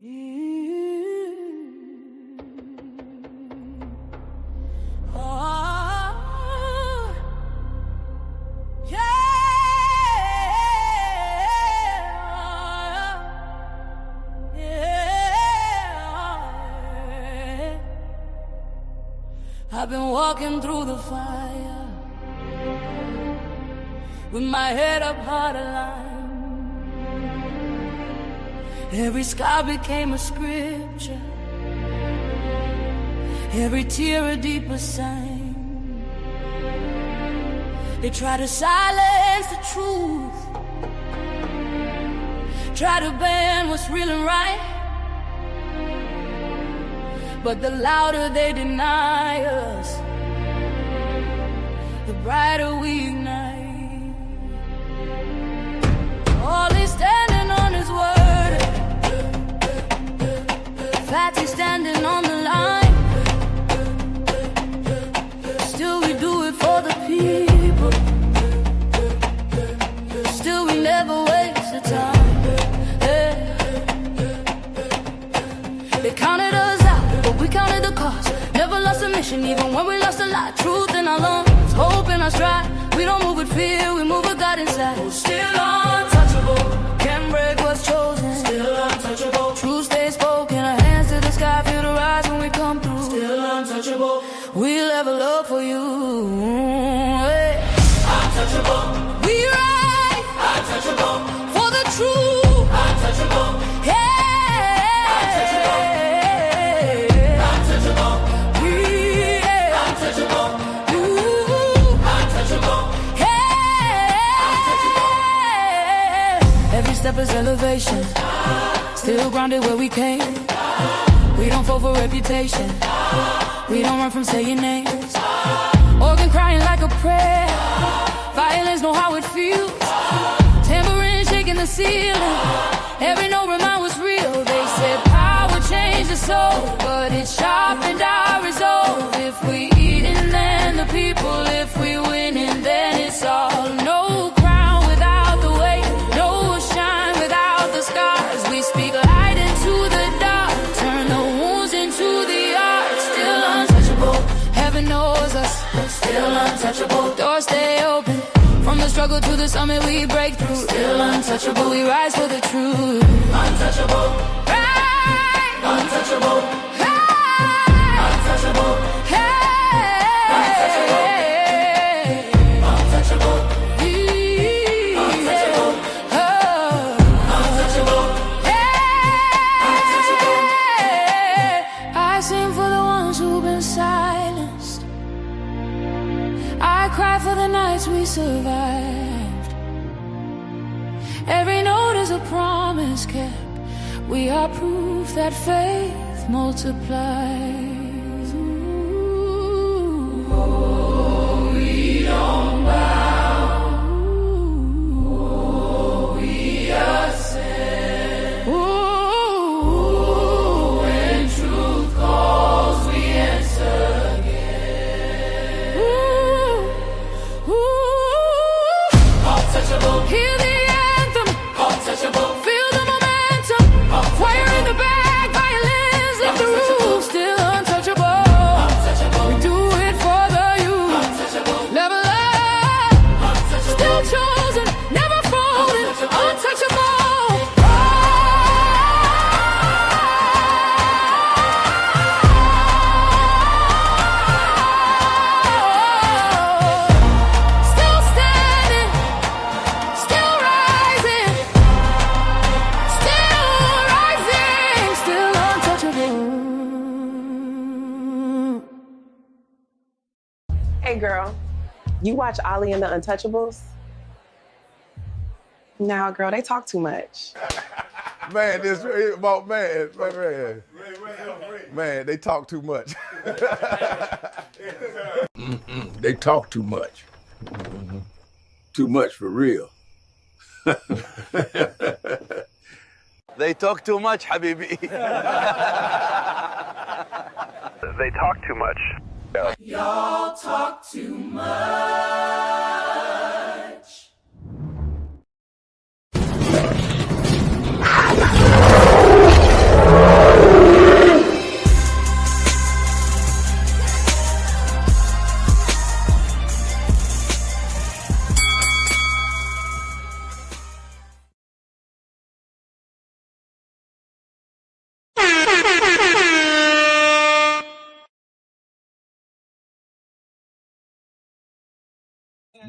I've been walking through the fire with my head up high to line. Every scar became a scripture, every tear a deeper sign. They try to silence the truth, try to ban what's real and right, but the louder they deny us, the brighter we ignite. All is standing on his word, Fatty standing on the line. Still we do it for the people, still we never waste the time. Yeah. They counted us out, but we counted the cost. Never lost a mission, even when we lost a lot. Truth in our lungs, hope in our stride. We don't move with fear, we move with God inside. Oh, still untouchable, can't break what's chosen. Still untouchable, truth stays spoken. Our hands to the sky, feel the rise when we come through. Still untouchable, we level up for you. Hey. Untouchable, we ride. Untouchable, for the truth. Untouchable, yeah. Step is elevation, still grounded where we came. We don't fall for reputation, we don't run from saying names. Organ crying like a prayer, violence know how it feels. Tambourine shaking the ceiling, every note remind what's real. They said power changed the soul, but it sharpened our resolve. If we eating, then the people. If we winning, then it's all. No crown without the weight, no shine without the scars. We speak light into the dark, turn the wounds into the art. Still untouchable, heaven knows us. Still untouchable, doors stay open. From the struggle to the summit we break through. Still untouchable, we rise for the truth. Untouchable, right. Untouchable, right. Untouchable, hey. Untouchable, untouchable, untouchable, oh. Untouchable, hey. I sing for the ones who've been silenced, I cry for the nights we survived. Every note is a promise kept. We are proof that faith multiplies. Ooh. Oh, we don't bow. Oh, we ascend. Ooh. When truth calls, we answer again. Ooh. Untouchable. Hear the anthem. Untouchable. Feel the momentum. Fire in the back, violins lift the roof. Still untouchable. Untouchable. We do it for the youth. Untouchable. Level up. Untouchable. Still chosen, never folding. Untouchable. Still standing, still rising, still untouchable. Hey girl, you watch Ollie and the Untouchables? Nah, girl, they talk too much. Man, this about man, they talk too much. They talk too much. Too much for real. They talk too much, Habibi. They talk too much. Y'all talk too much.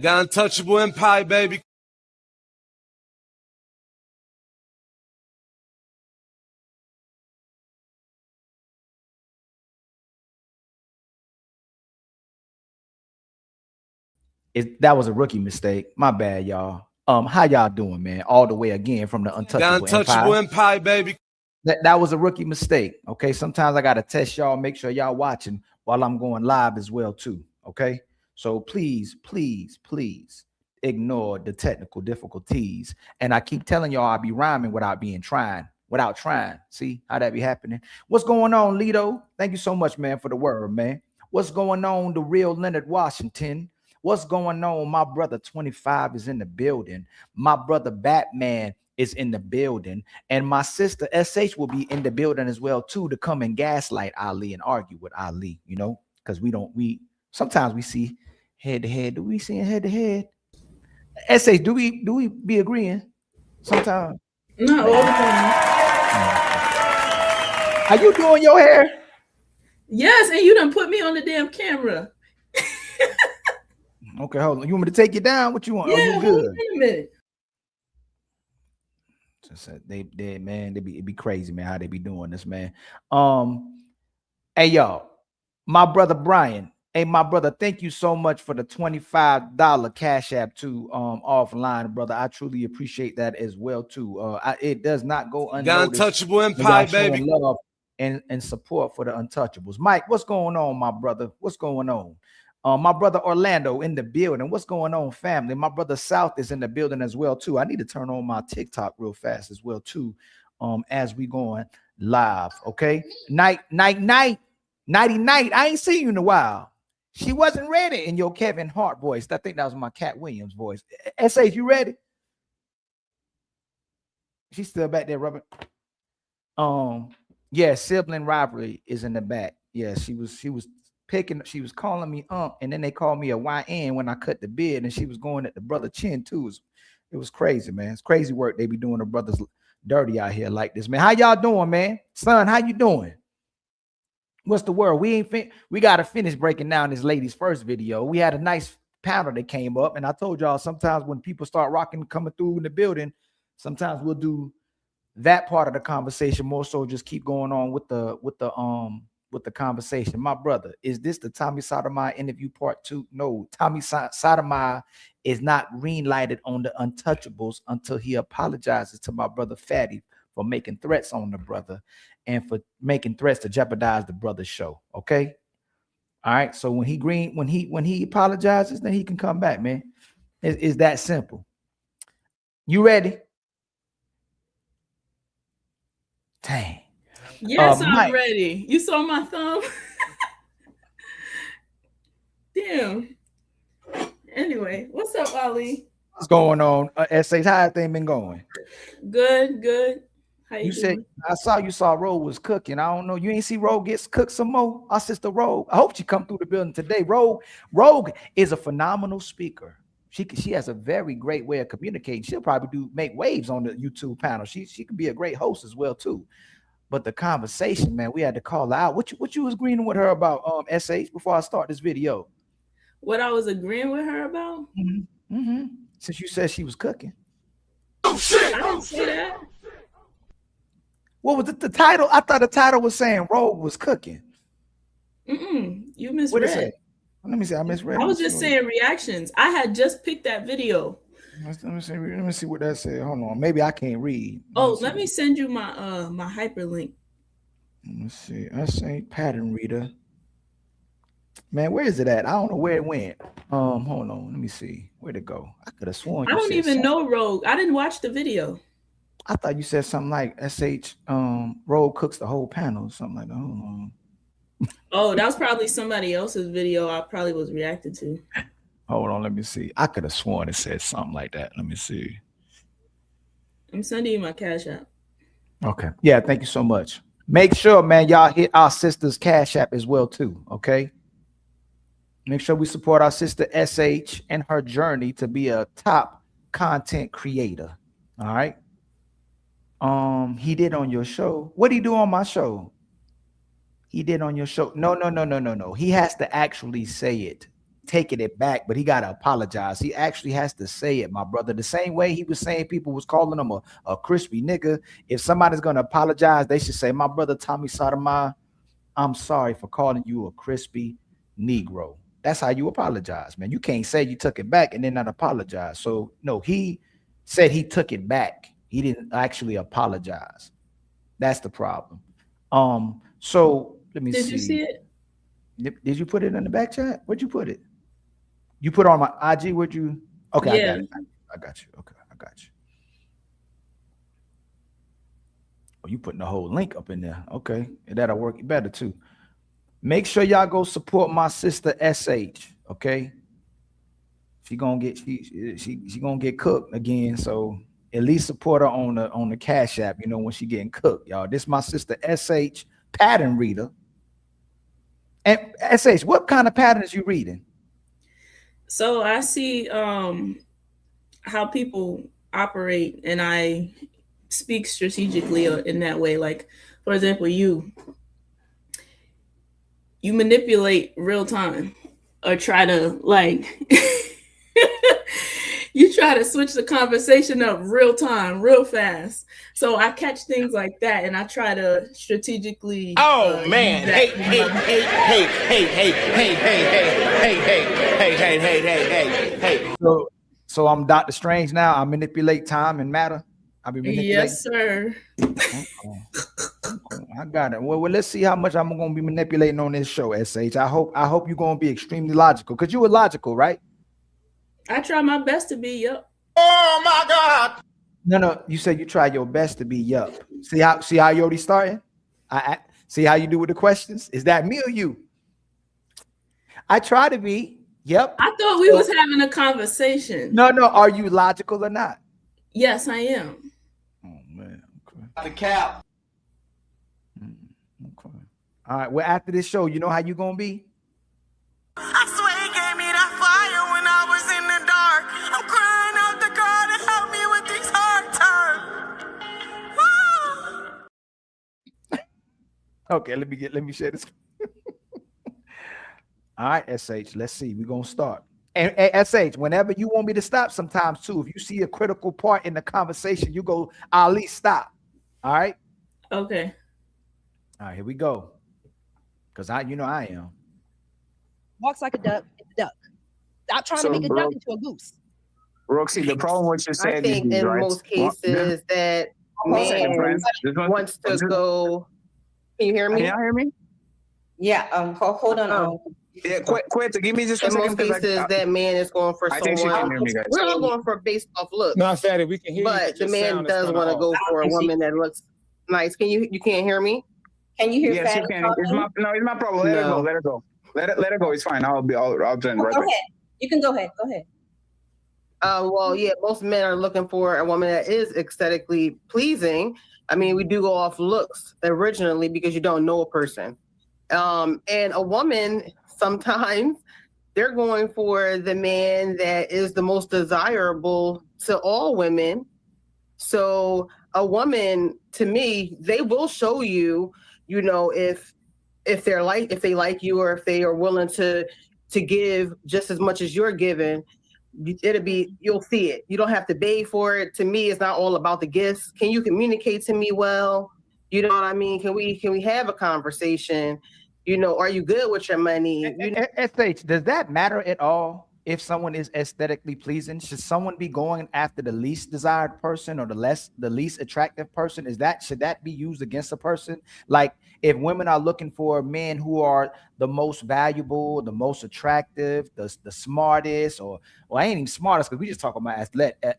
Got Untouchable Empire, baby. That was a rookie mistake. My bad, y'all. How y'all doing, man? All the way again from the Untouchable Empire, baby. That was a rookie mistake. Okay. Sometimes I gotta test y'all, make sure y'all watching while I'm going live as well, too. Okay. So please ignore the technical difficulties. And I keep telling y'all I'll be rhyming without trying. See how that be happening? What's going on, Lito? Thank you so much, man, for the word, man. What's going on, the real Leonard Washington? What's going on? My brother 25 is in the building. My brother Batman is in the building. And my sister SH will be in the building as well, too, to come and gaslight Ali and argue with Ali, you know, because we sometimes we see head to head. Do we see head to head? SH, do we be agreeing sometimes? Not all the time. Are you doing your hair? Yes, and you done put me on the damn camera. Okay, hold on. You want me to take you down? What you want? Yeah, you good? hold on a minute. They be crazy, man, how they be doing this, man. Hey, y'all, my brother Brian. Hey, my brother, thank you so much for the $25 Cash App too, offline, brother. I truly appreciate that as well, too. It does not go unnoticed. Got Untouchable Empire, baby. Love and support for the Untouchables. Mike, what's going on, my brother? What's going on? My brother Orlando in the building. What's going on, family? My brother South is in the building as well, too. I need to turn on my TikTok real fast as well, too, as we going live, okay? Night. I ain't seen you in a while. She wasn't ready in your Kevin Hart voice. I think that was my Cat Williams voice. S.A., you ready? She's still back there, Robert. Yeah, sibling rivalry is in the back. Yeah, she was calling me and then they called me a YN when I cut the beard, and she was going at the brother chin too. It was crazy, man. It's crazy work they be doing the brothers dirty out here like this, man. How y'all doing, man? Son, how you doing? What's the word? We got to finish breaking down this lady's first video. We had a nice panel that came up, and I told y'all sometimes when people start rocking, coming through in the building, sometimes we'll do that part of the conversation more so just keep going on with the conversation. My brother, is this the Tommy Sotomayor interview part 2? No, Tommy Sotomayor is not green lighted on the Untouchables until he apologizes to my brother Fatty for making threats on the brother and for making threats to jeopardize the brother's show. Okay. All right. So when he apologizes, then he can come back, man. It's that simple. You ready? Dang. Yes, I'm ready. You saw my thumb? Damn. Anyway, what's up, Ali? What's going on? S.A., how things been going? Good. How you doing? Said you saw Ro was cooking. I don't know. You ain't see Ro gets cooked some more? Our sister Ro. I hope she come through the building today. Ro is a phenomenal speaker. She has a very great way of communicating. She'll probably make waves on the YouTube panel. She could be a great host as well, too. But the conversation, man, we had to call her out. What you was agreeing with her about, SH, before I start this video? What I was agreeing with her about? Mm-hmm. Since you said she was cooking. Oh, shit! I didn't say that. What was the title? I thought the title was saying Rogue was cooking. You misread. What is it? Let me see. I misread. I was just saying reactions. I had just picked that video. Let me see what that said. Hold on. Maybe I can't read. Let me send you my my hyperlink. Let me see. I say pattern reader. Man, where is it at? I don't know where it went. Hold on. Let me see. Where'd it go? I could have sworn. I don't even know Rogue. I didn't watch the video. I thought you said something like SH Rogue cooks the whole panel or something like that. Hold on. Oh, that was probably somebody else's video I probably was reacting to. Hold on, let me see. I could have sworn it said something like that. Let me see. I'm sending you my Cash App. Okay. Yeah, thank you so much. Make sure, man, y'all hit our sister's Cash App as well, too. Okay. Make sure we support our sister SH and her journey to be a top content creator. All right. He did on your show. What did he do on my show? He did on your show. No. He has to actually say it. taking it back, but he got to apologize. He actually has to say it, my brother. The same way he was saying people was calling him a crispy nigga. If somebody's going to apologize, they should say, my brother Tommy Sotomayor, I'm sorry for calling you a crispy Negro. That's how you apologize, man. You can't say you took it back and then not apologize. So no, he said he took it back. He didn't actually apologize. That's the problem. So let me see. Did you see it? Did you put it in the back chat? Where'd you put it? You put it on my IG? Would you? Okay, Yeah. I got it. I got you. Okay, I got you. Oh, you putting the whole link up in there. Okay, and that'll work better too. Make sure y'all go support my sister SH. Okay, she gonna get cooked again. So at least support her on the Cash App. You know when she getting cooked, y'all. This my sister SH pattern reader. And SH, what kind of patterns you reading? So I see how people operate, and I speak strategically in that way. Like, for example, you manipulate real time, or try to like you try to switch the conversation up real time, real fast. So I catch things like that, and I try to strategically. Oh man! Hey! So I'm Dr. Strange now. I manipulate time and matter. I be manipulating. Yes, sir. Okay. I got it. Well, let's see how much I'm gonna be manipulating on this show, SH. I hope you're gonna be extremely logical, because you were logical, right? I try my best to be. Yep. Oh my God! No. You said you try your best to be yup. See how you already starting? I see how you do with the questions. Is that me or you? I try to be. Yep. I thought we was having a conversation. No. Are you logical or not? Yes, I am. Oh man. Okay. The cap. Okay. All right. Well, after this show, you know how you gonna be? I swear he gave me that fire when I was in the dark. I'm crying out to God to help me with these hard times. Okay, let me share this. All right, SH, let's see. We're gonna start. And SH, whenever you want me to stop, sometimes too, if you see a critical part in the conversation, you go, I'll at least stop. All right. Okay. All right, here we go. Because I am. Walks like a duck. It's a duck. Stop trying to make a duck into a goose. Roxy, the problem with you saying I think in most cases that man wants to go. Can you hear me? Can y'all hear me? Yeah. Hold on. Yeah, quick. Give me just a in second. most cases, that man is going for I think she can someone. hear me, guys. We're all going for based off looks. No, Fatty, we can hear you. But the man does want to go for a woman that looks nice. You can't hear me? Can you hear? Yes, you can. It's my problem. Let her go. Let her go. It's fine. I'll join right Go back. ahead. You can go ahead. Go ahead. Well, yeah, most men are looking for a woman that is aesthetically pleasing. I mean, we do go off looks originally because you don't know a person. And a woman, sometimes they're going for the man that is the most desirable to all women. So a woman, to me, they will show you, if they like you, or if they are willing to give just as much as you're giving. You'll see it. You don't have to beg for it. To me, it's not all about the gifts. Can you communicate to me well? You know what I mean? Can we have a conversation? Are you good with your money? SH, does that matter at all if someone is aesthetically pleasing? Should someone be going after the least desired person or the least attractive person? Should that be used against a person? Like, if women are looking for men who are the most valuable, the most attractive, the smartest, or I ain't even smartest because we just talking about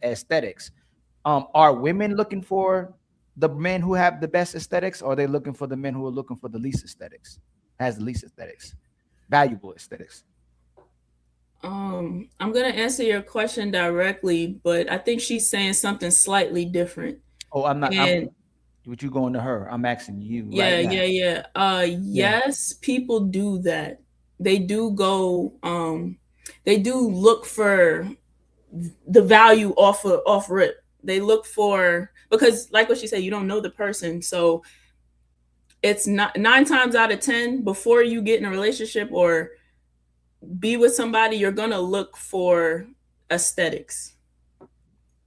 aesthetics. Are women looking for the men who have the best aesthetics, or are they looking for the men who are looking for the least aesthetics? Has the least aesthetics, valuable aesthetics? I'm gonna answer your question directly, but I think she's saying something slightly different. Oh, I'm not. What you going to her? I'm asking you. Yeah, right now. Yes, people do that. They do go. They do look for the value off rip. They look for, because, like what she said, you don't know the person, so it's not 9 times out of 10 before you get in a relationship or be with somebody, you're gonna look for aesthetics.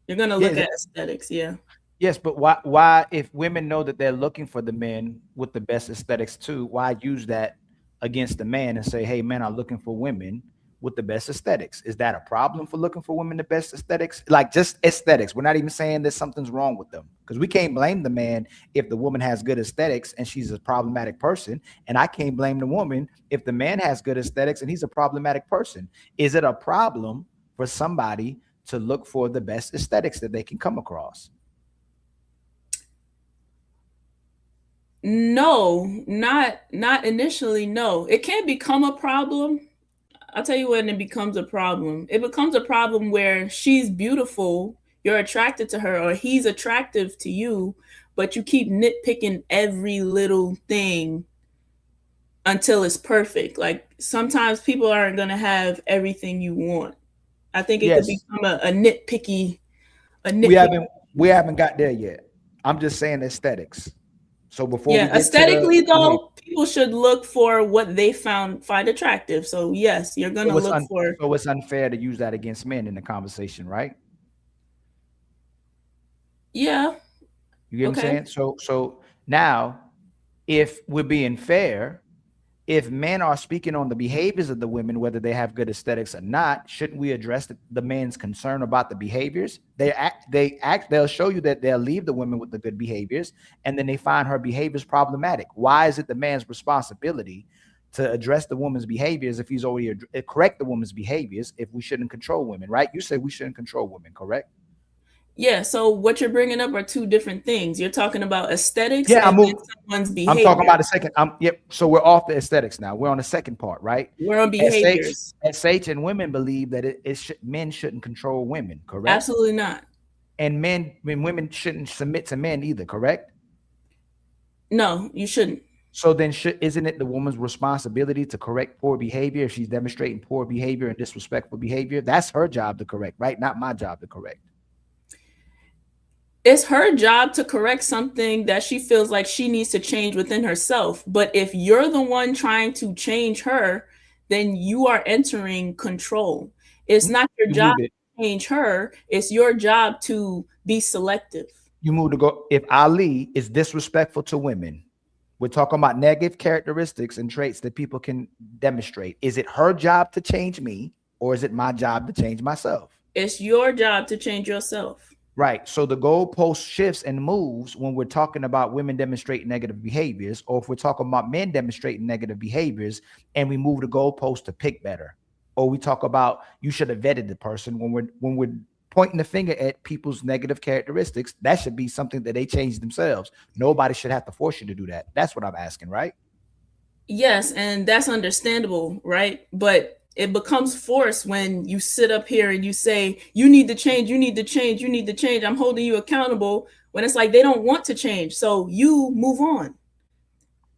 You're gonna look at aesthetics, yeah. Yes, but why if women know that they're looking for the men with the best aesthetics too, why use that against the man and say, hey men are looking for women with the best aesthetics? Is that a problem for looking for women the best aesthetics? Like just aesthetics. We're not even saying that something's wrong with them, because we can't blame the man if the woman has good aesthetics and she's a problematic person, and I can't blame the woman if the man has good aesthetics and he's a problematic person. Is it a problem for somebody to look for the best aesthetics that they can come across? No, not initially. No, it can become a problem. I'll tell you when it becomes a problem. It becomes a problem where she's beautiful, you're attracted to her, or he's attractive to you, but you keep nitpicking every little thing until it's perfect. Like sometimes people aren't going to have everything you want. I think it could become a nitpicky. We haven't got there yet. I'm just saying aesthetics. So before we get aesthetically though, people should look for what they find attractive. So yes, you're gonna look for. So it's unfair to use that against men in the conversation, right? Yeah. You get what I'm saying? So now, if we're being fair, if men are speaking on the behaviors of the women, whether they have good aesthetics or not, shouldn't we address the man's concern about the behaviors? They'll show you that they'll leave the women with the good behaviors, and then they find her behaviors problematic. Why is it the man's responsibility to address the woman's behaviors if he's already correct the woman's behaviors? If we shouldn't control women, right? You say we shouldn't control women, correct? Yeah, so what you're bringing up are two different things. You're talking about aesthetics and someone's behavior. I'm talking about the second. So we're off the aesthetics now. We're on the second part, right? We're on behaviors. SH and women believe that men shouldn't control women, correct? Absolutely not. And women shouldn't submit to men either, correct? No, you shouldn't. So then isn't it the woman's responsibility to correct poor behavior if she's demonstrating poor behavior and disrespectful behavior? That's her job to correct, right? Not my job to correct. It's her job to correct something that she feels like she needs to change within herself. But if you're the one trying to change her, then you are entering control. It's not your job to change her. It's your job to be selective. You move to go. If Ali is disrespectful to women, we're talking about negative characteristics and traits that people can demonstrate. Is it her job to change me, or is it my job to change myself? It's your job to change yourself. Right. So the goalpost shifts and moves when we're talking about women demonstrating negative behaviors, or if we're talking about men demonstrating negative behaviors, and we move the goalpost to pick better, or we talk about you should have vetted the person. When we're pointing the finger at people's negative characteristics, that should be something that they change themselves. Nobody should have to force you to do that. That's what I'm asking, right? Yes, and that's understandable, right? But it becomes forced when you sit up here and you say, you need to change, you need to change, you need to change. I'm holding you accountable, when it's like they don't want to change. So you move on.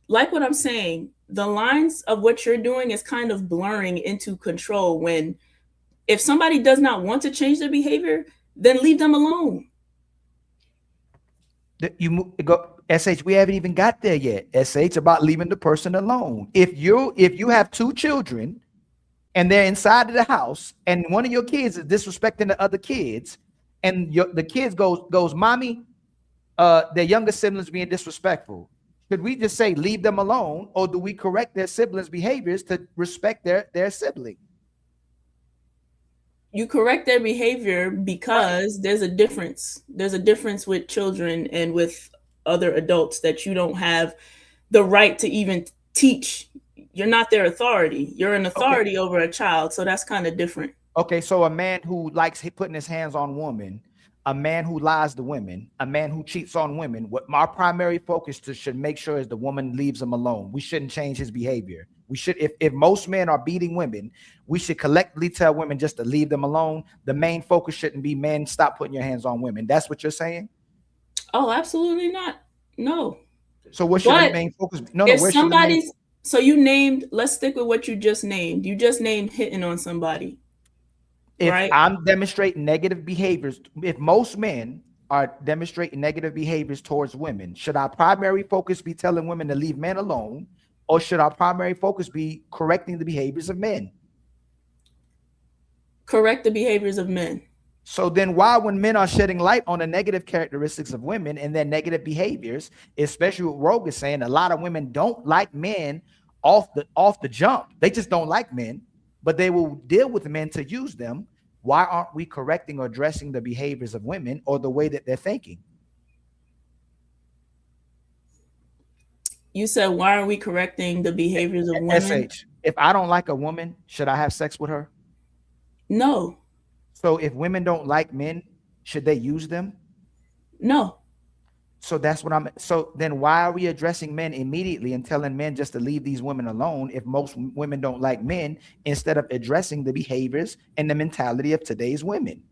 Like what I'm saying, the lines of what you're doing is kind of blurring into control. When if somebody does not want to change their behavior, then leave them alone. SH, we haven't even got there yet. SH, about leaving the person alone. If you have two children and they're inside of the house, and one of your kids is disrespecting the other kids, and the kids goes, mommy, their younger siblings being disrespectful. Should we just say leave them alone, or do we correct their siblings' behaviors to respect their sibling? You correct their behavior because there's a difference. There's a difference with children and with other adults that you don't have the right to even teach. You're not their authority. You're an authority over a child. So that's kind of different. Okay, so a man who likes putting his hands on women, a man who lies to women, a man who cheats on women, what my primary focus should make sure is the woman leaves him alone. We shouldn't change his behavior. We should, if most men are beating women, we should collectively tell women just to leave them alone. The main focus shouldn't be men, stop putting your hands on women. That's what you're saying? Oh, absolutely not. No. So what should the main focus be? No, if somebody's, so you named, let's stick with what you just named. You just named hitting on somebody. If right? I'm demonstrating negative behaviors, if most men are demonstrating negative behaviors towards women, should our primary focus be telling women to leave men alone, or should our primary focus be correcting the behaviors of men? Correct the behaviors of men. So then why, when men are shedding light on the negative characteristics of women and their negative behaviors, especially what Rogue is saying, a lot of women don't like men off the jump. They just don't like men, but they will deal with men to use them. Why aren't we correcting or addressing the behaviors of women or the way that they're thinking? You said, why are we correcting the behaviors of women? SH, if I don't like a woman, should I have sex with her? No. So if women don't like men, should they use them? No. So that's what so then why are we addressing men immediately and telling men just to leave these women alone if most women don't like men, instead of addressing the behaviors and the mentality of today's women?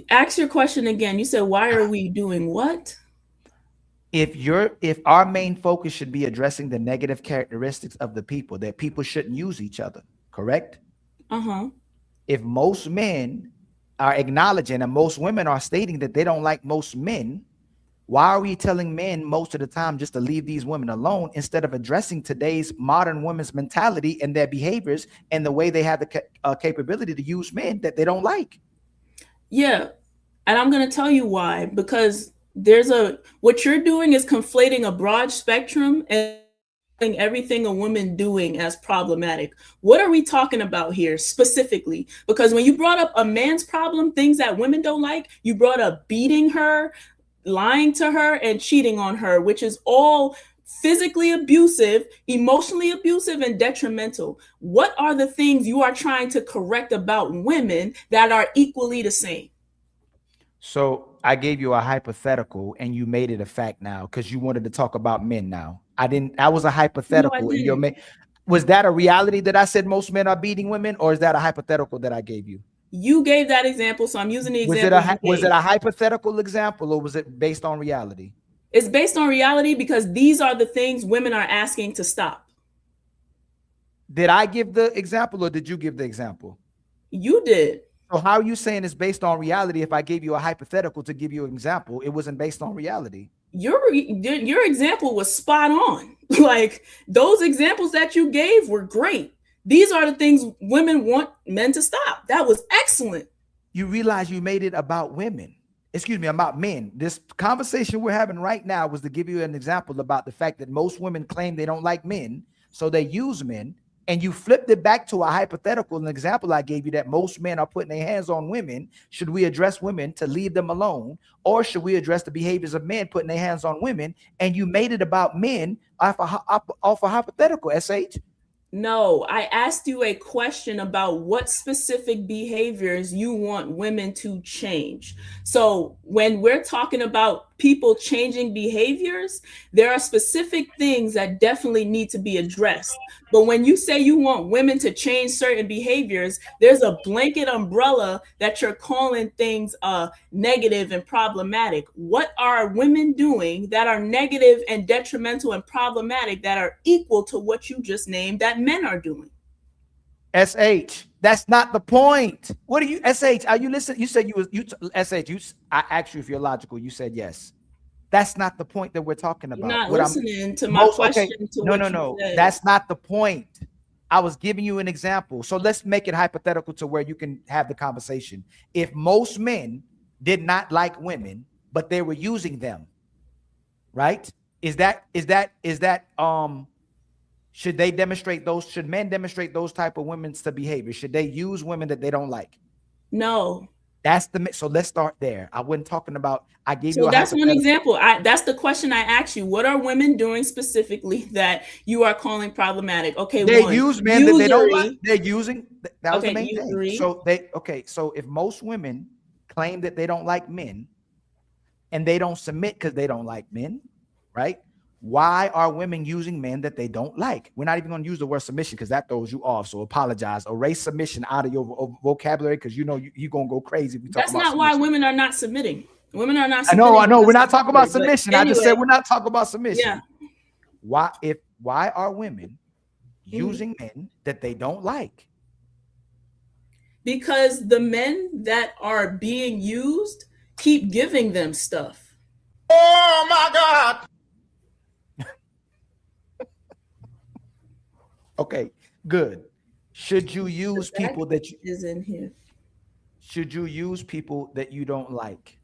Ask your question again. You said, why are we doing what? If our main focus should be addressing the negative characteristics of the people, that people shouldn't use each other, correct? If most men are acknowledging and most women are stating that they don't like most men, why are we telling men most of the time just to leave these women alone instead of addressing today's modern women's mentality and their behaviors and the way they have the capability to use men that they don't like? Yeah. And I'm going to tell you why, because what you're doing is conflating a broad spectrum and everything a woman doing as problematic. What are we talking about here specifically? Because when you brought up a man's problem, things that women don't like, you brought up beating her, lying to her, and cheating on her, which is all physically abusive, emotionally abusive, and detrimental. What are the things you are trying to correct about women that are equally the same? So I gave you a hypothetical and you made it a fact now because you wanted to talk about men now. I didn't. That was a hypothetical. No, was that a reality that I said most men are beating women, or is that a hypothetical that I gave you? You gave that example, so I'm using the example. Was it a hypothetical example, or was it based on reality? It's based on reality because these are the things women are asking to stop. Did I give the example or did you give the example? You did. So how are you saying it's based on reality if I gave you a hypothetical to give you an example? It wasn't based on reality. Your example was spot on. Like, those examples that you gave were great. These are the things women want men to stop. That was excellent. You realize you made it about women. Excuse me, about men. This conversation we're having right now was to give you an example about the fact that most women claim they don't like men, so they use men. And you flipped it back to a hypothetical, an example I gave you that most men are putting their hands on women. Should we address women to leave them alone? Or should we address the behaviors of men putting their hands on women? And you made it about men off a hypothetical, SH. No, I asked you a question about what specific behaviors you want women to change. So when we're talking about people changing behaviors, there are specific things that definitely need to be addressed. But when you say you want women to change certain behaviors, there's a blanket umbrella that you're calling things negative and problematic. What are women doing that are negative and detrimental and problematic that are equal to what you just named that men are doing? SH, that's not the point. What are you, SH? Are you listening? You said SH, I asked you if you're logical. You said yes. That's not the point that we're talking about. You're not listening to my question. No. That's not the point. I was giving you an example. So let's make it hypothetical to where you can have the conversation. If most men did not like women, but they were using them, right? Should they demonstrate those? Should men demonstrate those type of women's behavior? Should they use women that they don't like? No. So let's start there. I wasn't talking about. I gave you. So that's one example. That's the question I asked you. What are women doing specifically that you are calling problematic? Okay, they use men that they don't like. They're using. That was the main thing. So if most women claim that they don't like men, and they don't submit because they don't like men, right? Why are women using men that they don't like? We're not even going to use the word submission because that throws you off. So apologize. Erase submission out of your vocabulary because you know you're going to go crazy. If we talk That's not why women are not submitting. Women are not submitting. I know. We're not talking about submission. Anyway, I just said we're not talking about submission. Yeah. Why are women using men that they don't like? Because the men that are being used keep giving them stuff. Oh my God. Okay, Good. Should you use people that you is in here? Should you use people that you don't like?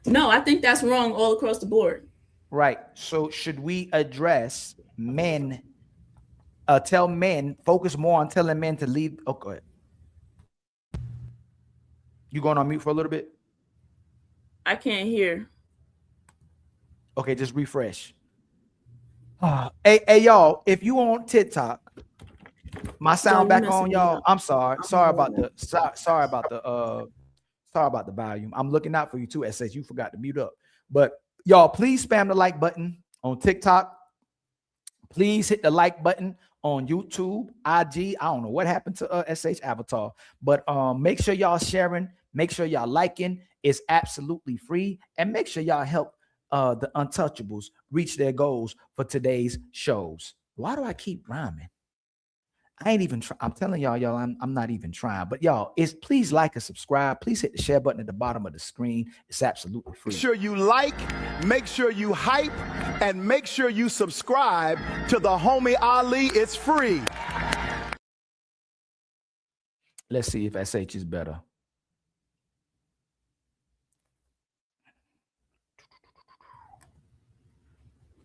No, I think that's wrong all across the board. Right. So should we address men? Tell men, focus more on telling men to leave. Oh, go ahead. You going on mute for a little bit? I can't hear. Okay, just refresh. Hey, y'all, if you on TikTok, my sound back on, y'all. I'm sorry. Sorry about the volume. I'm looking out for you too, SS. You forgot to mute up. But y'all, please spam the like button on TikTok. Please hit the like button on YouTube, IG. I don't know what happened to SH Avatar, but make sure y'all sharing, make sure y'all liking. It's absolutely free, and make sure y'all help the Untouchables reach their goals for today's shows. Why do I keep rhyming? I ain't even trying. I'm telling y'all, I'm not even trying. But y'all, please like and subscribe. Please hit the share button at the bottom of the screen. It's absolutely free. Make sure you like, make sure you hype, and make sure you subscribe to the homie Ali. It's free. Let's see if SH is better.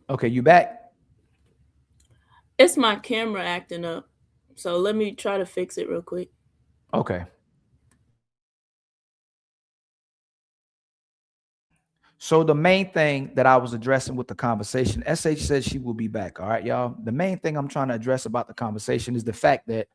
Okay, you back? It's my camera acting up. So let me try to fix it real quick. Okay. So the main thing that I was addressing with the conversation, SH said she will be back. All right, y'all. The main thing I'm trying to address about the conversation is the fact that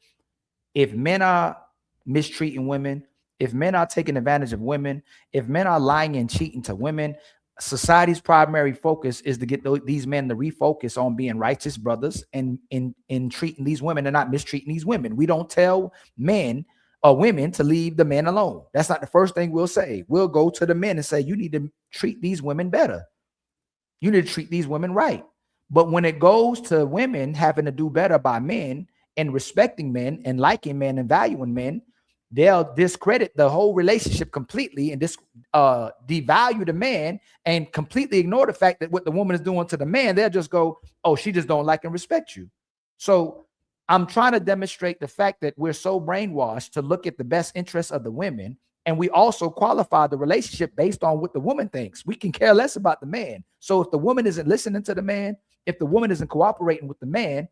if men are mistreating women, if men are taking advantage of women, if men are lying and cheating to women, society's primary focus is to get these men to refocus on being righteous brothers and in treating these women and not mistreating these women. We don't tell men or women to leave the men alone. That's not the first thing we'll say. We'll go to the men and say, you need to treat these women better. You need to treat these women right. But when it goes to women having to do better by men and respecting men and liking men and valuing men, they'll discredit the whole relationship completely and devalue the man and completely ignore the fact that what the woman is doing to the man. They'll just go, oh, she just don't like and respect you. So I'm trying to demonstrate the fact that we're so brainwashed to look at the best interests of the women. And we also qualify the relationship based on what the woman thinks. We can care less about the man. So if the woman isn't listening to the man, if the woman isn't cooperating with the man,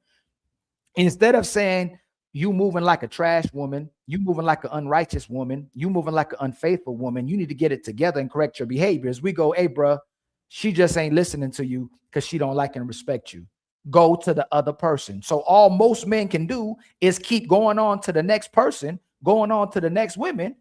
instead of saying, you moving like a trash woman, you moving like an unrighteous woman, you moving like an unfaithful woman, you need to get it together and correct your behaviors. We go, hey, bro, she just ain't listening to you because she don't like and respect you. Go to the other person. So all most men can do is keep going on to the next person, going on to the next women.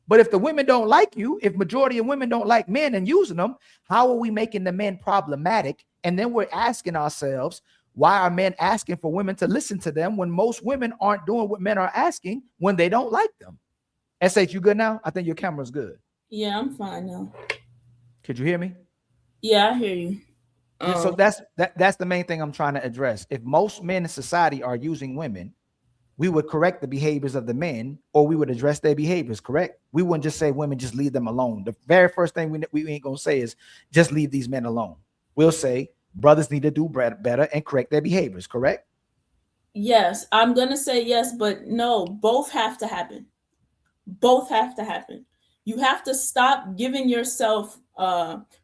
But if the women don't like you, if majority of women don't like men and using them, how are we making the men problematic? And then we're asking ourselves, why are men asking for women to listen to them when most women aren't doing what men are asking when they don't like them? SH, you good now? I think your camera's good. Yeah, I'm fine now. Could you hear me? Yeah, I hear you. So that's the main thing I'm trying to address. If most men in society are using women, we would correct the behaviors of the men, or we would address their behaviors, correct? We wouldn't just say women, just leave them alone. The very first thing we ain't gonna say is just leave these men alone. We'll say brothers need to do better and correct their behaviors, correct? Yes, I'm gonna say yes, but no, both have to happen. Both have to happen. You have to stop giving yourself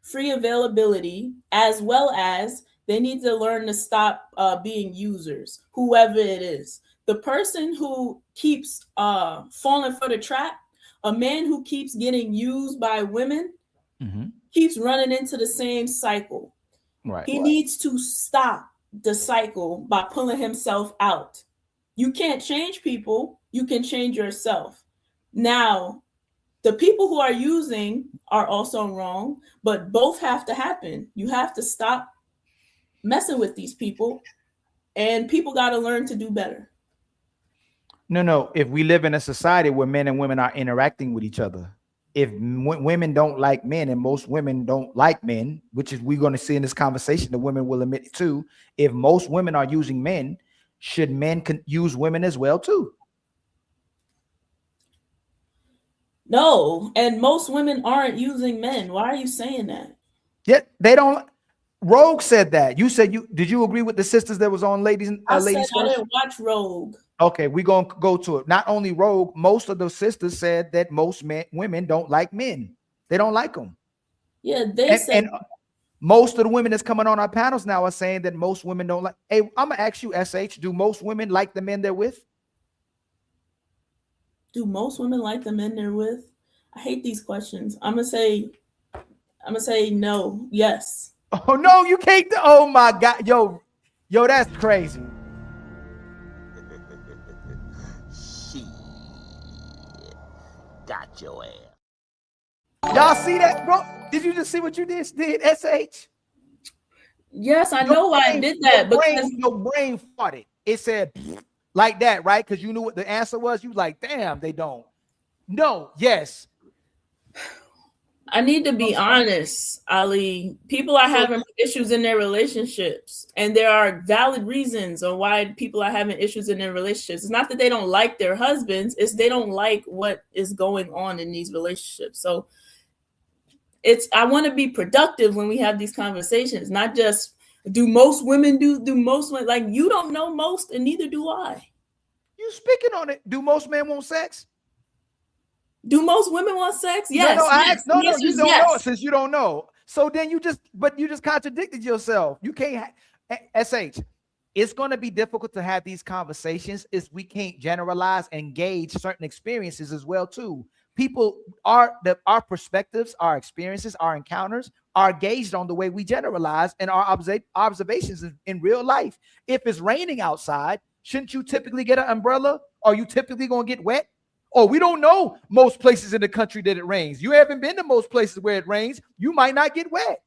free availability, as well as they need to learn to stop being users, whoever it is. The person who keeps falling for the trap, a man who keeps getting used by women, keeps running into the same cycle. Right. He needs to stop the cycle by pulling himself out. You can't change people. You can change yourself. Now, the people who are using are also wrong, but both have to happen. You have to stop messing with these people, and people got to learn to do better. No. If we live in a society where men and women are interacting with each other, if women don't like men and most women don't like men, which is we're going to see in this conversation, the women will admit too. If most women are using men, should men use women as well too? No, and most women aren't using men. Why are you saying that? Yeah, they don't. Rogue said that. You said did you agree with the sisters that was on Ladies? I Ladies said I First? didn't watch Rogue. Okay, we're gonna go to it. Not only Rogue, most of the sisters said that most women don't like men. They don't like them. Yeah, they said. And most of the women that's coming on our panels now are saying that most women don't like. Hey, I'm gonna ask you, SH, do most women like the men they're with? Do most women like the men they're with? I hate these questions. I'm gonna say no. Yes. Oh no, you can't. Oh my God, yo, that's crazy. Shit. Got your ass. Y'all see that, bro? Did you just see what you did, SH? Yes, I know why I did that. Because your brain farted. It said like that, right? Because you knew what the answer was. You like, damn, they don't. No, yes. I need to be honest, Ali. People are having issues in their relationships, and there are valid reasons on why people are having issues in their relationships. It's not that they don't like their husbands, it's they don't like what is going on in these relationships. So I want to be productive when we have these conversations, not just do most women do most women, like, you don't know most and neither do I. You speaking on it. Do most men want sex? Do most women want sex? Yes. No, yes. no, you don't know, since you don't know. So then you just contradicted yourself. You can't SH. It's going to be difficult to have these conversations if we can't generalize and gauge certain experiences as well too. People our perspectives, our experiences, our encounters are gauged on the way we generalize and our observations in real life. If it's raining outside, shouldn't you typically get an umbrella? Are you typically going to get wet? Oh, we don't know most places in the country that it rains. You haven't been to most places where it rains. You might not get wet.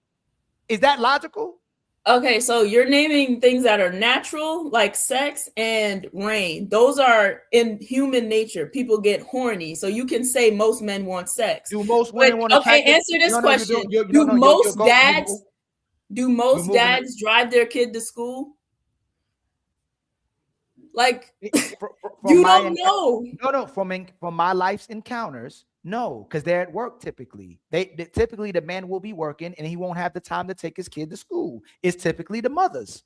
Is that logical? Okay, so you're naming things that are natural, like sex and rain. Those are in human nature. People get horny. So you can say most men want sex. Do most women want to? Okay, answer this question. Do most dads drive their kid to school? Like, you don't know. No, from my life's encounters, no, because they're at work typically. They typically the man will be working and he won't have the time to take his kid to school. It's typically the mothers.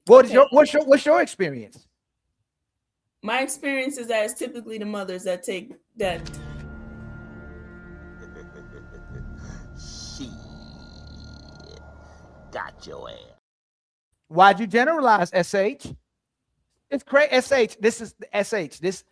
What's your experience? My experience is that it's typically the mothers that take that. Shit. Got your ass. Why'd you generalize, SH? It's crazy. SH, this is SH.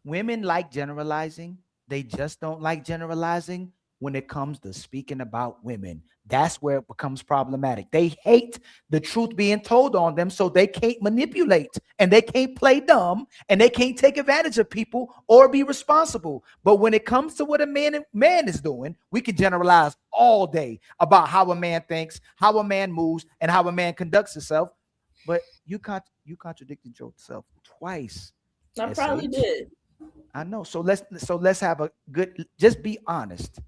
Women like generalizing. They just don't like generalizing when it comes to speaking about women. That's where it becomes problematic. They hate the truth being told on them, so they can't manipulate and they can't play dumb and they can't take advantage of people or be responsible. But when it comes to what a man is doing, we can generalize all day about how a man thinks, how a man moves, and how a man conducts himself. But you contradicted yourself twice. I probably did. I know. So let's have a good, just be honest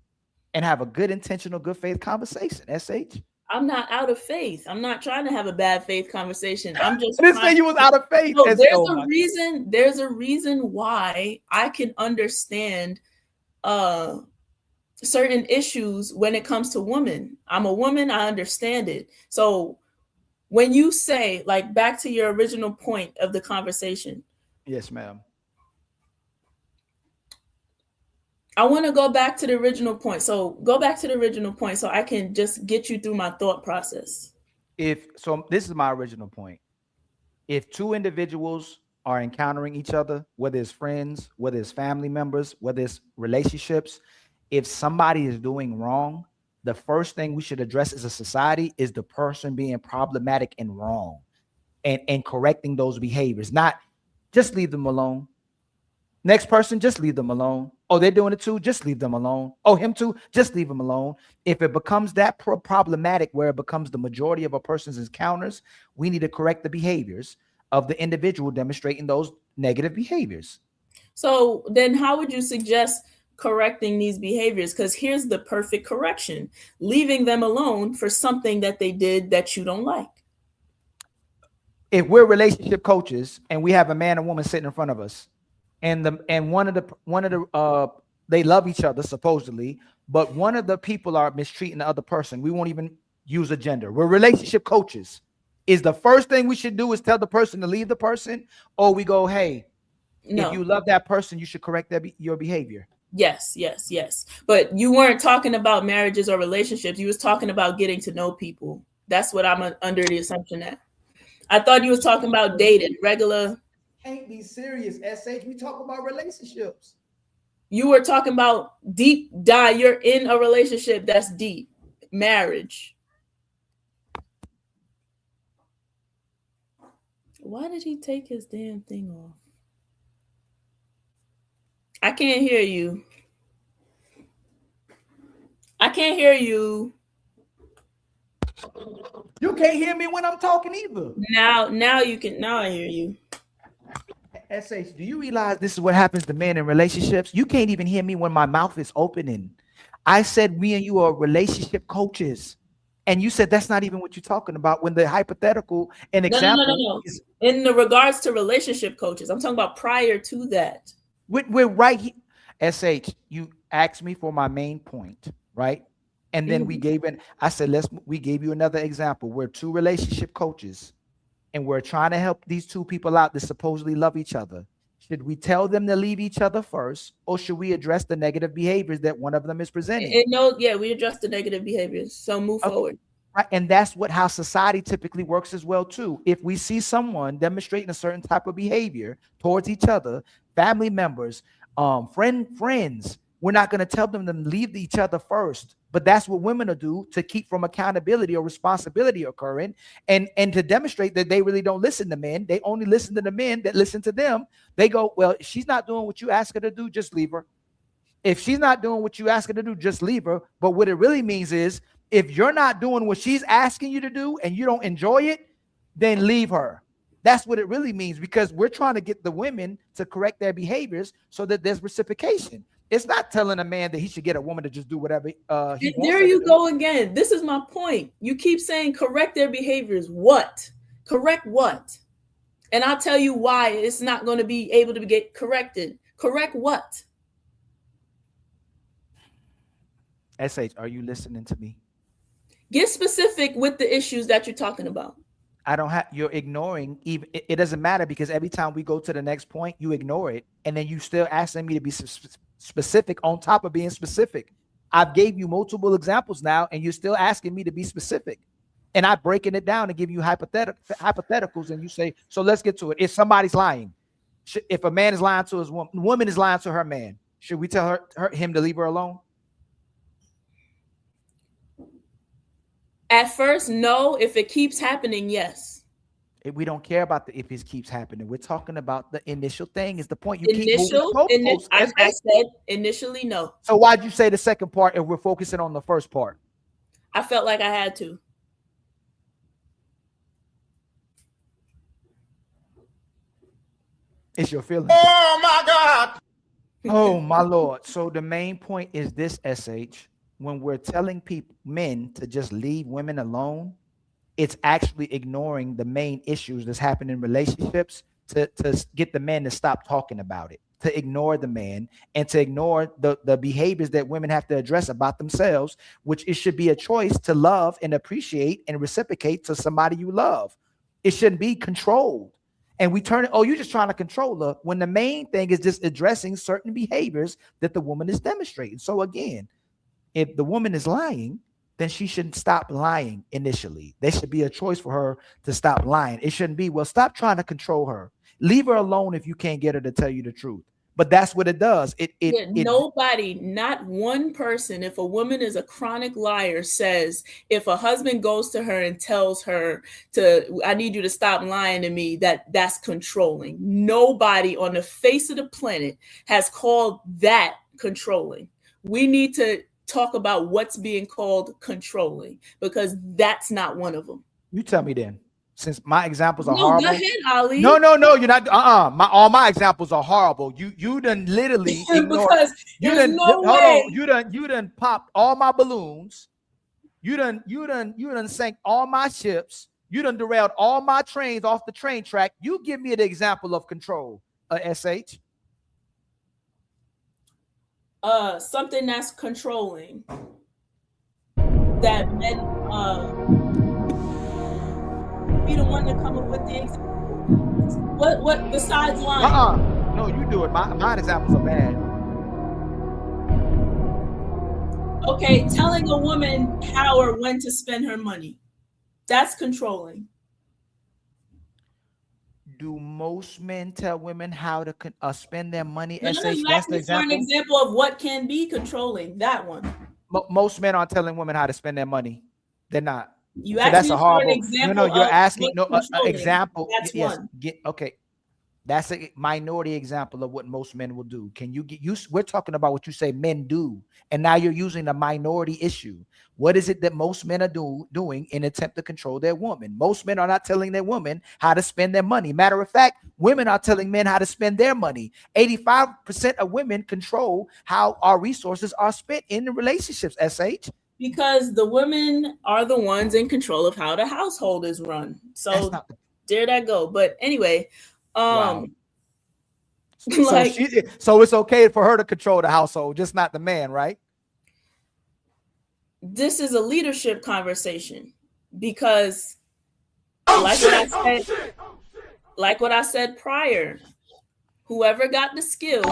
and have a good intentional, good faith conversation. SH. I'm not out of faith. I'm not trying to have a bad faith conversation. I'm just I didn't say you was out of faith. No, there's a reason why I can understand certain issues when it comes to women. I'm a woman, I understand it. So when you say, like, back to your original point of the conversation. Yes, ma'am. I want to go back to the original point. So go back to the original point so I can just get you through my thought process. So this is my original point. If two individuals are encountering each other, whether it's friends, whether it's family members, whether it's relationships, if somebody is doing wrong, the first thing we should address as a society is the person being problematic and wrong and correcting those behaviors, not just leave them alone. Next person, just leave them alone. Oh, they're doing it too, just leave them alone. Oh, him too, just leave him alone. If it becomes that problematic where it becomes the majority of a person's encounters, we need to correct the behaviors of the individual demonstrating those negative behaviors. So then how would you suggest correcting these behaviors? Because here's the perfect correction: leaving them alone for something that they did that you don't like. If we're relationship coaches and we have a man and woman sitting in front of us, and one of the they love each other supposedly, but one of the people are mistreating the other person. We won't even use a gender. We're relationship coaches. Is the first thing we should do is tell the person to leave the person, or we go, hey, if you love that person, you should correct your behavior? Yes. But you weren't talking about marriages or relationships. You was talking about getting to know people. That's what I'm under the assumption that. I thought you was talking about dating, regular. Can't be serious, SH. We talk about relationships. You were talking about deep dive. You're in a relationship that's deep, marriage. Why did he take his damn thing off? I can't hear you. I can't hear you. You can't hear me when I'm talking either. Now you can. Now I hear you. SH, do you realize this is what happens to men in relationships? You can't even hear me when my mouth is opening. I said me and you are relationship coaches. And you said that's not even what you're talking about when the hypothetical and example. No. In the regards to relationship coaches, I'm talking about prior to that. We're right here. SH, you asked me for my main point, right? And then we gave it. I said, we gave you another example. We're two relationship coaches and we're trying to help these two people out that supposedly love each other. Should we tell them to leave each other first, or should we address the negative behaviors that one of them is presenting? We address the negative behaviors. So move forward. Right. And that's how society typically works as well, too. If we see someone demonstrating a certain type of behavior towards each other, family members, friends, we're not going to tell them to leave each other first. But that's what women will do to keep from accountability or responsibility occurring, and to demonstrate that they really don't listen to men. They only listen to the men that listen to them. They go, well, if she's not doing what you ask her to do, just leave her. If she's not doing what you ask her to do, just leave her. But what it really means is, if you're not doing what she's asking you to do and you don't enjoy it, then leave her. That's what it really means, because we're trying to get the women to correct their behaviors so that there's reciprocation. It's not telling a man that he should get a woman to just do whatever he wants. There you go again. This is my point. You keep saying correct their behaviors. What? Correct what? And I'll tell you why it's not going to be able to get corrected. Correct what? SH, are you listening to me? Get specific with the issues that you're talking about. You're ignoring, even it doesn't matter, because every time we go to the next point, you ignore it. And then you still asking me to be specific on top of being specific. I've gave you multiple examples now, and you're still asking me to be specific. And I'm breaking it down and give you hypotheticals, and you say, so let's get to it. If somebody's lying, if a man is lying to his woman is lying to her man, should we tell him to leave her alone? At first, no. If it keeps happening, yes. We don't care about if it keeps happening. We're talking about the initial thing. Is the point you I said initially, no. So why'd you say the second part if we're focusing on the first part? I felt like I had to. It's your feeling. Oh my God. Oh my Lord. So the main point is this, SH. When we're telling men to just leave women alone, it's actually ignoring the main issues that's happening in relationships to get the men to stop talking about it, to ignore the man, and to ignore the behaviors that women have to address about themselves, which it should be a choice to love and appreciate and reciprocate to somebody you love. It shouldn't be controlled. And we turn it, you're just trying to control her, when the main thing is just addressing certain behaviors that the woman is demonstrating. So again, if the woman is lying, then she shouldn't stop lying initially. There should be a choice for her to stop lying. It shouldn't be, well, stop trying to control her. Leave her alone if you can't get her to tell you the truth. But that's what it does. Nobody, not one person, if a woman is a chronic liar, says if a husband goes to her and tells her I need you to stop lying to me, that's controlling. Nobody on the face of the planet has called that controlling. We need to talk about what's being called controlling, because that's not one of them. You tell me then, since my examples are horrible. Go ahead, Ali. No, you're not. All my exampple are horrible. You done literally ignored. Because there's no way. You done popped all my balloons. You done sank all my ships. You done derailed all my trains off the train track. You give me an example of control, SH. something that's controlling that men be the one to come up with the example. What besides lying? No, you do it. My examples are bad. Okay, telling a woman how or when to spend her money. That's controlling. Do most men tell women how to spend their money? No, you asked me for an example of what can be controlling. That one. Most men aren't telling women how to spend their money. They're not. You asked me for an example. You're asking example. That's one. Okay. That's a minority example of what most men will do. Can you get you? We're talking about what you say men do, and now you're using a minority issue. What is it that most men are doing in an attempt to control their woman? Most men are not telling their women how to spend their money. Matter of fact, women are telling men how to spend their money. 85% of women control how our resources are spent in the relationships, SH. Because the women are the ones in control of how the household is run. So there that go. But anyway, wow. So it's okay for her to control the household, just not the man, right? This is a leadership conversation because like what I said prior, whoever got the skills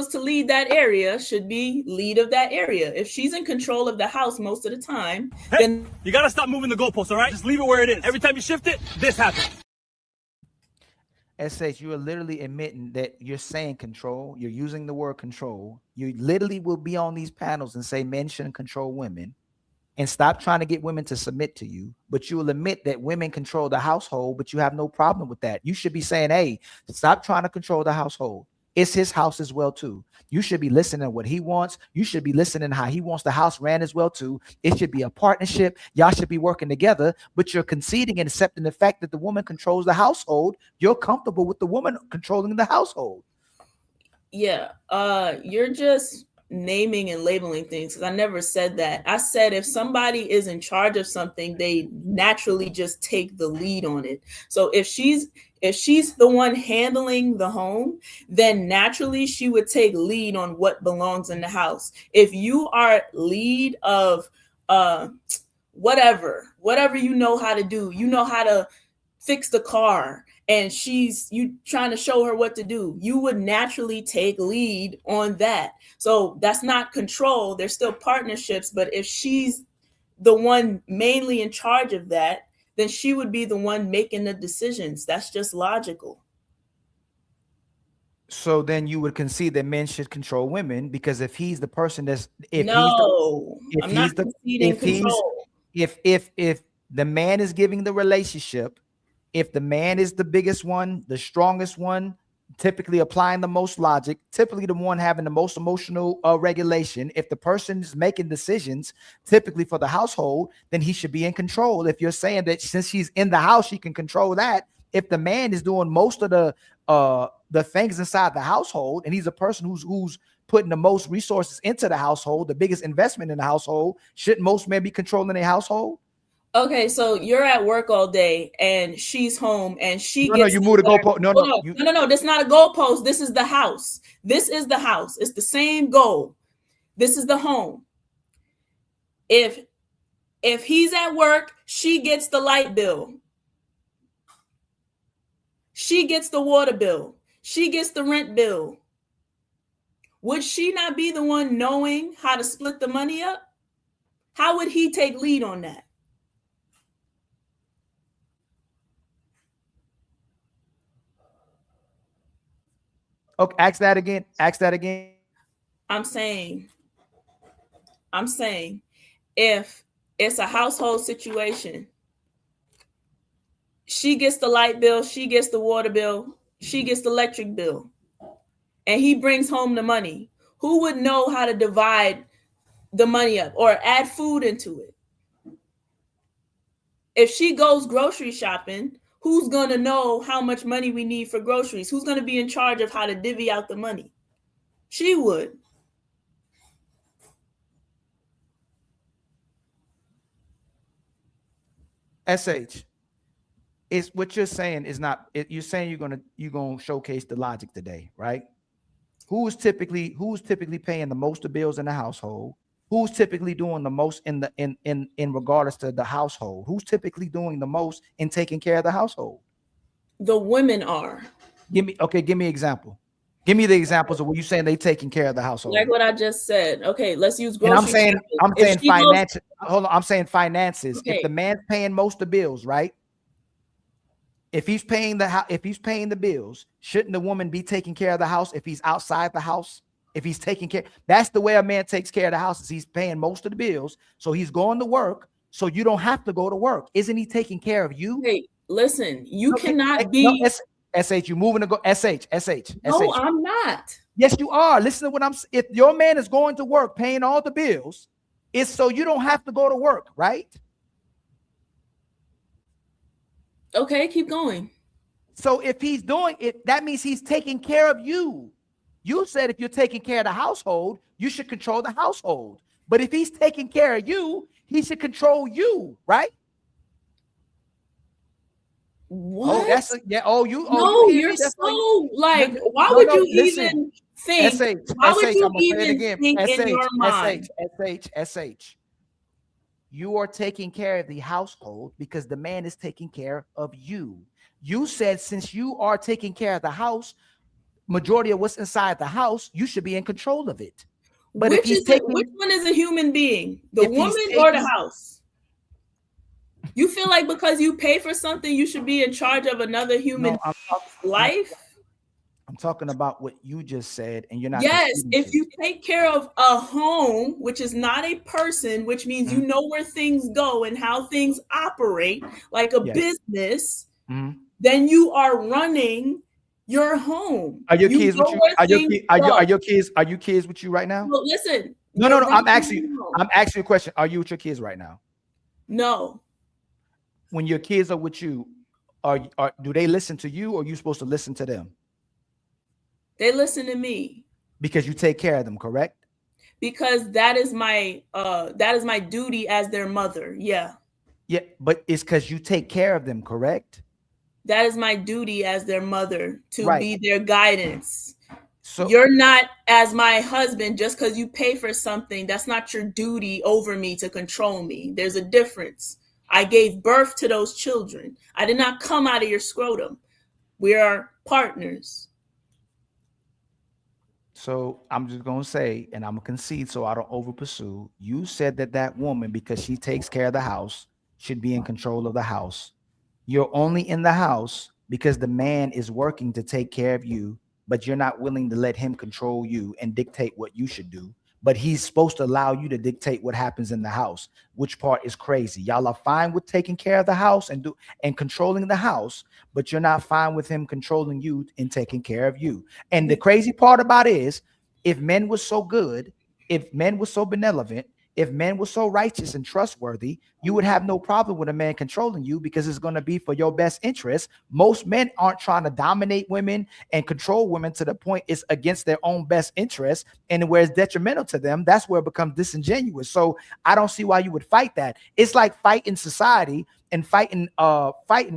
to lead that area should be lead of that area. If she's in control of the house most of the time, then you got to stop moving the goalposts, all right? Just leave it where it is. Every time you shift it, this happens. SH, you are literally admitting that you're saying control. You're using the word control. You literally will be on these panels and say men shouldn't control women and stop trying to get women to submit to you. But you will admit that women control the household, but you have no problem with that. You should be saying, hey, stop trying to control the household. It's his house as well, too. You should be listening to what he wants. You should be listening to how he wants the house ran as well, too. It should be a partnership. Y'all should be working together, but you're conceding and accepting the fact that the woman controls the household. You're comfortable with the woman controlling the household. Yeah, you're just naming and labeling things because I never said that. I said if somebody is in charge of something, they naturally just take the lead on it. So if she's the one handling the home, then naturally she would take lead on what belongs in the house. If you are lead of whatever you know how to do, you know how to fix the car, and you trying to show her what to do, you would naturally take lead on that. So that's not control. There's still partnerships, but if she's the one mainly in charge of that, then she would be the one making the decisions. That's just logical. So then you would concede that men should control women, because if he's the person if the man is giving the relationship, if the man is the biggest one, the strongest one, typically applying the most logic, typically the one having the most emotional regulation, if the person is making decisions typically for the household, then he should be in control. If you're saying that since she's in the house, she can control that. If the man is doing most of the things inside the household, and he's a person who's putting the most resources into the household, the biggest investment in the household, shouldn't most men be controlling a household? Okay, so you're at work all day and she's home and she gets you move the goalpost. No, this is not a goalpost. This is the house. This is the house. It's the same goal. This is the home. If he's at work, she gets the light bill. She gets the water bill. She gets the rent bill. Would she not be the one knowing how to split the money up? How would he take lead on that? Okay, ask that again. I'm saying if it's a household situation, she gets the light bill, she gets the water bill, she gets the electric bill, and he brings home the money. Who would know how to divide the money up or add food into it? If she goes grocery shopping, who's going to know how much money we need for groceries? Who's going to be in charge of how to divvy out the money? She would. SH, is what you're saying is not. You're saying you're gonna showcase the logic today, right? who's typically paying the most of bills in the household? Who's typically doing the most in regards to the household? Who's typically doing the most in taking care of the household? The women are. Give me an example. Give me the examples of what you're saying they taking care of the household. Like what I just said. Okay, let's use grocery. And I'm saying finances. Hold on, I'm saying finances. Okay. If the man's paying most of the bills, right? If he's paying the bills, shouldn't the woman be taking care of the house if he's outside the house? If he's taking care, that's the way a man takes care of the house. Is he's paying most of the bills, so he's going to work, so you don't have to go to work. Isn't he taking care of you? Hey, listen, you cannot be. No, SH, you moving to go SH. No, I'm not. Yes, you are. Listen to what I'm saying. If your man is going to work, paying all the bills, it's so you don't have to go to work, right? Okay, keep going. So if he's doing it, that means he's taking care of you. You said if you're taking care of the household, you should control the household. But if he's taking care of you, he should control you, right? What? Oh, that's yeah. Oh, you. No, you're so like. Why would you even think? Why would you even think in your mind? SH. You are taking care of the household because the man is taking care of you. You said since you are taking care of the house, majority of what's inside the house, you should be in control of it. But which one is a human being, the woman or the house? You feel like because you pay for something, you should be in charge of another human life? I'm talking about what you just said, and you're not. Yes, if you take care of a home, which is not a person, which means you know where things go and how things operate, like a business, then you are running your home. Are your kids with you? Are your kids with you right now? Well, listen. No. I'm asking you a question. Are you with your kids right now? No. When your kids are with you, do they listen to you, or are you supposed to listen to them? They listen to me. Because you take care of them, correct? Because that is my duty as their mother. Yeah. Yeah, but it's because you take care of them, correct? That is my duty as their mother to be their guidance. So you're not, as my husband, just because you pay for something, that's not your duty over me to control me. There's a difference. I gave birth to those children. I did not come out of your scrotum. We are partners. So I'm just going to say, and I'm going to concede so I don't over pursue. You said that woman, because she takes care of the house, should be in control of the house. You're only in the house because the man is working to take care of you, but you're not willing to let him control you and dictate what you should do. But he's supposed to allow you to dictate what happens in the house, which part is crazy. Y'all are fine with taking care of the house and controlling the house, but you're not fine with him controlling you and taking care of you. And the crazy part about it is, if men were so good, if men were so benevolent, if men were so righteous and trustworthy, you would have no problem with a man controlling you because it's going to be for your best interest. Most men aren't trying to dominate women and control women to the point it's against their own best interest, and where it's detrimental to them, that's where it becomes disingenuous. So I don't see why you would fight that. It's like fighting society and fighting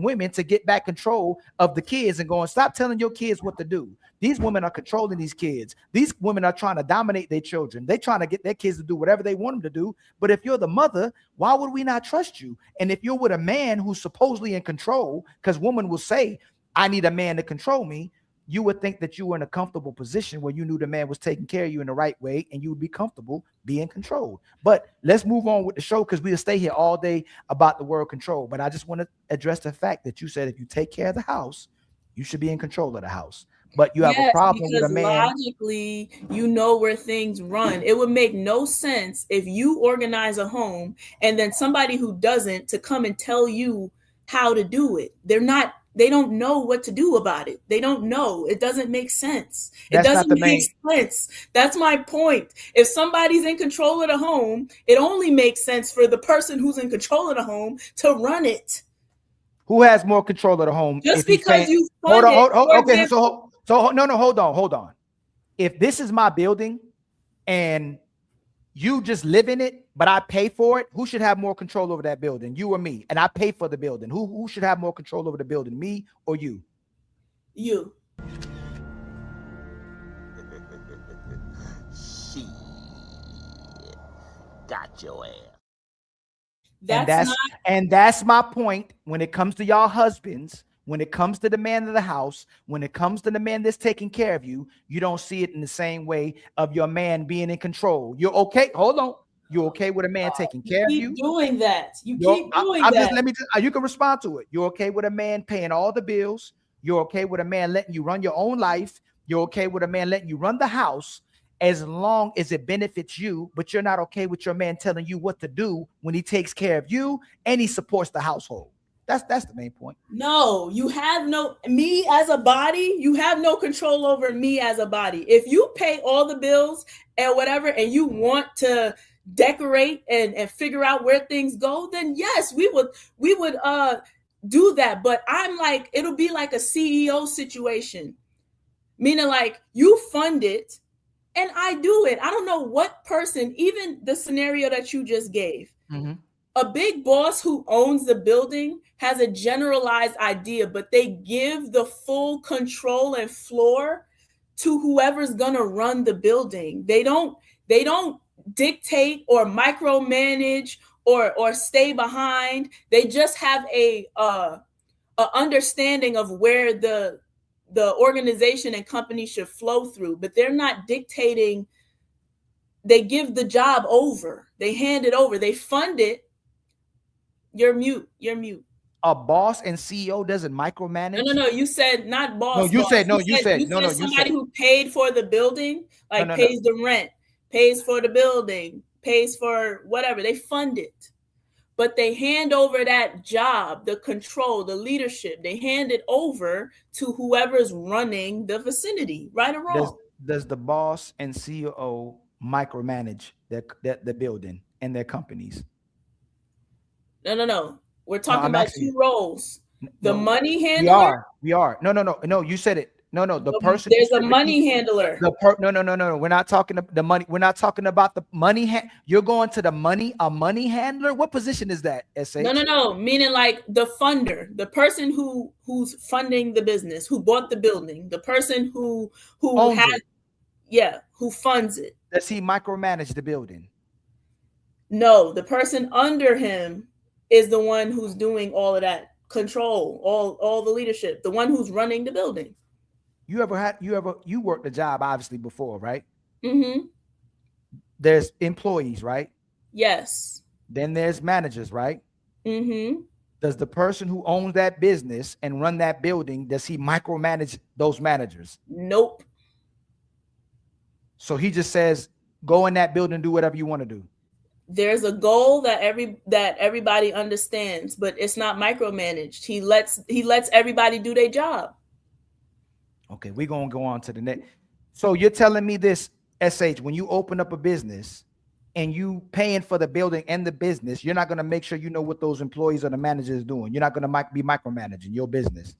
women to get back control of the kids and going, stop telling your kids what to do. These women are controlling these kids. These women are trying to dominate their children. They're trying to get their kids to do whatever they want them to do. But if you're the mother, why would we not trust you? And if you're with a man who's supposedly in control, because women will say, I need a man to control me, you would think that you were in a comfortable position where you knew the man was taking care of you in the right way and you would be comfortable being controlled. But let's move on with the show because we'll stay here all day about the word control. But I just want to address the fact that you said if you take care of the house, you should be in control of the house. But you have a problem with a man. Logically, you know where things run. It would make no sense if you organize a home and then somebody who doesn't to come and tell you how to do it. They don't know what to do about it. They don't know. It doesn't make sense. It doesn't make sense. That's my point. If somebody's in control of the home, it only makes sense for the person who's in control of the home to run it. Who has more control of the home? Just because you hold on. Okay, so no, hold on. If this is my building and you just live in it, but I pay for it, who should have more control over that building? You or me? And I pay for the building. Who should have more control over the building, me or you? You. Shit. Got your ass. And that's my point when it comes to y'all husbands. When it comes to the man of the house, when it comes to the man that's taking care of you, you don't see it in the same way of your man being in control. You're okay. Hold on. You're okay with a man taking care of you. Doing that. You keep doing that. You can respond to it. You're okay with a man paying all the bills. You're okay with a man letting you run your own life. You're okay with a man letting you run the house as long as it benefits you, but you're not okay with your man telling you what to do when he takes care of you and he supports the household. That's the main point. No, you have me as a body, you have no control over me as a body. If you pay all the bills and whatever, and you want to decorate and figure out where things go, then yes, we would do that. But I'm like, it'll be like a CEO situation, meaning like you fund it and I do it. I don't know what person, even the scenario that you just gave. Mm-hmm. A big boss who owns the building has a generalized idea, but they give the full control and floor to whoever's gonna run the building. They don't dictate or micromanage or stay behind. They just have a understanding of where the organization and company should flow through, but they're not dictating. They give the job over. They hand it over. They fund it. You're mute. A boss and CEO doesn't micromanage. No. You said not boss. No, you said somebody who paid for the building, pays the rent, pays for the building, pays for whatever. They fund it, but they hand over that job, the control, the leadership. They hand it over to whoever's running the vicinity, right or wrong. Does the boss and CEO micromanage the building and their companies? No. We're talking about two roles. The money handler. We are. No. You said it. No. The person. There's a money handler. No. We're not talking the money. We're not talking about the money. You're going to the money. A money handler. What position is that? SH? No. Meaning like the funder, the person who's funding the business, who bought the building, the person who has, who funds it. Does he micromanage the building? No, the person under him is the one who's doing all of that control, all the leadership, the one who's running the building. You worked a job obviously before, right? Mm-hmm. There's employees, right? Yes. Then there's managers, right? Mm-hmm. Does the person who owns that business and run that building, does he micromanage those managers? Nope. So he just says, go in that building, do whatever you want to do. There's a goal that everybody understands, but it's not micromanaged. He lets everybody do their job. Okay, we're gonna go on to the next. So you're telling me this, SH, when you open up a business and you paying for the building and the business, you're not gonna make sure you know what those employees or the manager is doing. You're not gonna be micromanaging your business.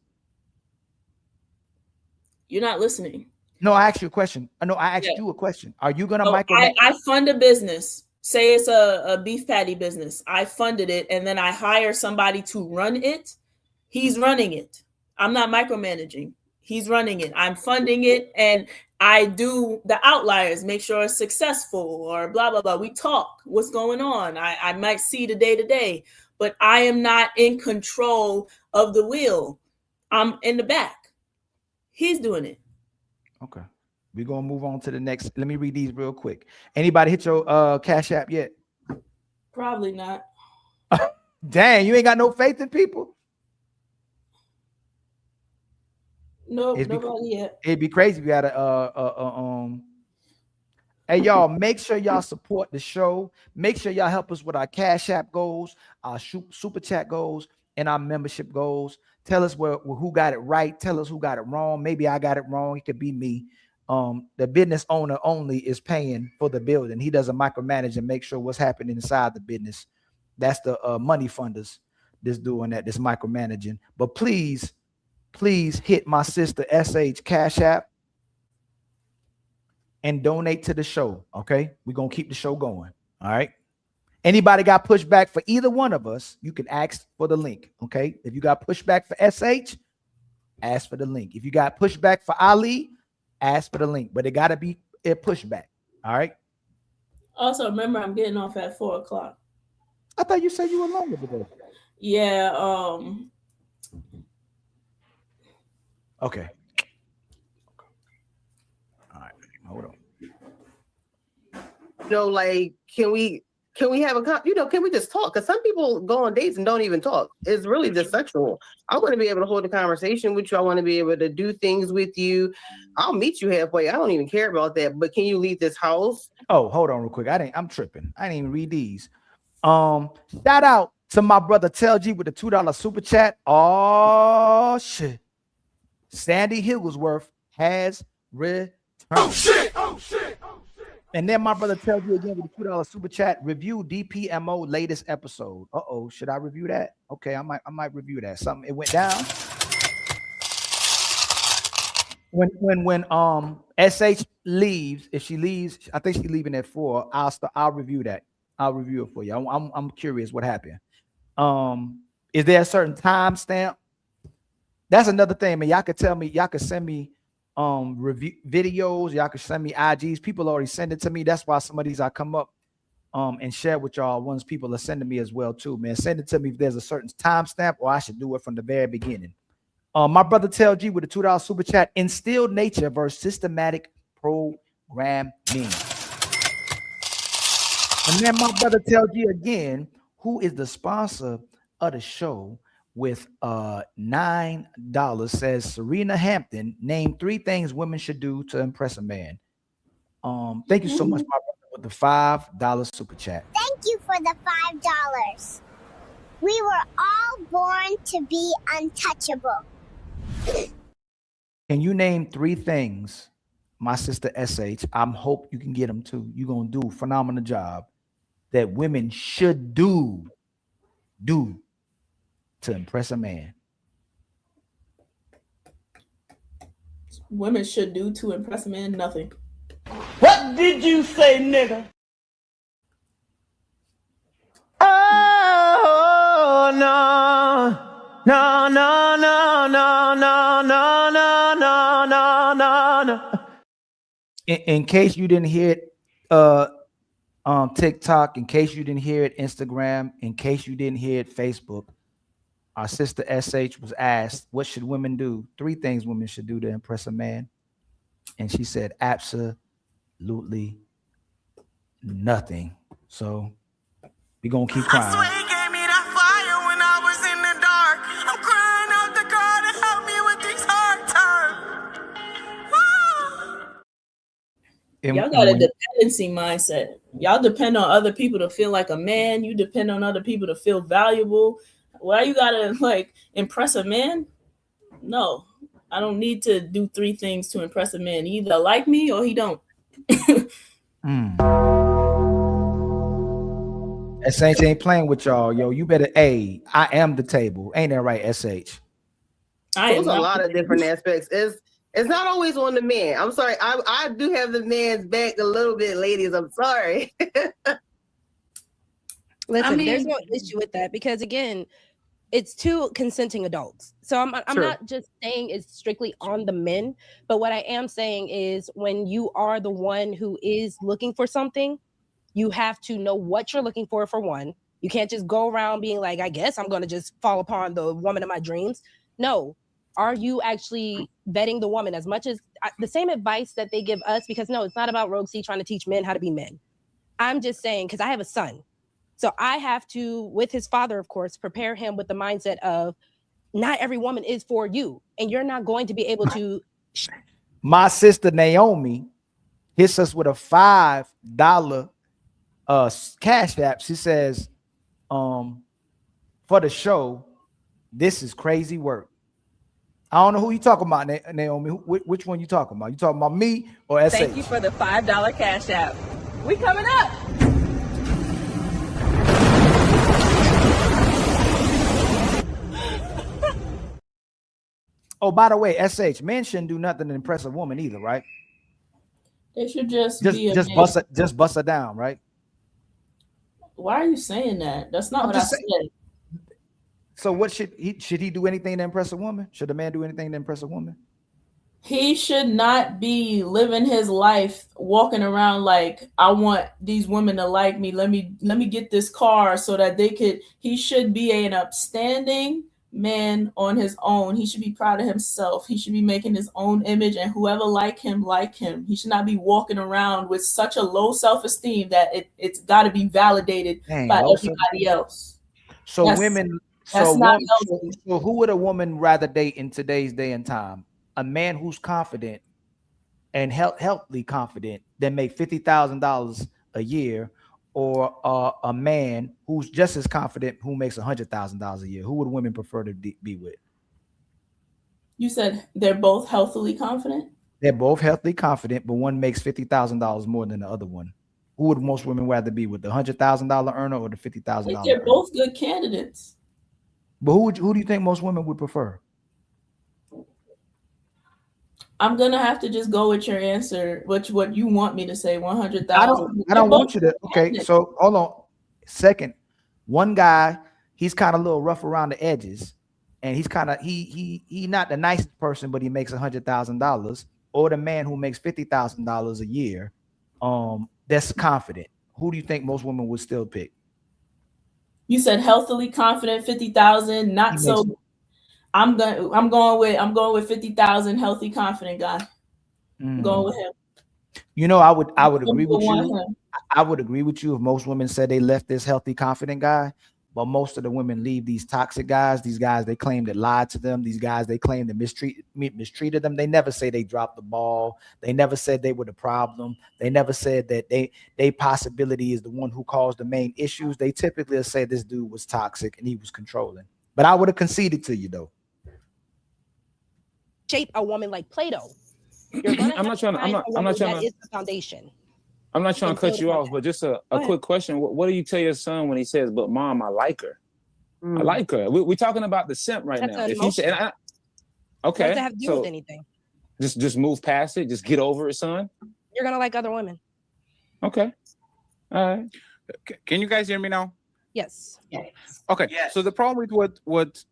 You're not listening. No, I asked you a question. No, I asked you a question. Are you gonna micromanage? I fund a business. Say it's a beef patty business. I funded it and then I hire somebody to run it. He's running it. I'm not micromanaging. He's running it. I'm funding it and I do the outliers, make sure it's successful or blah, blah, blah. We talk what's going on. I might see the day-to-day, but I am not in control of the wheel. I'm in the back. He's doing it. Okay. We're going to move on to the next. Let me read these real quick. Anybody hit your Cash App yet? Probably not. Dang, you ain't got no faith in people? No, nobody yet. It'd be crazy if you had Hey, y'all, make sure y'all support the show. Make sure y'all help us with our Cash App goals, our Super Chat goals, and our membership goals. Tell us who got it right. Tell us who got it wrong. Maybe I got it wrong. It could be me. The business owner only is paying for the building. He doesn't micromanage and make sure what's happening inside the business. That's the money funders that's doing that, that's micromanaging. But please hit my sister SH Cash App and donate to the show. Okay, we're gonna keep the show going. All right. Anybody got pushback for either one of us, you can ask for the link. Okay. If you got pushback for SH, ask for the link. If you got pushback for Ali, ask for the link, but it got to be it push back. All right. Also, remember, I'm getting off at 4 o'clock. I thought you said you were longer today. Yeah. Okay. All right. Hold on. You know, like, can we have a can we just talk? Because some people go on dates and don't even talk. It's really just sexual. I want to be able to hold a conversation with you. I want to be able to do things with you. I'll meet you halfway. I don't even care about that. But can you leave this house? Oh, hold on real quick. I'm tripping. I didn't even read these. Shout out to my brother Tel G with the $2 super chat. Oh shit. Sandy Higglesworth has returned. Oh shit. And then my brother tells you again with the $2 super chat, review DPMO latest episode. Should I review that? Okay, I might review that. It went down. When SH leaves, if she leaves, I think she's leaving at 4. I'll review that. I'll review it for you. I'm curious what happened. Is there a certain time stamp? That's another thing, man. Y'all could tell me, y'all could send me review videos, y'all can send me IGs. People already send it to me. That's why some of these I come up and share with y'all. Ones people are sending me as well too, man. Send it to me if there's a certain timestamp, or I should do it from the very beginning. My brother Tel G with a $2 super chat. Instilled nature versus systematic programming. And then my brother Tel G again, who is the sponsor of the show, with $9, says Serena Hampton, name 3 things women should do to impress a man. Thank you so much, my brother, with the $5 super chat. Thank you for the $5. We were all born to be untouchable. Can you name 3 things, my sister SH? I hope you can get them too. You're gonna do a phenomenal job that women should do to impress a man. Women should do to impress a man nothing. What did you say, nigga? Oh, no. No, no, no, no, no, no, no, no, no, no. In case you didn't hear it, TikTok, in case you didn't hear it, Instagram, in case you didn't hear it, Facebook, our sister SH was asked, what should women do? 3 things women should do to impress a man. And she said, absolutely nothing. So we're going to keep crying. I swear he gave me that fire when I was in the dark. I'm crying out to God to help me with these hard times. Y'all got a dependency mindset. Y'all depend on other people to feel like a man. You depend on other people to feel valuable. Why you gotta like impress a man? No, I don't need to do 3 things to impress a man. He either like me or he don't. SH ain't playing with y'all, yo. You better, I am the table. Ain't that right, SH? There's a lot of different aspects. It's not always on the man. I'm sorry. I do have the man's back a little bit, ladies. I'm sorry. Listen, there's no issue with that because again, it's 2 consenting adults. So I'm not just saying it's strictly on the men, but what I am saying is when you are the one who is looking for something, you have to know what you're looking for one. You can't just go around being like, I guess I'm going to just fall upon the woman of my dreams. No. Are you actually vetting the woman as much as the same advice that they give us? Because no, it's not about Rogue C trying to teach men how to be men. I'm just saying, because I have a son. So I have to, with his father, of course, prepare him with the mindset of not every woman is for you. And you're not going to be able to. My sister Naomi hits us with a $5 cash app. She says, for the show, this is crazy work. I don't know who you talking about, Naomi. Which one you talking about? You talking about me or SH? Thank you for the $5 cash app. We coming up. Oh, by the way, SH, men shouldn't do nothing to impress a woman either, right? They should just be bust her down, right? Why are you saying that? That's not what I said. So what should he do anything to impress a woman? Should a man do anything to impress a woman? He should not be living his life walking around like, I want these women to like me. Let me get this car so that they could. He should be an upstanding man on his own. He should be proud of himself. He should be making his own image, and whoever like him. He should not be walking around with such a low self-esteem that it's got to be validated by everybody else. So That's- women, that's so, not so who would a woman rather date in today's day and time? A man who's confident and healthily confident that make $50,000 a year, or a man who's just as confident who makes $100,000 a year? Who would women prefer to be with? You said they're both healthily confident? They're both healthily confident, but one makes $50,000 more than the other one. Who would most women rather be with, the $100,000 earner or the $50,000? They're both good candidates. But who do you think most women would prefer? I'm gonna have to just go with your answer, what you want me to say. 100,000. I don't want you to. Okay, so hold on. Second, one guy, he's kind of a little rough around the edges, and he's kind of he not the nicest person, but he makes $100,000. Or the man who makes $50,000 a year, that's confident. Who do you think most women would still pick? You said healthily confident, 50,000, not so. I'm going with 50,000, healthy, confident guy. I'm going with him. You know, I would agree with you. I would agree with you if most women said they left this healthy, confident guy, but most of the women leave these toxic guys. These guys they claim that lied to them. These guys they claim that mistreated them. They never say they dropped the ball. They never said they were the problem. They never said that they possibility is the one who caused the main issues. They typically say this dude was toxic and he was controlling. But I would have conceded to you though. Shape a woman like Play-Doh. I'm not trying to. That is the foundation. I'm not trying to cut you off, but just a quick question. What do you tell your son when he says, "But mom, I like her. I like her"? We're talking about the simp right now. If he said, "Okay," what does that have to do with anything? Just move past it. Just get over it, son. You're gonna like other women. Okay. All right. Can you guys hear me now? Yes. Okay. Yes. So the problem with what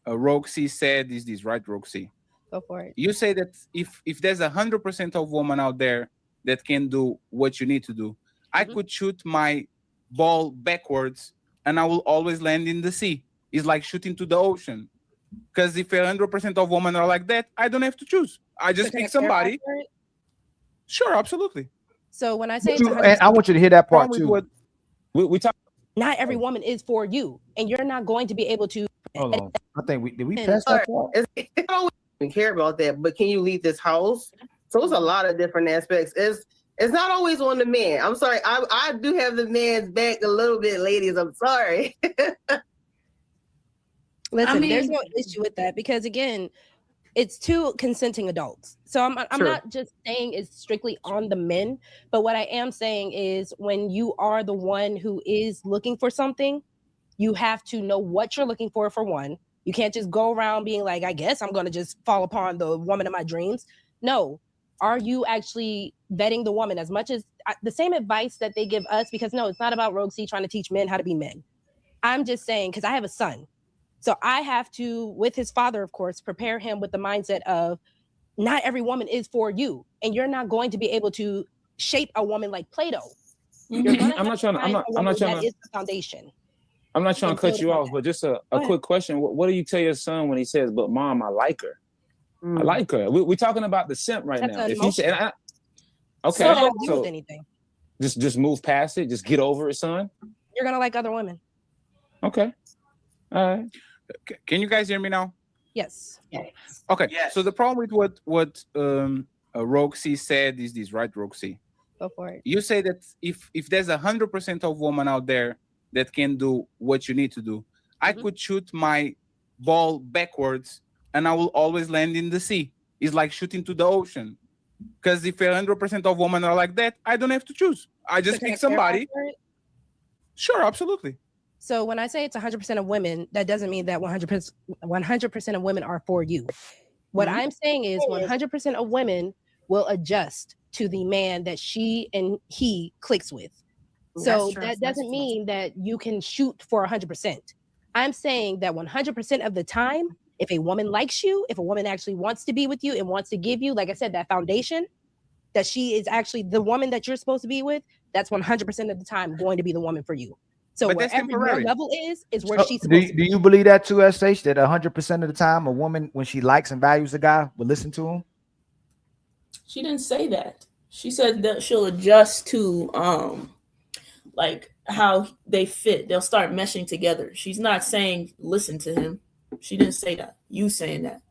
Roxy said is this, right, Roxy? Go for it. You say that if there's 100% of women out there that can do what you need to do, I could shoot my ball backwards and I will always land in the sea. It's like shooting to the ocean. Because if 100% of women are like that, I don't have to choose. I just pick somebody. Sure, absolutely. So when I say and I want you to hear that part too. We talk. Not every woman is for you, and you're not going to be able to. Hold on. I think did we pass that part? I don't care about that, but can you leave this house? So it's a lot of different aspects. It's not always on the man. I'm sorry. I do have the man's back a little bit, ladies. I'm sorry. Listen, there's no issue with that because again, it's two consenting adults. So I'm not just saying it's strictly on the men, but what I am saying is when you are the one who is looking for something, you have to know what you're looking for one. You can't just go around being like, I guess I'm going to just fall upon the woman of my dreams. No. Are you actually vetting the woman as much as the same advice that they give us? Because no, it's not about Roxy trying to teach men how to be men. I'm just saying, because I have a son. So I have to, with his father, of course, prepare him with the mindset of not every woman is for you. And you're not going to be able to shape a woman like Play-Doh. I'm not trying to. That is the foundation. I'm not trying to cut you off, but just a quick question. What do you tell your son when he says, "But mom, I like her"? I like her. We're talking about the simp right now. If he said, "Okay," so just move past it. Just get over it, son. You're gonna like other women. Okay. All right. Can you guys hear me now? Yes. Okay. Yes. So the problem with what Roxy said is this, right, Roxy? Go for it. You say that if there's 100% of women out there that can do what you need to do, I could shoot my ball backwards and I will always land in the sea. It's like shooting to the ocean. Because if 100% of women are like that, I don't have to choose. I just pick somebody. Sure, absolutely. So when I say it's 100% of women, that doesn't mean that 100% of women are for you. What I'm saying is 100% of women will adjust to the man that she and he clicks with. So that doesn't mean that you can shoot for 100%. I'm saying that 100% of the time, If a woman likes you, if a woman actually wants to be with you and wants to give you, like I said, that foundation, that she is actually the woman that you're supposed to be with, that's 100% of the time going to be the woman for you. So But that's wherever your temporary. level is where So, she's do, supposed to do be. you believe that too, SH, that 100% of the time a woman, when she likes and values a guy, will listen to him? She didn't say that. She said that she'll adjust to like how they fit. They'll start meshing together. She's not saying listen to him. She didn't say that. You saying that.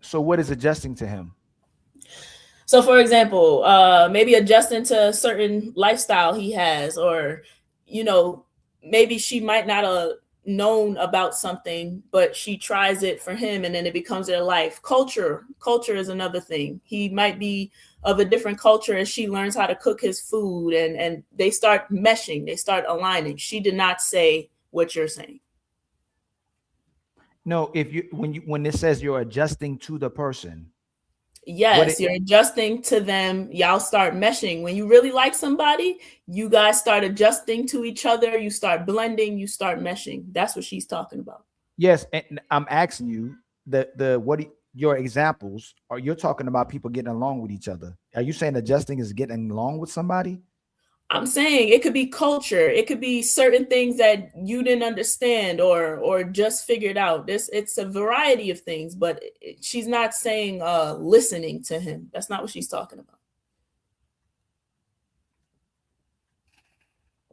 So what is adjusting to him? So for example, maybe adjusting to a certain lifestyle he has, or maybe she might not have known about something, but she tries it for him and then it becomes their life. Culture is another thing. He might be of a different culture and she learns how to cook his food, and they start meshing, they start aligning. She did not say what you're saying. No, when it says you're adjusting to the person. Yes, you're adjusting to them. Y'all start meshing. When you really like somebody, you guys start adjusting to each other. You start blending. You start meshing. That's what she's talking about. Yes, and I'm asking you your examples. Are you're talking about people getting along with each other? Are you saying adjusting is getting along with somebody? I'm saying it could be culture. It could be certain things that you didn't understand or just figured out. It's a variety of things, but she's not saying listening to him. That's not what she's talking about.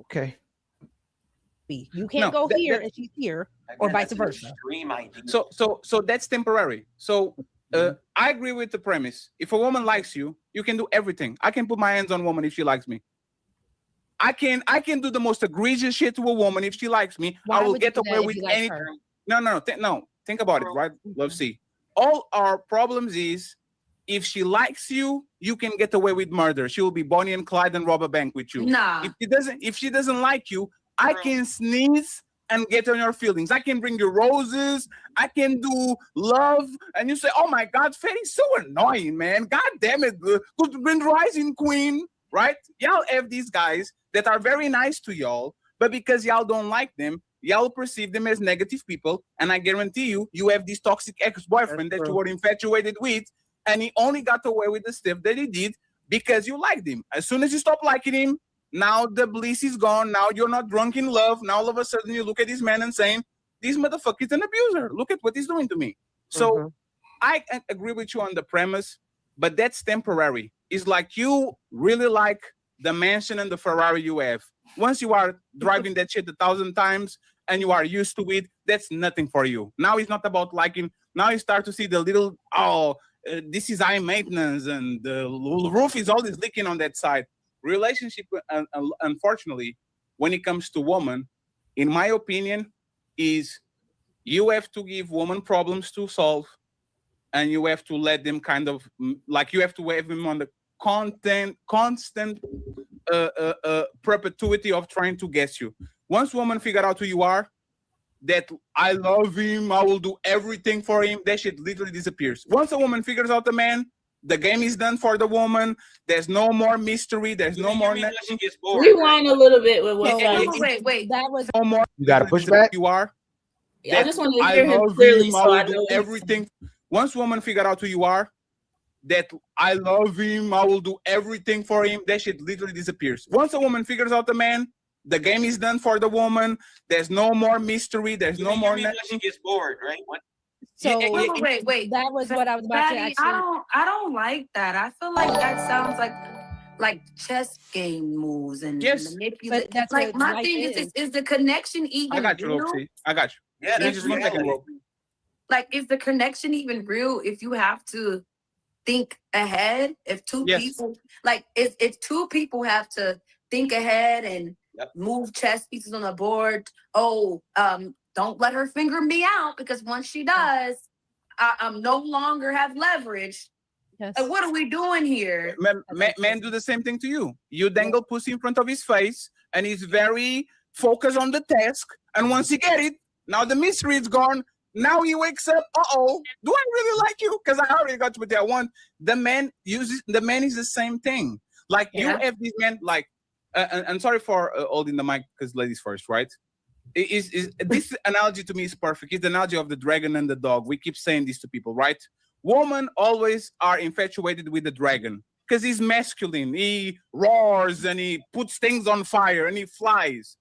Okay. You can't go here and she's here, or vice versa. So that's temporary. So I agree with the premise. If a woman likes you, you can do everything. I can put my hands on a woman if she likes me. I can do the most egregious shit to a woman if she likes me. I will get away with anything. No. Think about it, right? Let's see. All our problems is if she likes you, you can get away with murder. She will be Bonnie and Clyde and rob a bank with you. Nah. If she doesn't like you, I can sneeze and get on your feelings. I can bring you roses. I can do love. And you say, oh my God, Fetty's so annoying, man. God damn it. Could been rising queen, right? Y'all have these guys that are very nice to y'all, but because y'all don't like them, y'all perceive them as negative people. And I guarantee you have this toxic ex-boyfriend that you were infatuated with, and he only got away with the stuff that he did because you liked him. As soon as you stop liking him, now the bliss is gone. Now you're not drunk in love. Now all of a sudden you look at this man and saying, this motherfucker is an abuser. Look at what he's doing to me. So I agree with you on the premise, but that's temporary. It's like you really like the mansion and the Ferrari you have. Once you are driving that shit 1,000 times and you are used to it, that's nothing for you. Now it's not about liking. Now you start to see the little, this is high maintenance and the roof is always leaking on that side. Relationship, unfortunately, when it comes to women, in my opinion, is you have to give women problems to solve, and you have to let them kind of, like you have to have them on the constant perpetuity of trying to guess you. Once women figure out who you are, that I love him, I will do everything for him, that shit literally disappears. Once a woman figures out the man, the game is done for the woman. There's no more mystery. There's no more. She gets bored. Rewind a little bit with what. Wait. That was no more. You got to push back. You are. I just want to hear him clearly, so I know everything. Once women figure out who you are, that I love him, I will do everything for him, that shit literally disappears. Once a woman figures out the man, the game is done for the woman. There's no more mystery. There's no more. She gets bored, right? What? So wait. That was what I was about to actually. I don't like that. I feel like that sounds like chess game moves and manipulate. But that's like what my life thing is the connection even I got you, real? Roxy. I got you. Yeah, just 1 second, Roxy. Like, is the connection even real if you have to think ahead? If two people, like, if two people have to think ahead and move chess pieces on the board, don't let her finger me out, because once she does, I'm no longer have leverage. Yes. Like, what are we doing here? Men do the same thing to you. You dangle pussy in front of his face, and he's very focused on the task. And once he get it, now the mystery is gone. Now he wakes up. Do I really like you? Because I already got what I want. The man is the same thing. Like you have these men. Like, and sorry for holding the mic because ladies first, right? this analogy to me is perfect. It's the analogy of the dragon and the dog. We keep saying this to people, right? Women always are infatuated with the dragon because he's masculine. He roars and he puts things on fire and he flies.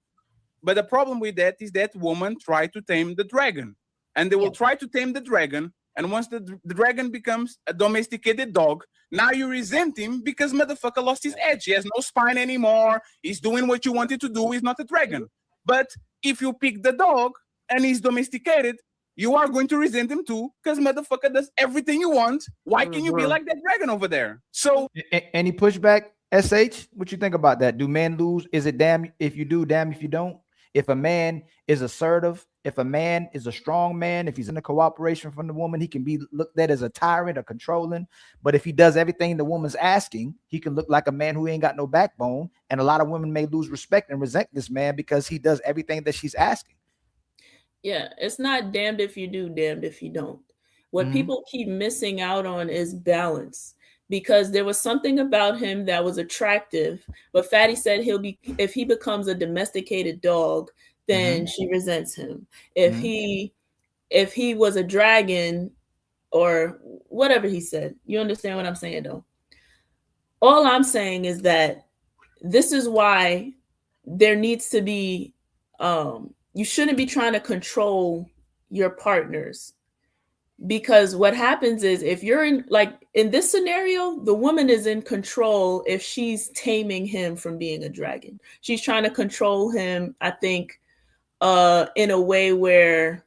But the problem with that is that women try to tame the dragon, and they will try to tame the dragon. And once the dragon becomes a domesticated dog, now you resent him because motherfucker lost his edge. He has no spine anymore. He's doing what you wanted to do. He's not a dragon. But if you pick the dog and he's domesticated, you are going to resent him too because motherfucker does everything you want. Why can you be like that dragon over there? So any pushback, SH? What you think about that? Do men lose? Is it damn if you do, damn if you don't? If a man is assertive, if a man is a strong man, if he's in a cooperation from the woman, he can be looked at as a tyrant or controlling. But if he does everything the woman's asking, he can look like a man who ain't got no backbone. And a lot of women may lose respect and resent this man because he does everything that she's asking. Yeah, it's not damned if you do, damned if you don't. What people keep missing out on is balance. Because there was something about him that was attractive, but Fatty said if he becomes a domesticated dog, then she resents him. If he was a dragon or whatever he said, you understand what I'm saying though? All I'm saying is that this is why there needs to be, you shouldn't be trying to control your partners. Because what happens is if you're in this scenario, the woman is in control if she's taming him from being a dragon. She's trying to control him, I think, in a way where,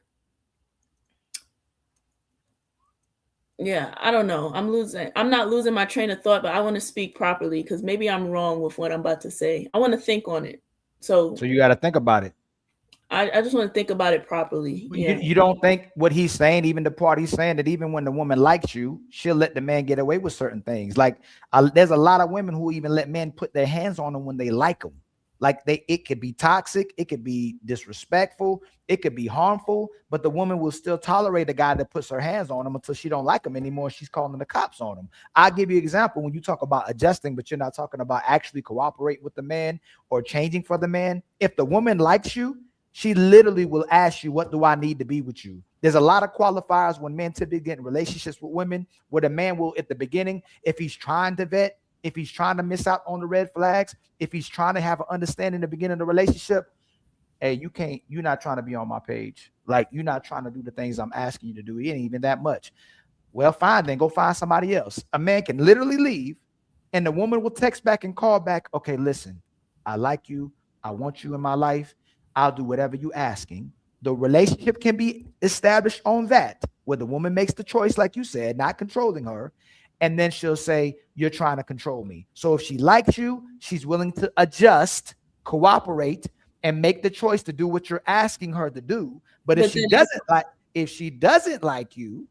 I don't know. I'm not losing my train of thought, but I want to speak properly because maybe I'm wrong with what I'm about to say. I want to think on it. So you got to think about it. I just want to think about it properly. Yeah. You don't think what he's saying, even the part he's saying that even when the woman likes you, she'll let the man get away with certain things. Like there's a lot of women who even let men put their hands on them when they like them. Like it could be toxic, it could be disrespectful, it could be harmful, but the woman will still tolerate a guy that puts her hands on him until she don't like him anymore. She's calling the cops on him. I'll give you an example. When you talk about adjusting, but you're not talking about actually cooperate with the man or changing for the man. If the woman likes you, she literally will ask you, what do I need to be with you? There's a lot of qualifiers when men typically get in relationships with women where the man will, at the beginning, if he's trying to vet, if he's trying to miss out on the red flags, if he's trying to have an understanding in the beginning of the relationship, hey, you're not trying to be on my page. Like, you're not trying to do the things I'm asking you to do. It ain't even that much. Well, fine, then go find somebody else. A man can literally leave and the woman will text back and call back. Okay, listen, I like you. I want you in my life. I'll do whatever you're asking. The relationship can be established on that, where the woman makes the choice, like you said, not controlling her. And then she'll say, you're trying to control me. So if she likes you, she's willing to adjust, cooperate, and make the choice to do what you're asking her to do. But if she doesn't like you,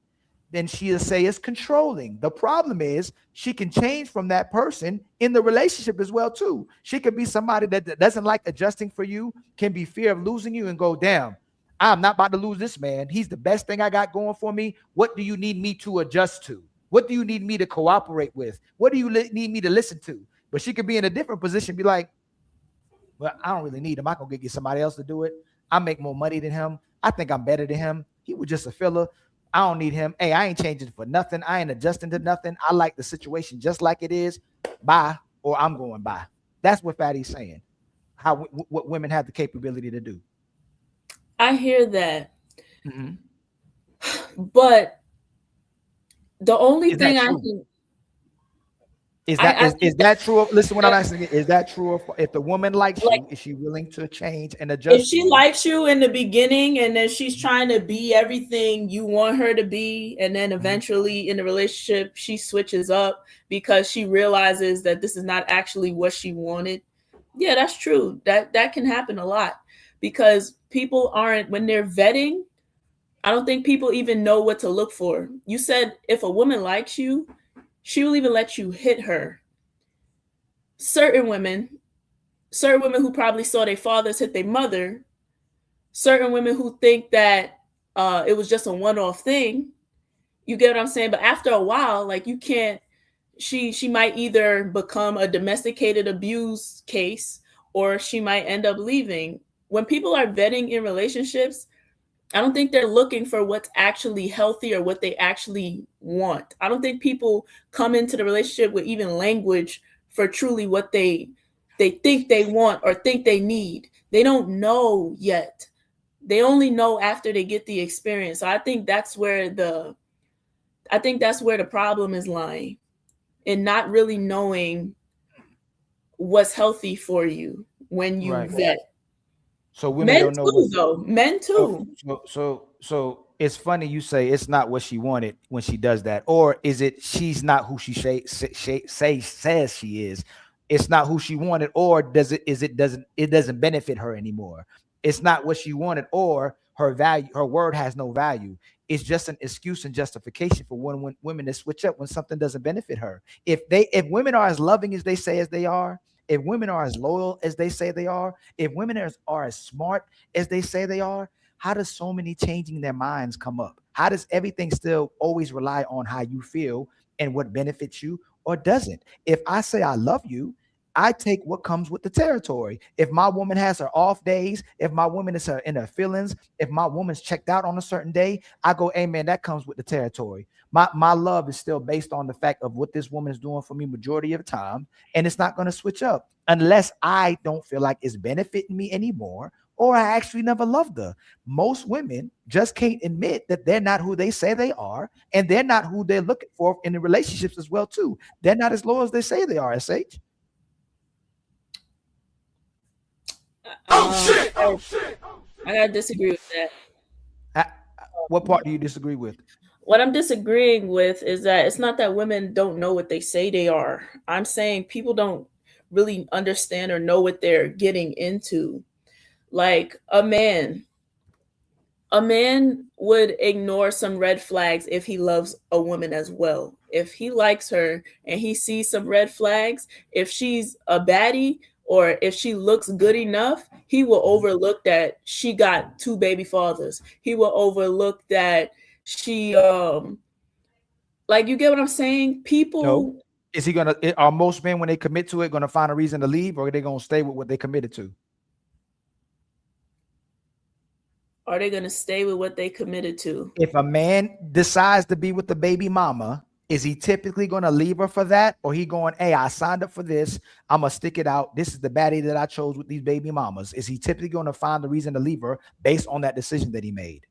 then she'll say it's controlling. The problem is she can change from that person in the relationship as well too. She could be somebody that doesn't like adjusting for you, can be fear of losing you and go, damn, I'm not about to lose this man. He's the best thing I got going for me. What do you need me to adjust to? What do you need me to cooperate with? What do you need me to listen to? But she could be in a different position, be like, well, I don't really need him. I can get somebody else to do it. I make more money than him. I think I'm better than him. He was just a filler. I don't need him. Hey, I ain't changing for nothing. I ain't adjusting to nothing. I like the situation just like it is. Bye, or I'm going by. That's what Fatty's saying. What women have the capability to do. I hear that. But the only thing I can is that true? Listen, what I'm asking is that true? If the woman likes you, is she willing to change and adjust? If she likes you in the beginning and then she's trying to be everything you want her to be, and then eventually in the relationship she switches up because she realizes that this is not actually what she wanted. Yeah, that's true. That can happen a lot because people aren't, when they're vetting, I don't think people even know what to look for. You said if a woman likes you, she will even let you hit her. Certain women who probably saw their fathers hit their mother, certain women who think that it was just a one-off thing. You get what I'm saying? But after a while, like you can't, she might either become a domesticated abuse case or she might end up leaving. when people are vetting in relationships, I don't think they're looking for what's actually healthy or what they actually want. I don't think people come into the relationship with even language for truly what they think they want or think they need. They don't know yet. They only know after they get the experience. So I think that's where the problem is lying, in not really knowing what's healthy for you when you vet. So women Men don't know too, though. Men too. So it's funny you say it's not what she wanted when she does that, or is it she's not who she says she is? It's not who she wanted, or it doesn't benefit her anymore. It's not what she wanted, or her word has no value. It's just an excuse and justification for women to switch up when something doesn't benefit her. If women are as loving as they say as they are, if women are as loyal as they say they are, if women are as smart as they say they are, how does so many changing their minds come up? How does everything still always rely on how you feel and what benefits you or doesn't? If I say I love you, I take what comes with the territory. If my woman has her off days, if my woman is in her feelings, if my woman's checked out on a certain day, I go, hey man, that comes with the territory. My love is still based on the fact of what this woman is doing for me majority of the time, and it's not going to switch up unless I don't feel like it's benefiting me anymore, or I actually never loved her. Most women just can't admit that they're not who they say they are, and they're not who they're looking for in the relationships as well too. They're not as loyal as they say they are, SH. I gotta disagree with that. What part do you disagree with? What I'm disagreeing with is that it's not that women don't know what they say they are. I'm saying people don't really understand or know what they're getting into. Like a man would ignore some red flags if he loves a woman as well. If he likes her and he sees some red flags, if she's a baddie or if she looks good enough, he will overlook that she got 2 baby fathers. He will overlook that she like, you get what I'm saying? People. No. Are most men, when they commit to it, gonna find a reason to leave, or are they gonna stay with what they committed to? Are they gonna stay with what they committed to? If a man decides to be with the baby mama, is he typically going to leave her for that? Or he going, hey, I signed up for this. I'm going to stick it out. This is the baddie that I chose with these baby mamas. Is he typically going to find the reason to leave her based on that decision that he made?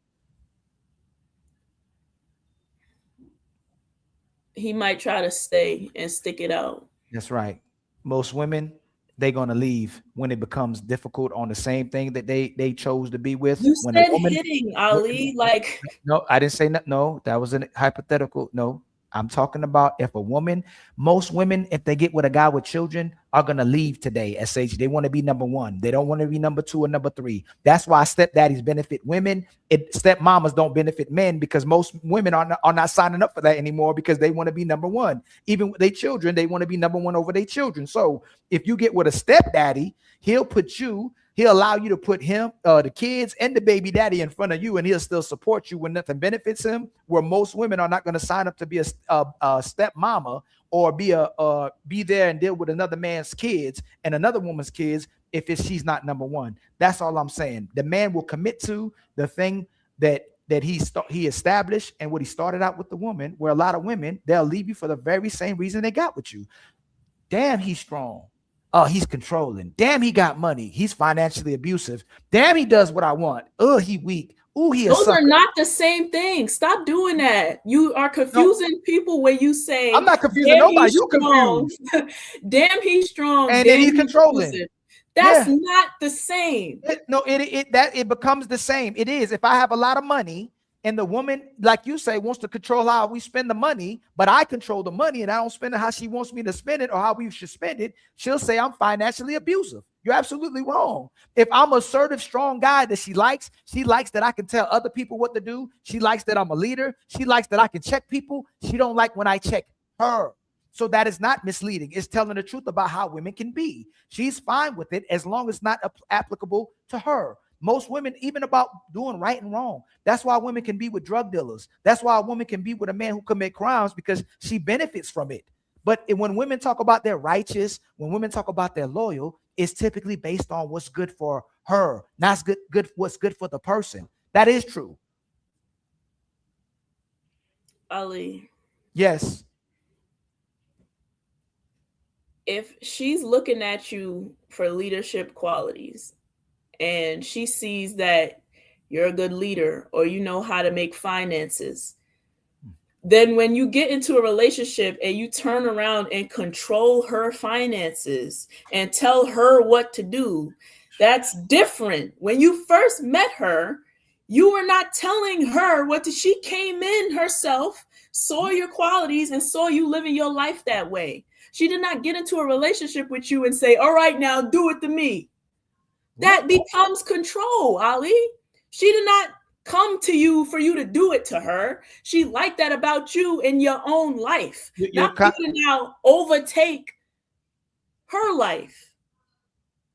He might try to stay and stick it out. That's right. Most women, they're going to leave when it becomes difficult on the same thing that they chose to be with. You when said hitting, Ali. Like, no, I didn't say no. That was a hypothetical. No. I'm talking about if a woman, most women, if they get with a guy with children, are going to leave today, SH. They want to be number 1. They don't want to be number 2 or number 3. That's why stepdaddies benefit women. Stepmamas don't benefit men, because most women are not signing up for that anymore, because they want to be number 1. Even with their children, they want to be number 1 over their children. So if you get with a stepdaddy, he'll allow you to put him, the kids and the baby daddy in front of you, and he'll still support you when nothing benefits him. Where most women are not going to sign up to be a step mama or be there and deal with another man's kids and another woman's kids if she's not number 1. That's all I'm saying. The man will commit to the thing that he established and what he started out with the woman. Where a lot of women, they'll leave you for the very same reason they got with you. Damn, he's strong. Oh, he's controlling. Damn, he got money. He's financially abusive. Damn, he does what I want. Oh, he weak. Oh, he a Those sucker. are not the same thing. Stop doing that. You are confusing people when you say, I'm not confusing nobody. You confused. Damn, he's strong. And then he's controlling. Abusive. That's not the same. It becomes the same. It is. If I have a lot of money and the woman, like you say, wants to control how we spend the money, but I control the money and I don't spend it how she wants me to spend it or how we should spend it, she'll say I'm financially abusive. You're absolutely wrong. If I'm an assertive, strong guy that she likes that I can tell other people what to do. She likes that I'm a leader. She likes that I can check people. She don't like when I check her. So that is not misleading. It's telling the truth about how women can be. She's fine with it as long as it's not applicable to her. Most women, even about doing right and wrong. That's why women can be with drug dealers. That's why a woman can be with a man who commit crimes, because she benefits from it. But when women talk about they're righteous, when women talk about they're loyal, is typically based on what's good for her, not what's good for the person. That is true. Ali. Yes. If she's looking at you for leadership qualities and she sees that you're a good leader or you know how to make finances, then when you get into a relationship and you turn around and control her finances and tell her what to do, that's different. When you first met her, you were not telling her what to, she came in herself, saw your qualities and saw you living your life that way. She did not get into a relationship with you and say, all right, now do it to me. That becomes control, Ali. She did not come to you for you to do it to her. She liked that about you in your own life. Not for you to now overtake her life.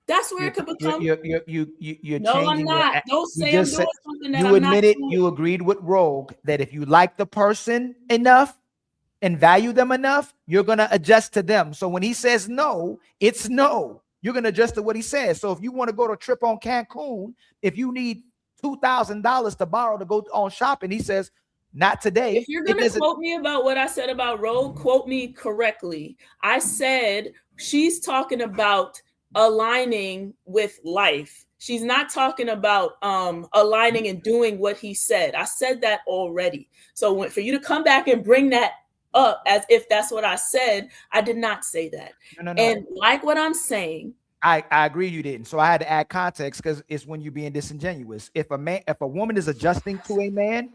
That's where it could become. You're no, changing. I'm not. Don't say I'm doing something that you I'm admitted not doing. you agreed with Rogue that if you like the person enough and value them enough, you're gonna adjust to them. So when he says no, it's no. You're gonna adjust to what he says. So if you want to go to a trip on Cancun, if you need $2,000 to borrow to go on shopping, he says, not today. If you're gonna quote me about what I said about Rogue, quote me correctly. I said she's talking about aligning with life. She's not talking about aligning and doing what he said. I said that already. So for you to come back and bring that up as if that's what I said, I did not say that. No. And like what I'm saying, I agree you didn't. So I had to add context because it's when you're being disingenuous. If a woman is adjusting to a man,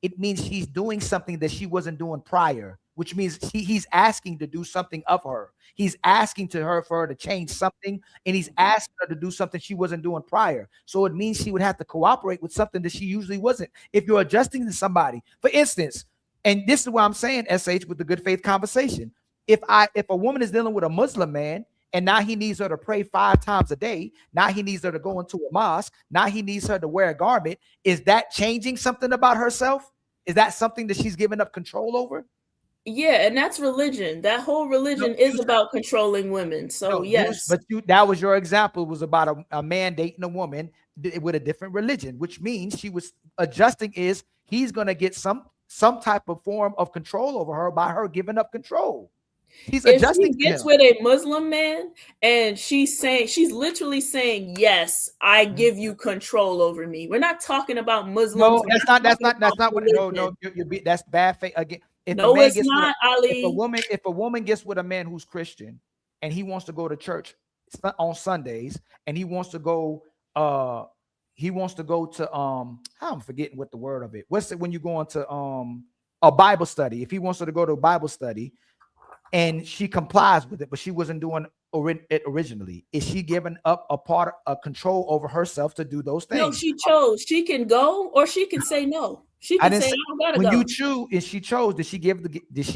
it means she's doing something that she wasn't doing prior, which means he's asking to do something of her. He's asking for her to change something, and he's asking her to do something she wasn't doing prior. So it means she would have to cooperate with something that she usually wasn't. If you're adjusting to somebody, for instance, and this is what I'm saying, SH, with the good faith conversation. If a woman is dealing with a Muslim man and now he needs her to pray 5 times a day, now he needs her to go into a mosque, now he needs her to wear a garment, is that changing something about herself? Is that something that she's giving up control over? Yeah, and that's religion. That whole religion is about controlling women. So yes. But that was your example. It was about a man dating a woman with a different religion, which means she was adjusting is he's going to get some type of form of control over her by her giving up control. He's adjusting. If she gets with a Muslim man and she's literally saying, yes, I give you control over me. We're not talking about Muslims. No, that's not what. No, that's bad faith again. No, it's not, Ali. If a woman gets with a man who's Christian and he wants to go to church on Sundays and he wants to go to I'm forgetting what the word of it. What's it when you go into a Bible study? If he wants her to go to a Bible study and she complies with it, but she wasn't doing it originally, is she giving up a part of control over herself to do those things? No, she chose. She can go or she can say no. She can say, I don't gotta go. When you choose, if she chose, did she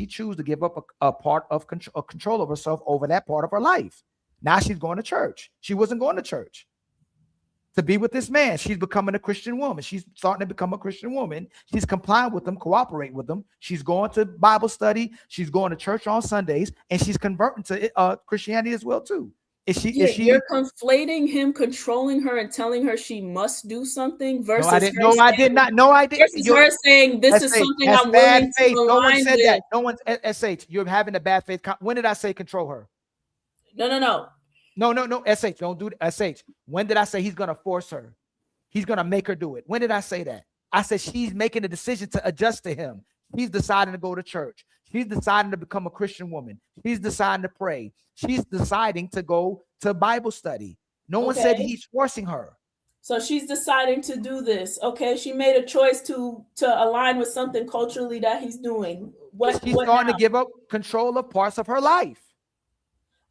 choose to give up a part of control of herself over that part of her life? Now she's going to church. She wasn't going to church to be with this man. She's becoming a Christian woman. She's starting to become a Christian woman. She's complying with them, cooperating with them. She's going to Bible study. She's going to church on Sundays, and she's converting to Christianity as well too. You're conflating him controlling her and telling her she must do something versus I did not. Versus her saying this is something I'm willing to align No one said with. that. No one. SH, you're having a bad faith. When did I say control her? No. SH, don't do that. SH, when did I say he's gonna force her? He's gonna make her do it. When did I say that? I said she's making a decision to adjust to him. She's deciding to go to church. She's deciding to become a Christian woman. She's deciding to pray. She's deciding to go to Bible study. No one said he's forcing her. So she's deciding to do this. Okay, she made a choice to align with something culturally that he's doing. She's starting to give up control of parts of her life.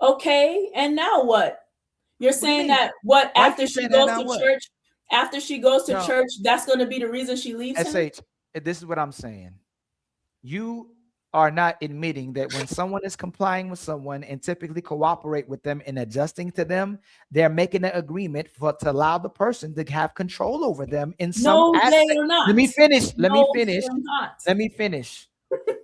Okay, and now what? You're saying that after she goes to church? After she goes to church, that's going to be the reason she leaves him? SH, this is what I'm saying. You are not admitting that when someone is complying with someone and typically cooperate with them and adjusting to them, they're making an agreement to allow the person to have control over them in some aspect. They are not. Let me finish.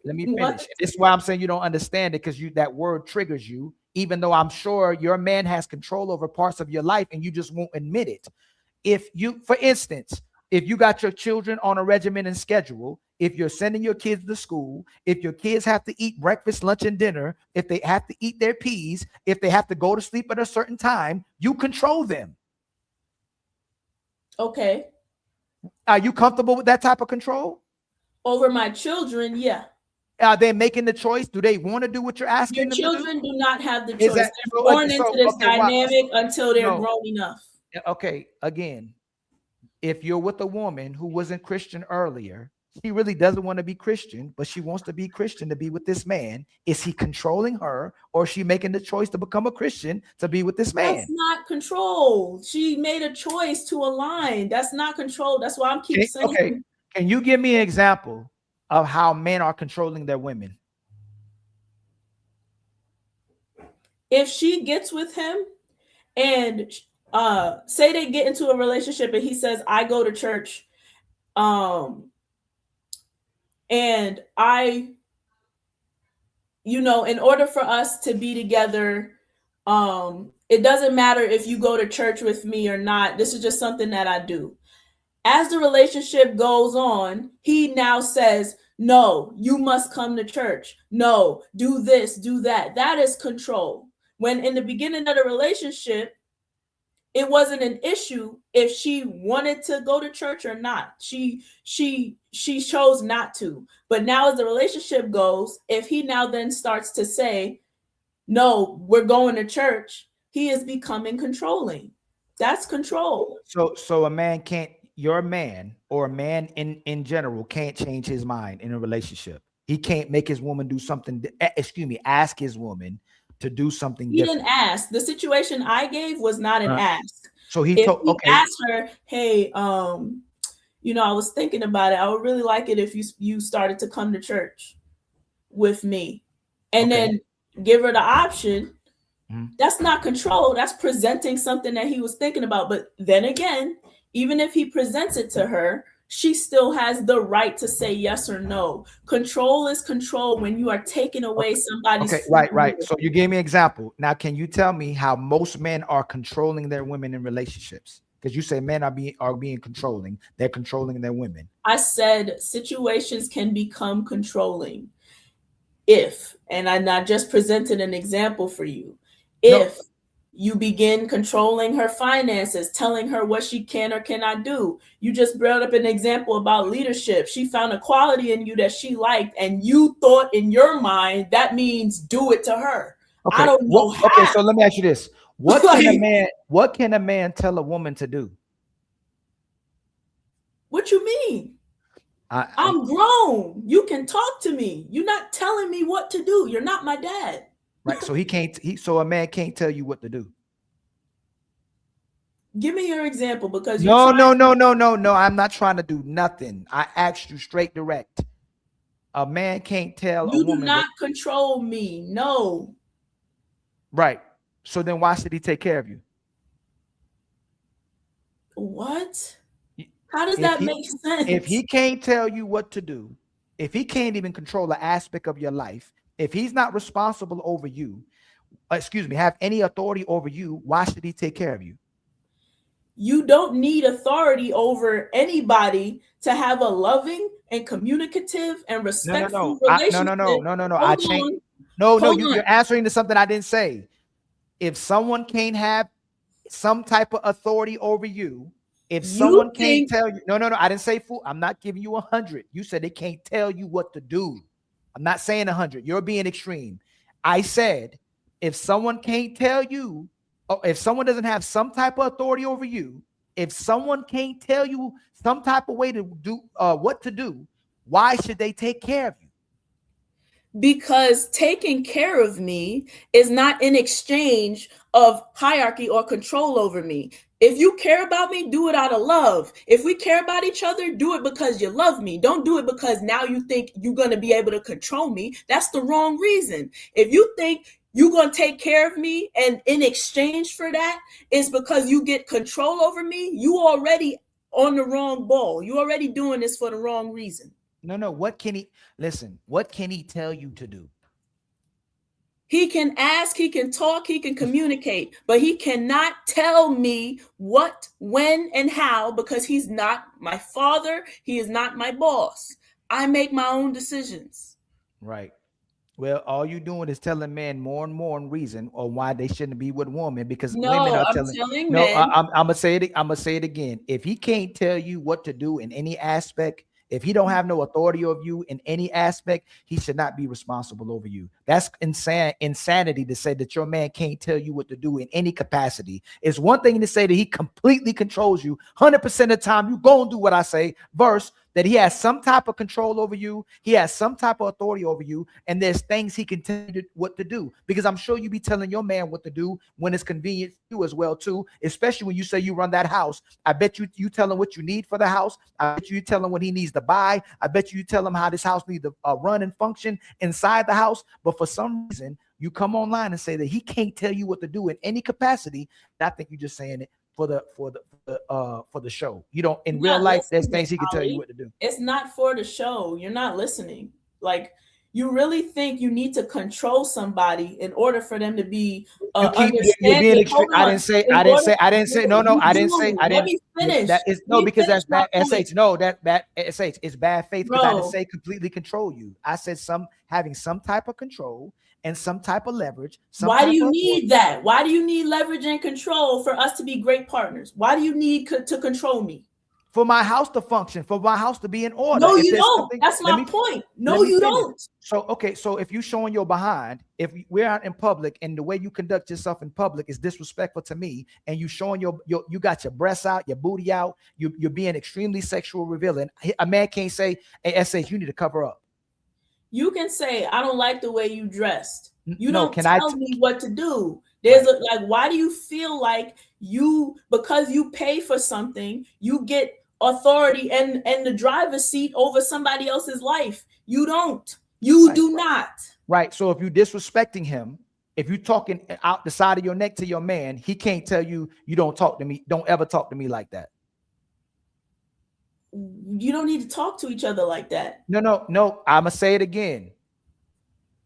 This is why I'm saying you don't understand it, because that word triggers you even though I'm sure your man has control over parts of your life and you just won't admit it. If you, for instance, if you got your children on a regimen and schedule, if you're sending your kids to school, if your kids have to eat breakfast, lunch, and dinner, if they have to eat their peas, if they have to go to sleep at a certain time, you control them. Okay. Are you comfortable with that type of control? Over my children, yeah. Are they making the choice? Do they want to do what you're asking Your them children to do? do not have the choice. They're born into this dynamic until they're No. grown enough. Okay, again, if you're with a woman who wasn't Christian earlier, she really doesn't want to be Christian, but she wants to be Christian to be with this man. Is he controlling her, or is she making the choice to become a Christian to be with this man? That's not control. She made a choice to align. That's not control. That's why I'm keep saying. Okay, can you give me an example of how men are controlling their women? If she gets with him and say they get into a relationship and he says, I go to church, and I, in order for us to be together, it doesn't matter if you go to church with me or not. This is just something that I do. As the relationship goes on, he now says, no, you must come to church. No, do this, do that. That is control. When in the beginning of the relationship, it wasn't an issue if she wanted to go to church or not. She chose not to. But now as the relationship goes, if he now then starts to say, no, we're going to church, he is becoming controlling. That's control. So a man can't, your man or a man in general can't change his mind in a relationship. He can't make his woman do something, ask his woman to do something He different. didn't ask. The situation I gave was not an ask. So he if told, he okay. asked her, hey, I was thinking about it. I would really like it if you started to come to church with me, and then give her the option. That's not control. That's presenting something that he was thinking about. But then again, even if he presents it to her, she still has the right to say yes or no. Control is control when you are taking away somebody's right. So you gave me an example. Now, can you tell me how most men are controlling their women in relationships? Because you say men are being controlling. They're controlling their women. I said situations can become controlling if, and I just presented an example for you. If you begin controlling her finances, telling her what she can or cannot do. You just brought up an example about leadership. She found a quality in you that she liked, and you thought in your mind that means do it to her. Okay. I don't know how. Okay, so let me ask you this: what can a man tell a woman to do? What you mean? I'm grown. You can talk to me. You're not telling me what to do. You're not my dad. Right. So so a man can't tell you what to do. Give me your example, because No. I'm not trying to do nothing. I asked you straight direct. A man can't tell a woman. You do not control me. No. Right. So then why should he take care of you? What? How does that make sense? If he can't tell you what to do, if he can't even control an aspect of your life, if he's not responsible over you, have any authority over you, why should he take care of you? You don't need authority over anybody to have a loving and communicative and respectful relationship. You're answering to something I didn't say. If someone can't have some type of authority over you, if someone can't tell you, I didn't say fool. I'm not giving you 100. You said they can't tell you what to do. I'm not saying 100. You're being extreme. I said, if someone can't tell you, or if someone doesn't have some type of authority over you, if someone can't tell you some type of way to do what to do, why should they take care of you? Because taking care of me is not in exchange of hierarchy or control over me. If you care about me, do it out of love. If we care about each other, do it because you love me. Don't do it because now you think you're going to be able to control me. That's the wrong reason. If you think you're going to take care of me and in exchange for that is because you get control over me, you already on the wrong ball. You already doing this for the wrong reason. What can he tell you to do? He can ask, he can talk, he can communicate, but he cannot tell me what, when, and how, because he's not my father. He is not my boss. I make my own decisions. Right. Well, all you doing is telling men more and more reason on why they shouldn't be with women, because women are telling men. I'm gonna say it. I'm gonna say it again. If he can't tell you what to do in any aspect, if he don't have no authority over you in any aspect, he should not be responsible over you. That's insanity to say that your man can't tell you what to do in any capacity. It's one thing to say that he completely controls you 100% of the time. You go and do what I say, versus that he has some type of control over you. He has some type of authority over you. And there's things he can tell you what to do, because I'm sure you be telling your man what to do when it's convenient for you as well too, especially when you say you run that house. I bet you tell him what you need for the house. I bet you tell him what he needs to buy. I bet you tell him how this house needs to run and function inside the house. But for some reason, you come online and say that he can't tell you what to do in any capacity. And I think you're just saying it for the show. You don't, in real life, there's things he can tell you what to do. It's not for the show. You're not listening. Like, you really think you need to control somebody in order for them to be understanding? I didn't say. Let me finish. That is because that's bad. SH. No, that bad. SH. It's bad faith, because I didn't say completely control you. I said having some type of control and some type of leverage. Why do you need that? Why do you need leverage and control for us to be great partners? Why do you need to control me? For my house to function, for my house to be in order. No, you don't. That's my point. No, you don't. So, okay. So if you're showing your behind, if we're out in public and the way you conduct yourself in public is disrespectful to me, and you showing you got your breasts out, your booty out, you're being extremely sexual revealing, a man can't say, hey, SH, you need to cover up. You can say, I don't like the way you dressed. You don't tell me what to do. There's why do you feel like because you pay for something, you get authority and the driver's seat over somebody else's life? You don't. You do not. Right. So if you're disrespecting him, if you're talking out the side of your neck to your man, he can't tell you don't talk to me. Don't ever talk to me like that. You don't need to talk to each other like that. No. I'm gonna say it again.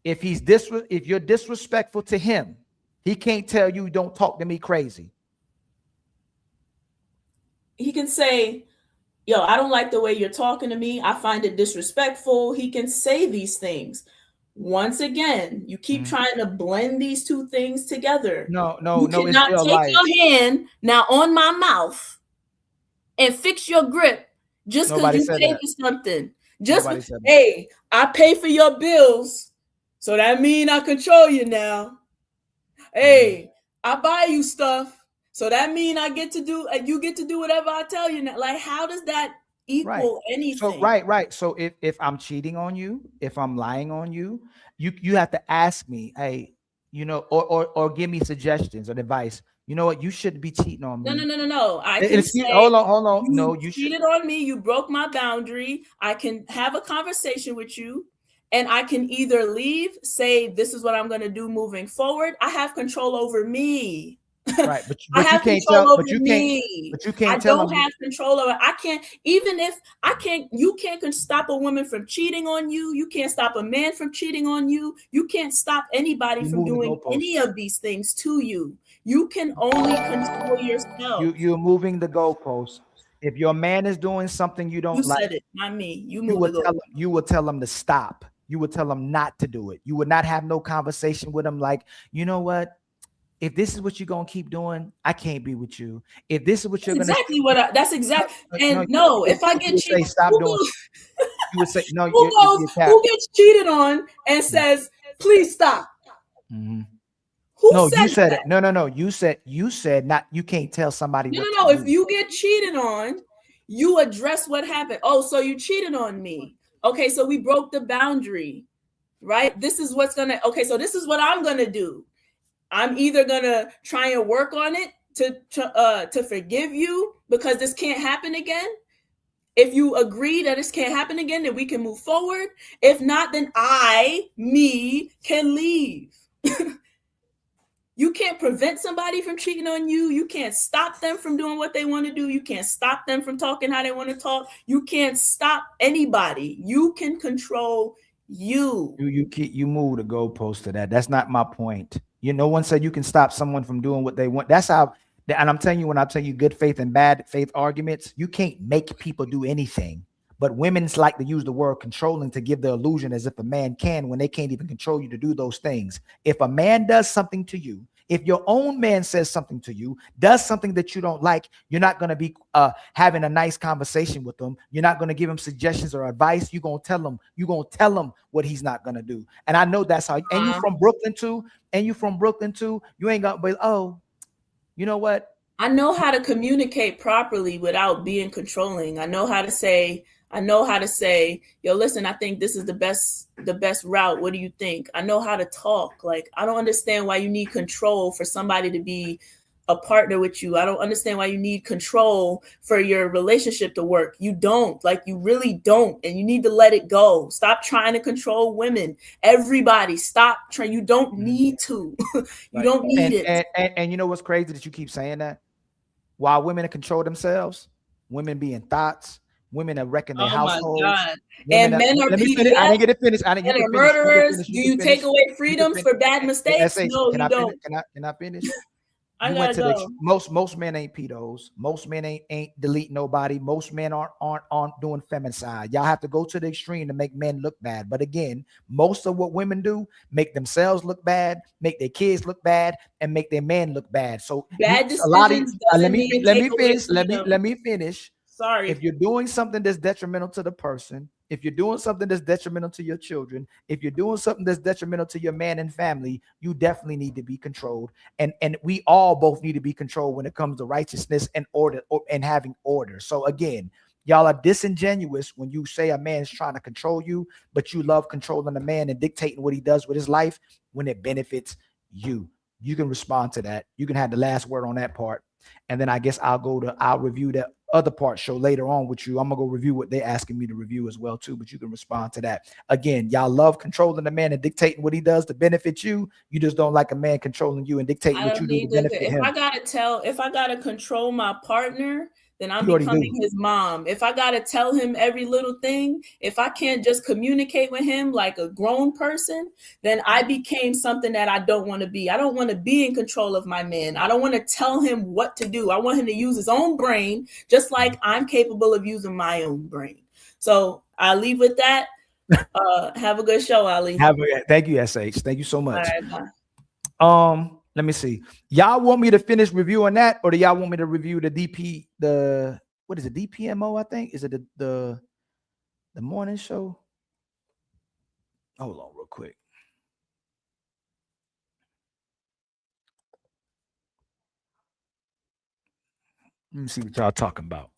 If you're disrespectful to him, he can't tell you don't talk to me crazy. He can say, yo, I don't like the way you're talking to me. I find it disrespectful. He can say these things. Once again, you keep trying to blend these two things together. No. You cannot take your hand now on my mouth and fix your grip just because you pay for something. Hey, I pay for your bills, so that means I control you now. Hey, I buy you stuff, so that means I get to do. You get to do whatever I tell you now. Like, how does that equal anything? So right. So if I'm cheating on you, if I'm lying on you, you have to ask me, hey, or give me suggestions or advice. You know what? You shouldn't be cheating on me. No. I can say, hold on. No, you cheated on me. You broke my boundary. I can have a conversation with you, and I can either leave, say this is what I'm going to do moving forward. I have control over me. Right, but you can't tell. But you can't tell. I don't have control over. I can't. Even if I can't, you can't stop a woman from cheating on you. You can't stop a man from cheating on you. You can't stop anybody from doing any of these things to you. You can only control yourself. You're moving the goalposts. If your man is doing something you don't like, said it, not me. You would tell him to stop. You would tell him not to do it. You would not have no conversation with him like, you know what? If this is what you're gonna keep doing, I can't be with you. If this is what you're that's exactly. And no, if I get cheated, stop doing. You would say no. Who gets cheated on and says, "Please stop"? Mm-hmm. You said it. No. You said not. You can't tell somebody. No. If you get cheated on, you address what happened. Oh, so you cheated on me. Okay, so we broke the boundary, right? This is what's gonna. Okay, so this is what I'm gonna do. I'm either gonna try and work on it to forgive you because this can't happen again. If you agree that this can't happen again, then we can move forward. If not, then me can leave. You can't prevent somebody from cheating on you. You can't stop them from doing what they want to do. You can't stop them from talking how they want to talk. You can't stop anybody. You can control You move the goalpost to that. That's not my point. No one said you can stop someone from doing what they want. That's how. And I'm telling you, when I tell you good faith and bad faith arguments, you can't make people do anything. But women's like to use the word controlling to give the illusion as if a man can, when they can't even control you to do those things. If a man does something to you, if your own man says something to you, does something that you don't like, you're not going to be having a nice conversation with them. You're not going to give him suggestions or advice. You're going to tell him what he's not going to do. And I know that's how. And you from Brooklyn too. You ain't gonna be, oh, you know what? I know how to communicate properly without being controlling. I know how to say, yo, listen, I think this is the best route. What do you think? I know how to talk. Like, I don't understand why you need control for somebody to be a partner with you. I don't understand why you need control for your relationship to work. You don't. Like, you really don't. And you need to let it go. Stop trying to control women. Everybody, stop trying. You don't need to. You don't need it. And you know what's crazy that you keep saying that? While women control themselves, women be in thoughts, women are wrecking their households. And men are PDFs. I didn't get it finished. Men are murderers. Do you take away freedoms for bad mistakes? No, you don't. Can I finish? I gotta go. Most men ain't pedos. Most men ain't delete nobody. Most men aren't doing femicide. Y'all have to go to the extreme to make men look bad. But again, most of what women do make themselves look bad, make their kids look bad, and make their men look bad. So bad decisions. Let me finish. Sorry. If you're doing something that's detrimental to the person, if you're doing something that's detrimental to your children, if you're doing something that's detrimental to your man and family, you definitely need to be controlled. And we all both need to be controlled when it comes to righteousness and order and having order. So again, y'all are disingenuous when you say a man is trying to control you, but you love controlling a man and dictating what he does with his life when it benefits you. You can respond to that. You can have the last word on that part. And then I guess I'll review that other part show later on with you. I'm gonna go review what they're asking me to review as well too, but you can respond to that. Again, y'all love controlling the man and dictating what he does to benefit you. You just don't like a man controlling you and dictating what you do to benefit him. If I gotta control my partner, then I'm becoming his mom. If I gotta tell him every little thing, if I can't just communicate with him like a grown person, then I became something that I don't want to be. I don't want to be in control of my man. I don't want to tell him what to do. I want him to use his own brain, just like I'm capable of using my own brain. So I'll leave with that. Have a good show, Ali. Thank you, SH. Thank you so much. All right, bye. Let me see. Y'all want me to finish reviewing that, or do y'all want me to review what is it? DPMO, I think. Is it the morning show? Hold on real quick. Let me see what y'all talking about.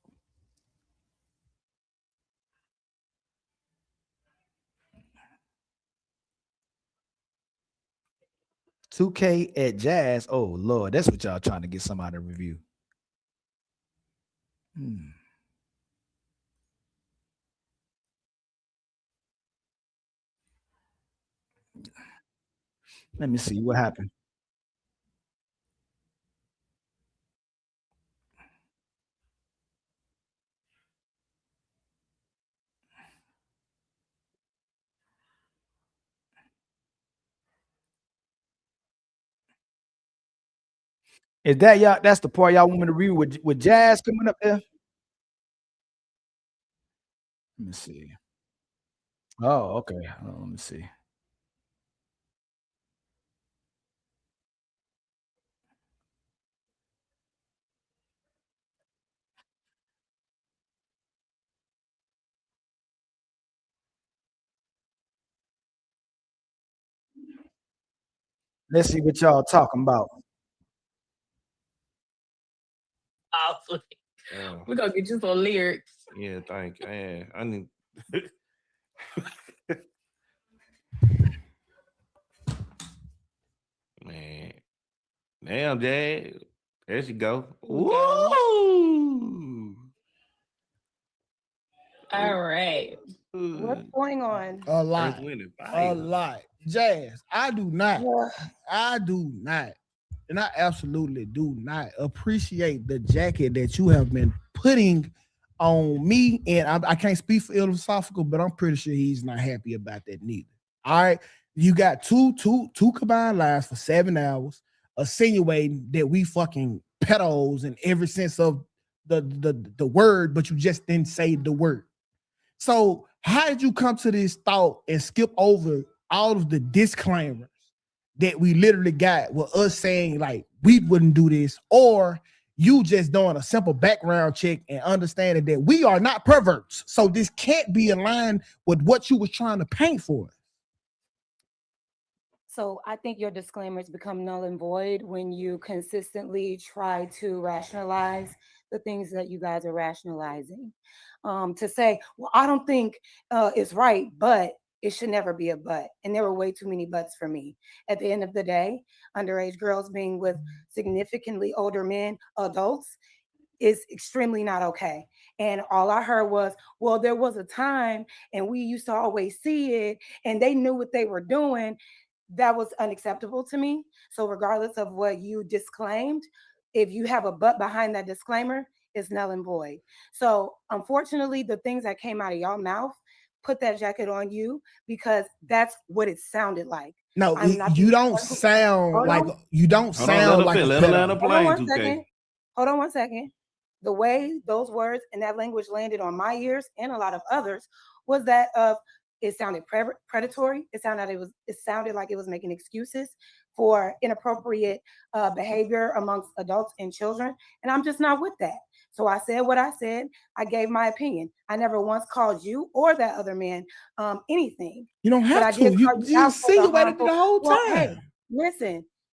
$2K at Jazz. Oh Lord, that's what y'all trying to get somebody to review. Let me see what happened. Is that y'all? That's the part y'all want me to review with Jazz coming up there. Let me see. Oh, okay. Let me see. Let's see what y'all talking about. We're gonna get you some lyrics. Yeah, thank you. Man, I need man. Damn, Jay. There she go. Woo! All right. What's going on? A lot. Jazz, I do not, and I absolutely do not appreciate the jacket that you have been putting on me, and I can't speak for philosophical, but I'm pretty sure he's not happy about that neither. All right, you got two combined lies for 7 hours, insinuating that we fucking pedos in every sense of the word, but you just didn't say the word. So how did you come to this thought and skip over all of the disclaimers that we literally got with us saying like we wouldn't do this, or you just doing a simple background check and understanding that we are not perverts? So this can't be aligned with what you was trying to paint for us. So I think your disclaimers become null and void when you consistently try to rationalize the things that you guys are rationalizing. To say, well, I don't think it's right, but it should never be a but. And there were way too many buts for me. At the end of the day, underage girls being with significantly older men, adults, is extremely not okay. And all I heard was, well, there was a time and we used to always see it and they knew what they were doing. That was unacceptable to me. So regardless of what you disclaimed, if you have a but behind that disclaimer, it's null and void. So unfortunately, the things that came out of your mouth put that jacket on you, because that's what it sounded like. No, you don't sound like you don't sound like. Hold on one second. The way those words and that language landed on my ears and a lot of others was that of it sounded predatory. It sounded like it was making excuses for inappropriate behavior amongst adults and children, and I'm just not with that. So I said what I said. I gave my opinion. I never once called you or that other man anything. You don't have to. You insinuated the whole time. Hey,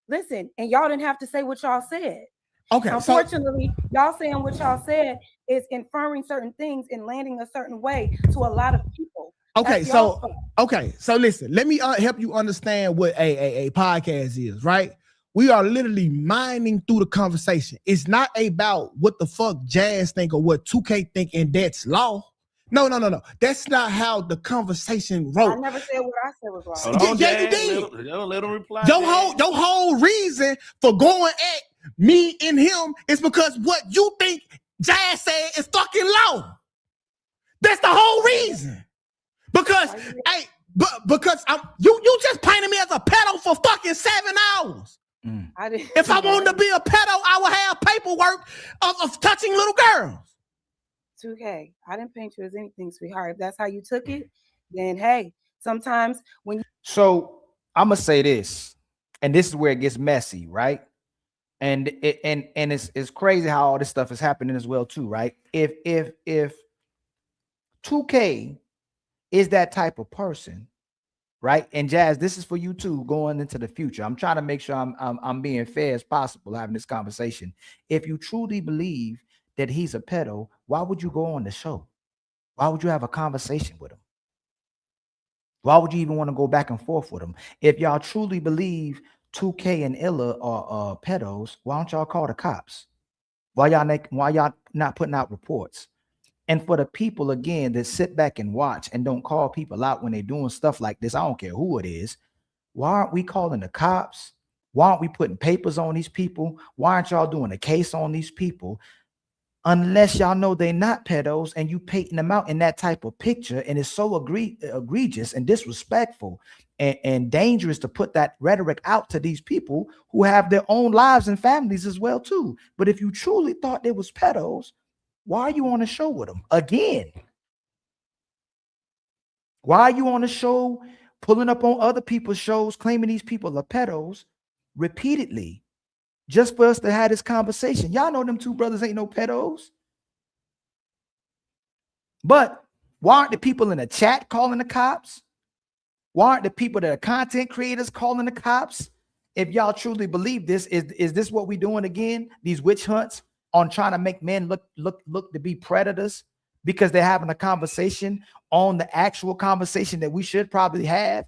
listen, and y'all didn't have to say what y'all said. Okay. Unfortunately, y'all saying what y'all said is inferring certain things and landing a certain way to a lot of people. Okay, so listen, let me help you understand what a podcast is, right? We are literally mining through the conversation. It's not about what the fuck Jazz think or what 2K think, and that's law. No. That's not how the conversation wrote. I never said what I said was law. Yeah, you did. Let him reply. Your whole reason for going at me and him is because what you think Jazz said is fucking law. That's the whole reason. Because because you just painted me as a pedo for fucking 7 hours. If I wanted to be a pedo, I would have paperwork of touching little girls. 2K, I didn't paint you as anything, sweetheart. If that's how you took it, then hey, sometimes when you... So I'm gonna say this, and this is where it gets messy, right? And it's crazy how all this stuff is happening as well too, right? If 2K is that type of person, right? And Jazz, this is for you too, going into the future. I'm trying to make sure I'm being fair as possible having this conversation. If you truly believe that he's a pedo, why would you go on the show? Why would you have a conversation with him? Why would you even want to go back and forth with him? If y'all truly believe 2K and Illa are pedos, why don't y'all call the cops? Why y'all not putting out reports? And for the people, again, that sit back and watch and don't call people out when they're doing stuff like this, I don't care who it is, why aren't we calling the cops? Why aren't we putting papers on these people? Why aren't y'all doing a case on these people? Unless y'all know they're not pedos and you painting them out in that type of picture, and it's so egregious and disrespectful and dangerous to put that rhetoric out to these people who have their own lives and families as well too. But if you truly thought they was pedos, why are you on a show with them again? Why are you on a show pulling up on other people's shows claiming these people are pedos repeatedly just for us to have this conversation? Y'all know them two brothers ain't no pedos. But why aren't the people in the chat calling the cops? Why aren't the people that are content creators calling the cops? If y'all truly believe this, is this what we're doing again? These witch hunts on trying to make men look to be predators because they're having a conversation on the actual conversation that we should probably have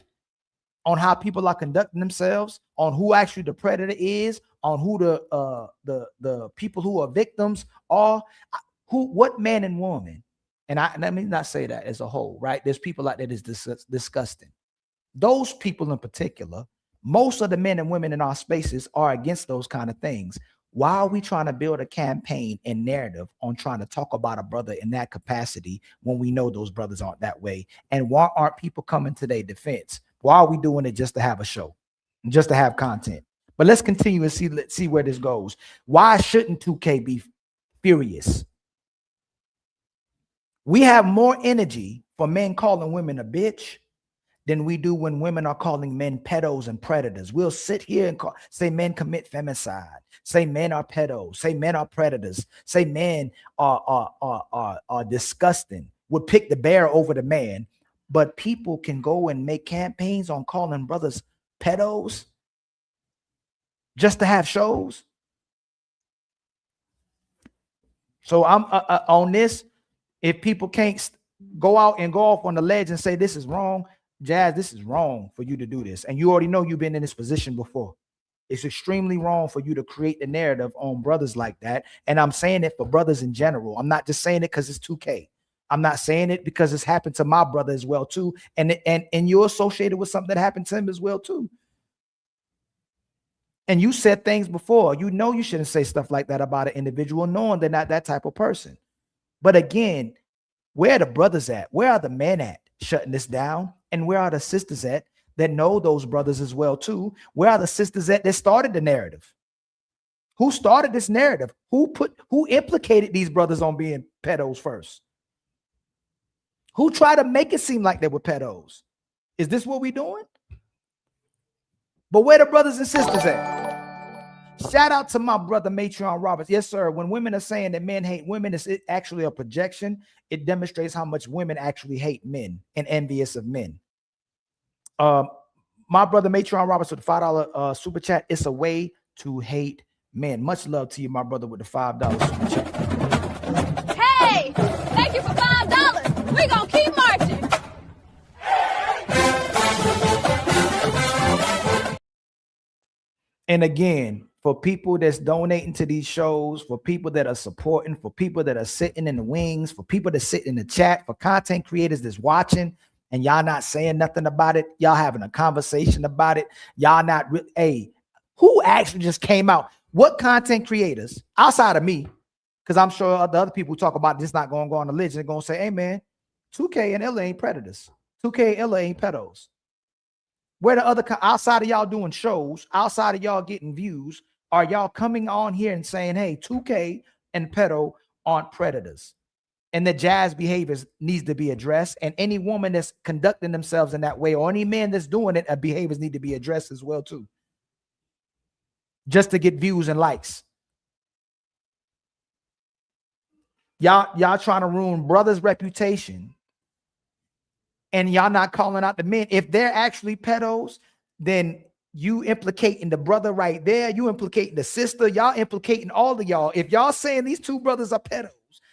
on how people are conducting themselves, on who actually the predator is, on who the people who are victims are, what man and woman. And let me not say that as a whole, right? There's people out there that's disgusting. Those people in particular, most of the men and women in our spaces are against those kind of things. Why are we trying to build a campaign and narrative on trying to talk about a brother in that capacity when we know those brothers aren't that way? And why aren't people coming to their defense? Why are we doing it just to have a show, just to have content? But let's continue and see, let's see where this goes. Why shouldn't 2K be furious? We have more energy for men calling women a bitch than we do when women are calling men pedos and predators. We'll sit here and say men commit femicide, say men are pedos, say men are predators, say men are disgusting. We'll pick the bear over the man, but people can go and make campaigns on calling brothers pedos just to have shows. So I'm on this. If people can't go out and go off on the ledge and say this is wrong, Jazz, this is wrong for you to do this. And you already know you've been in this position before. It's extremely wrong for you to create the narrative on brothers like that. And I'm saying it for brothers in general. I'm not just saying it because it's 2K. I'm not saying it because it's happened to my brother as well too. And you're associated with something that happened to him as well too. And you said things before. You know you shouldn't say stuff like that about an individual, knowing they're not that type of person. But again, where are the brothers at? Where are the men at shutting this down? And where are the sisters at that know those brothers as well too? Where are the sisters at that started the narrative? Who started this narrative? Who implicated these brothers on being pedos first? Who tried to make it seem like they were pedos? Is this what we're doing? But where the brothers and sisters at? Shout out to my brother Matreon Roberts. Yes, sir. When women are saying that men hate women, it's actually a projection. It demonstrates how much women actually hate men and envious of men. My brother Matreon Roberts with the $5 super chat. It's a way to hate men. Much love to you, my brother, with the $5 super chat. Hey, thank you for $5. We gonna keep marching. And again, for people that's donating to these shows, for people that are supporting, for people that are sitting in the wings, for people that sit in the chat, for content creators that's watching and y'all not saying nothing about it, y'all having a conversation about it, y'all not really, hey, who actually just came out? What content creators outside of me? Because I'm sure the other people who talk about this not going to go on the list and going to say, hey man, 2K and Ella ain't predators. 2K and Ella ain't pedos. Where the other, outside of y'all doing shows, outside of y'all getting views, are y'all coming on here and saying, hey, 2K and pedo aren't predators? And the Jazz behaviors needs to be addressed. And any woman that's conducting themselves in that way, or any man that's doing it, behaviors need to be addressed as well too. Just to get views and likes. Y'all trying to ruin brothers' reputation. And y'all not calling out the men. If they're actually pedos, then you implicating the brother right there. You implicating the sister. Y'all implicating all of y'all. If y'all saying these two brothers are pedos,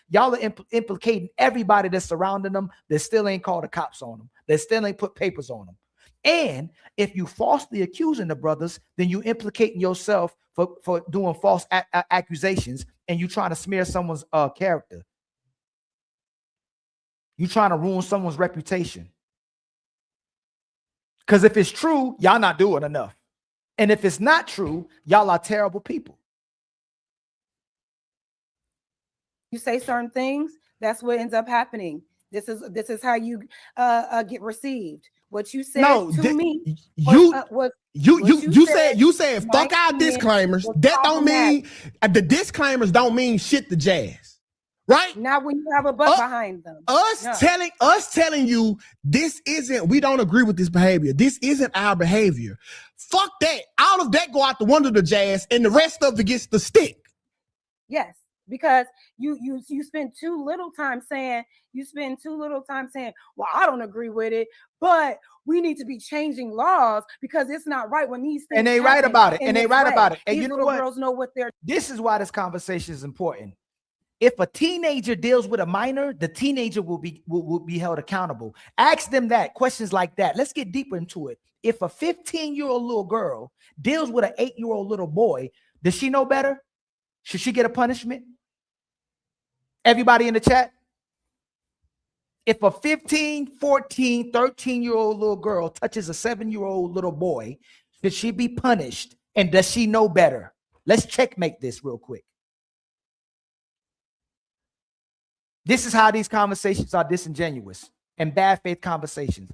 y'all are implicating everybody that's surrounding them that still ain't called the cops on them, that still ain't put papers on them. And if you falsely accusing the brothers, then you implicating yourself for doing false accusations, and you trying to smear someone's character. You trying to ruin someone's reputation. Because if it's true, y'all not doing enough. And if it's not true, y'all are terrible people. You say certain things, that's what ends up happening. This is how you get received. What you said to me, you said fuck our disclaimers. That don't mean the disclaimers don't mean shit to Jazz. Right? Not when you have a butt behind them. Telling you this isn't, we don't agree with this behavior. This isn't our behavior. Fuck that. All of that go out the window to Jazz, and the rest of it gets the stick. Yes, because you spend too little time saying, well, I don't agree with it, but we need to be changing laws because it's not right when these things. And they right about it. And they right about it. And these you know little what? girls know what they're. This is why this conversation is important. If a teenager deals with a minor, the teenager will be held accountable. Ask them that, questions like that. Let's get deeper into it. If a 15-year-old little girl deals with an 8-year-old little boy, does she know better? Should she get a punishment? Everybody in the chat? If a 15, 14, 13-year-old little girl touches a 7-year-old little boy, should she be punished? And does she know better? Let's checkmate this real quick. This is how these conversations are disingenuous and bad faith conversations.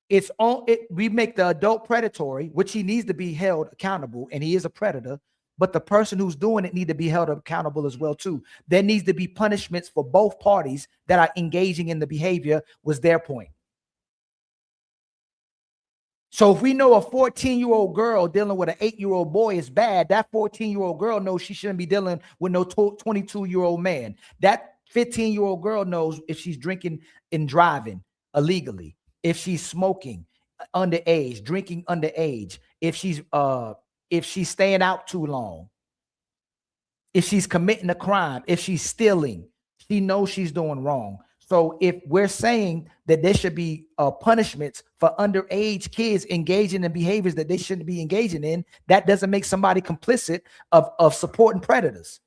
It's on it. We make the adult predatory, which he needs to be held accountable, and he is a predator. But the person who's doing it need to be held accountable as well too. There needs to be punishments for both parties that are engaging in the behavior. Was their point. So if we know a 14-year-old girl dealing with an 8-year-old boy is bad, that 14-year-old girl knows she shouldn't be dealing with no 22-year-old man. That 15-year-old girl knows if she's drinking and driving illegally, if she's smoking underage, drinking underage, if she's staying out too long, if she's committing a crime, if she's stealing, she knows she's doing wrong. So if we're saying that there should be punishments for underage kids engaging in behaviors that they shouldn't be engaging in, that doesn't make somebody complicit of supporting predators.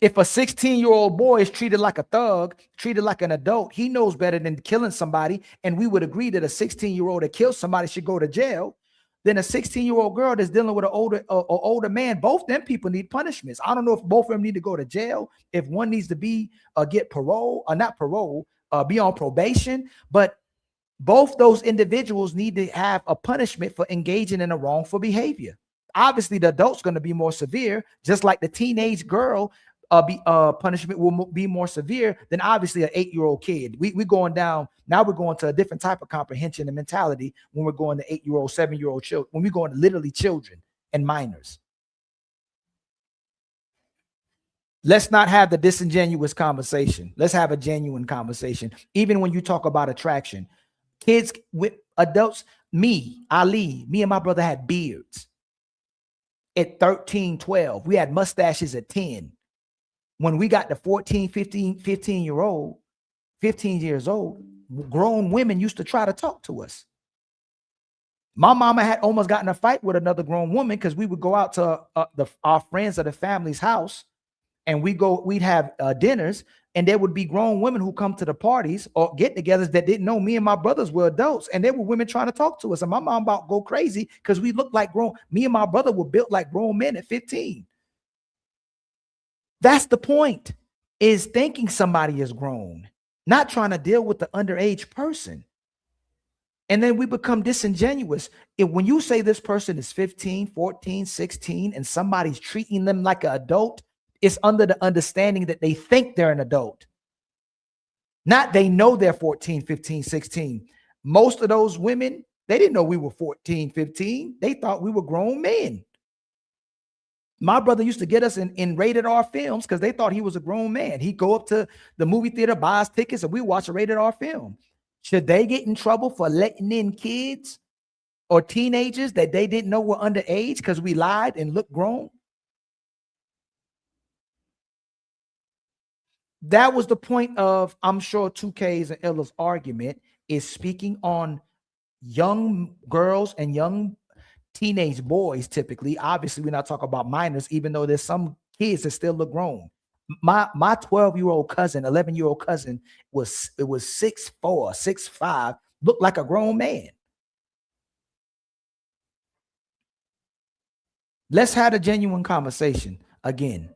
If a 16-year-old boy is treated like a thug, treated like an adult, he knows better than killing somebody. And we would agree that a 16-year-old that kills somebody should go to jail. Then a 16-year-old girl that's dealing with an older man, both them people need punishments. I don't know if both of them need to go to jail, if one needs to be get parole or not parole, be on probation. But both those individuals need to have a punishment for engaging in a wrongful behavior. Obviously, the adult's going to be more severe, just like the teenage girl. Punishment will be more severe than obviously an 8-year-old kid. We're going down now. We're going to a different type of comprehension and mentality when we're going to 8-year-old, 7-year-old children. When we're going to literally children and minors. Let's not have the disingenuous conversation. Let's have a genuine conversation. Even when you talk about attraction, kids with adults, me and my brother had beards at 13, 12. We had mustaches at 10. When we got to 14, 15 years old, grown women used to try to talk to us. My mama had almost gotten a fight with another grown woman because we would go out to our friends of the family's house, and we'd have dinners, and there would be grown women who come to the parties or get-togethers that didn't know me and my brothers were adults, and there were women trying to talk to us, and my mom about to go crazy because we looked like grown. Me and my brother were built like grown men at 15. That's the point, is thinking somebody is grown, not trying to deal with the underage person. And then we become disingenuous. When you say this person is 15, 14, 16, and somebody's treating them like an adult, it's under the understanding that they think they're an adult. Not they know they're 14, 15, 16. Most of those women, they didn't know we were 14, 15. They thought we were grown men. My brother used to get us in rated R films because they thought he was a grown man. He'd go up to the movie theater, buy us tickets, and we watch a rated R film. Should they get in trouble for letting in kids or teenagers that they didn't know were underage because we lied and looked grown? That was the point of, I'm sure, 2K's and Illa's argument, is speaking on young girls and young teenage boys. Typically, obviously, we're not talking about minors, even though there's some kids that still look grown. My 12-year-old cousin, 11-year-old cousin was 6'4", 6'5", looked like a grown man. Let's have a genuine conversation. Again,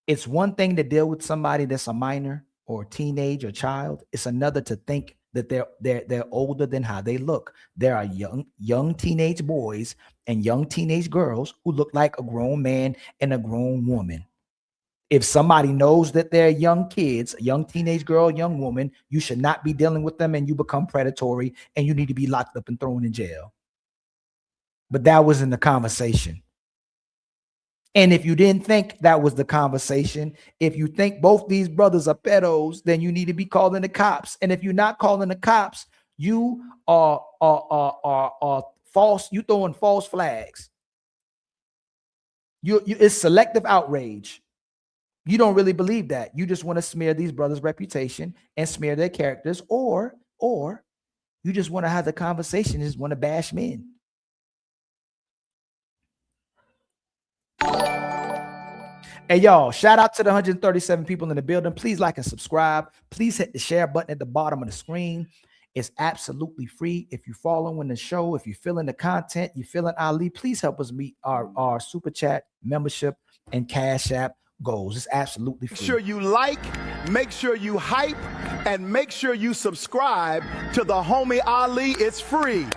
it's one thing to deal with somebody that's a minor or teenage or child. It's another to think that they're older than how they look. There are young teenage boys and young teenage girls who look like a grown man and a grown woman. If somebody knows that they're young kids, a young teenage girl, young woman, you should not be dealing with them, and you become predatory and you need to be locked up and thrown in jail. But that wasn't the conversation. And if you didn't think that was the conversation, if you think both these brothers are pedos, then you need to be calling the cops. And if you're not calling the cops, you are false. You throwing false flags. It's selective outrage. You don't really believe that. You just want to smear these brothers' reputation and smear their characters, or you just want to have the conversation, just want to bash men. Hey, y'all, shout out to the 137 people in the building. Please like and subscribe. Please hit the share button at the bottom of the screen. It's absolutely free. If you're following the show, if you're feeling the content, you're feeling Ali, please help us meet our super chat membership and Cash App goals. It's absolutely free. Make sure you like, make sure you hype, and make sure you subscribe to the Homie Ali. It's free.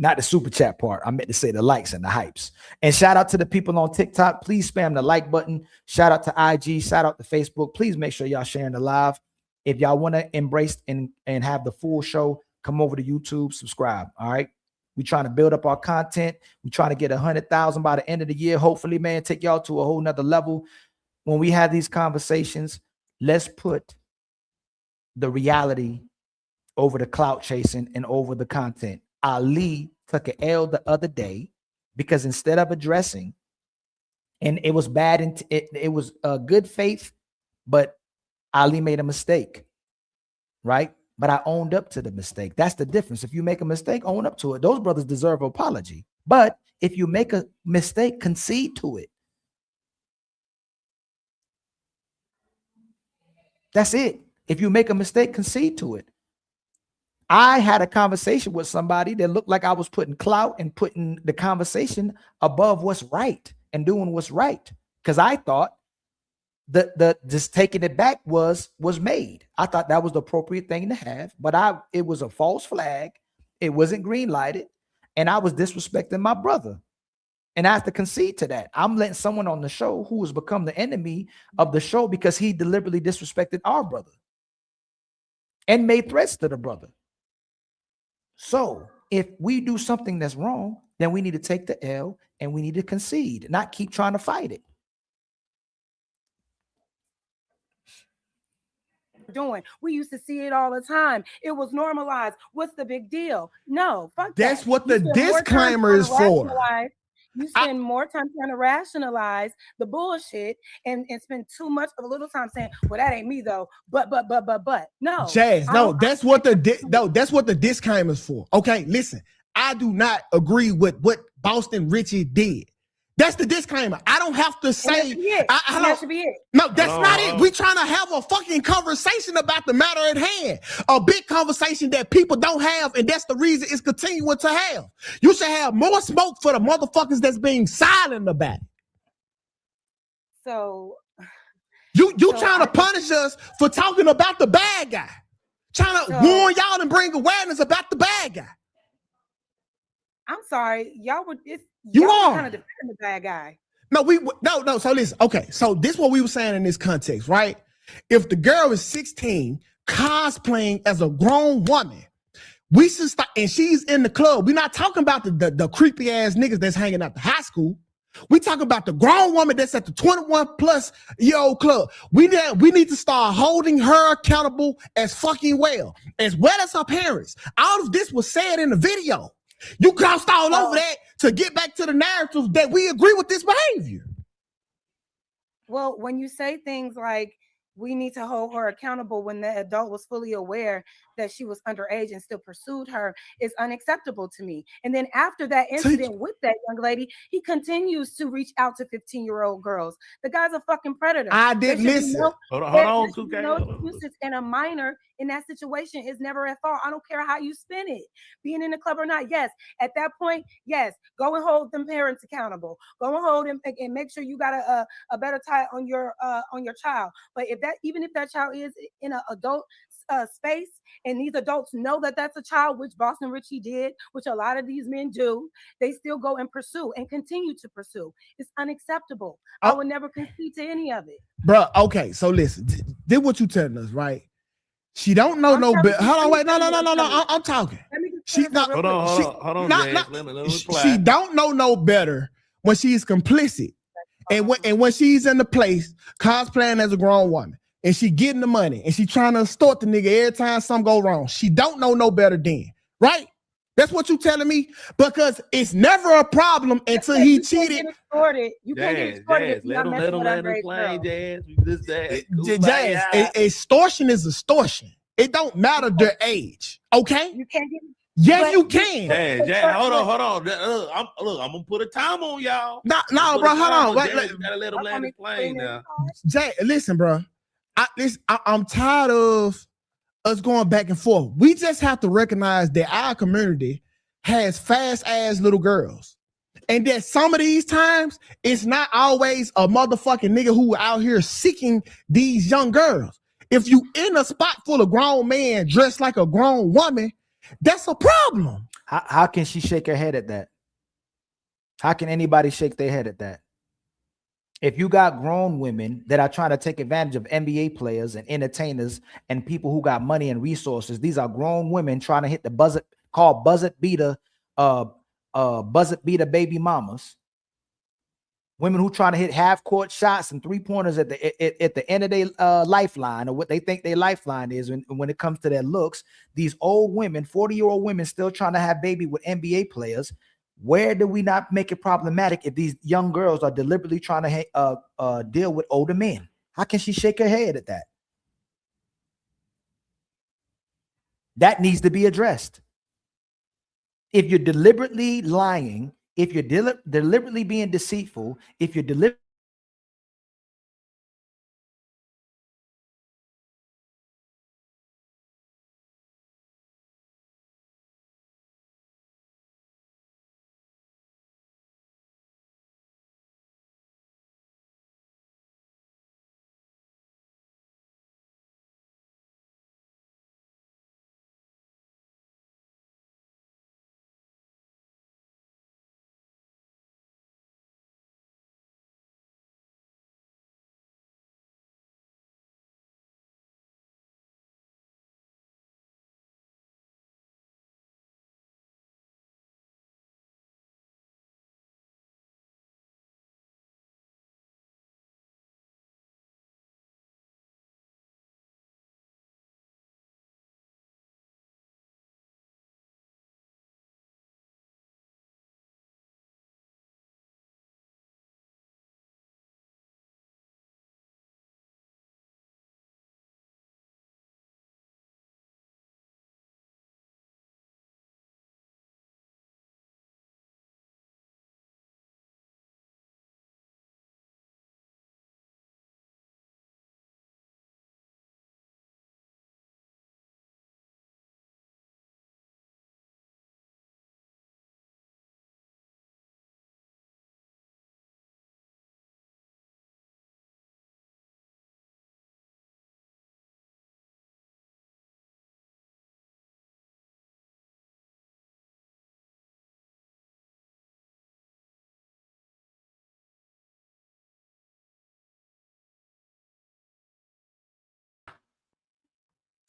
Not the super chat part. I meant to say the likes and the hypes. And shout out to the people on TikTok. Please spam the like button. Shout out to IG. Shout out to Facebook. Please make sure y'all sharing the live. If y'all want to embrace and have the full show, come over to YouTube, subscribe. All right. We're trying to build up our content. We're trying to get 100,000 by the end of the year. Hopefully, man, take y'all to a whole nother level. When we have these conversations, let's put the reality over the clout chasing and over the content. Ali took an L the other day because instead of addressing, and it was bad, and it was a good faith, but Ali made a mistake, right? But I owned up to the mistake. That's the difference. If you make a mistake, own up to it. Those brothers deserve an apology. But if you make a mistake, concede to it. That's it. If you make a mistake, concede to it. I had a conversation with somebody that looked like I was putting clout and putting the conversation above what's right and doing what's right. Because I thought the just taking it back was made. I thought that was the appropriate thing to have, but it was a false flag. It wasn't green lighted, and I was disrespecting my brother. And I have to concede to that. I'm letting someone on the show who has become the enemy of the show because he deliberately disrespected our brother and made threats to the brother. So if we do something that's wrong, then we need to take the L and we need to concede, not keep trying to fight it. Doing. We used to see it all the time. It was normalized. What's the big deal? No, fuck That's that. what the disclaimer is for. You spend more time trying to rationalize the bullshit and spend too much of a little time saying, well, that ain't me though. But no. Jazz, no, that's what the disclaimer is for. Okay, listen, I do not agree with what Boston Richie did. That's the disclaimer. I don't have to say that should be it. No, that's not it. We're trying to have a fucking conversation about the matter at hand. A big conversation that people don't have, and that's the reason it's continuing to have. You should have more smoke for the motherfuckers that's being silent about it. So you trying to punish us for talking about the bad guy. Trying to warn y'all and bring awareness about the bad guy. I'm sorry, y'all were kind of defending the bad guy. No. So listen, okay. So this is what we were saying in this context, right? If the girl is 16, cosplaying as a grown woman, we should start, and she's in the club. We're not talking about the creepy ass niggas that's hanging out the high school. We talking about the grown woman that's at the 21+ year old club. We need to start holding her accountable as fucking well as her parents. All of this was said in the video. You crossed all over that to get back to the narrative that we agree with this behavior. Well, when you say things like we need to hold her accountable when the adult was fully aware that she was underage and still pursued her is unacceptable to me. And then after that incident with that young lady, he continues to reach out to 15-year-old girls. The guy's a fucking predator. I didn't listen. Hold on, no excuses, and a minor in that situation is never at fault. I don't care how you spin it, being in the club or not. Yes, at that point, yes, go and hold them parents accountable. Go and hold them and make sure you got a better tie on your child. But even if that child is in an adult space, and these adults know that that's a child, which Boston Richie did, which a lot of these men do, they still go and pursue and continue to pursue. It's unacceptable. I would never concede to any of it. Bro, okay, so listen, did what you telling us, right? She don't know no better. Hold on, wait, no. I'm talking. She not. Hold on, Jazz. Let me she don't know no better when she's complicit, and when she's in the place cosplaying as a grown woman, and she getting the money, and she trying to extort the nigga every time something go wrong. She don't know no better then, right? That's what you telling me? Because it's never a problem until he cheated. You can't get extorted. Let him land the plane, Jazz. Extortion is extortion. It don't matter their age. Okay? You can't get. Yes, you can. Jazz, hold on. I'm gonna put a time on y'all. No, bro. Hold on. You gotta let him land the plane now. Jay, listen, bro. I'm tired of us going back and forth. We just have to recognize that our community has fast ass little girls. And that some of these times, it's not always a motherfucking nigga who out here seeking these young girls. If you in a spot full of grown men dressed like a grown woman, that's a problem. How can she shake her head at that? How can anybody shake their head at that? If you got grown women that are trying to take advantage of NBA players and entertainers and people who got money and resources, these are grown women trying to hit the buzzer beater baby mamas. Women who trying to hit half court shots and 3-pointers at the end of their lifeline, or what they think their lifeline is when it comes to their looks. These old women, 40-year-old women, still trying to have baby with NBA players. Where do we not make it problematic if these young girls are deliberately trying to deal with older men? How can she shake her head at that? That needs to be addressed. If you're deliberately lying, if you're deliberately being deceitful, if you're deliberately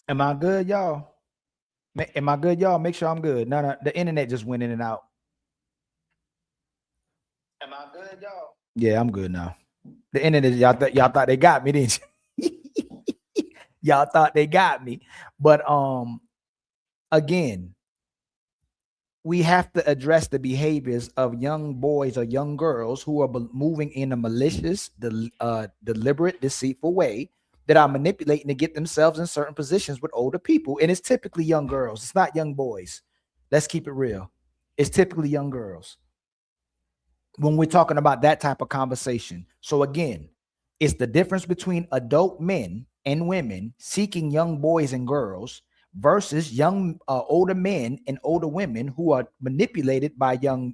Am I good, y'all? Am I good, y'all? Make sure I'm good. No, the internet just went in and out. Am I good, y'all? Yeah, I'm good now. The internet, y'all thought they got me, didn't you? Y'all thought they got me. But again, we have to address the behaviors of young boys or young girls who are moving in a malicious, deliberate, deceitful way, that are manipulating to get themselves in certain positions with older people. And it's typically young girls. It's not young boys. Let's keep it real. It's typically young girls when we're talking about that type of conversation. So again, it's the difference between adult men and women seeking young boys and girls versus young older men and older women who are manipulated by young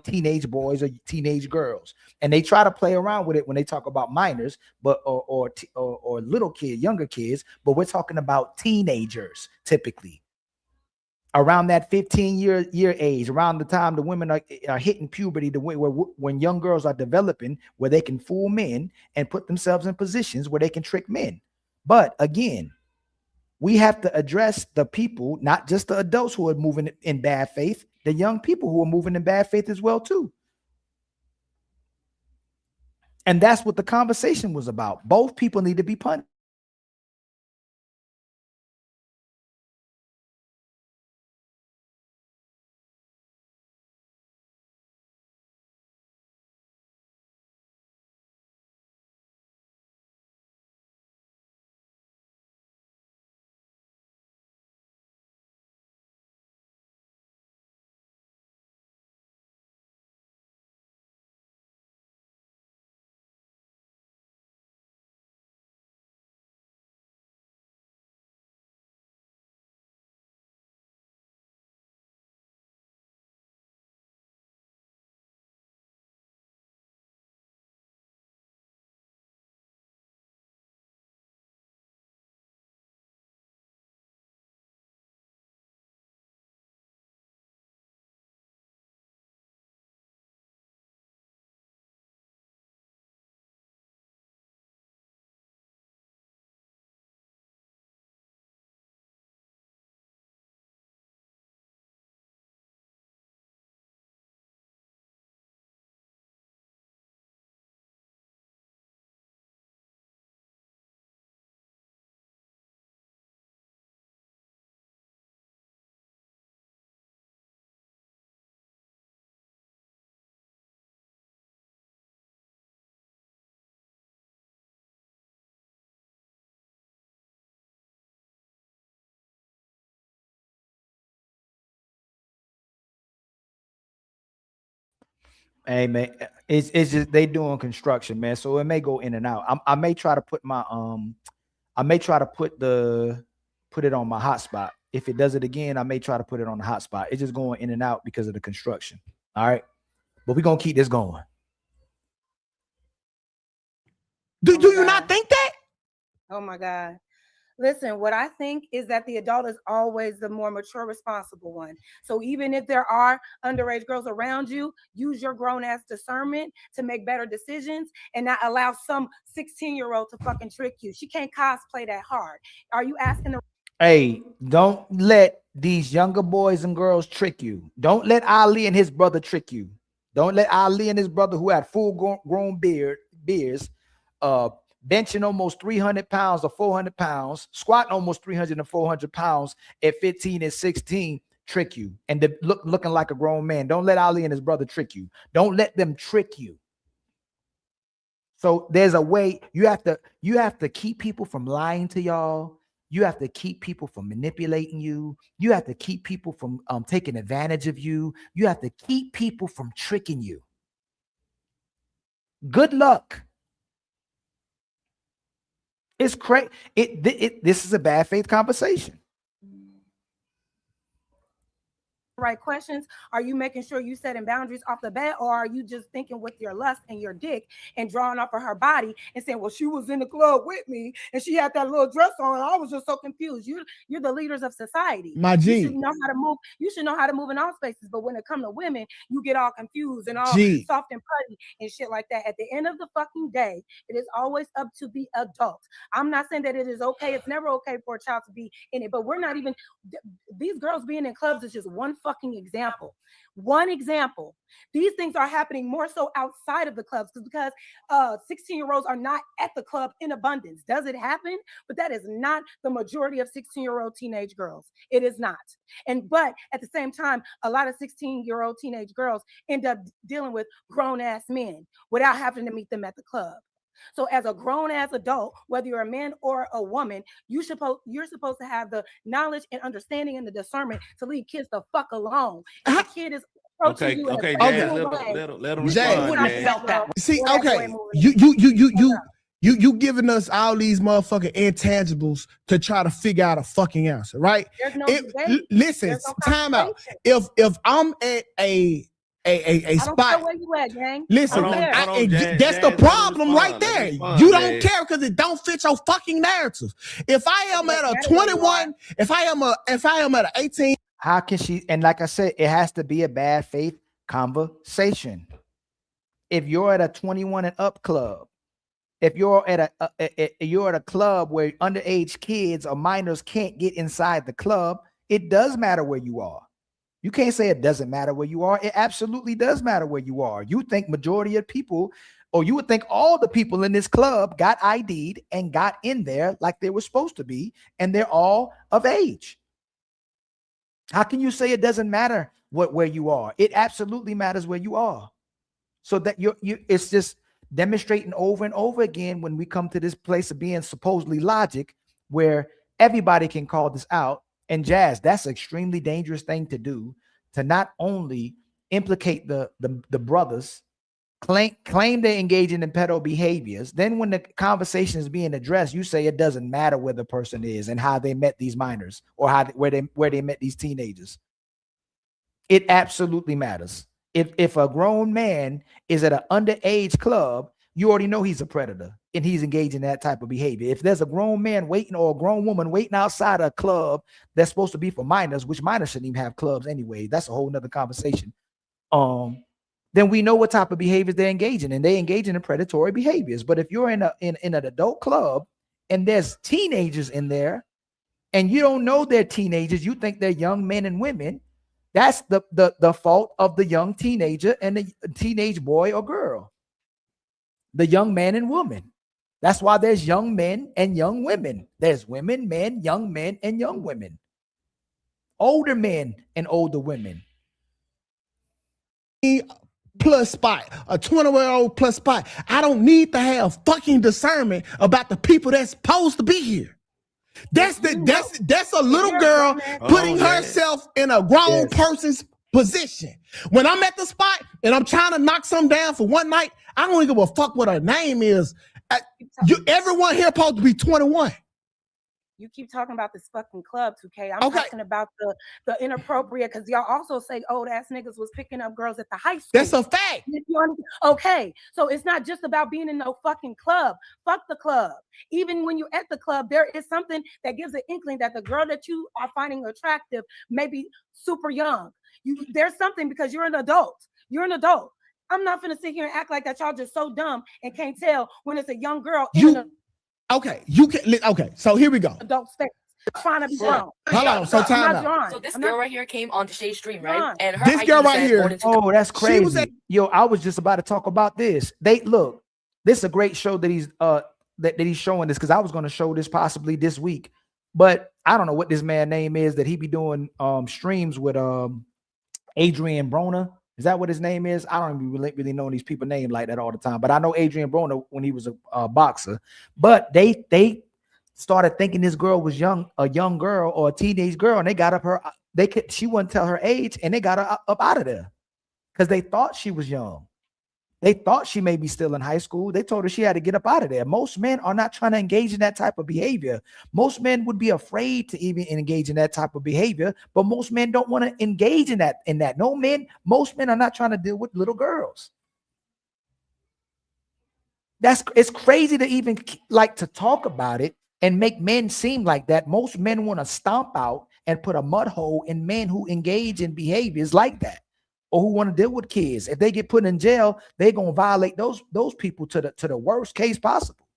teenage boys or teenage girls. And they try to play around with it when they talk about minors, but or little kids, younger kids, but we're talking about teenagers typically. Around that 15-year age, around the time the women are hitting puberty, when young girls are developing, where they can fool men and put themselves in positions where they can trick men. But again, we have to address the people, not just the adults who are moving in bad faith, the young people who are moving in bad faith as well too. And that's what the conversation was about. Both people need to be punished. Hey man, it's just they doing construction, man. So it may go in and out. I may try to put my I may try to put it on my hotspot. If it does it again, I may try to put it on the hotspot. It's just going in and out because of the construction. All right, but we're gonna keep this going. Do you not think that? Oh my God. Listen, what I think is that the adult is always the more mature, responsible one. So even if there are underage girls around you, use your grown-ass discernment to make better decisions and not allow some 16-year-old to fucking trick you. She can't cosplay that hard. Are you asking the Hey, don't let these younger boys and girls trick you. Don't let Ali and his brother trick you. Don't let Ali and his brother, who had full-grown beards, benching almost 300 pounds or 400 pounds, squatting almost 300 and 400 pounds at 15 and 16, trick you and looking like a grown man. Don't let Ali and his brother trick you. Don't let them trick you. So there's a way you have to keep people from lying to y'all. You have to keep people from manipulating you. You have to keep people from taking advantage of you. You have to keep people from tricking you. Good luck. It's crazy. This is a bad faith conversation. right questions? Are you making sure you setting boundaries off the bat, or are you just thinking with your lust and your dick and drawing off of her body and saying, well, she was in the club with me and she had that little dress on. I was just so confused. You're the leaders of society. My G. You should know how to move. You should know how to move in all spaces. But when it comes to women, you get all confused and all soft and putty and shit like that. At the end of the fucking day, it is always up to the adult. I'm not saying that it is okay. It's never okay for a child to be in it, but we're not even, these girls being in clubs is just one fucking example. One example. These things are happening more so outside of the clubs because 16-year-olds are not at the club in abundance. Does it happen? But that is not the majority of 16-year-old teenage girls. It is not. But at the same time, a lot of 16-year-old teenage girls end up dealing with grown-ass men without having to meet them at the club. So as a grown-ass adult, whether you're a man or a woman, you're supposed to have the knowledge and understanding and the discernment to leave kids the fuck alone. If a kid is Okay, Jazz, let him respond. See, okay, you giving us all these motherfucking intangibles to try to figure out a fucking answer, right? Listen, time out. If I'm at a spot. Where you at, gang? Listen, that's the problem right there. You don't care because it don't fit your fucking narrative. If I am at a 21, if I am at an 18, how can she? And like I said, it has to be a bad faith conversation. If you're at a 21 and up club, if you're at a club where underage kids or minors can't get inside the club, it does matter where you are. You can't say it doesn't matter where you are. It absolutely does matter where you are. You think majority of people, or you would think all the people in this club got ID'd and got in there like they were supposed to be, and they're all of age. How can you say it doesn't matter where you are? It absolutely matters where you are. So that it's just demonstrating over and over again when we come to this place of being supposedly logic, where everybody can call this out. And Jazz, that's an extremely dangerous thing to do, to not only implicate the brothers, claim they're engaging in pedo behaviors. Then when the conversation is being addressed, you say it doesn't matter where the person is and how they met these minors or where they met these teenagers. It absolutely matters. If a grown man is at an underage club, you already know he's a predator and he's engaging in that type of behavior. If there's a grown man waiting or a grown woman waiting outside a club that's supposed to be for minors, which minors shouldn't even have clubs anyway, that's a whole nother conversation. Then we know what type of behaviors they're engaging in. They engage in predatory behaviors. But if you're in an adult club and there's teenagers in there and you don't know they're teenagers, you think they're young men and women, that's the fault of the young teenager and the teenage boy or girl. The young man and woman. That's why there's young men and young women. There's women, men, young men, and young women. Older men and older women. Plus spot, a 20-year-old plus spot. I don't need to have fucking discernment about the people that's supposed to be here. That's a little girl putting herself in a grown person's position. When I'm at the spot and I'm trying to knock something down for one night, I don't give a fuck what her name is. Everyone here supposed to be 21. You keep talking about this fucking club, 2K. I'm talking about the inappropriate, because y'all also say old ass niggas was picking up girls at the high school. That's a fact. Okay, so it's not just about being in no fucking club. Fuck the club. Even when you're at the club, there is something that gives an inkling that the girl that you are finding attractive may be super young. There's something, because you're an adult. You're an adult. I'm not gonna sit here and act like that y'all just so dumb and can't tell when it's a young girl Okay, you can. Okay, so here we go. Adult space, trying to be grown. Hold on, so time out. So this girl right here came on the Shade Stream, right? And her this girl right here. Oh, that's crazy. Yo, I was just about to talk about this. Look, this is a great show that he's that he's showing this, because I was going to show this possibly this week, but I don't know what this man's name is that he be doing streams with Adrian Broner. Is that what his name is? I don't even really know these people name like that all the time, but I know Adrian Broner when he was a boxer. But they started thinking this girl was a young girl or a teenage girl, and they got she wouldn't tell her age, and they got her up out of there because they thought she was young. They thought she may be still in high school. They told her she had to get up out of there. Most men are not trying to engage in that type of behavior. Most men would be afraid to even engage in that type of behavior, but most men don't want to engage in that. Most men are not trying to deal with little girls. It's crazy to even like to talk about it and make men seem like that. Most men want to stomp out and put a mud hole in men who engage in behaviors like that, or who want to deal with kids. If they get put in jail, they're gonna violate those people to the worst case possible.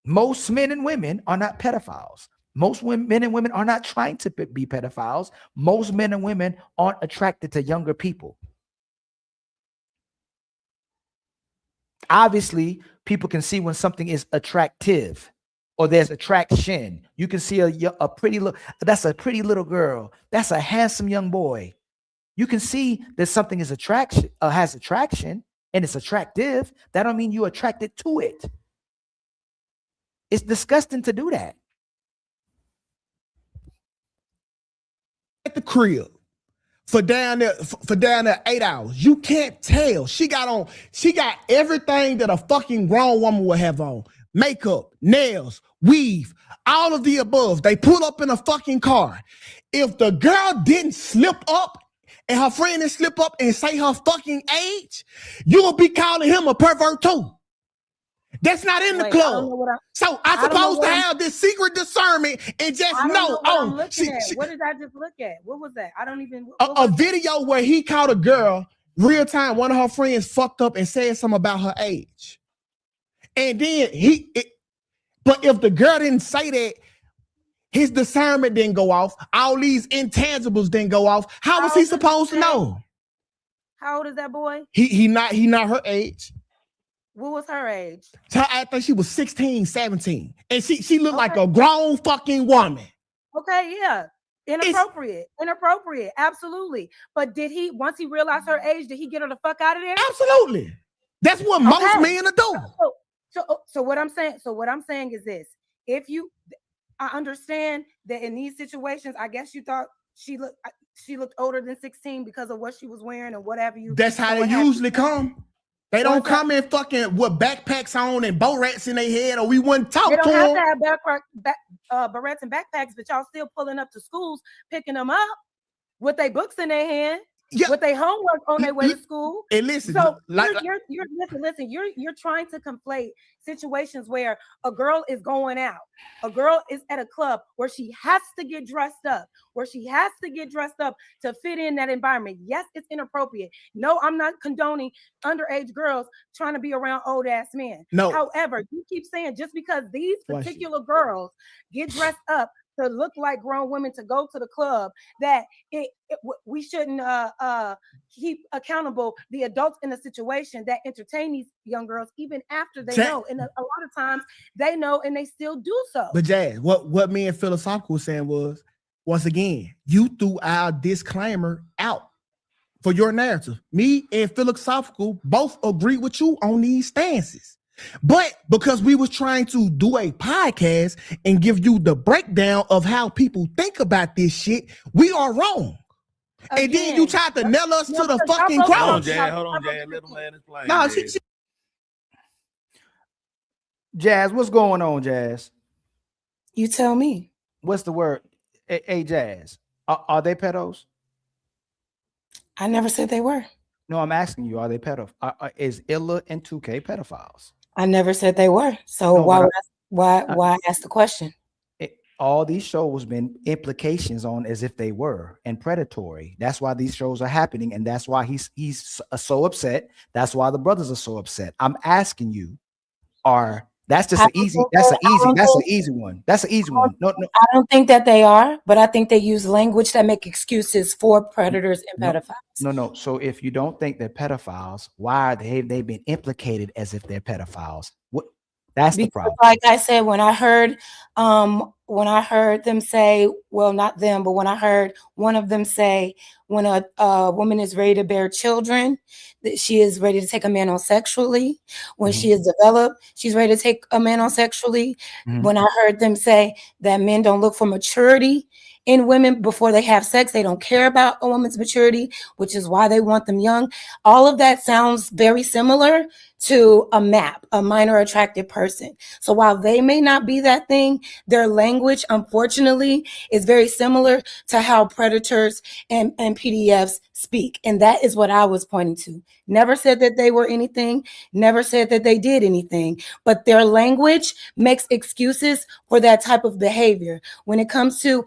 Most men and women are not pedophiles. Most men and women are not trying to be pedophiles. Most men and women aren't attracted to younger people. Obviously, people can see when something is attractive or there's attraction. You can see a pretty look. That's a pretty little girl. That's a handsome young boy. You can see that something is has attraction and it's attractive. That don't mean you're attracted to it. It's disgusting to do that. At the crib for down there 8 hours. You can't tell. She got everything that a fucking grown woman would have on. Makeup, nails, weave, all of the above. They pull up in a fucking car. If the girl didn't slip up and her friend didn't slip up and say her fucking age, you will be calling him a pervert too. That's not in the club. So I'm supposed to have this secret discernment and just know. What did I just look at? What was that? I don't even. A video where he caught a girl real time. One of her friends fucked up and said something about her age. And then but if the girl didn't say that, his discernment didn't go off. All these intangibles didn't go off. How was he supposed to know? How old is that boy? He not her age. What was her age? So I think she was 16, 17. And she looked like a grown fucking woman. Okay, yeah. Inappropriate. Absolutely. But once he realized her age, did he get her the fuck out of there? Absolutely. That's what most men do. So what I'm saying is this. I understand that in these situations, I guess you thought she looked older than 16 because of what she was wearing and whatever you. That's how they usually come. They don't come in fucking with backpacks on and bow rats in their head, or we wouldn't talk to them. They don't have to have berets and backpacks, but y'all still pulling up to schools, picking them up with their books in their hand. Yeah. With their homework on their way to school. And listen, so you're trying to conflate situations where a girl is going out, a girl is at a club where she has to get dressed up, to fit in that environment. Yes, it's inappropriate. No, I'm not condoning underage girls trying to be around old ass men. No. However, you keep saying just because these particular girls get dressed up to look like grown women to go to the club, that we shouldn't keep accountable the adults in the situation that entertain these young girls even after they know. And a lot of times they know and they still do so. But Jazz, what me and Philosophical was saying was, once again, you threw our disclaimer out for your narrative. Me and Philosophical both agree with you on these stances. But because we was trying to do a podcast and give you the breakdown of how people think about this shit, we are wrong. And then you tried to nail us to the fucking cross. Hold on, Jazz. Hold on, Jazz. Let him land his plane. No, Jazz, what's going on, Jazz? You tell me. What's the word? Hey, Jazz, are they pedos? I never said they were. No, I'm asking you, are they pedophiles? Is Illa and 2K pedophiles? I never said they were. So No, but why ask the question? All these shows been implications on as if they were and predatory. That's why these shows are happening, and that's why he's so upset. That's why the brothers are so upset. I'm asking you, that's an easy one. That's an easy one. No, I don't think that they are, but I think they use language that make excuses for predators and pedophiles. No. So if you don't think they're pedophiles, why are they've been implicated as if they're pedophiles? That's the problem. Like I said, when I heard them say, well, not them, but when I heard one of them say, when a woman is ready to bear children, that she is ready to take a man on sexually. When she is developed, she's ready to take a man on sexually. When I heard them say that men don't look for maturity in women before they have sex, they don't care about a woman's maturity, which is why they want them young. All of that sounds very similar to a MAP, a minor attracted person. So while they may not be that thing, their language, unfortunately, is very similar to how predators and PDFs speak. And that is what I was pointing to. Never said that they were anything, never said that they did anything, but their language makes excuses for that type of behavior. When it comes to,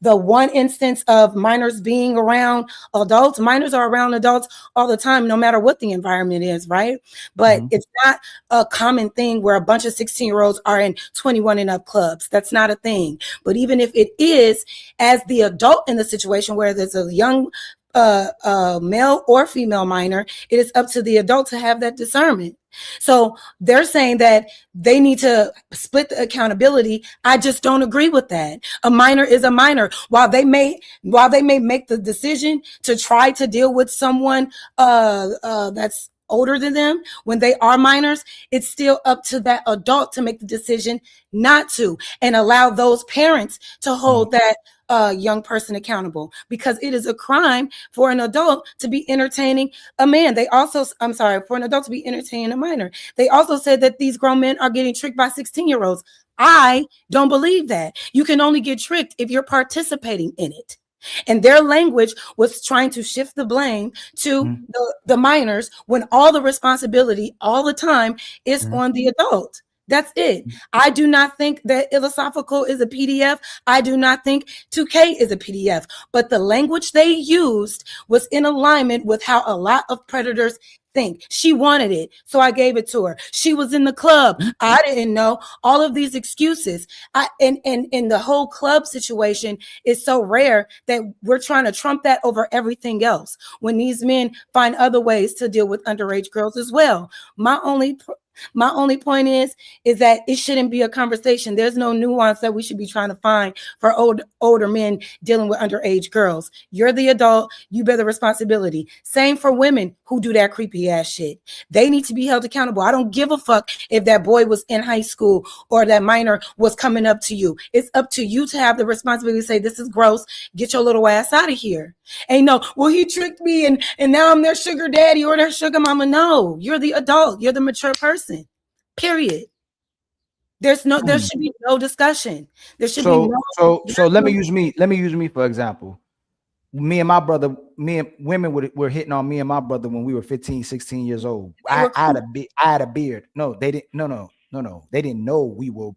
the one instance of minors being around adults, minors are around adults all the time, no matter what the environment is, right? But it's not a common thing where a bunch of 16-year-olds are in 21 and up clubs. That's not a thing. But even if it is, as the adult in the situation where there's a young male or female minor, it is up to the adult to have that discernment. So they're saying that they need to split the accountability. I just don't agree with that. A minor is a minor. While they may make the decision to try to deal with someone that's older than them when they are minors, it's still up to that adult to make the decision not to, and allow those parents to hold that young person accountable, because it is a crime for an adult to be entertaining a man. For an adult to be entertaining a minor. They also said that these grown men are getting tricked by 16-year-olds. I don't believe that. You can only get tricked if you're participating in it. And their language was trying to shift the blame to the minors when all the responsibility all the time is on the adult. That's it. I do not think that Philosophical is a PDF. I do not think 2K is a PDF. But the language they used was in alignment with how a lot of predators think. She wanted it, so I gave it to her. She was in the club. I didn't know. All of these excuses. And the whole club situation is so rare that we're trying to trump that over everything else when these men find other ways to deal with underage girls as well. My only point is that it shouldn't be a conversation. There's no nuance that we should be trying to find for older men dealing with underage girls. You're the adult. You bear the responsibility. Same for women who do that creepy ass shit. They need to be held accountable. I don't give a fuck if that boy was in high school or that minor was coming up to you. It's up to you to have the responsibility to say, this is gross. Get your little ass out of here. Ain't no, well, he tricked me and now I'm their sugar daddy or their sugar mama. No, you're the adult. You're the mature person. Period. There should be no discussion. There should be no. So let me use me for example. Me and my brother, women were hitting on me and my brother when we were 15, 16 years old. I had a beard. No, they didn't. No. They didn't know we were.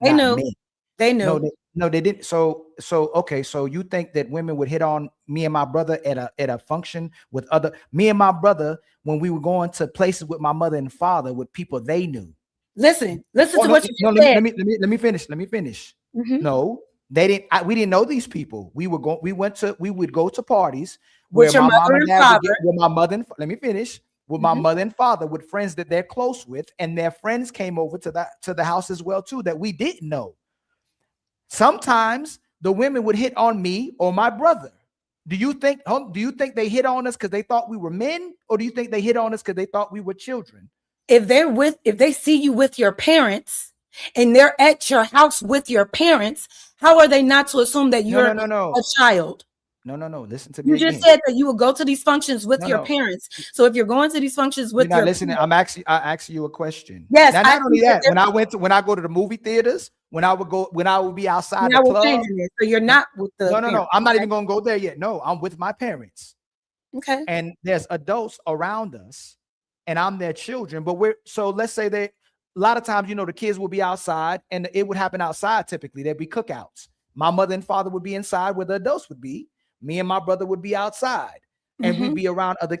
They knew. Men. They knew. No, they didn't. So okay. So you think that women would hit on me and my brother at a function with me and my brother when we were going to places with my mother and father with people they knew? Listen to what you said. Let me finish. No, they didn't. We didn't know these people. We would go to parties where my mom and dad would get with my mother. Let me finish. With my mother and father, with friends that they're close with, and their friends came over to the house as well too that we didn't know. Sometimes the women would hit on me or my brother. Do you think they hit on us because they thought we were men, or do you think they hit on us because they thought we were children? If they see you with your parents and they're at your house with your parents, how are they not to assume that you're a child? No. Listen to me. You just said that you would go to these functions with your parents. So if you're going to these functions with you're not your listening, I asked you a question. Yes. Now, not only that, when I go to the movie theaters, when I would be outside the club. So you're not with the No. I'm not even gonna go there yet. No, I'm with my parents. Okay. And there's adults around us, and I'm their children. But let's say a lot of times, the kids will be outside, and it would happen outside. Typically, there'd be cookouts. My mother and father would be inside where the adults would be. Me and my brother would be outside, and we'd be around other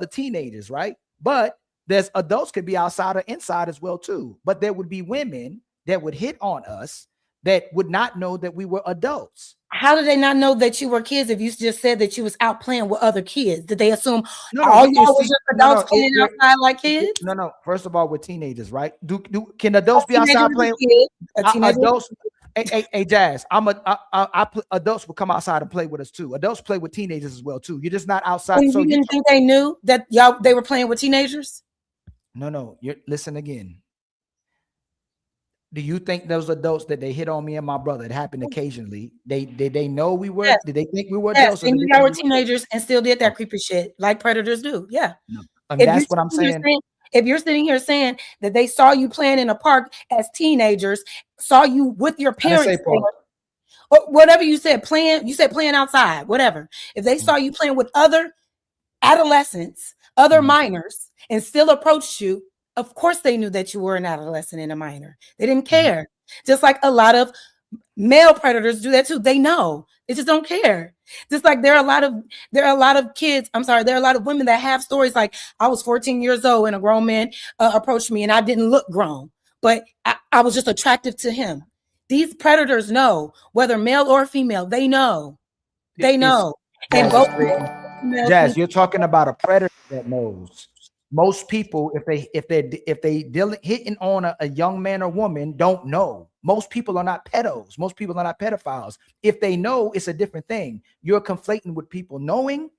teenagers, right? But there's adults could be outside or inside as well too. But there would be women that would hit on us that would not know that we were adults. How did they not know that you were kids if you just said that you was out playing with other kids? Did they assume all y'all was just adults playing outside like kids? No. First of all, we're teenagers, right? Can adults be outside playing? Adults. Hey, Jazz. Adults will come outside and play with us too. Adults play with teenagers as well too. You're just not outside. And so you didn't think they knew that they were playing with teenagers? No. Listen again. Do you think those adults that they hit on me and my brother, it happened occasionally? Did they know we were? Yes. Did they think we were adults? Yes, and y'all were teenagers and still did that creepy shit like predators do. Yeah. No. That's what I'm saying. If you're sitting here saying that they saw you playing in a park as teenagers, saw you with your parents, or whatever you said playing outside, whatever. If they saw you playing with other adolescents, other minors, and still approached you, of course they knew that you were an adolescent and a minor. They didn't care. Just like a lot of male predators do that too. They know. They just don't care. Just like there are a lot of kids. I'm sorry. There are a lot of women that have stories like, I was 14 years old and a grown man approached me and I didn't look grown, but I was just attractive to him. These predators know, whether male or female, they know. They know. And both Jazz, you're talking about a predator that knows. Most people, if they hitting on a young man or woman, don't know. Most people are not pedos. Most people are not pedophiles. If they know, it's a different thing. You're conflating with people knowing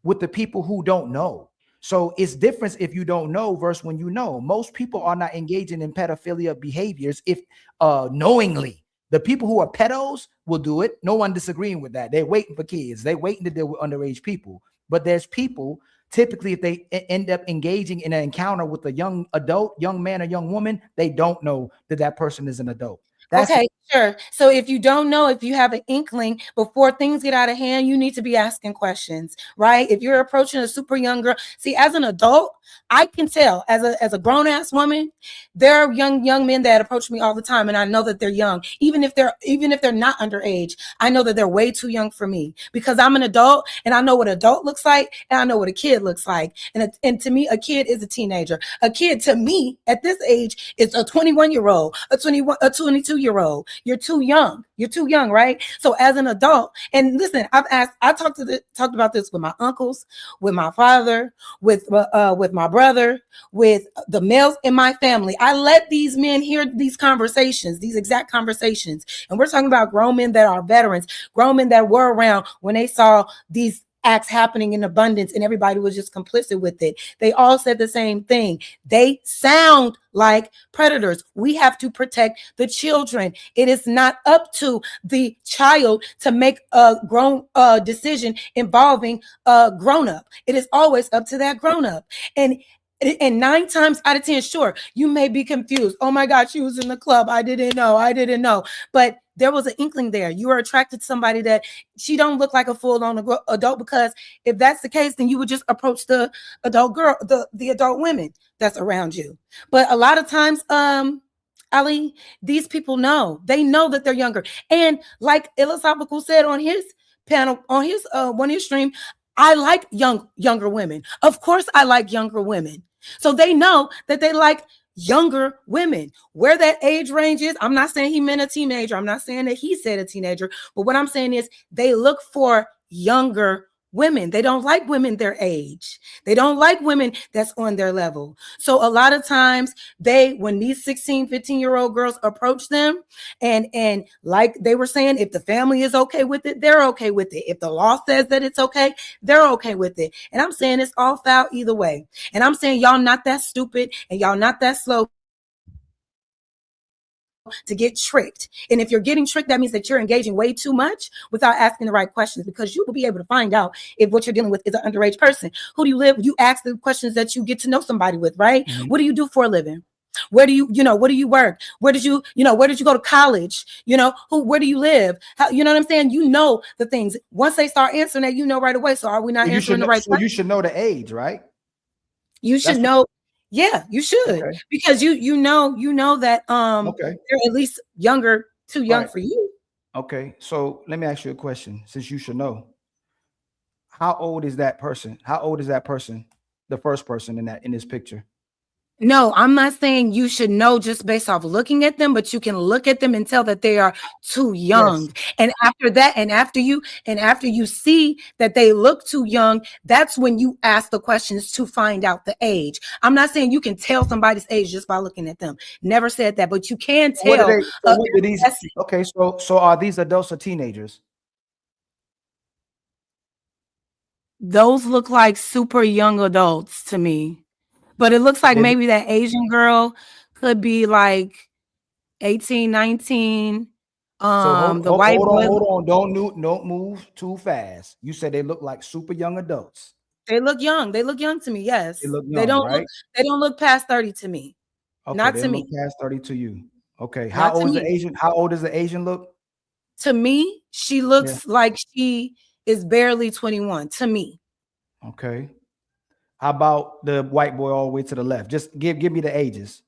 with the people who don't know. So it's different if you don't know versus when you know. Most people are not engaging in pedophilia behaviors if knowingly. The people who are pedos will do it. No one disagreeing with that. They're waiting for kids. They're waiting to deal with underage people. But there's people, typically, if they end up engaging in an encounter with a young adult, young man or young woman, they don't know that person is an adult. Okay, sure. So if you don't know, if you have an inkling before things get out of hand, you need to be asking questions, right? If you're approaching a super young girl, see, as an adult, I can tell as a grown ass woman, there are young men that approach me all the time, and I know that they're young. Even if they're not underage, I know that they're way too young for me because I'm an adult and I know what an adult looks like and I know what a kid looks like. And to me, a kid is a teenager. A kid to me at this age is a 21-year-old, a 22-year-old. You're too young. You're too young, right? So as an adult, and listen, I talked about this with my uncles, with my father, with my brother, with the males in my family. I let these men hear these conversations, these exact conversations. And we're talking about grown men that are veterans, grown men that were around when they saw these acts happening in abundance and everybody was just complicit with it. They all said the same thing. They sound like predators. We have to protect the children. It is not up to the child to make a grown decision involving a grown-up. It is always up to that grown-up. And 9 times out of 10, sure, you may be confused. Oh my God, she was in the club. I didn't know. But there was an inkling there. You were attracted to somebody that she don't look like a full-on adult, because if that's the case, then you would just approach the adult girl, the adult women that's around you. But a lot of times, Ali, these people know. They know that they're younger. And like Illosopical said on his panel, on his one of his stream, I like younger women. Of course, I like younger women. So they know that they like younger women. Where that age range is, I'm not saying he meant a teenager. I'm not saying that he said a teenager. But what I'm saying is they look for younger women. They don't like women their age. They don't like women that's on their level. So a lot of times when these 16, 15-year-old girls approach them and like they were saying, if the family is okay with it, they're okay with it. If the law says that it's okay, they're okay with it. And I'm saying it's all foul either way. And I'm saying y'all not that stupid and y'all not that slow. to get tricked. And if you're getting tricked, that means that you're engaging way too much without asking the right questions, because you will be able to find out if what you're dealing with is an underage person. Who do you live? You ask the questions that you get to know somebody with, right? Mhm. What do you do for a living? Where do you, what do you work? Where did you go to college? Where do you live? How, you know what I'm saying? You know the things. Once they start answering that, you know right away. So are we not So you should answering the know, right so question? you should know the age, right? You should That's know. Yeah, you should. Okay. Because you know that Okay. they're at least too young Right. for you. Okay. So let me ask you a question, since you should know. How old is that person? How old is that person? The first person in this picture. No, I'm not saying you should know just based off looking at them, but you can look at them and tell that they are too young. Yes. And after that, and after you see that they look too young, that's when you ask the questions to find out the age. I'm not saying you can tell somebody's age just by looking at them. Never said that, but you can What tell. are they? So what do these? Okay, so are these adults or teenagers? Those look like super young adults to me. But it looks like They- maybe that Asian girl could be like 18, 19. So The white boy, hold on. Don't move too fast. You said they look like super young adults. they look young. They look young to me. Yes. They look They young, don't right? they don't look past 30 to me. Okay, Not they to look me. past 30 to you. Okay. Not to How old is the me. Asian? How old does the Asian look? To me, she looks like she is barely 21 to me. Okay. How about the white boy all the way to the left? Just give me the ages.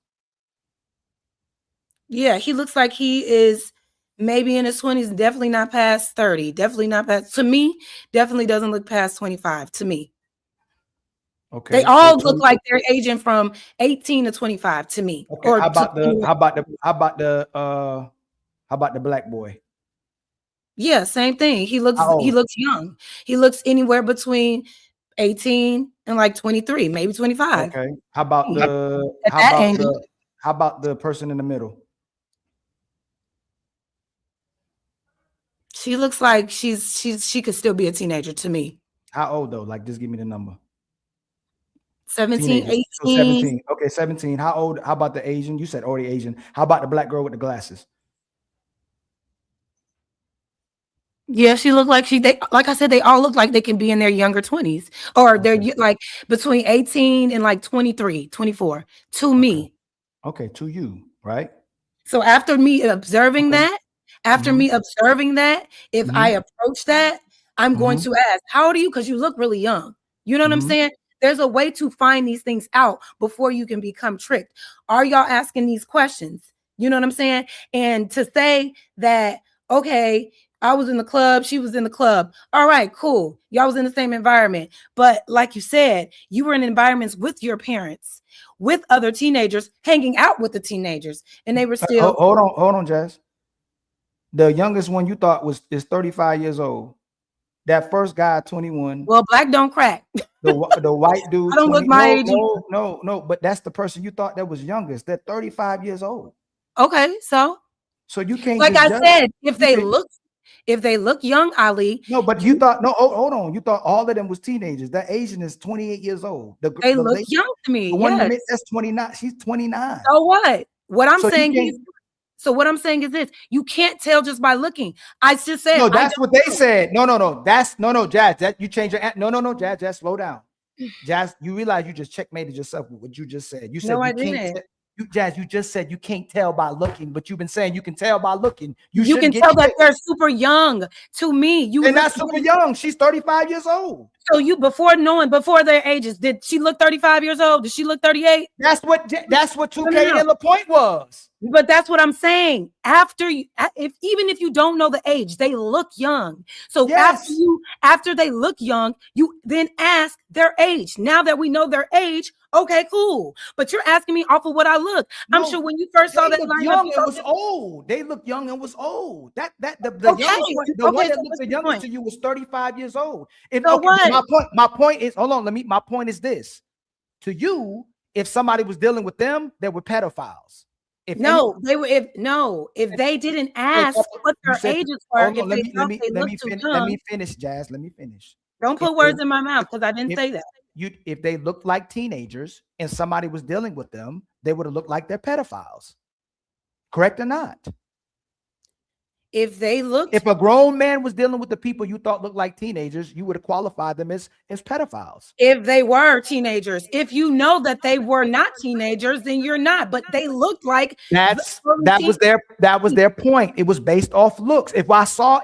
Yeah, he looks like he is maybe in his 20s, definitely not past 30. Definitely not past, to me, definitely doesn't look past 25 to me. Okay. They all look like they're aging from 18 to 25 to me. Okay. Or How about to- the black boy? Yeah, same thing. He looks How old? young. He looks anywhere between 18 and like 23, maybe 25. Okay. How about the At that angle. how about the person in the middle? She looks like she could still be a teenager to me. How old though? Like, just give me the number. 17, Teenagers. 18. So 17. Okay, 17. How old? How about the Asian? You said already Asian. How about the black girl with the glasses? Yeah, she looked like like I said, they all look like they can be in their younger 20s, or they're like between 18 and like 23, 24 to me. Okay, to you, right? So after me observing that, if I approach that, I'm going to ask, how old are you? Because you look really young. You know what I'm saying? There's a way to find these things out before you can become tricked. Are y'all asking these questions? You know what I'm saying? And to say that, okay, I was in the club, she was in the club. All right, cool. Y'all was in the same environment. But like you said, you were in environments with your parents, with other teenagers, hanging out with the teenagers, and they were still. Hold on, Jazz. The youngest one you thought is 35 years old. That first guy, 21. Well, black don't crack. The white dude. I don't look my age. No. But that's the person you thought that was youngest. They're 35 years old. Okay, so you can't. Like just I judge. said, if they look young, Ali. No, but you thought hold on. You thought all of them was teenagers. That Asian is 28 years old. They look young to me. The one Yes. that's 29. She's 29. So what? What I'm So you saying can't- is. So what I'm saying is this: you can't tell just by looking. I just said. No, that's what they said. No. That's no, Jazz. That you change your no, Jazz, slow down. Jazz, you realize you just checkmated yourself with what you just said. You said No, I you can't didn't. Jazz, you just said you can't tell by looking, but you've been saying you can tell by looking. You shouldn't can get tell that tricked. they're super young to me. They're not super young. She's 35 years old. So you before their ages, did she look 35 years old? Did she look 38? That's what 2K No. and LaPointe was. But that's what I'm saying. After you, even if you don't know the age, they look young. So Yes. after they look young, you then ask their age. Now that we know their age, okay, cool. But you're asking me off of what I look. I'm sure when you first saw They that looked lineup, young you and thought was that- old. They looked young and was old. The Okay, youngest one, the one okay, that so looked what's the the youngest point? to you was 35 years old. So what? My point is, hold on, my point is this. To you, if somebody was dealing with them, they were pedophiles. If they didn't ask what their ages were, Hold on, let me young, finish, Jazz. Let me finish. don't put If words they- in my mouth because I didn't say that. If they looked like teenagers and somebody was dealing with them, they would have looked like they're pedophiles. Correct or not? If they looked, if a grown man was dealing with the people you thought looked like teenagers, you would have qualified them as pedophiles. If they were teenagers, if you know that they were not teenagers, then you're not. But they looked like that was their point. It was based off looks. If I saw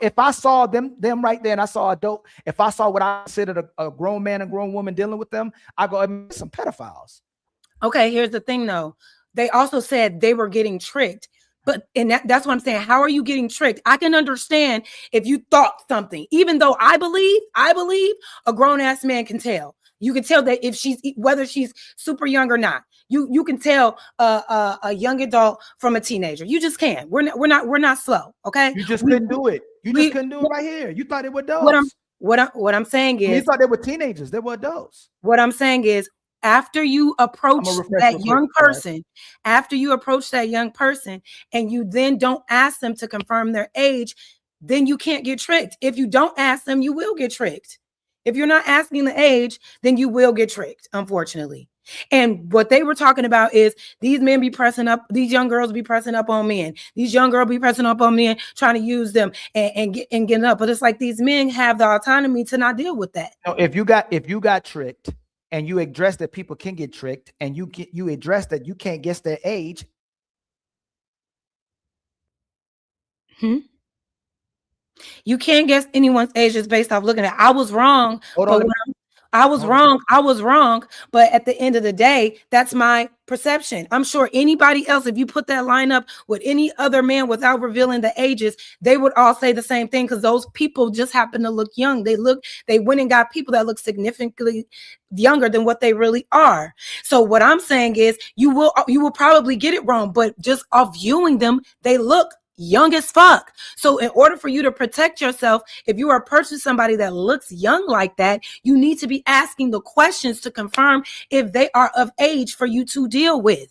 them right there, and I saw adult, if I saw what I considered a grown man and grown woman dealing with them, I go, some pedophiles. Okay, here's the thing though. They also said they were getting tricked. But that's what I'm saying. How are you getting tricked? I can understand if you thought something, even though I believe a grown-ass man can tell. You can tell that if whether she's super young or not. You can tell a young adult from a teenager. You just can. We're not slow. Okay. You just couldn't do it. You just couldn't do it right here. You thought they were adults. What I'm saying is, you thought they were teenagers. They were adults. What I'm saying is, after you approach that young person, and you then don't ask them to confirm their age, then you can't get tricked. If you don't ask them, you will get tricked. If you're not asking the age, then you will get tricked, unfortunately. And what they were talking about is these men be pressing up, these young girls be pressing up on men. These young girls be pressing up on men, trying to use them and get up. But it's like these men have the autonomy to not deal with that. No, if you got tricked, and you address that people can get tricked, and you address that you can't guess their age. You can't guess anyone's age just based off looking at it. I was wrong. I was wrong. But at the end of the day, that's my perception. I'm sure anybody else, if you put that line up with any other man without revealing the ages, they would all say the same thing, because those people just happen to look young. They went and got people that look significantly younger than what they really are. So what I'm saying is you will probably get it wrong, but just off viewing them, they look young as fuck. So in order for you to protect yourself, if you are approaching somebody that looks young like that, you need to be asking the questions to confirm if they are of age for you to deal with,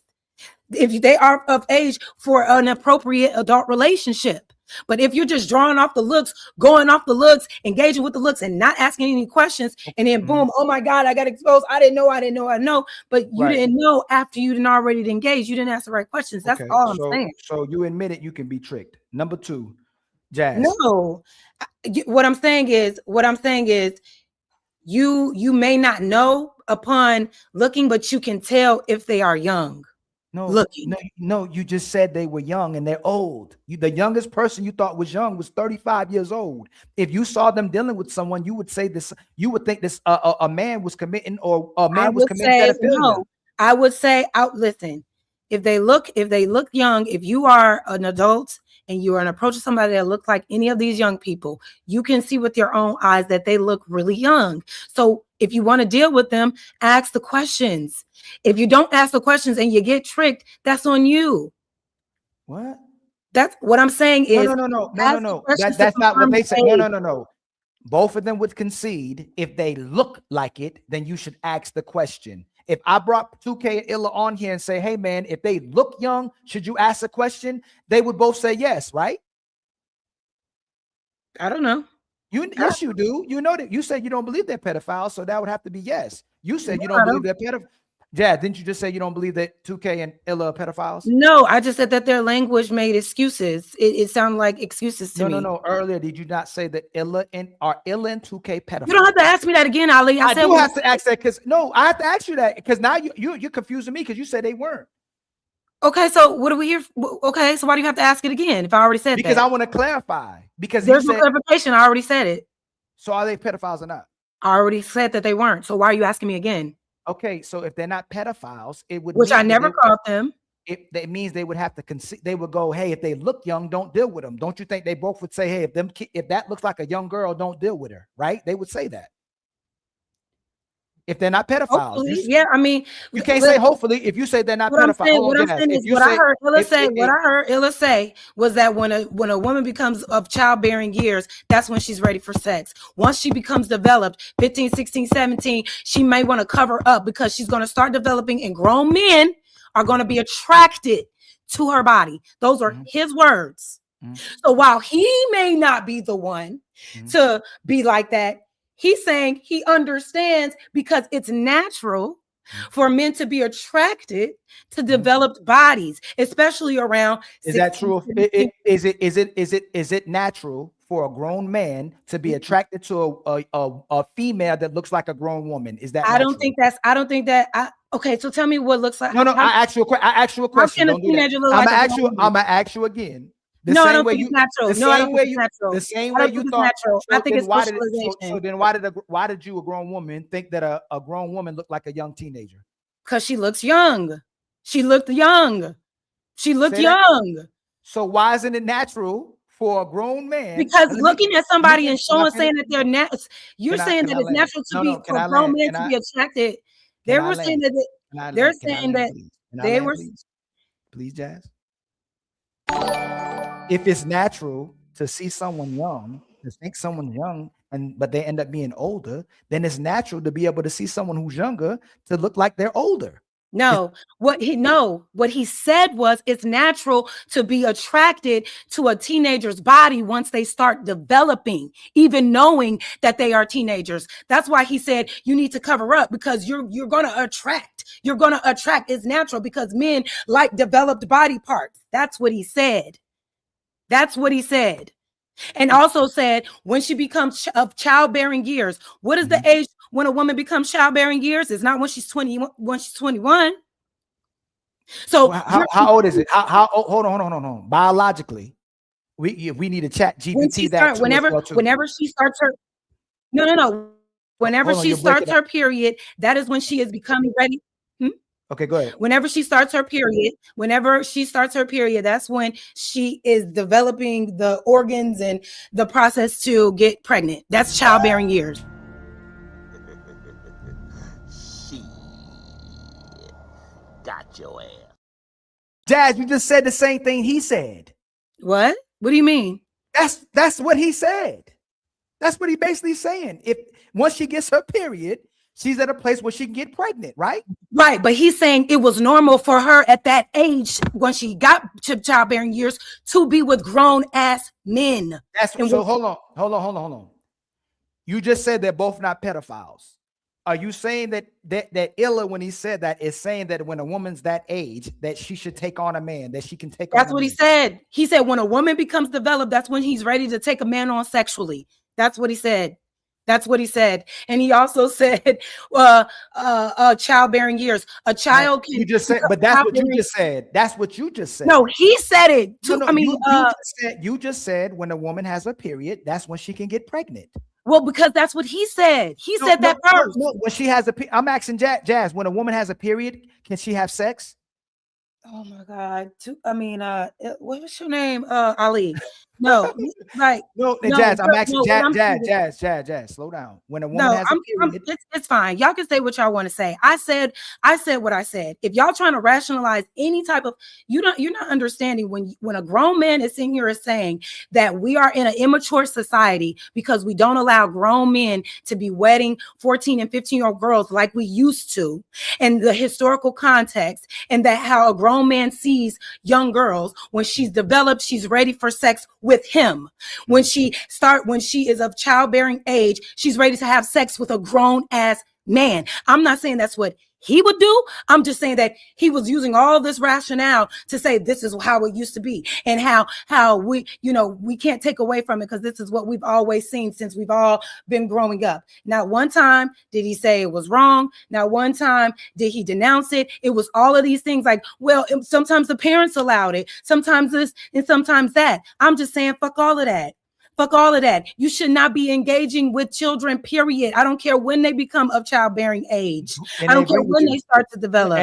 if they are of age for an appropriate adult relationship. But if you're just drawing off the looks, going off the looks, engaging with the looks, and not asking any questions, and then boom, oh my God, I got exposed. I didn't know. But you didn't know after you didn't already engage. You didn't ask the right questions. That's all I'm saying. So you admitted you can be tricked. Number two, Jazz. No, what I'm saying is you may not know upon looking, but you can tell if they are young. No, you just said they were young and they're old. The youngest person you thought was young was 35 years old. If you saw them dealing with someone, you would say this. You would think this a man was committing, or a man was committing pedophilia. No, I would say, listen. If they look young, if you are an adult and you are an approach to somebody that looks like any of these young people, you can see with your own eyes that they look really young. So if you want to deal with them, ask the questions. If you don't ask the questions and you get tricked, that's on you. What? That's what I'm saying is no. That's not what they say. No. Both of them would concede if they look like it, then you should ask the question. If I brought 2K and Illa on here and say, hey man, if they look young, should you ask a question? They would both say yes, right? I don't know. Yes, you do. You know that you said you don't believe they're pedophiles, so that would have to be yes. You said you don't believe they're pedophiles. Jad, didn't you just say you don't believe that 2K and Illa are pedophiles? No, I just said that their language made excuses. It sounded like excuses to me. No. Earlier, did you not say that Illa and 2K pedophiles? You don't have to ask me that again, Ali. I do have to ask that because I have to ask you that because now you're confusing me because you said they weren't. Okay, so what do we hear? Okay, so why do you have to ask it again if I already said that? Because I want to clarify. Because there's no clarification. I already said it. So are they pedophiles or not? I already said that they weren't. So why are you asking me again? Okay, so if they're not pedophiles, it would. Which I never called them. It means they would have to concede. They would go, hey, if they look young, don't deal with them. Don't you think they both would say, hey, if that looks like a young girl, don't deal with her, right? They would say that. If they're not pedophiles, yeah, I mean, you can't say hopefully if you say they're not pedophiles. What I'm saying is what I heard Illa say was that when a woman becomes of childbearing years, that's when she's ready for sex. Once she becomes developed, 15, 16, 17, she may want to cover up because she's going to start developing, and grown men are going to be attracted to her body. Those are his words. So while he may not be the one to be like that, he's saying he understands because it's natural for men to be attracted to developed bodies, especially around. Is that true? Is it natural for a grown man to be attracted to a female that looks like a grown woman? Is that? I don't think that. Okay, so tell me what looks like. No, I asked you a question. How can a teenager look I'm like gonna ask you again. No, I don't think it's natural. No, I don't think it's natural. The same way you thought. I think it's why socialization. So then why did you, a grown woman, think that a grown woman looked like a young teenager? Because she looks young. She looked young. She looked young. So why isn't it natural for a grown man? Because looking at somebody and saying that they're you're saying that it's natural to be for a grown man to be attracted. They were saying that they're saying that they were. Please, Jazz. If it's natural to see someone young, to think someone's young, but they end up being older, then it's natural to be able to see someone who's younger to look like they're older. No, what he said was it's natural to be attracted to a teenager's body once they start developing, even knowing that they are teenagers. That's why he said you need to cover up, because you're going to attract. You're going to attract. It's natural because men like developed body parts. That's what he said. That's what he said. And also said when she becomes of childbearing years. What is the age when a woman becomes childbearing years? It's not when she's 20, when she's 21. So how old is it? How hold on. Biologically, we need to chat GPT that. Whenever she starts her Whenever she starts her period, that is when she is becoming ready. Okay, go ahead. Whenever she starts her period, that's when she is developing the organs and the process to get pregnant. That's childbearing years. Got your ass. Jazz, you just said the same thing he said. What? What do you mean? That's what he said. That's what he basically saying. If once she gets her period, she's at a place where she can get pregnant, right? Right, but he's saying it was normal for her at that age, when she got to childbearing years, to be with grown ass men. Hold on. You just said they're both not pedophiles. Are you saying that Illa, when he said that, is saying that when a woman's that age, that she should take on a man, that she can take on? That's what he said. He said when a woman becomes developed, that's when he's ready to take a man on sexually. That's what he said. That's what he said. And he also said childbearing years. A child can. You just said, but that's what you just said. That's what you just said. No, he said it. You just said when a woman has a period, that's when she can get pregnant. Well, because that's what he said. He said that first. No, when she has I'm asking Jazz, when a woman has a period, can she have sex? Oh my God. What's your name? Ali. No, like Jazz. I'm asking Jazz. Slow down. When a woman has a period, it's fine. Y'all can say what y'all want to say. I said what I said. If y'all trying to rationalize any type of, you're not understanding when a grown man is sitting here saying that we are in an immature society because we don't allow grown men to be wedding 14 and 15-year-old girls like we used to, and the historical context, and that how a grown man sees young girls when she's developed, she's ready for sex with him. When she is of childbearing age, she's ready to have sex with a grown ass man. I'm not saying that's what he would do. I'm just saying that he was using all this rationale to say this is how it used to be, and how we can't take away from it because this is what we've always seen since we've all been growing up. Not one time did he say it was wrong. Not one time did he denounce it. It was all of these things like, well, sometimes the parents allowed it, sometimes this and sometimes that. I'm just saying, fuck all of that. Fuck all of that. You should not be engaging with children, period. I don't care when they become of childbearing age. I don't care when they start to develop.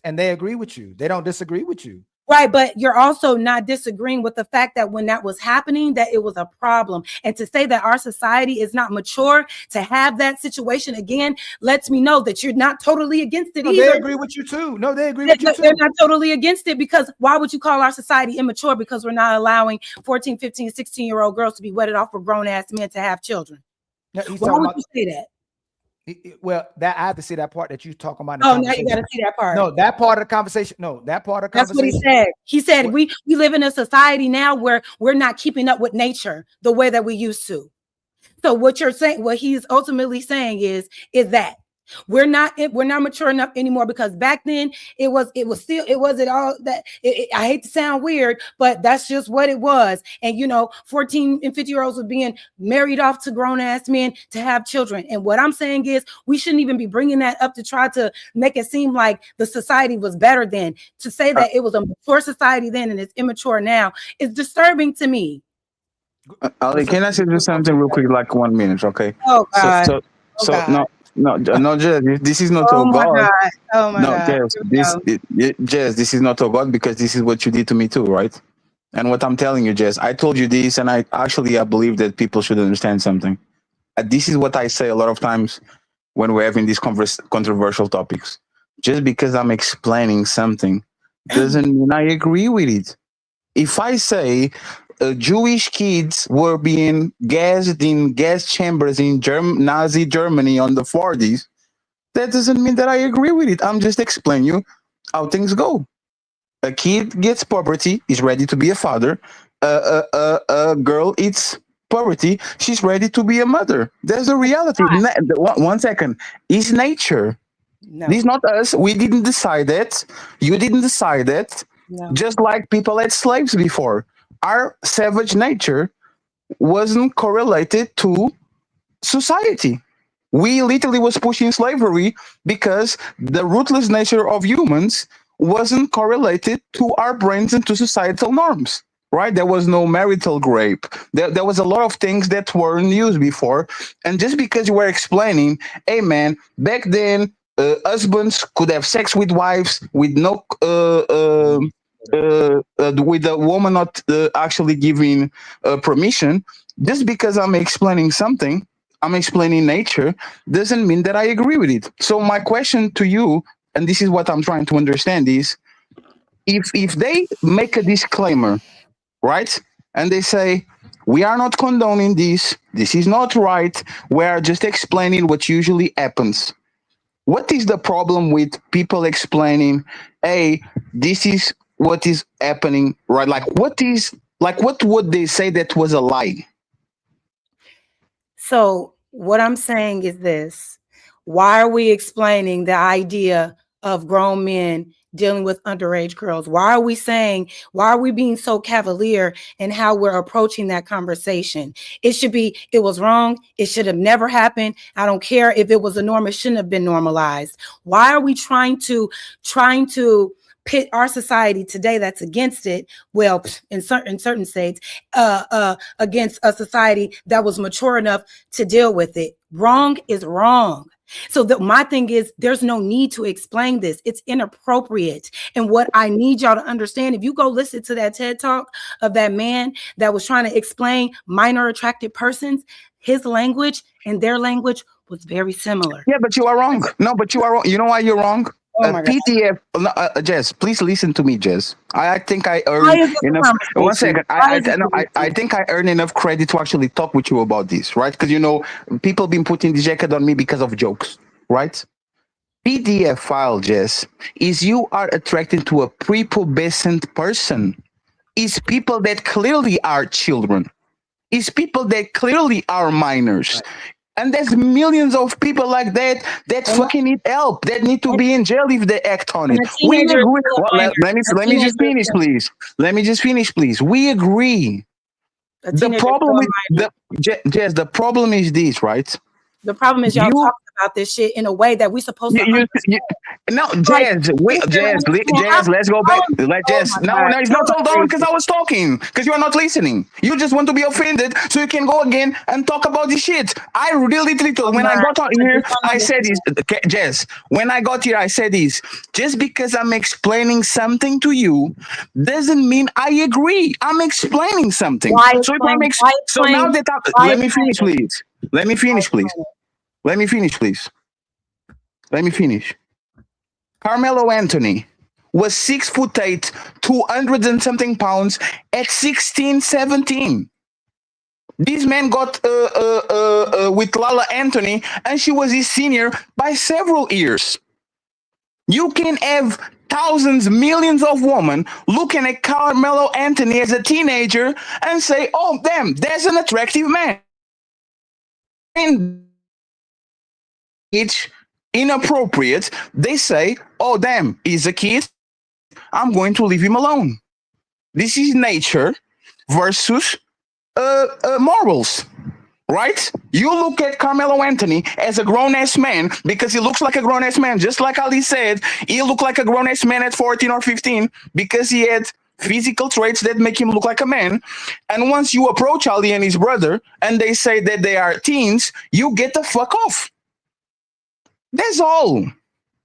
And they agree with you. They don't disagree with you. Right, but you're also not disagreeing with the fact that when that was happening, that it was a problem. And to say that our society is not mature to have that situation again lets me know that you're not totally against it either. They agree with you too. No, they agree with you too. They're not totally against it, because why would you call our society immature because we're not allowing 14, 15, 16-year-old girls to be wedded off with grown-ass men to have children? Why would you say that? Well, that I have to see that part that you talking about. Oh, now you got to see that part. No, that part of the conversation. No, that part of the conversation. That's what he said. He said we live in a society now where we're not keeping up with nature the way that we used to. So what you're saying, what he's ultimately saying is that We're not mature enough anymore, because back then it wasn't all that. I hate to sound weird, but that's just what it was. And 14 and 50-year-olds were being married off to grown-ass men to have children. And what I'm saying is we shouldn't even be bringing that up to try to make it seem like the society was better then. To say that it was a mature society then and it's immature now is disturbing to me. Ali, can I say just something real quick, like 1 minute, okay? Oh God. So no, Jess, this is not Oh my God. God. Oh my God. Jess, this is not a God, because this is what you did to me too, right? And what I'm telling you, Jess, I told you this, and I believe that people should understand something. This is what I say a lot of times when we're having these controversial topics. Just because I'm explaining something doesn't mean I agree with it. If I say Jewish kids were being gassed in gas chambers in Nazi Germany on the 40s, that doesn't mean that I agree with it. I'm just explaining you how things go. A kid gets puberty, is ready to be a father. A girl eats puberty, she's ready to be a mother. There's a reality. 1 second. It's nature. No. This is not us. We didn't decide that. You didn't decide that. No. Just like people had slaves before. Our savage nature wasn't correlated to society. We literally was pushing slavery because the ruthless nature of humans wasn't correlated to our brains and to societal norms, right? There was no marital rape. There was a lot of things that weren't used before. And just because you were explaining, hey man, back then, husbands could have sex with wives with no with the woman not actually giving permission. Just because I'm explaining something, I'm explaining nature, doesn't mean that I agree with it. So my question to you, and this is what I'm trying to understand, is if they make a disclaimer, right, and they say, we are not condoning this is not right, we are just explaining what usually happens. What is the problem with people explaining, hey, this is what is happening, right? What would they say that was a lie? So what I'm saying is this: why are we explaining the idea of grown men dealing with underage girls? Why are we being so cavalier in how we're approaching that conversation? It was wrong. It should have never happened. I don't care if it was a norm, it shouldn't have been normalized. Why are we trying to pit our society today that's against it, well, in certain states, against a society that was mature enough to deal with it? Wrong is wrong. So my thing is, there's no need to explain this. It's inappropriate. And what I need y'all to understand, if you go listen to that TED Talk of that man that was trying to explain minor attracted persons, his language and their language was very similar. Yeah, but you are wrong. No, but you are wrong. You know why you're wrong? PDF, Jess, please listen to me, Jess. I think I earned enough. 1 second. I think I earned enough credit to actually talk with you about this, right? Because people been putting the jacket on me because of jokes, right? PDF file, Jess, is you are attracted to a prepubescent person. Is people that clearly are children. Is people that clearly are minors. And there's millions of people like that fucking need help, that need to be in jail if they act on it. We agree. Let me just finish, please. Let me just finish, please. We agree. The problem is this, right? The problem is y'all talking about this shit in a way that we supposed to. No, Jazz, let's go back. No, it's not hold on, because I was talking, because you are not listening. You just want to be offended so you can go again and talk about this shit. I really told when I got on here, I said this, Jazz. When I got here, I said this. Just because I'm explaining something to you doesn't mean I agree. I'm explaining something. Let me finish, please. Let me finish. Carmelo Anthony was 6'8", 200 and something pounds at 16, 17. This man got with Lala Anthony, and she was his senior by several years. You can have thousands, millions of women looking at Carmelo Anthony as a teenager and say, oh, damn, there's an attractive man. inappropriate, they say, oh, damn, he's a kid. I'm going to leave him alone. This is nature versus morals, right? You look at Carmelo Anthony as a grown-ass man because he looks like a grown-ass man. Just like Ali said, he looked like a grown-ass man at 14 or 15 because he had physical traits that make him look like a man. And once you approach Ali and his brother and they say that they are teens, you get the fuck off. That's all.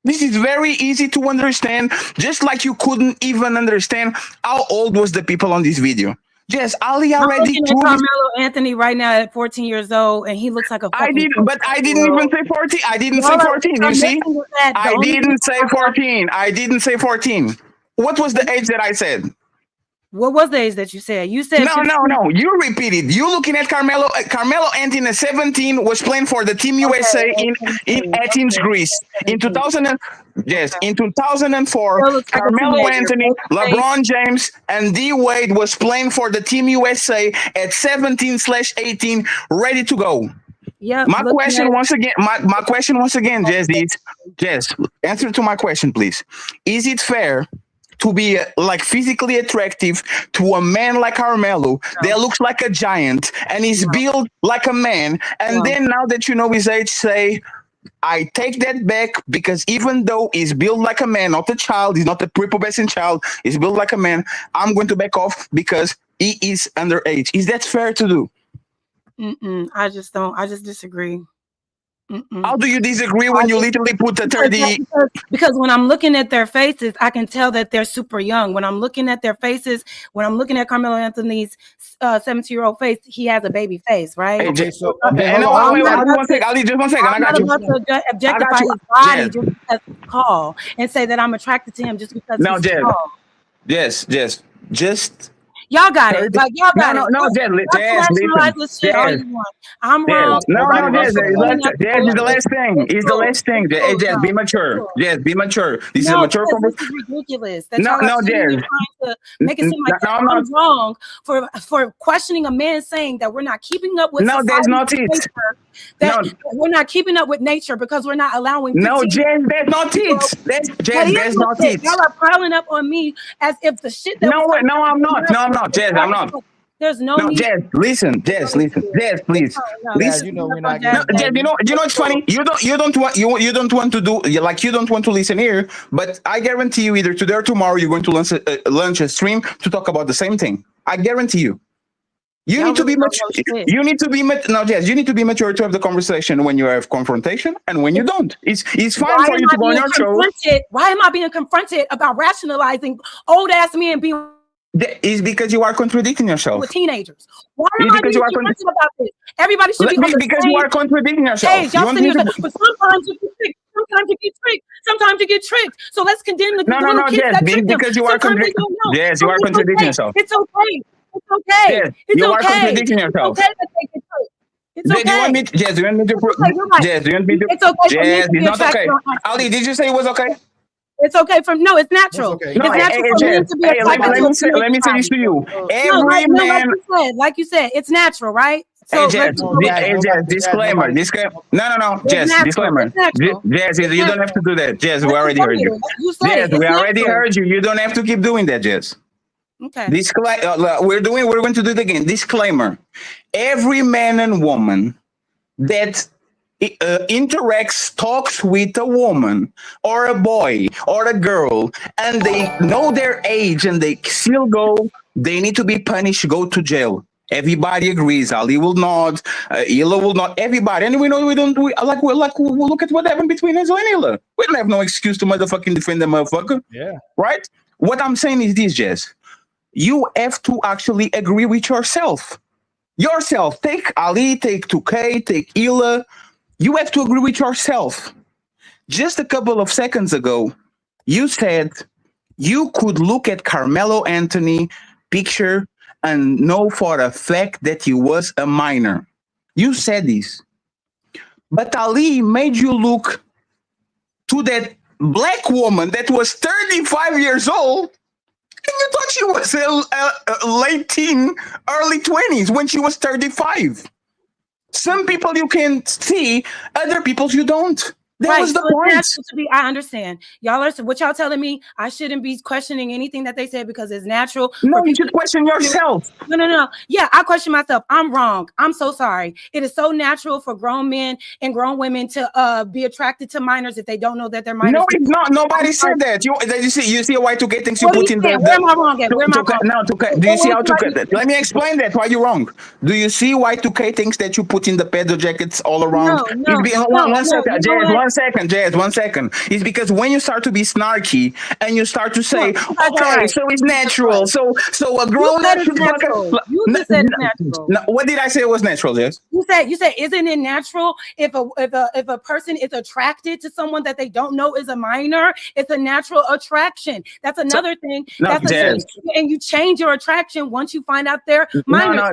This is very easy to understand, just like you couldn't even understand how old was the people on this video. Yes, Ali already proved. Carmelo Anthony right now at 14 years old, and he looks like a. I didn't even say 14. I didn't say 14. You see, I didn't say 14. I didn't say 14. What was the age that I said? What was the age that you said? You said no. You repeated. You looking at Carmelo. Carmelo Anthony at 17 was playing for the Team USA in Athens, Greece. In 2004, Carmelo Anthony, LeBron James, and D Wade was playing for the Team USA at 17/18, ready to go. Yeah. My question once again, Jess, is Jess, answer to my question, please. Is it fair to be like physically attractive to a man like Carmelo that looks like a giant and is built like a man, and then now that you know his age, say, I take that back because even though he's built like a man, not a child, he's not a prepubescent child, he's built like a man, I'm going to back off because he is underage. Is that fair to do? I just disagree. How do you disagree when you literally put the 30? Because when I'm looking at their faces, I can tell that they're super young. When I'm looking at their faces, when I'm looking at Carmelo Anthony's 17-year-old face, he has a baby face, right? Hey, Jay, so, Ali, just one second. I got you. I'm not about to objectify his body just because he's tall and say that I'm attracted to him just because he's tall. Yes, just. Y'all got it. Like y'all got it. No, Jazz, listen. I'm wrong. No, Jazz is the last thing. It's the last thing. Hey, Jazz, be mature. Jazz, be mature. This is a mature conversation. This is ridiculous. No, Jazz. Make it seem like I'm wrong for questioning a man saying that we're not keeping up with. No, that's not it. We're not keeping up with nature because we're not allowing. No, Jazz, that's not it. That's not it. Y'all are piling up on me as if the shit that. No, I'm not. No, I'm not. Jazz, I'm not. There's no need. Jazz, listen. Jazz, please. Jazz, you know we're not. Jazz, you know it's funny. You don't want to do like you don't want to listen here. But I guarantee you, either today or tomorrow, you're going to launch a stream to talk about the same thing. I guarantee you. You need to be mature. You need to be Jazz. You need to be mature to have the conversation when you have confrontation and when you don't. It's fine for you to go on your show. Why am I being confronted about rationalizing old ass men being? It's because you are contradicting yourself. With teenagers. Why am I being confronted about this? Everybody should be because you are contradicting yourself. Hey, y'all but sometimes you get tricked. Sometimes you get tricked. So let's condemn the little kids that trick them. Because you are contradicting. Yes, you are contradicting yourself. It's okay. It's okay. Yes, you are contradicting yourself. It's okay. Do you want me to prove? Jazz, do you want me to? It's okay. Jazz, it's not okay. Ali, did you say it was okay? It's okay it's natural. Okay. It's natural for men to be attracted. Let me say this to you. Every man, like you said, it's natural, right? So Jazz, disclaimer. No, Jazz, disclaimer. Jazz, you don't have to do that. Jazz, we already heard you. Jazz, we already heard you. You don't have to keep doing that, Jazz. Okay. We're going to do it again. Disclaimer. Every man and woman that talks with a woman or a boy or a girl and they know their age and they still they need to be punished, go to jail. Everybody agrees. Ali will not, Hila will not, everybody. And we know we look at what happened between Enzo and Hila. We don't have no excuse to motherfucking defend the motherfucker. Yeah. Right? What I'm saying is this, Jess. You have to actually agree with yourself. Take Ali, take 2K, take Hila. You have to agree with yourself. Just a couple of seconds ago, you said you could look at Carmelo Anthony picture and know for a fact that he was a minor. You said this. But Ali made you look to that black woman that was 35 years old, and you thought she was late teen, early 20s when she was 35. Some people you can see, other people you don't. That was the so it's point. natural to be. I understand. Y'all are what y'all telling me. I shouldn't be questioning anything that they said because it's natural. No, you should question yourself. No. Yeah, I question myself. I'm wrong. I'm so sorry. It is so natural for grown men and grown women to be attracted to minors if they don't know that they're minors. No, it's not. Nobody said that. You see a Y2K things you What put are in you saying? the. Where am I wrong at? Where am I wrong? Now, do you see how to? Let me explain that. Why you wrong? Do you see Y2K things that you put in the pedo jackets all around? One second. It's because when you start to be snarky and you start to say, okay, so it's natural. So a grown up should fucking. You just said natural. No, what did I say was natural, Jess? You said, isn't it natural if a person is attracted to someone that they don't know is a minor? It's a natural attraction. That's another thing. No, That's and you change your attraction once you find out they're minors.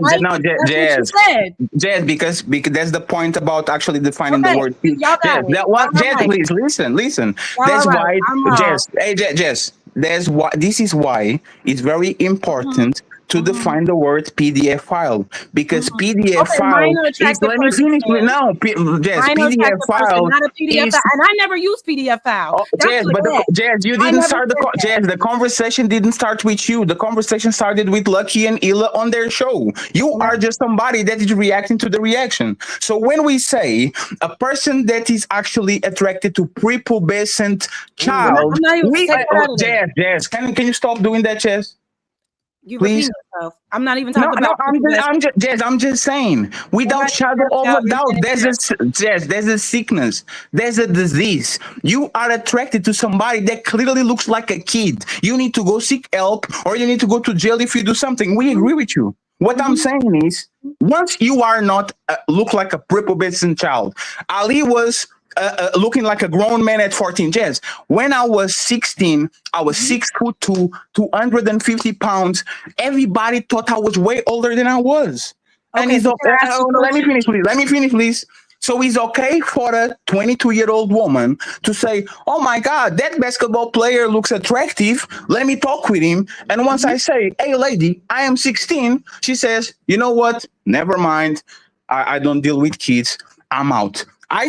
Jazz, because that's the point about actually defining the word. Jazz, please listen. That's why, Jazz. That's why. This is why it's very important to define the word PDF file, because PDF file is, let me finish now. PDF file not a PDF file, and I never use PDF file. Jazz, you didn't start the conversation didn't start with you. The conversation started with Lucky and Ila on their show. You are just somebody that is reacting to the reaction. So when we say a person that is actually attracted to prepubescent child, Jazz, can you stop doing that, Jazz? You repeat yourself. I'm not even talking about. I'm just saying. Without shadow of a doubt, there's a sickness, there's a disease. You are attracted to somebody that clearly looks like a kid. You need to go seek help, or you need to go to jail if you do something. We agree with you. What I'm saying is, once you are not look like a prepubescent child, Ali was. Looking like a grown man at 14. Jazz, when I was 16, I was 6'2", 250 pounds. Everybody thought I was way older than I was. And it's okay. Let me finish, please. So it's okay for a 22-year-old woman to say, oh my God, that basketball player looks attractive. Let me talk with him. And once I say, hey lady, I am 16, she says, you know what? Never mind. I don't deal with kids. I'm out. I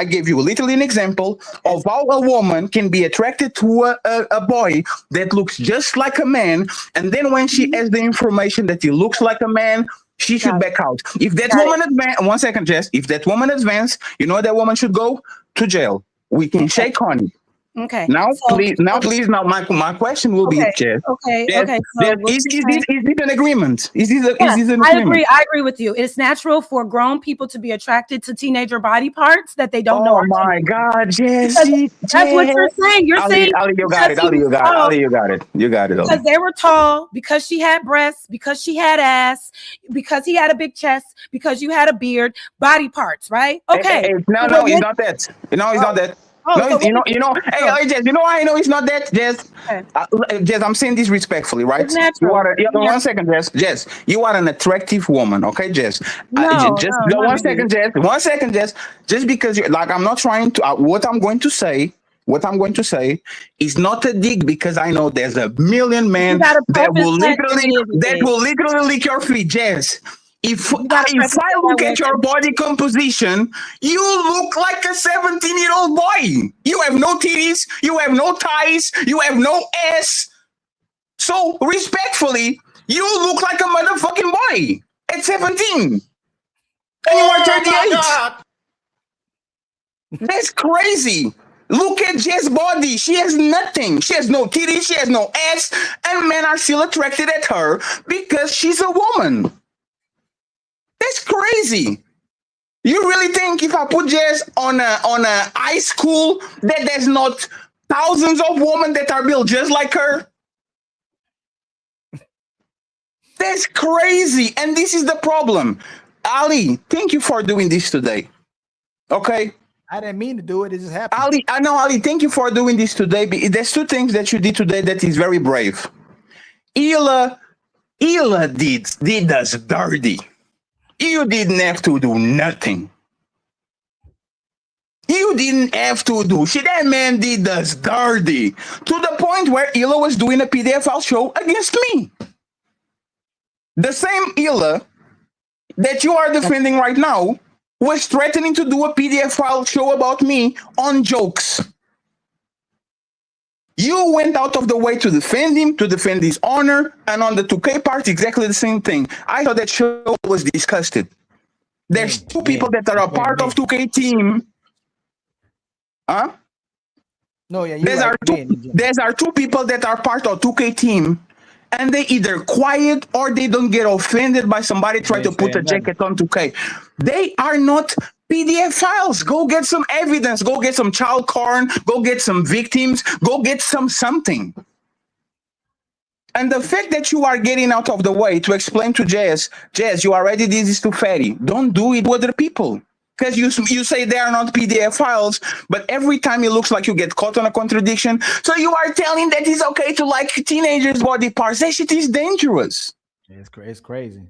gave you literally an example of how a woman can be attracted to a boy that looks just like a man, and then when she has the information that he looks like a man, she should back out. If that woman advance, 1 second, Jess, if that woman advance, you know that woman should go to jail. We can shake on it. Okay. Now, please. My question will be, Jess. Okay. Jess, Okay. is this an agreement? Is this an agreement? I agree with you. It's natural for grown people to be attracted to teenager body parts that they don't know. Oh my God, Jess. That's what you're saying. You're saying Ali, you got it. Ali, you got it. You got it. Because they were tall, because she had breasts, because she had ass, because he had a big chest, because you had a beard, body parts, right? Okay. No, it's not that. No, it's not that. Hey, Jess, you know why I know it's not that, Jess? Jess, I'm saying this respectfully, right? You are 1 second, Jess. Jess, you are an attractive woman, okay, Jess? Just 1 second, Jess. 1 second, Jess. Just because I'm not trying to. What I'm going to say is not a dig, because I know there's a million men that will literally lick your feet, Jess. If I look at your body composition, you look like a 17-year-old boy. You have no titties, you have no thighs, you have no ass. So respectfully, you look like a motherfucking boy at 17. And you are 38. That's crazy. Look at Jess' body. She has nothing. She has no titties, she has no ass, and men are still attracted at her because she's a woman. That's crazy. You really think if I put Jess on a high school that there's not thousands of women that are built just like her? That's crazy. And this is the problem. Ali, thank you for doing this today. Okay? I didn't mean to do it. It just happened. Ali, thank you for doing this today. There's two things that you did today that is very brave. Ila did us dirty. You didn't have to do nothing. You didn't have to do shit. That man did us dirty to the point where Ila was doing a PDF show against me. The same Ila that you are defending right now was threatening to do a PDF file show about me on jokes. You went out of the way to defend him, to defend his honor, and on the 2K part, exactly the same thing. I thought that show was disgusted. There's two people that are a part of 2K team. Huh? No, yeah, there are two people that are part of 2K team, and they either quiet or they don't get offended by somebody trying to put a jacket on 2K. They are not PDF files. Go get some evidence. Go get some child porn. Go get some victims. Go get something. And the fact that you are getting out of the way to explain to Jazz, you already did this to Fatty. Don't do it with other people. Because you say they are not PDF files, but every time it looks like you get caught on a contradiction. So you are telling that it's okay to like teenagers' body parts. That shit is dangerous. It's crazy.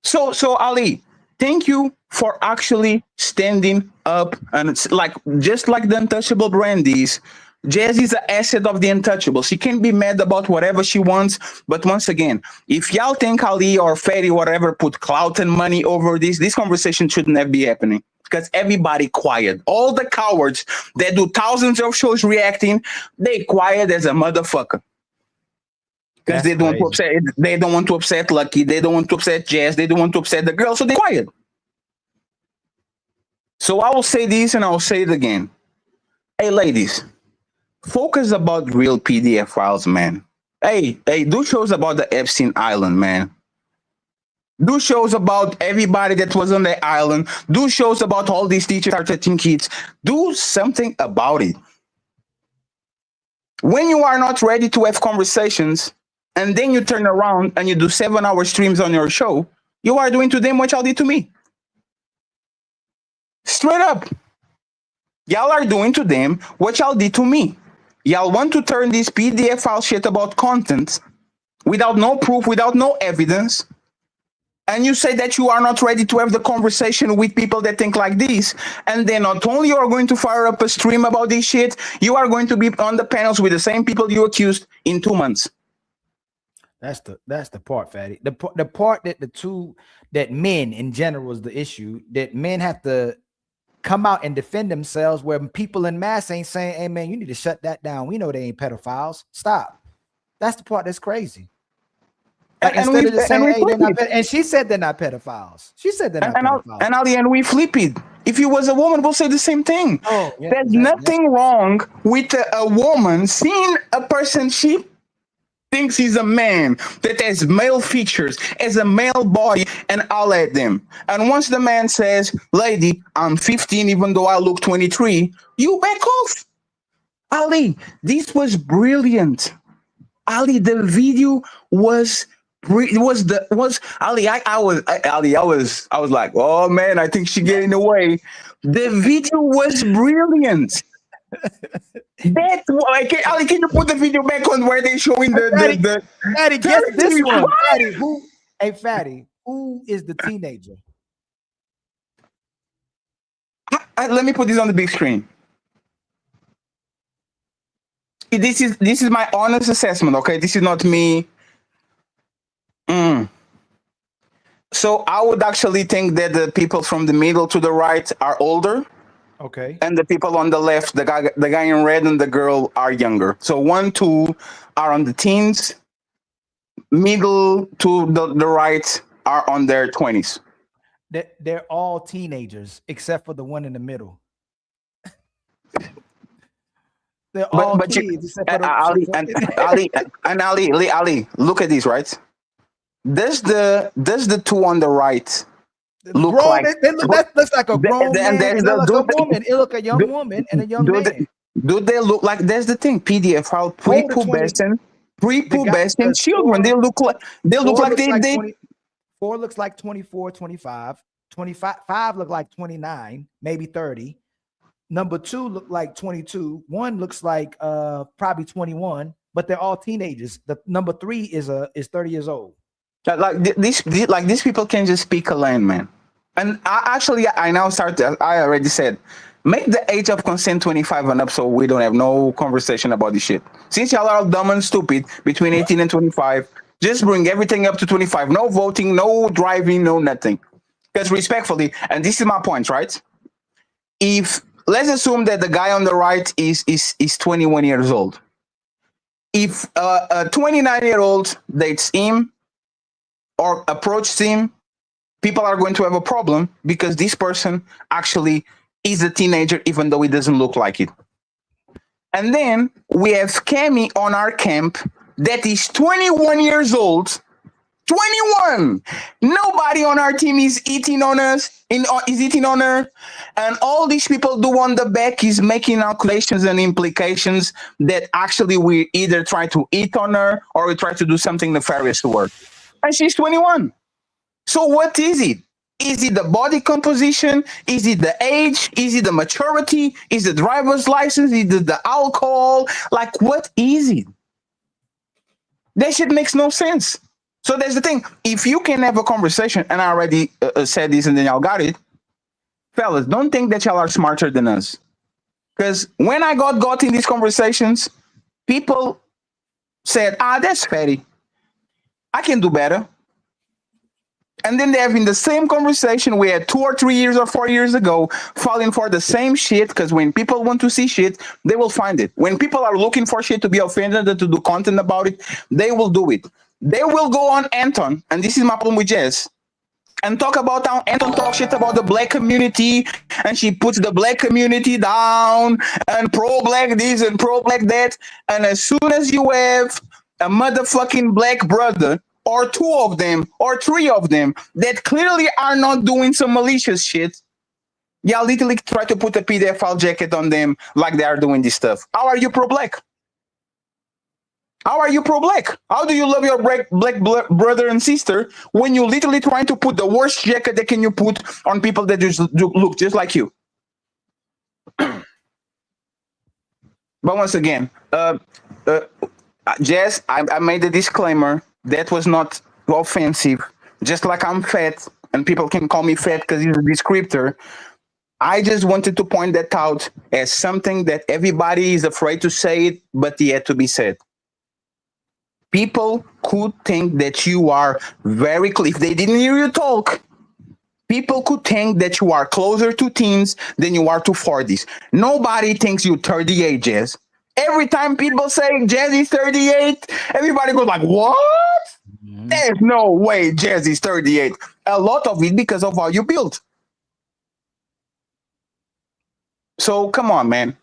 So Ali, thank you for actually standing up, and it's like just like the Untouchable brand is. Jazz is an asset of the Untouchable. She can be mad about whatever she wants, but once again, if y'all think Ali or Fatty or whatever put clout and money over this conversation should never be happening. Because everybody quiet. All the cowards that do thousands of shows reacting, they quiet as a motherfucker. Because they don't want to upset. They don't want to upset Lucky. They don't want to upset Jazz. They don't want to upset the girl, so they quiet. So I will say this and I will say it again. Hey, ladies, focus about real PDF files, man. Hey, do shows about the Epstein Island, man. Do shows about everybody that was on the island. Do shows about all these teachers are teaching kids. Do something about it. When you are not ready to have conversations, and then you turn around and you do 7-hour streams on your show, you are doing to them what y'all did to me. Straight up. Y'all are doing to them what y'all did to me. Y'all want to turn this PDF file shit about content without no proof, without no evidence. And you say that you are not ready to have the conversation with people that think like this. And then not only you are going to fire up a stream about this shit, you are going to be on the panels with the same people you accused in 2 months. That's the part, Fatty. The part that men in general is the issue, that men have to come out and defend themselves, where people in mass ain't saying, hey man, you need to shut that down. We know they ain't pedophiles. Stop. That's the part that's crazy. Like, instead of just saying, hey, they're not and she said they're not pedophiles. She said they're not pedophiles. And we flip it. If you was a woman, we'll say the same thing. Oh, yeah, there's nothing wrong with a woman seeing a person she thinks he's a man that has male features, has a male body, and I'll at them. And once the man says, lady, I'm 15, even though I look 23, you back off. Ali, this was brilliant. Ali, the video was Ali. I was like, oh man, I think she getting away. The video was brilliant. That like, Ali, can you put the video back on where they showing the Fatty, guess this one. Fatty, who is the teenager? Let me put this on the big screen. This is my honest assessment, okay? This is not me. So I would actually think that the people from the middle to the right are older. Okay. And the people on the left, the guy in red and the girl are younger. So 1, 2 are on the teens. Middle to the right are on their 20s. They're all teenagers except for the one in the middle. They're all kids. Ali, look at this, right? Does the two on the right look grown, like that looks like a grown man, and it look a woman. It look a young woman and a young man. Do they look like? That's the thing. PDF file pre-pubescent children. They look like they. 4 looks like 24, 25. 5 look like 29, maybe 30. Number 2 look like 22. 1 looks like probably 21, but they're all teenagers. The number 3 is 30 years old. Like these people can just speak a land, man. And I now started. I already said, make the age of consent 25 and up, so we don't have no conversation about this shit. Since y'all are dumb and stupid between 18 and 25, just bring everything up to 25. No voting, no driving, no nothing. Because respectfully, and this is my point, right? If let's assume that the guy on the right is 21 years old. If a 29-year-old dates him or approaches him, people are going to have a problem because this person actually is a teenager, even though he doesn't look like it. And then we have Kemi on our camp that is 21 years old. 21. Nobody on our team is eating on us, is eating on her. And all these people do on the back is making calculations and implications that actually we either try to eat on her or we try to do something nefarious to her. And she's 21. So what is it? Is it the body composition? Is it the age? Is it the maturity? Is it the driver's license? Is it the alcohol? Like, what is it? That shit makes no sense. So that's the thing. If you can have a conversation, and I already said this and then y'all got it, fellas, don't think that y'all are smarter than us. Because when I got in these conversations, people said, that's fatty. I can do better. And then they're having the same conversation we had 2 or 3 years or 4 years ago, falling for the same shit, because when people want to see shit, they will find it. When people are looking for shit to be offended and to do content about it, they will do it. They will go on Anton, and this is my problem with Jess, and talk about how Anton talks shit about the black community, and she puts the black community down, and pro-black this and pro-black that, and as soon as you have a motherfucking black brother, or 2 of them, or 3 of them, that clearly are not doing some malicious shit, y'all literally try to put a pedophile jacket on them like they are doing this stuff. How are you pro-black? How are you pro-black? How do you love your black brother and sister when you literally trying to put the worst jacket that can you put on people that just look just like you? But once again, Jess, I made a disclaimer. That was not offensive. Just like I'm fat, and people can call me fat because it's a descriptor. I just wanted to point that out as something that everybody is afraid to say it, but yet to be said. People could think that you are very close. If they didn't hear you talk, people could think that you are closer to teens than you are to 40s. Nobody thinks you're 38, Jazz. Every time people say Jazz is 38, everybody goes like, what? There's no way Jazz is 38. A lot of it because of how you built. So come on, man.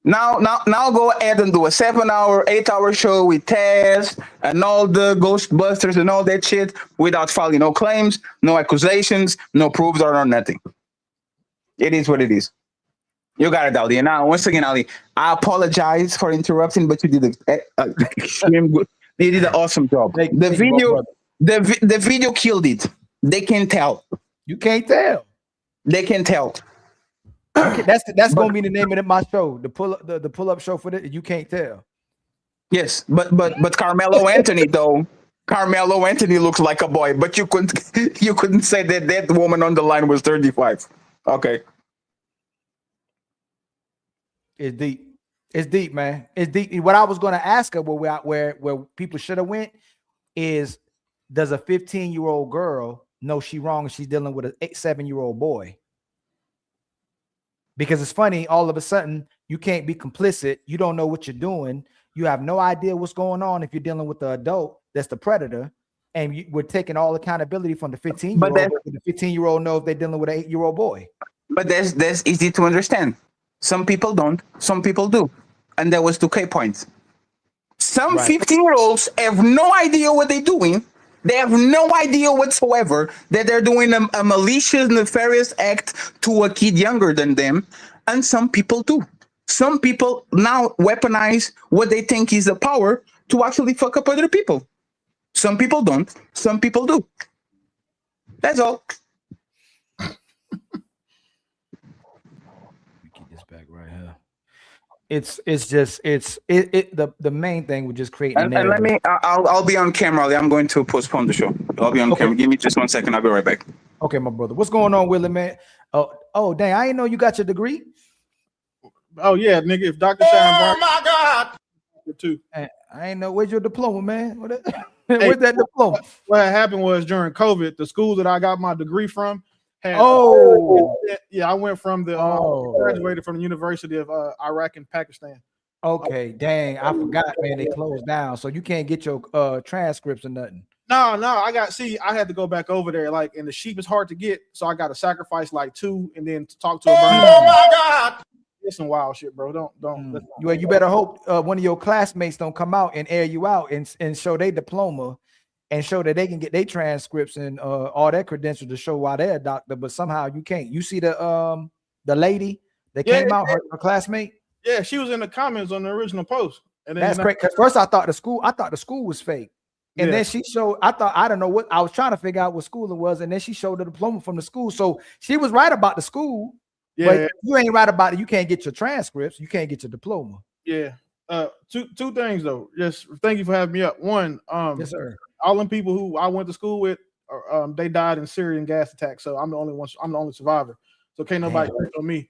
Now go ahead and do a 7-hour, 8-hour show with Taz and all the Ghostbusters and all that shit without filing no claims, no accusations, no proofs or nothing. It is what it is. You got it, Ali. And now, once again, Ali, I apologize for interrupting, but you did extreme good. You did an awesome job. The video killed it. They can tell. You can't tell. They can tell. Okay, that's gonna be the name of my show, the pull up show for the You Can't Tell. Yes, but Carmelo Anthony though. Carmelo Anthony looks like a boy, but you couldn't say that woman on the line was 35. Okay. It's deep. It's deep, man. It's deep. What I was gonna ask her where people should have went is, does a 15-year-old girl know she wrong if she's dealing with a 7-year-old boy? Because it's funny, all of a sudden, you can't be complicit. You don't know what you're doing. You have no idea what's going on if you're dealing with the adult that's the predator. And we're taking all accountability from the 15-year-old. But the 15-year-old knows they're dealing with an 8-year-old boy. But that's easy to understand. Some people don't. Some people do. And that was 2K points. Some 15-year-olds have no idea what they're doing. They have no idea whatsoever that they're doing a malicious, nefarious act to a kid younger than them. And some people do. Some people now weaponize what they think is a power to actually fuck up other people. Some people don't. Some people do. That's all. Get this back right here. The main thing would just create. And let me. I'll be on camera. I'm going to postpone the show. I'll be on camera. Give me just 1 second. I'll be right back. Okay, my brother. What's going on, Willie, man? Oh, dang! I didn't know you got your degree. Oh yeah, nigga. If Dr. Shine, my God. Too. I ain't know. Where's your diploma, man? Where's that diploma? What happened was during COVID, the school that I got my degree from, Yeah, I went from the graduated from the University of Iraq and Pakistan. Okay, dang, I forgot, man. They closed down, so you can't get your transcripts or nothing. No, I had to go back over there, like, and the sheep is hard to get, so I got to sacrifice like 2 and then talk to a burner. Oh my God. It's some wild shit, bro. Don't. You better hope one of your classmates don't come out and air you out and show their diploma and show that they can get their transcripts and all their credentials to show why they're a doctor, but somehow you can't. You see the lady that came out, her classmate? Yeah, she was in the comments on the original post. And then that's great. Because first I thought the school was fake. And then she showed, I don't know what, I was trying to figure out what school it was. And then she showed the diploma from the school. So she was right about the school. Yeah. But you ain't right about it. You can't get your transcripts. You can't get your diploma. Yeah. Two things though. Just thank you for having me up. One, yes, sir. All them people who I went to school with, they died in Syrian gas attacks. So I'm the only survivor. So can't nobody pick on me.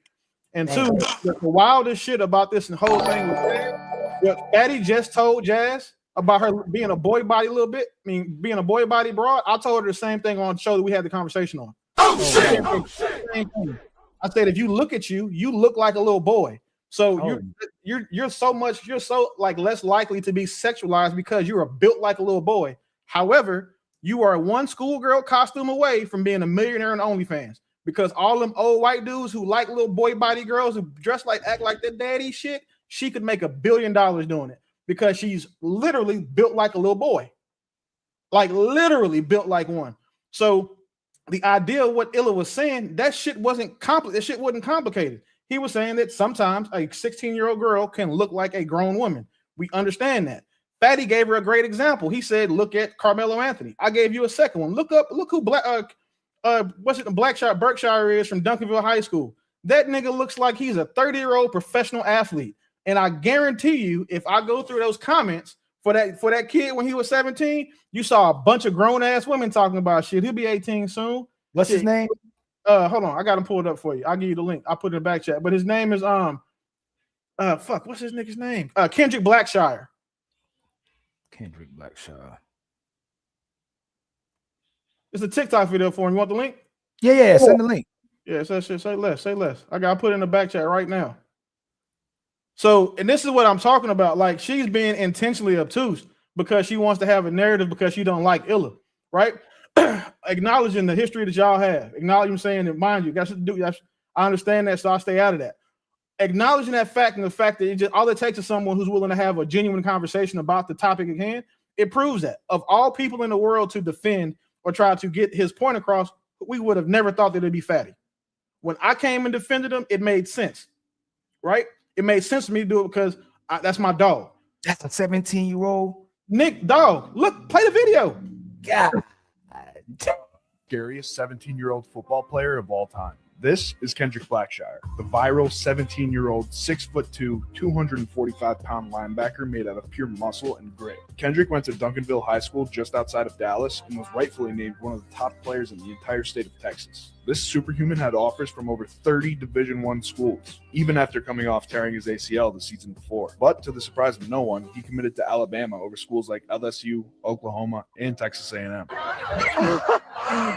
And two, the wildest shit about this and whole thing was what Fatty just told Jazz about her being a boy body a little bit. I mean, being a boy body broad. I told her the same thing on the show that we had the conversation on. I said, if you look at you look like a little boy. So you're so like less likely to be sexualized because you are built like a little boy. However, you are one schoolgirl costume away from being a millionaire in OnlyFans. Because all them old white dudes who like little boy body girls who dress like, act like their daddy shit, she could make $1 billion doing it because she's literally built like a little boy, like literally built like one. So the idea of what Illa was saying, that shit wasn't complicated. That shit wasn't complicated. He was saying that sometimes a 16-year-old girl can look like a grown woman. We understand that. Fatty gave her a great example. He said, "Look at Carmelo Anthony." I gave you a second one. Look who Blackshot Berkshire is from Duncanville High School. That nigga looks like he's a 30-year-old professional athlete. And I guarantee you, if I go through those comments for that kid when he was 17, you saw a bunch of grown-ass women talking about shit. He'll be 18 soon. What's his name? Hold on, I got him pulled up for you. I'll give you the link. I'll put it in the back chat. But his name is what's his nigga's name? Kendrick Blackshire. Kendrick Blackshire. It's a TikTok video for him. You want the link? Yeah, send the link. Yeah, say less. I got to put it in the back chat right now. So, and this is what I'm talking about. Like, she's being intentionally obtuse because she wants to have a narrative because she don't like Illa, right? Acknowledging the history that y'all have. Acknowledging saying that, mind you, I understand that, so I'll stay out of that. Acknowledging that fact and the fact that all it takes is someone who's willing to have a genuine conversation about the topic at hand. It proves that. Of all people in the world to defend or try to get his point across, we would have never thought that it'd be Fatty. When I came and defended him, it made sense, right? It made sense for me to do it because that's my dog. That's a 17-year-old? Nick, dog, look, play the video. God. Scariest 17-year-old football player of all time. This is Kendrick Blackshire, the viral 17-year-old, 6'2", 245-pound linebacker made out of pure muscle and grit. Kendrick went to Duncanville High School just outside of Dallas and was rightfully named one of the top players in the entire state of Texas. This superhuman had offers from over 30 Division I schools, even after coming off tearing his ACL the season before. But to the surprise of no one, he committed to Alabama over schools like LSU, Oklahoma, and Texas A&M.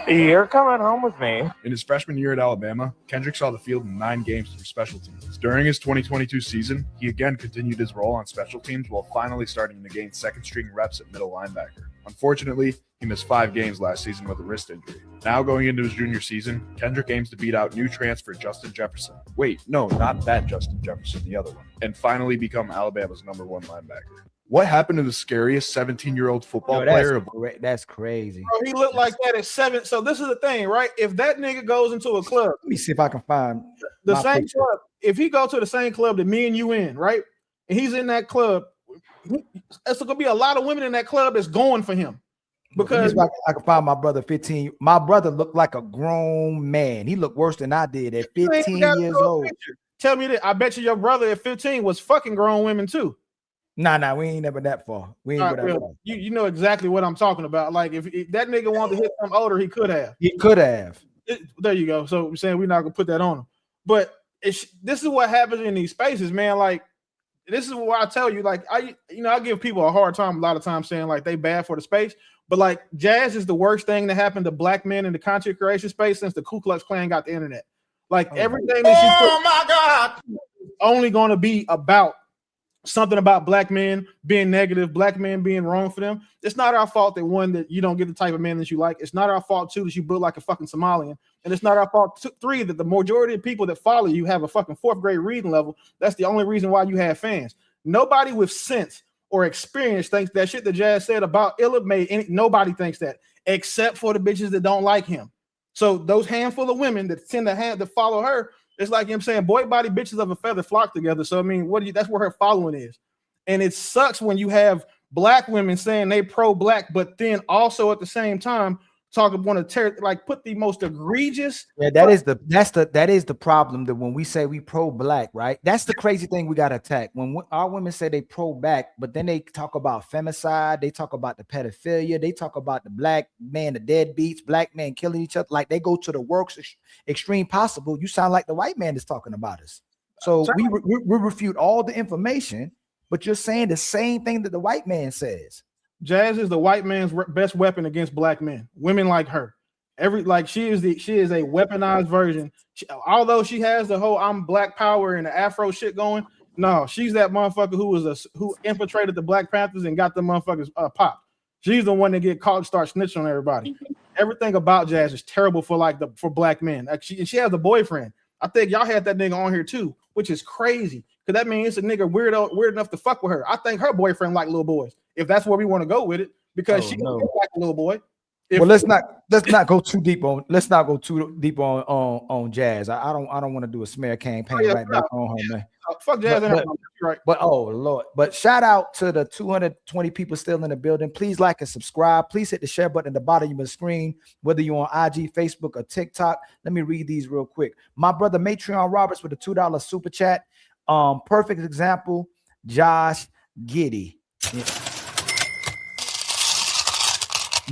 You're coming home with me. In his freshman year at Alabama, Kendrick saw the field in 9 games through special teams. During his 2022 season, he again continued his role on special teams while finally starting to gain second-string reps at middle linebacker. Unfortunately, he missed 5 games last season with a wrist injury. Now going into his junior season, Kendrick aims to beat out new transfer Justin Jefferson. Wait, no, not that Justin Jefferson, the other one. And finally become Alabama's #1 linebacker. What happened to the scariest 17-year-old football player? That's crazy. Bro, he looked like that at 7. So this is the thing, right? If that nigga goes into a club, let me see if I can find the same club. If he go to the same club that me and you in, right? And he's in that club, there's gonna be a lot of women in that club that's going for him. Because I can find my brother 15. My brother looked like a grown man. He looked worse than I did at 15 years old. Tell me that. I bet you your brother at 15 was fucking grown women too. Nah, we ain't never that far. We ain't go that far. You know exactly what I'm talking about. Like if that nigga wanted to hit some older, he could have. He could have. There you go. So I'm saying we're not gonna put that on him. But this is what happens in these spaces, man. Like this is why I tell you, like I give people a hard time a lot of times saying like they bad for the space. But like Jazz is the worst thing that happened to black men in the content creation space since the Ku Klux Klan got the internet. Like everything that she put, my God, only going to be about something about black men being negative, black men being wrong for them. It's not our fault that one, that you don't get the type of man that you like. It's not our fault two, that you build like a fucking Somalian. And it's not our fault three, that the majority of people that follow you have a fucking 4th grade reading level. That's the only reason why you have fans. Nobody with sense or experience thinks that shit that Jazz said about Illa made. Nobody thinks that, except for the bitches that don't like him. So those handful of women that tend to follow her, it's like, you know what I'm saying, boy body bitches of a feather flock together. So I mean, that's where her following is. And it sucks when you have black women saying they pro-black, but then also at the same time want to like put the most egregious. Yeah, that is the problem. That when we say we pro-black, right? That's the crazy thing we got to attack. When our women say they pro-black, but then they talk about femicide, they talk about the pedophilia, they talk about the black man, the deadbeats, black men killing each other. Like they go to the worst extreme possible. You sound like the white man is talking about us. So we refute all the information, but you're saying the same thing that the white man says. Jazz is the white man's best weapon against black men. Women like her, she is a weaponized version. Although she has the whole "I'm Black Power" and the Afro shit going, no, she's that motherfucker who infiltrated the Black Panthers and got the motherfuckers popped. She's the one that get caught and start snitching on everybody. Everything about Jazz is terrible for black men. Like she has a boyfriend. I think y'all had that nigga on here too, which is crazy because that means it's a nigga weird enough to fuck with her. I think her boyfriend like little boys. If that's where we want to go with it, because she like a little boy. Well, let's not go too deep on Jazz. I don't want to do a smear campaign back on her, man. Fuck Jazz, right? But oh Lord! But shout out to the 220 people still in the building. Please like and subscribe. Please hit the share button at the bottom of your screen, whether you're on IG, Facebook, or TikTok. Let me read these real quick. My brother Matreon Roberts with a $2 super chat. Perfect example, Josh Giddy. Yeah.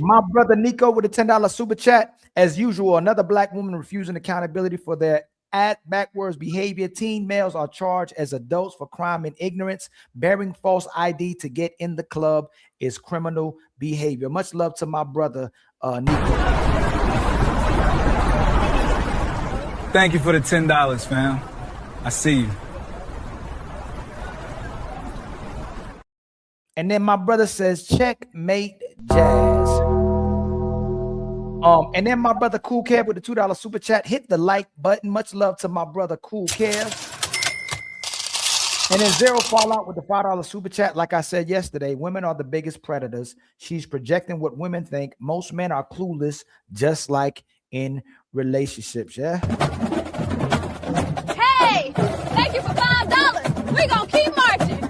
My brother Nico with a $10 super chat. As usual, another black woman refusing accountability for their backwards behavior. Teen males are charged as adults for crime and ignorance. Bearing false ID to get in the club is criminal behavior. Much love to my brother Nico. Thank you for the $10, fam. I see you. And then my brother says, checkmate Jazz. And then my brother Cool Kev with the $2 super chat. Hit the like button. Much love to my brother Cool Kev. And then Zero Fallout with the $5 super chat. Like I said yesterday, women are the biggest predators. She's projecting what women think. Most men are clueless, just like in relationships. Yeah. Hey, thank you for $5. We're gonna keep marching.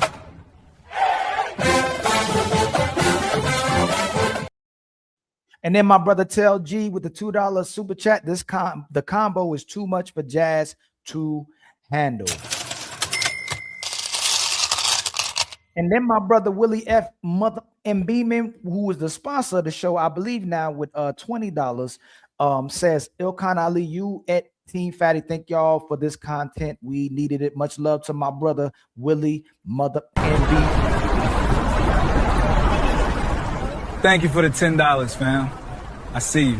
And then my brother Tell G with the $2 super chat. The combo is too much for Jazz to handle. And then my brother Willie F. Mother and Beeman, who is the sponsor of the show, I believe now with $20, says Ilkan Ali, you at Team Fatty. Thank y'all for this content. We needed it. Much love to my brother Willie Mother and Beeman. Thank you for the $10, fam. I see you.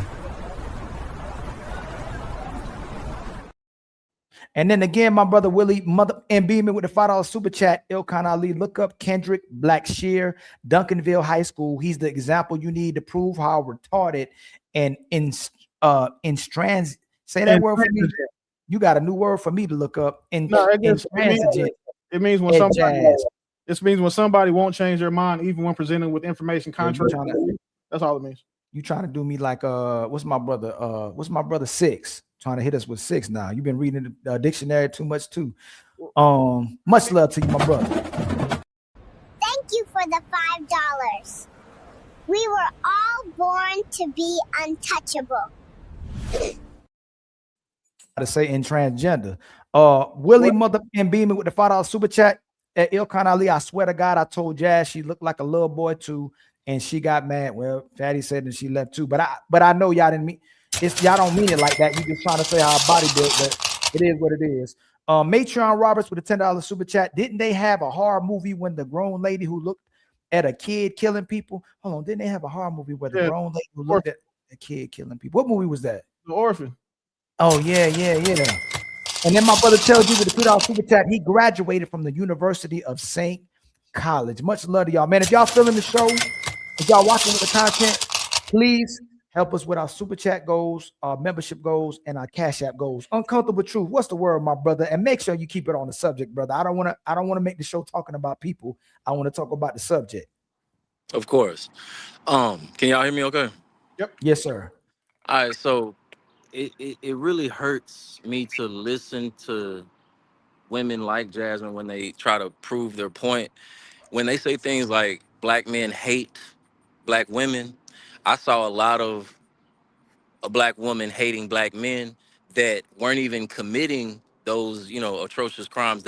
And then again, my brother Willie Mother and Beeman with the $5 super chat. Ilkan Ali, look up Kendrick Blackshear, Duncanville High School. He's the example you need to prove how retarded and intransigent. Say that word for me. You got a new word for me to look up. It means when somebody won't change their mind, even when presented with information contrary. That's all it means. You trying to do me like what's my brother Six trying to hit us with 6 now. You've been reading the dictionary too much too. Much love to you, my brother. Thank you for the $5. We were all born to be untouchable. To say in transgender. Willie Mother and Beeman with the $5 super chat. At Ilkan Ali, I swear to God, I told Jazz she looked like a little boy too, and she got mad. Well, Fatty said that she left too, but I know y'all didn't mean y'all don't mean it like that. You just trying to say how a body built, but it is what it is. Matreon Roberts with a $10 super chat. Didn't they have a horror movie when the grown lady who looked at a kid killing people. Hold on, didn't they have a horror movie where the grown lady who looked at a kid killing people? What movie was that? The Orphan. Oh yeah. And then my brother tells you with the $2 super chat, he graduated from the University of St. College. Much love to y'all, man. If y'all feeling the show, if y'all watching with the content, please help us with our super chat goals, our membership goals, and our Cash App goals. Uncomfortable truth. What's the word, my brother? And make sure you keep it on the subject, brother. I don't want to make the show talking about people. I want to talk about the subject. Of course. Can y'all hear me okay? Yep. Yes, sir. All right, so it really hurts me to listen to women like Jasmine when they try to prove their point. When they say things like black men hate black women, I saw a lot of a black woman hating black men that weren't even committing those, atrocious crimes.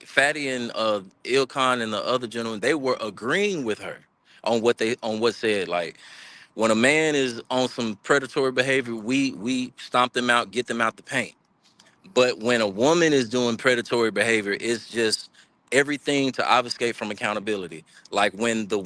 Fatty and Ilkan and the other gentleman, they were agreeing with her on what said, like, when a man is on some predatory behavior, we stomp them out, get them out the paint. But when a woman is doing predatory behavior, it's just everything to obfuscate from accountability. Like when the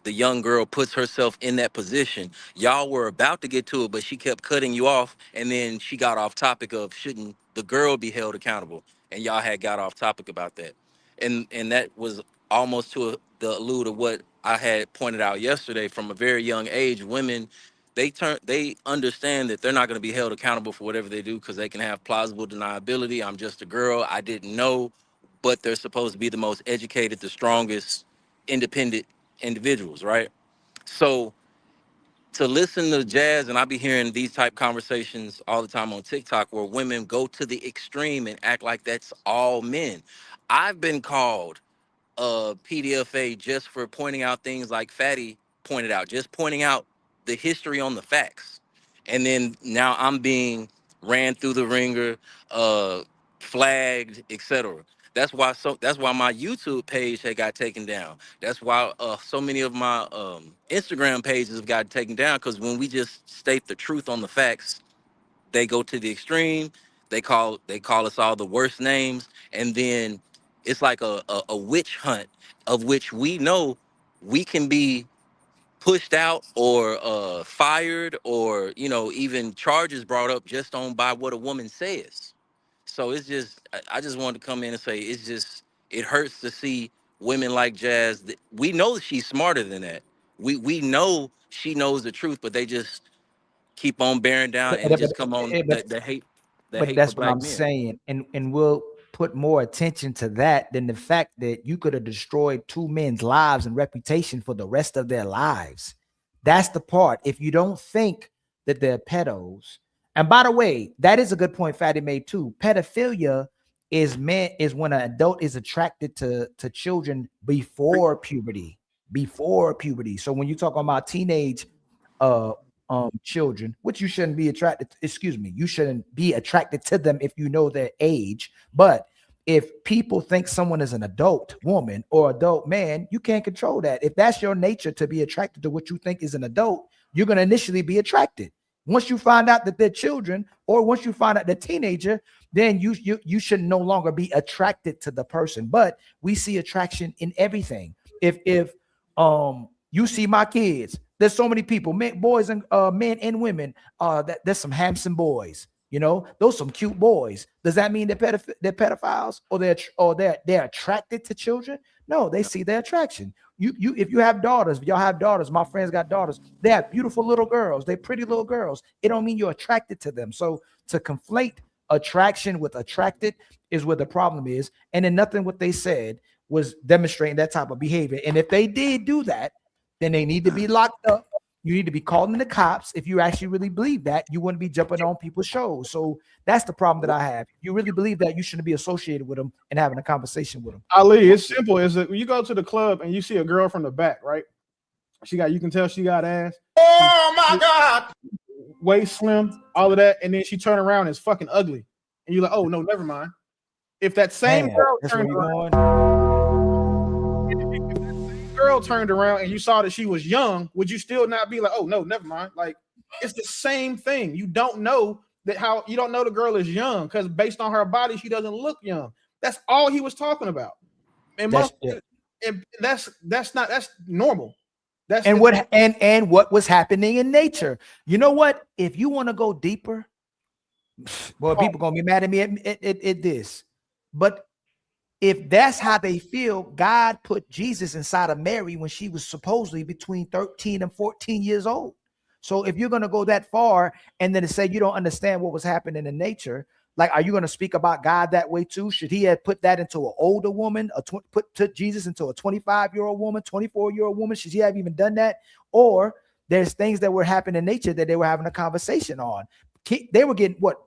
young girl puts herself in that position, y'all were about to get to it, but she kept cutting you off. And then she got off topic of shouldn't the girl be held accountable? And y'all had got off topic about that. And that was almost to the allude of what I had pointed out yesterday. From a very young age, women, they understand that they're not going to be held accountable for whatever they do because they can have plausible deniability. I'm just a girl. I didn't know, but they're supposed to be the most educated, the strongest, independent individuals, right? So to listen to Jazz, and I be hearing these type conversations all the time on TikTok where women go to the extreme and act like that's all men. I've been called PDFA just for pointing out things like Fatty pointed out, just pointing out the history on the facts. And then now I'm being ran through the ringer, flagged, etc. That's why my YouTube page had got taken down. That's why so many of my Instagram pages have got taken down, because when we just state the truth on the facts, they go to the extreme. They call us all the worst names, and then it's like a witch hunt of which we know we can be pushed out or fired or even charges brought up just on by what a woman says. So it's just, I just wanted to come in and say it hurts to see women like Jazz. We know she's smarter than that. We know she knows the truth, but they just keep on bearing down and just come on the hate. But that's what I'm saying, and we'll put more attention to that than the fact that you could have destroyed two men's lives and reputation for the rest of their lives. That's the part. If you don't think that they're pedos, and by the way, that is a good point Fatty made too. Pedophilia is when an adult is attracted to children before puberty. So when you talk about teenage children, which you shouldn't be attracted to, you shouldn't be attracted to them if you know their age. But if people think someone is an adult woman or adult man, you can't control that. If that's your nature to be attracted to what you think is an adult, you're going to initially be attracted. Once you find out that they're children, or once you find out they're teenager, then you should no longer be attracted to the person. But we see attraction in everything. If you see my kids, there's so many people, boys and men and women. There's some handsome boys. Those some cute boys. Does that mean they're pedophiles or they're attracted to children? No, they see their attraction. If you have daughters, if y'all have daughters, my friends got daughters. They have beautiful little girls. They're pretty little girls. It don't mean you're attracted to them. So to conflate attraction with attracted is where the problem is. And then nothing what they said was demonstrating that type of behavior. And if they did do that, then they need to be locked up. You need to be calling the cops. If you actually really believe that, you wouldn't be jumping on people's shows. So that's the problem that I have. If you really believe that, you shouldn't be associated with them and having a conversation with them. Ali, it's simple. Is that when you go to the club and you see a girl from the back, right? You can tell she got ass. Oh my God. Waist slim, all of that. And then she turned around and is fucking ugly. And you're like, oh no, never mind. If that same girl turned around and you saw that she was young, would you still not be like, oh no, never mind? Like, it's the same thing. You don't know the girl is young because based on her body, she doesn't look young. That's all he was talking about. And And that's normal. That's and what was happening in nature. You know what? If you want to go deeper, well, people gonna be mad at me at this. But if that's how they feel, God put Jesus inside of Mary when she was supposedly between 13 and 14 years old. So if you're gonna go that far and then to say you don't understand what was happening in nature, like, are you going to speak about God that way too? Should he have put that into an older woman, put Jesus into a 25-year-old woman, 24-year-old woman? Should he have even done that? Or there's things that were happening in nature that they were having a conversation on. They were getting what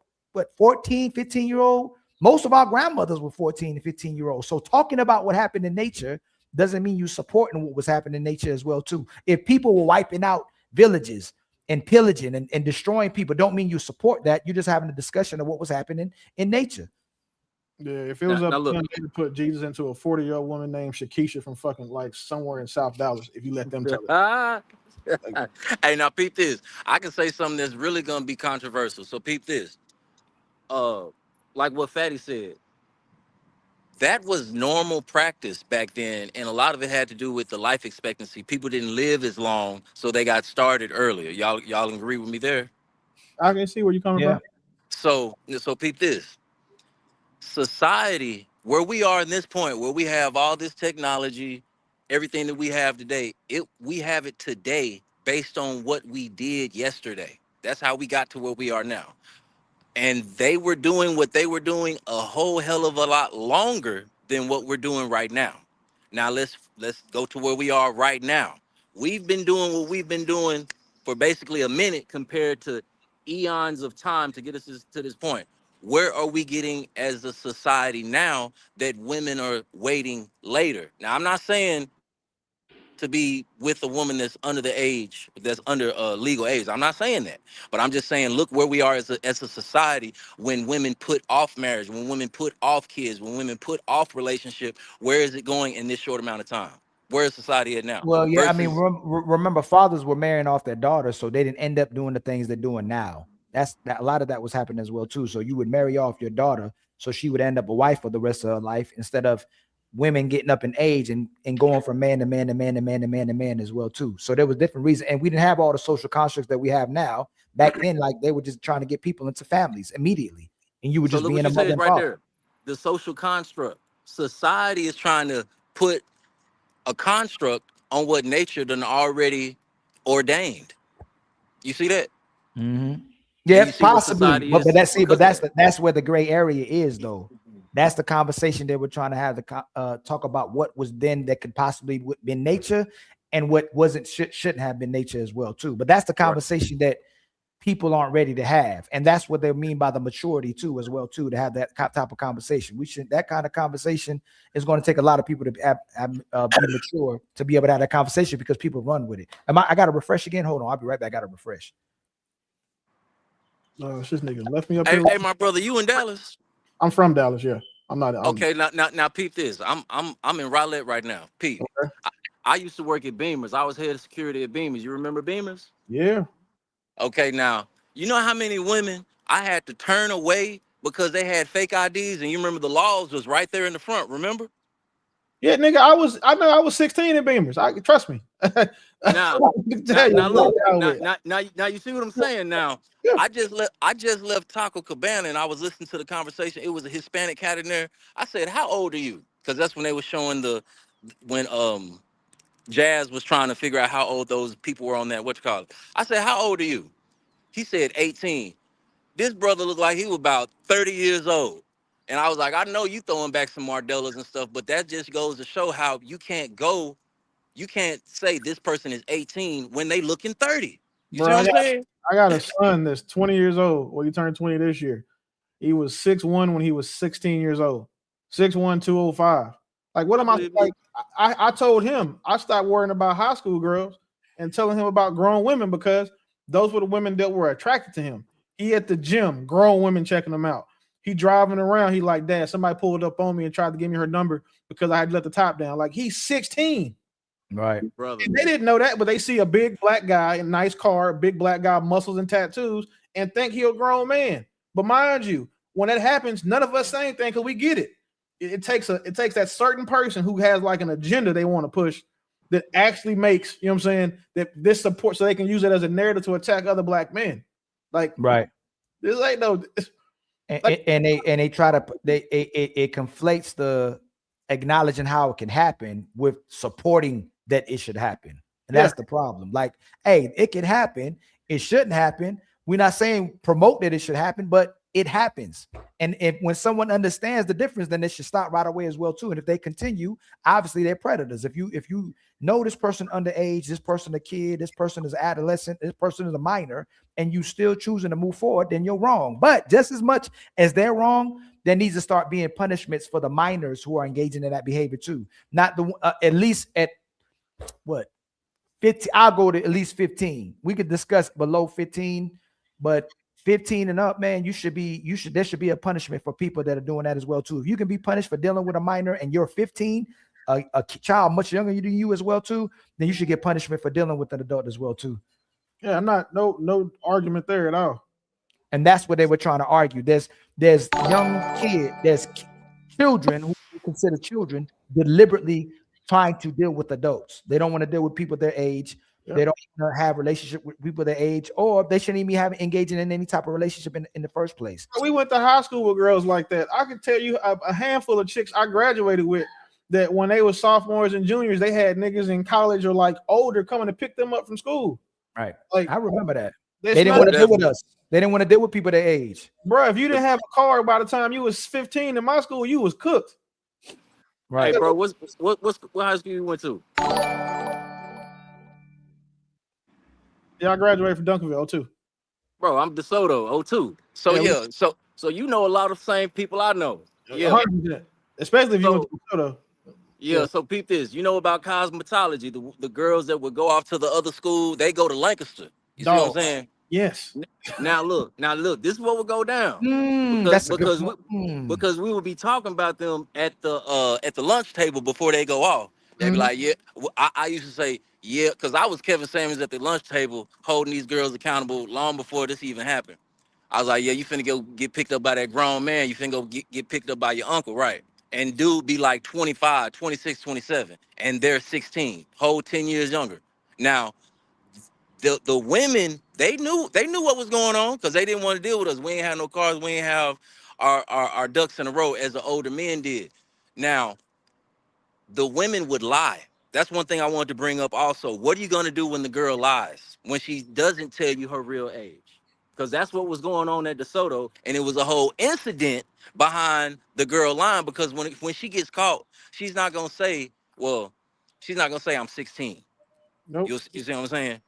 14, 15-year-old? Most of our grandmothers were 14 and 15-year-olds. So talking about what happened in nature doesn't mean you supporting what was happening in nature as well too. If people were wiping out villages and pillaging and destroying people, don't mean you support that. You're just having a discussion of what was happening in nature. Yeah, if it was up to them, they could put Jesus into a 40-year-old woman named Shakisha from fucking like somewhere in South Dallas. If you let them tell it. Hey, now peep this. I can say something that's really gonna be controversial. So peep this. Like what Fatty said. That was normal practice back then, and a lot of it had to do with the life expectancy. People didn't live as long, so they got started earlier. Y'all agree with me there? I can see where you're coming from. So peep this. Society, where we are in this point, where we have all this technology, everything that we have today, we have it today based on what we did yesterday. That's how we got to where we are now. And they were doing what they were doing a whole hell of a lot longer than what we're doing right now. Now let's go to where we are right now. We've been doing what we've been doing for basically a minute compared to eons of time to get us to this point. Where are we getting as a society now that women are waiting later? Now, I'm not saying to be with a woman that's under the age, that's under legal age. I'm not saying that, but I'm just saying, look where we are as a society when women put off marriage, when women put off kids, when women put off relationship. Where is it going in this short amount of time? Where is society at now? Well, yeah, I mean, remember, fathers were marrying off their daughters, so they didn't end up doing the things they're doing now. A lot of that was happening as well too. So you would marry off your daughter, so she would end up a wife for the rest of her life, instead of women getting up in age and going from man to man to man to man to man to man as well too. So there was different reasons, and we didn't have all the social constructs that we have now. Back then, like, they were just trying to get people into families immediately, and you would just be in a mother and father. There. The social construct. Society is trying to put a construct on what nature done already ordained. You see that? Mm-hmm. Yeah, possibly. But that's where the gray area is, though. That's the conversation they were trying to have to talk about what was then that could possibly been nature, and what shouldn't have been nature as well too. But that's the conversation that people aren't ready to have, and that's what they mean by the maturity too, as well too, to have that type of conversation. That kind of conversation is going to take a lot of people to be mature to be able to have that conversation, because people run with it. I got to refresh again. Hold on, I'll be right back. I got to refresh. It's this nigga left me up here. Hey, my brother, you in Dallas? I'm from Dallas. Yeah, I'm not. Okay, now, peep this. I'm in Rowlett right now. Pete, okay. I used to work at Beamers. I was head of security at Beamers. You remember Beamers? Yeah. Okay, now you know how many women I had to turn away because they had fake IDs, and you remember the laws was right there in the front. Remember? Yeah, nigga. I know I was 16 at Beamers. Trust me. Now you see what I'm saying. Now I just left Taco Cabana, and I was listening to the conversation. It was a Hispanic cat in there. I said, "How old are you?" Because that's when they were showing when Jazz was trying to figure out how old those people were on that. What you call it? I said, "How old are you?" He said 18. This brother looked like he was about 30 years old. And I was like, I know you throwing back some Mardellas and stuff, but that just goes to show how you can't say this person is 18 when they looking 30. You see what I'm saying? I got a son that's 20 years old. Well, he turned 20 this year. He was 6'1" when he was 16 years old. 6'1", 205. Like, what am I like? I told him I stopped worrying about high school girls and telling him about grown women, because those were the women that were attracted to him. He at the gym, grown women checking him out. He driving around. He like, Dad, somebody pulled up on me and tried to give me her number because I had let the top down. Like, he's 16. Right. Brother. And they didn't know that, but they see a big black guy in a nice car, big black guy, muscles and tattoos, and think he a grown man. But mind you, when that happens, none of us say anything because we get it. it takes that certain person who has like an agenda they want to push that actually makes, you know what I'm saying, that this support so they can use it as a narrative to attack other black men. Like, right. This ain't no and they try to it conflates the acknowledging how it can happen with supporting that it should happen. And that's the problem. Like, hey, it can happen. It shouldn't happen. We're not saying promote that it should happen, but it happens. And when someone understands the difference, then they should stop right away as well too. And if they continue, obviously they're predators. If you know this person underage, this person a kid, this person is an adolescent, this person is a minor, and you still choosing to move forward, then you're wrong. But just as much as they're wrong, there needs to start being punishments for the minors who are engaging in that behavior too. Not the at least at what 15. I'll go to at least 15. We could discuss below 15, but 15 and up, man, there should be a punishment for people that are doing that as well too. If you can be punished for dealing with a minor and you're 15, a child much younger than you as well too, then you should get punishment for dealing with an adult as well too. Yeah, I'm not no argument there at all. And that's what they were trying to argue. There's young kids, there's children who we consider children deliberately trying to deal with adults. They don't want to deal with people their age. Yep. They don't want to have relationship with people their age, or they shouldn't even be engaging in any type of relationship in the first place. We went to high school with girls like that. I could tell you a handful of chicks I graduated with that when they were sophomores and juniors, they had niggas in college or like older coming to pick them up from school. Right. Like, I remember that. They didn't want to deal with us. They didn't want to deal with people their age. Bro, if you didn't have a car by the time you was 15 in my school, you was cooked. Right. Hey, bro, what high school you went to? Yeah, I graduated from Duncanville, 02. Bro, I'm DeSoto, 02. So so you know a lot of the same people I know. Yeah. 100%. Especially if you went to DeSoto. Yeah, so peep this. You know about cosmetology, the girls that would go off to the other school, they go to Lancaster. You see what I'm saying? Yes. Now look, this is what would go down. Because we would be talking about them at the lunch table before they go off. They'd be like, yeah. I used to say, yeah, because I was Kevin Samuels at the lunch table holding these girls accountable long before this even happened. I was like, yeah, you finna go get picked up by that grown man. You finna go get picked up by your uncle, right? And dude be like 25, 26, 27, and they're 16, whole 10 years younger. Now, the women, they knew what was going on because they didn't want to deal with us. We ain't have no cars. We ain't have our ducks in a row as the older men did. Now, the women would lie. That's one thing I wanted to bring up also. What are you going to do when the girl lies? When she doesn't tell you her real age? Because that's what was going on at DeSoto, and it was a whole incident behind the girl lying because when she gets caught, she's not going to say, I'm 16. Nope. You see what I'm saying?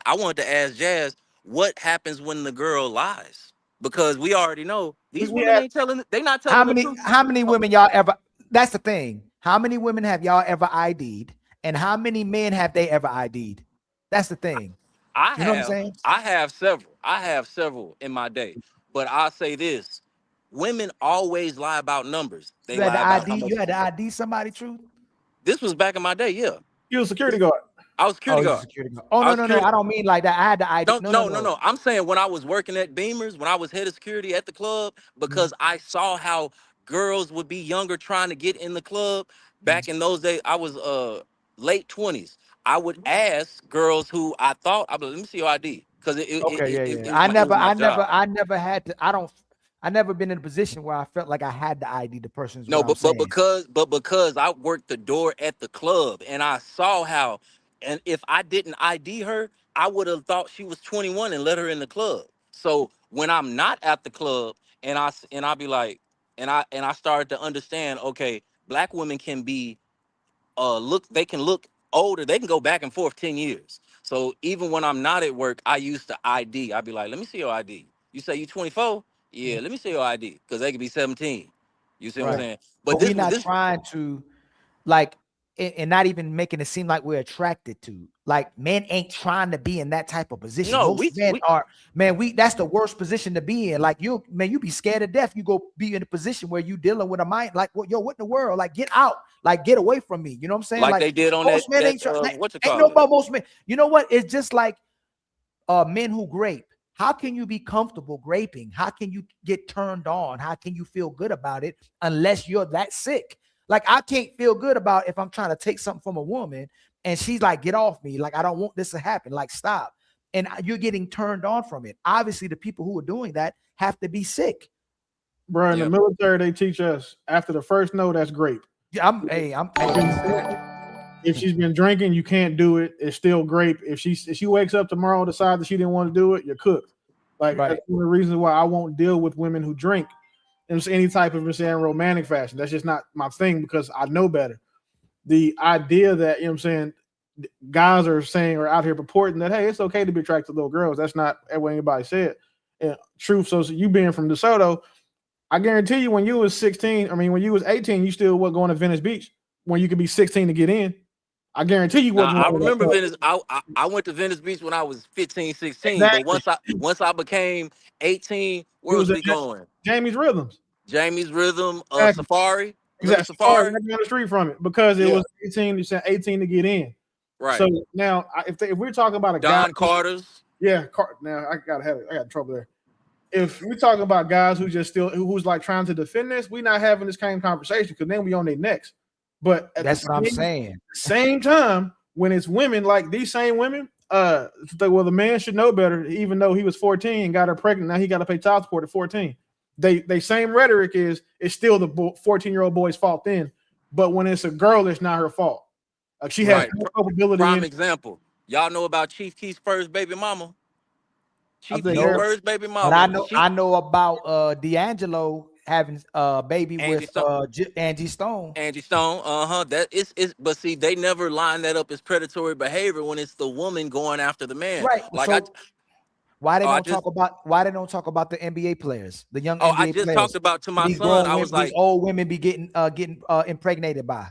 I wanted to ask Jazz, what happens when the girl lies? Because we already know these women ain't telling, they not telling the truth. How many women y'all ever, that's the thing. How many women have y'all ever ID'd? And how many men have they ever ID'd? That's the thing. Know what I'm saying? I have several in my day. But I'll say this. Women always lie about numbers. They you had to ID somebody, Truth? This was back in my day, yeah. You was a security guard. I was security guard. Oh, no. I don't mean like that. I had to ID. No. I'm saying when I was working at Beamers, when I was head of security at the club, because I saw how girls would be younger trying to get in the club. Back in those days, I was late 20s. I would ask girls who I thought, let me see your ID. Because I never had to. I never been in a position where I felt like I had to ID the person. No, but because I worked the door at the club and I saw how, and if I didn't ID her, I would have thought she was 21 and let her in the club. So when I'm not at the club and I be like, and I started to understand, okay, black women can be they can look older, they can go back and forth 10 years. So even when I'm not at work, I used to ID. I'd be like, let me see your ID. You say you 24? Yeah, let me see your ID, because they could be 17. You see what I'm saying? But we're not trying to, like, and not even making it seem like we're attracted to. Like, men ain't trying to be in that type of position. No, most men are. Man, that's the worst position to be in. Like, you be scared to death. You go be in a position where you dealing with a mind like, what in the world? Like, get out. Like, get away from me. You know what I'm saying? Like they did on most men ain't what you call it? most men. You know what? It's just like men who grape. How can you be comfortable graping? How can you get turned on? How can you feel good about it unless you're that sick? Like, I can't feel good about if I'm trying to take something from a woman and she's like, get off me. Like, I don't want this to happen. Like, stop. And you're getting turned on from it. Obviously, the people who are doing that have to be sick. Bro, in the military, they teach us after the first no, that's grape. Yeah, if she's been drinking, you can't do it. It's still grape. If she wakes up tomorrow and decides that she didn't want to do it, you're cooked. Like, that's one of the reasons why I won't deal with women who drink in any type of romantic fashion. That's just not my thing because I know better. The idea that, you know what I'm saying, guys are saying or out here purporting that, hey, it's okay to be attracted to little girls. That's not what anybody said. And truth. So you being from DeSoto, I guarantee you when you was 16, when you was 18, you still was going to Venice Beach when you could be 16 to get in. I guarantee you wasn't. I remember Venice. I went to Venice Beach when I was 15, 16. Exactly. But once I became 18, where was we going? Jamie's Rhythms. Jamie's Rhythm, Exactly. Safari. Exactly. Safari. Right down the street from it because it was 18. You said 18 to get in. Right. So now, if we're talking about a Don guy, Carter's. Yeah. Now I got trouble there. If we're talking about guys who just who's like trying to defend this, we're not having this kind of conversation because then we on their necks. But that's what I'm saying. Same time, when it's women like these same women, the man should know better. Even though he was 14 and got her pregnant, now he got to pay child support at 14. They same rhetoric is it's still the 14-year-old boy's fault then, but when it's a girl, it's not her fault. Like she has no culpability. Prime example. Y'all know about Chief Keef's first baby mama. Chief Keef's first baby mama. But I know about D'Angelo having a baby with Angie Stone. Angie Stone, that is but see, they never line that up as predatory behavior when it's the woman going after the man. Right. Like so why they don't talk about the NBA players, the young NBA players? I just talked about to my son. I was like, old women be getting impregnated by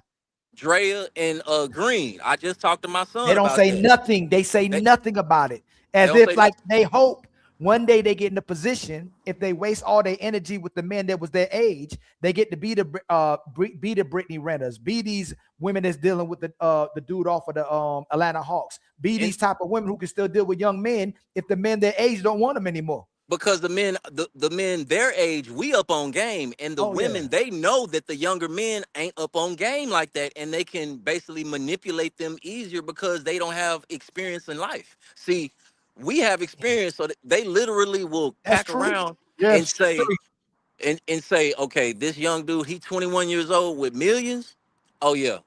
Drea and Green. I just talked to my son. They don't say nothing. They say nothing about it, as if like they hope one day they get in a position, if they waste all their energy with the men that was their age, they get to be the Brittany Renters, be these women that's dealing with the dude off of the Atlanta Hawks, be these type of women who can still deal with young men if the men their age don't want them anymore. Because the men their age, we up on game, and the women they know that the younger men ain't up on game like that, and they can basically manipulate them easier because they don't have experience in life. See. We have experience, so they literally will pack around and say, and say, okay, this young dude, he 21 years old with millions. Oh yeah,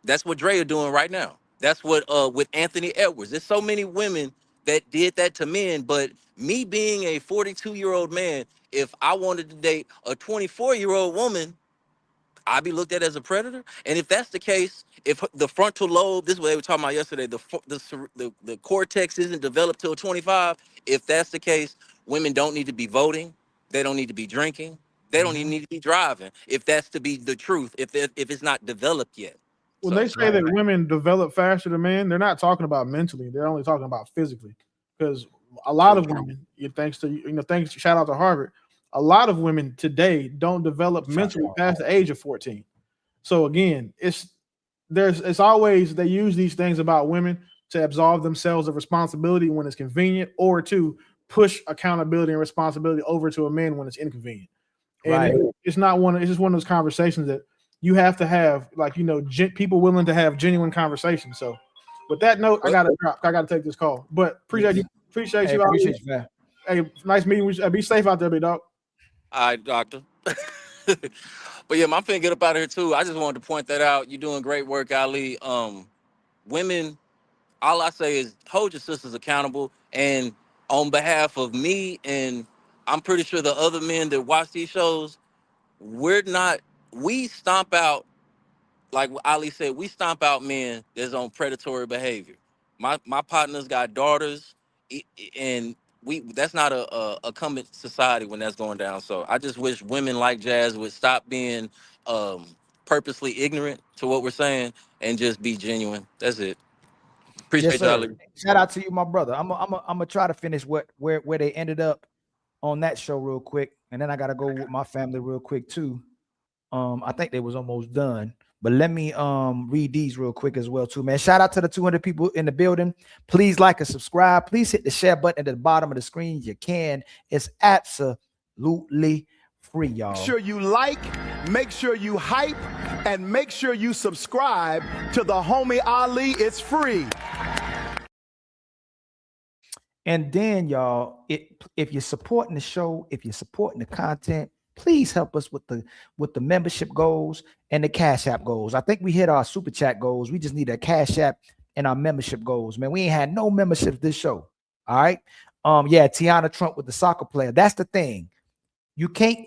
that's what Drea doing right now. That's what with Anthony Edwards. There's so many women that did that to men, but me being a 42-year-old man, if I wanted to date a 24-year-old woman, I'd be looked at as a predator. And if that's the case, if the frontal lobe, this is what they were talking about yesterday, the cortex isn't developed till 25. If that's the case, women don't need to be voting. They don't need to be drinking. They don't even need to be driving. If that's to be the truth, if it's not developed yet. When they say that women develop faster than men, they're not talking about mentally. They're only talking about physically. Because a lot of women, shout out to Harvard, a lot of women today don't develop mentally past the age of 14. So again, it's always they use these things about women to absolve themselves of responsibility when it's convenient, or to push accountability and responsibility over to a man when it's inconvenient. And it's just one of those conversations that you have to have, like, people willing to have genuine conversations. So with that note, I gotta take this call. But appreciate you. Appreciate you, man. Hey, nice meeting you. Be safe out there, big dog. All right, doctor. But yeah, I'm finna get up out of here too. I just wanted to point that out. You're doing great work, Ali. Women, all I say is hold your sisters accountable. And on behalf of me, and I'm pretty sure the other men that watch these shows, we stomp out, like Ali said, we stomp out men that's on predatory behavior. My partner's got daughters, and that's not a common society when that's going down. So I just wish women like Jazz would stop being purposely ignorant to what we're saying and just be genuine. That's it. Appreciate y'all. Shout out to you, my brother. I'm gonna try to finish where they ended up on that show real quick, and then I gotta go with my family real quick too. I think they was almost done, But let me read these real quick as well too, man. Shout out to the 200 people in the building. Please like and subscribe. Please hit the share button at the bottom of the screen. You can. It's absolutely free, y'all. Make sure you like, make sure you hype, and make sure you subscribe to the Homie Ali. It's free. And then, y'all, if you're supporting the show, if you're supporting the content, please help us with the membership goals and the Cash App goals. I think we hit our super chat goals. We just need a Cash App and our membership goals, man. We ain't had no memberships this show. All right. Yeah, Tiana Trump with the soccer player. That's the thing. You can't.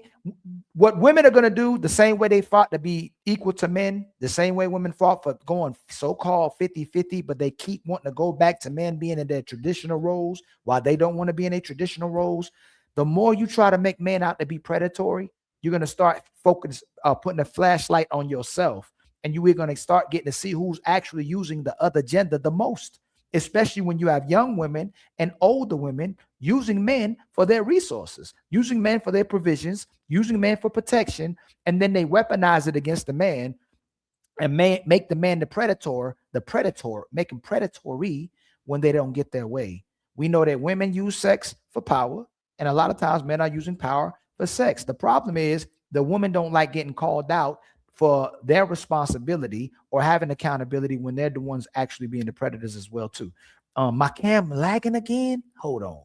What women are gonna do, the same way they fought to be equal to men, the same way women fought for going so-called 50-50, but they keep wanting to go back to men being in their traditional roles while they don't want to be in their traditional roles. The more you try to make men out to be predatory, you're gonna start putting a flashlight on yourself, and we're gonna start getting to see who's actually using the other gender the most. Especially when you have young women and older women using men for their resources, using men for their provisions, using men for protection, and then they weaponize it against the man and make the man the predator, make him predatory when they don't get their way. We know that women use sex for power, and a lot of times men are using power for sex. The problem is the women don't like getting called out for their responsibility or having accountability when they're the ones actually being the predators as well too. My cam lagging again. Hold on.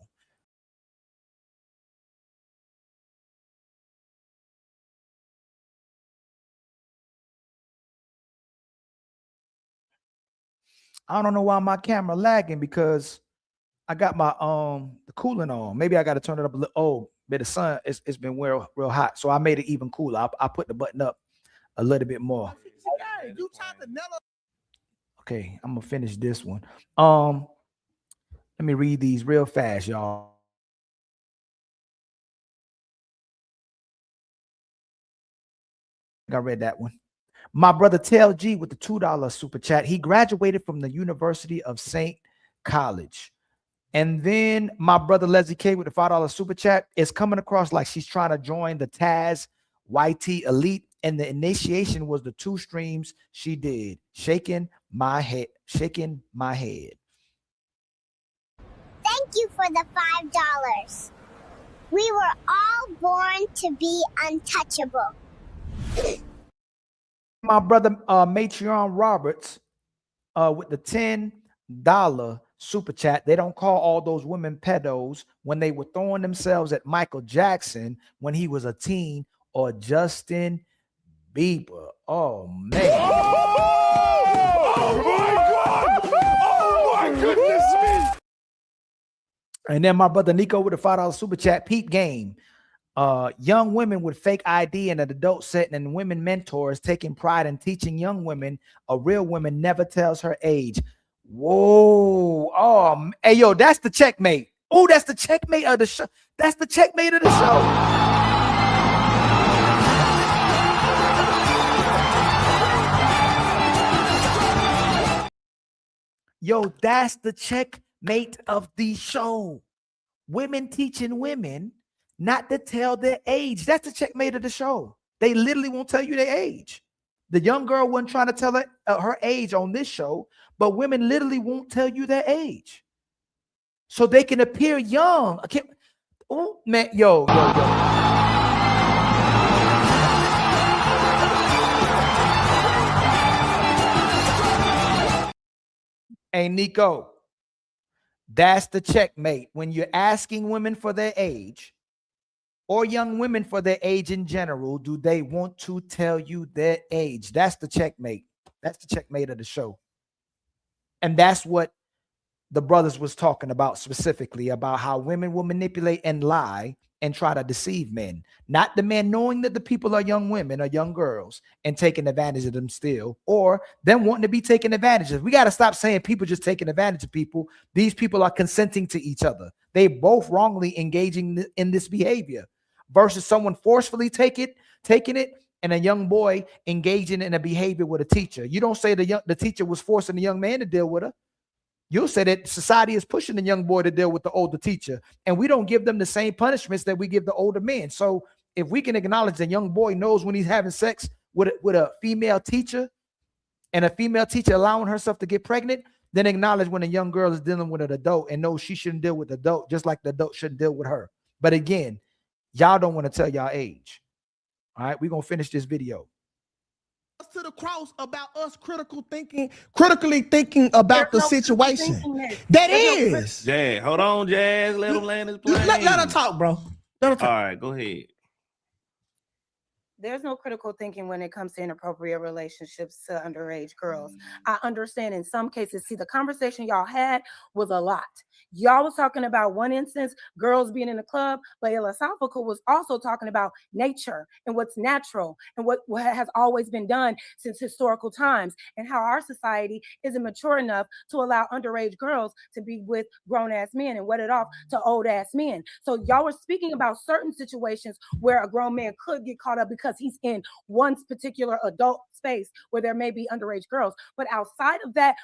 I don't know why my camera lagging, because I got my the cooling on. Maybe I got to turn it up a little. Oh, but the sun it's been real hot, so I made it even cooler. I put the button up a little bit more. Okay, I'm gonna finish this one. Let me read these real fast, y'all. I read that one. My brother Tel G with the $2 super chat. He graduated from the University of St. College. And then my brother Leslie K with the $5 super chat is coming across like she's trying to join the Taz YT Elite. And the initiation was the 2 streams she did. Shaking my head. Thank you for the $5. We were all born to be untouchable. My brother Matreon Roberts with the $10 super chat. They don't call all those women pedos when they were throwing themselves at Michael Jackson when he was a teen, or Justin Bieber. Oh man. Oh my God! Oh my goodness me! And then my brother Nico with a $5 super chat. Peep game. Young women with fake ID in an adult setting, and women mentors taking pride in teaching young women a real woman never tells her age. Whoa. Oh, hey, yo, that's the checkmate. Oh, that's the checkmate of the show. That's the checkmate of the show. Yo, that's the checkmate of the show. Women teaching women not to tell their age. That's the checkmate of the show. They literally won't tell you their age. The young girl wasn't trying to tell her age on this show, but women literally won't tell you their age, so they can appear young. Oh man, yo. Hey, Nico, that's the checkmate. When you're asking women for their age, or young women for their age in general, do they want to tell you their age? That's the checkmate. That's the checkmate of the show. And that's what the brothers was talking about specifically, about how women will manipulate and lie and try to deceive men. Not the men knowing that the people are young women or young girls and taking advantage of them still, or them wanting to be taken advantage of. We got to stop saying people just taking advantage of people. These people are consenting to each other. They both wrongly engaging in this behavior, versus someone forcefully taking it and a young boy engaging in a behavior with a teacher. You don't say the teacher was forcing the young man to deal with her. You'll say that society is pushing the young boy to deal with the older teacher, and we don't give them the same punishments that we give the older men. So if we can acknowledge the young boy knows when he's having sex with a female teacher and a female teacher allowing herself to get pregnant, then acknowledge when a young girl is dealing with an adult and know she shouldn't deal with the adult, just like the adult shouldn't deal with her. But again, y'all don't want to tell y'all age. All right, we're gonna finish this video. To the cross about us critically thinking about the situation. That is. Jazz, hold on, Jazz. Let him land his plane. Let her talk, bro. Let her talk. All right, go ahead. There's no critical thinking when it comes to inappropriate relationships to underage girls. I understand in some cases, see, the conversation y'all had was a lot. Y'all was talking about one instance, girls being in the club, but Philosophical was also talking about nature and what's natural and what has always been done since historical times, and how our society isn't mature enough to allow underage girls to be with grown-ass men and wet it off to old-ass men. So y'all were speaking about certain situations where a grown man could get caught up because he's in one particular adult space where there may be underage girls. But outside of that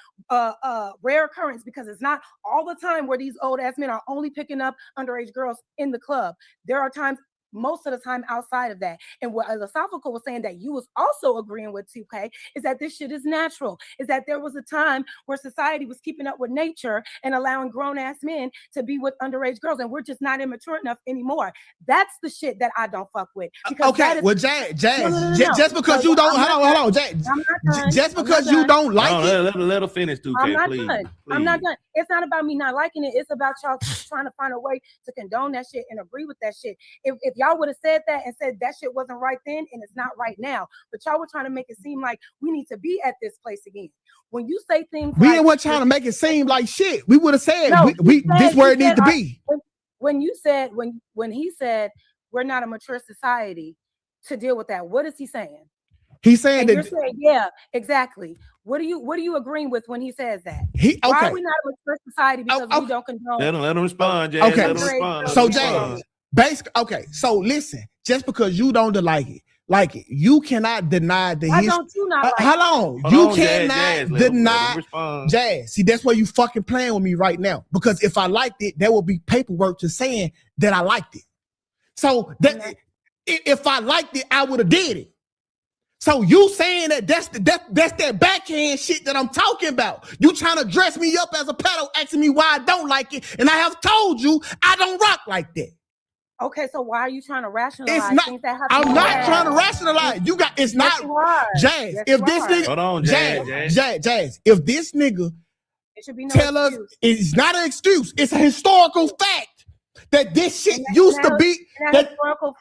rare occurrence, because it's not all the time where these old ass men are only picking up underage girls in the club. There are times, most of the time, outside of that. And what Philosophical was saying that you was also agreeing with 2K is that this shit is natural, is that there was a time where society was keeping up with nature and allowing grown-ass men to be with underage girls, and we're just not immature enough anymore. That's the shit that I don't fuck with. Okay, well, Jazz, just because you don't, hold on, Jazz, just because you don't like it. Let her finish, 2K, I'm not please. done. I'm not done. It's not about me not liking it. It's about y'all trying to find a way to condone that shit and agree with that shit. If y'all would have said that and said that shit wasn't right then, and it's not right now, but y'all were trying to make it seem like we need to be at this place again. When you say things, we weren't trying to make it seem like shit. We would have said this where it needs to be. When you said when he said we're not a mature society to deal with that, what is he saying? He's saying and that you're saying, yeah, exactly. What are you agreeing with when he says that? Why are we not a mature society because we don't condone? Let him respond, Jazz. Okay, Let him respond. So Jazz, basically, okay. So listen, just because you don't like it, you cannot deny the history. Why don't you not like Hold on, you cannot deny Jazz. See, that's where you fucking playing with me right now. Because if I liked it, there will be paperwork to saying that I liked it. So that if I liked it, I would have did it. So you saying that's that backhand shit that I'm talking about. You trying to dress me up as a pedo, asking me why I don't like it, and I have told you I don't rock like that. Okay, so why are you trying to rationalize things that happen? I'm not trying to rationalize. You got it's not Jazz. If this nigga, hold on, Jazz, if this nigga tell us it's not an excuse, it's a historical fact. That this shit used to be.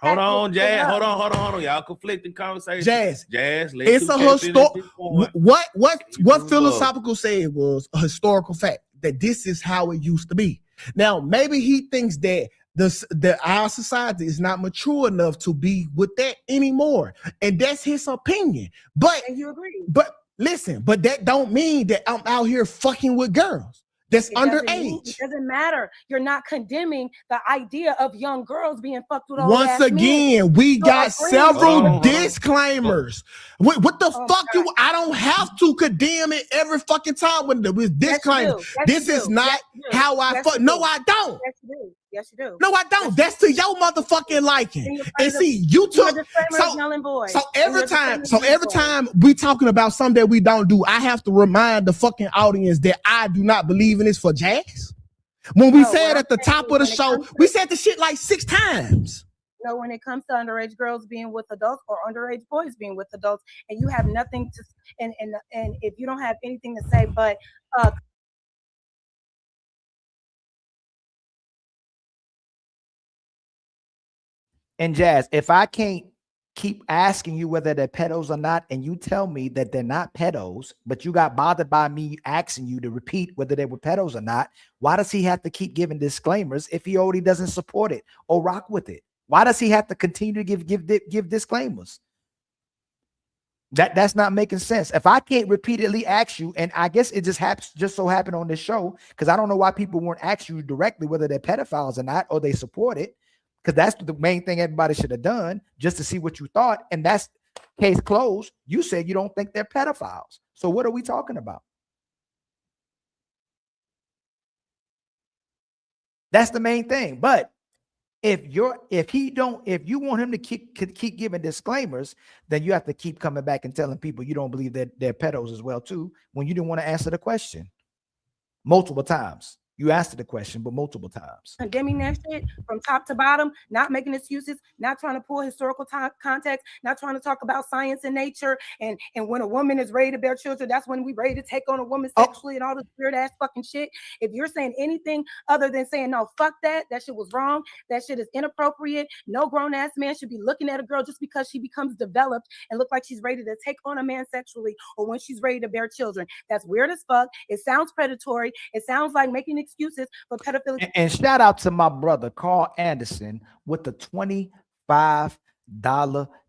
Hold on, Jazz. Hold on. Y'all conflicting conversations. Jazz. It's a historical. What Philosophical said was a historical fact that this is how it used to be. Now, maybe he thinks that our society is not mature enough to be with that anymore, and that's his opinion. But and you agree. But listen, but that don't mean that I'm out here fucking with girls. That's underage. It doesn't matter. You're not condemning the idea of young girls being fucked with. Once again, we got several disclaimers. What the fuck? I don't have to condemn it every fucking time when with disclaimer. This is not how I fuck. No, I don't. Yes, you do. No, I don't. That's to your motherfucking liking. And see, you took so every time we talking about something that we don't do, I have to remind the fucking audience that I do not believe in this for Jazz. When we said at the top of the show, we said the shit like 6 times. So when it comes to underage girls being with adults or underage boys being with adults, and you have nothing to, and if you don't have anything to say, but And Jazz, if I can't keep asking you whether they're pedos or not, and you tell me that they're not pedos, but you got bothered by me asking you to repeat whether they were pedos or not, why does he have to keep giving disclaimers if he already doesn't support it or rock with it? Why does he have to continue to give disclaimers? That's not making sense. If I can't repeatedly ask you, and I guess it just so happened on this show, because I don't know why people won't ask you directly whether they're pedophiles or not, or they support it. Because that's the main thing everybody should have done, just to see what you thought. And that's case closed. You said you don't think they're pedophiles. So what are we talking about? That's the main thing. But if you want him to keep giving disclaimers, then you have to keep coming back and telling people you don't believe that they're pedos as well too, when you didn't want to answer the question multiple times. You asked the question, but multiple times. Condemning that shit from top to bottom, not making excuses, not trying to pull historical context, not trying to talk about science and nature. And when a woman is ready to bear children, that's when we ready to take on a woman sexually and all this weird ass fucking shit. If you're saying anything other than saying, no, fuck that shit was wrong, that shit is inappropriate. No grown ass man should be looking at a girl just because she becomes developed and look like she's ready to take on a man sexually or when she's ready to bear children. That's weird as fuck. It sounds predatory. It sounds like making excuses for pedophilia. And shout out to my brother Carl Anderson with the $25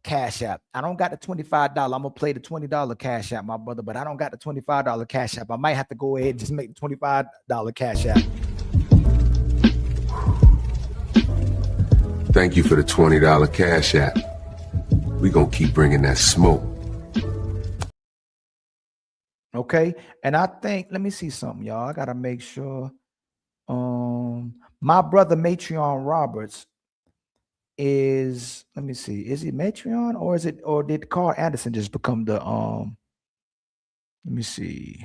cash app. I don't got the $25. I'm gonna play the $20 cash app, my brother, but I don't got the $25 cash app. I might have to go ahead and just make the $25 cash app. Thank you for the $20 cash app. We gonna keep bringing that smoke. Okay, and I think, let me see something, y'all. I gotta make sure. My brother Matreon Roberts is, let me see, is he Matreon or did Carl Anderson just become the let me see.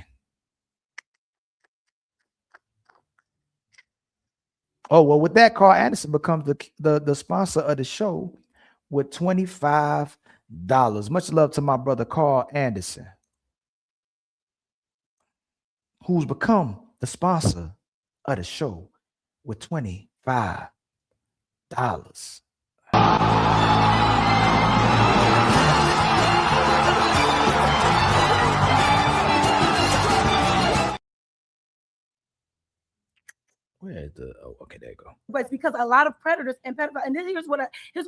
Oh, well, with that, Carl Anderson becomes the sponsor of the show with $25. Much love to my brother Carl Anderson, who's become the sponsor of the show with $25. Where is the, oh, okay, there you go. But it's because a lot of predators and pedophiles, and here's what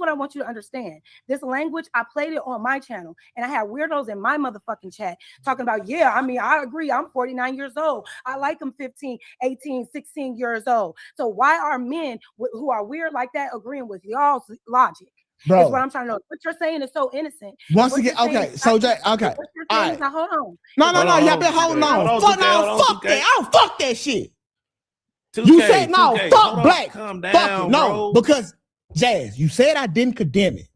I want you to understand. This language, I played it on my channel, and I had weirdos in my motherfucking chat talking about, yeah, I mean, I agree, I'm 49 years old. I like them 15, 18, 16 years old. So why are men who are weird like that agreeing with y'all's logic? Bro, that's what I'm trying to know. What you're saying is so innocent. Once again, okay, so Jay, okay. All right. Now, hold on. No, y'all been holding on. Fuck that. I don't fuck that shit. 2K, you said no, 2K. fuck Black. Calm Fuck down, it. No, bro. because Jazz, you said I didn't condemn it,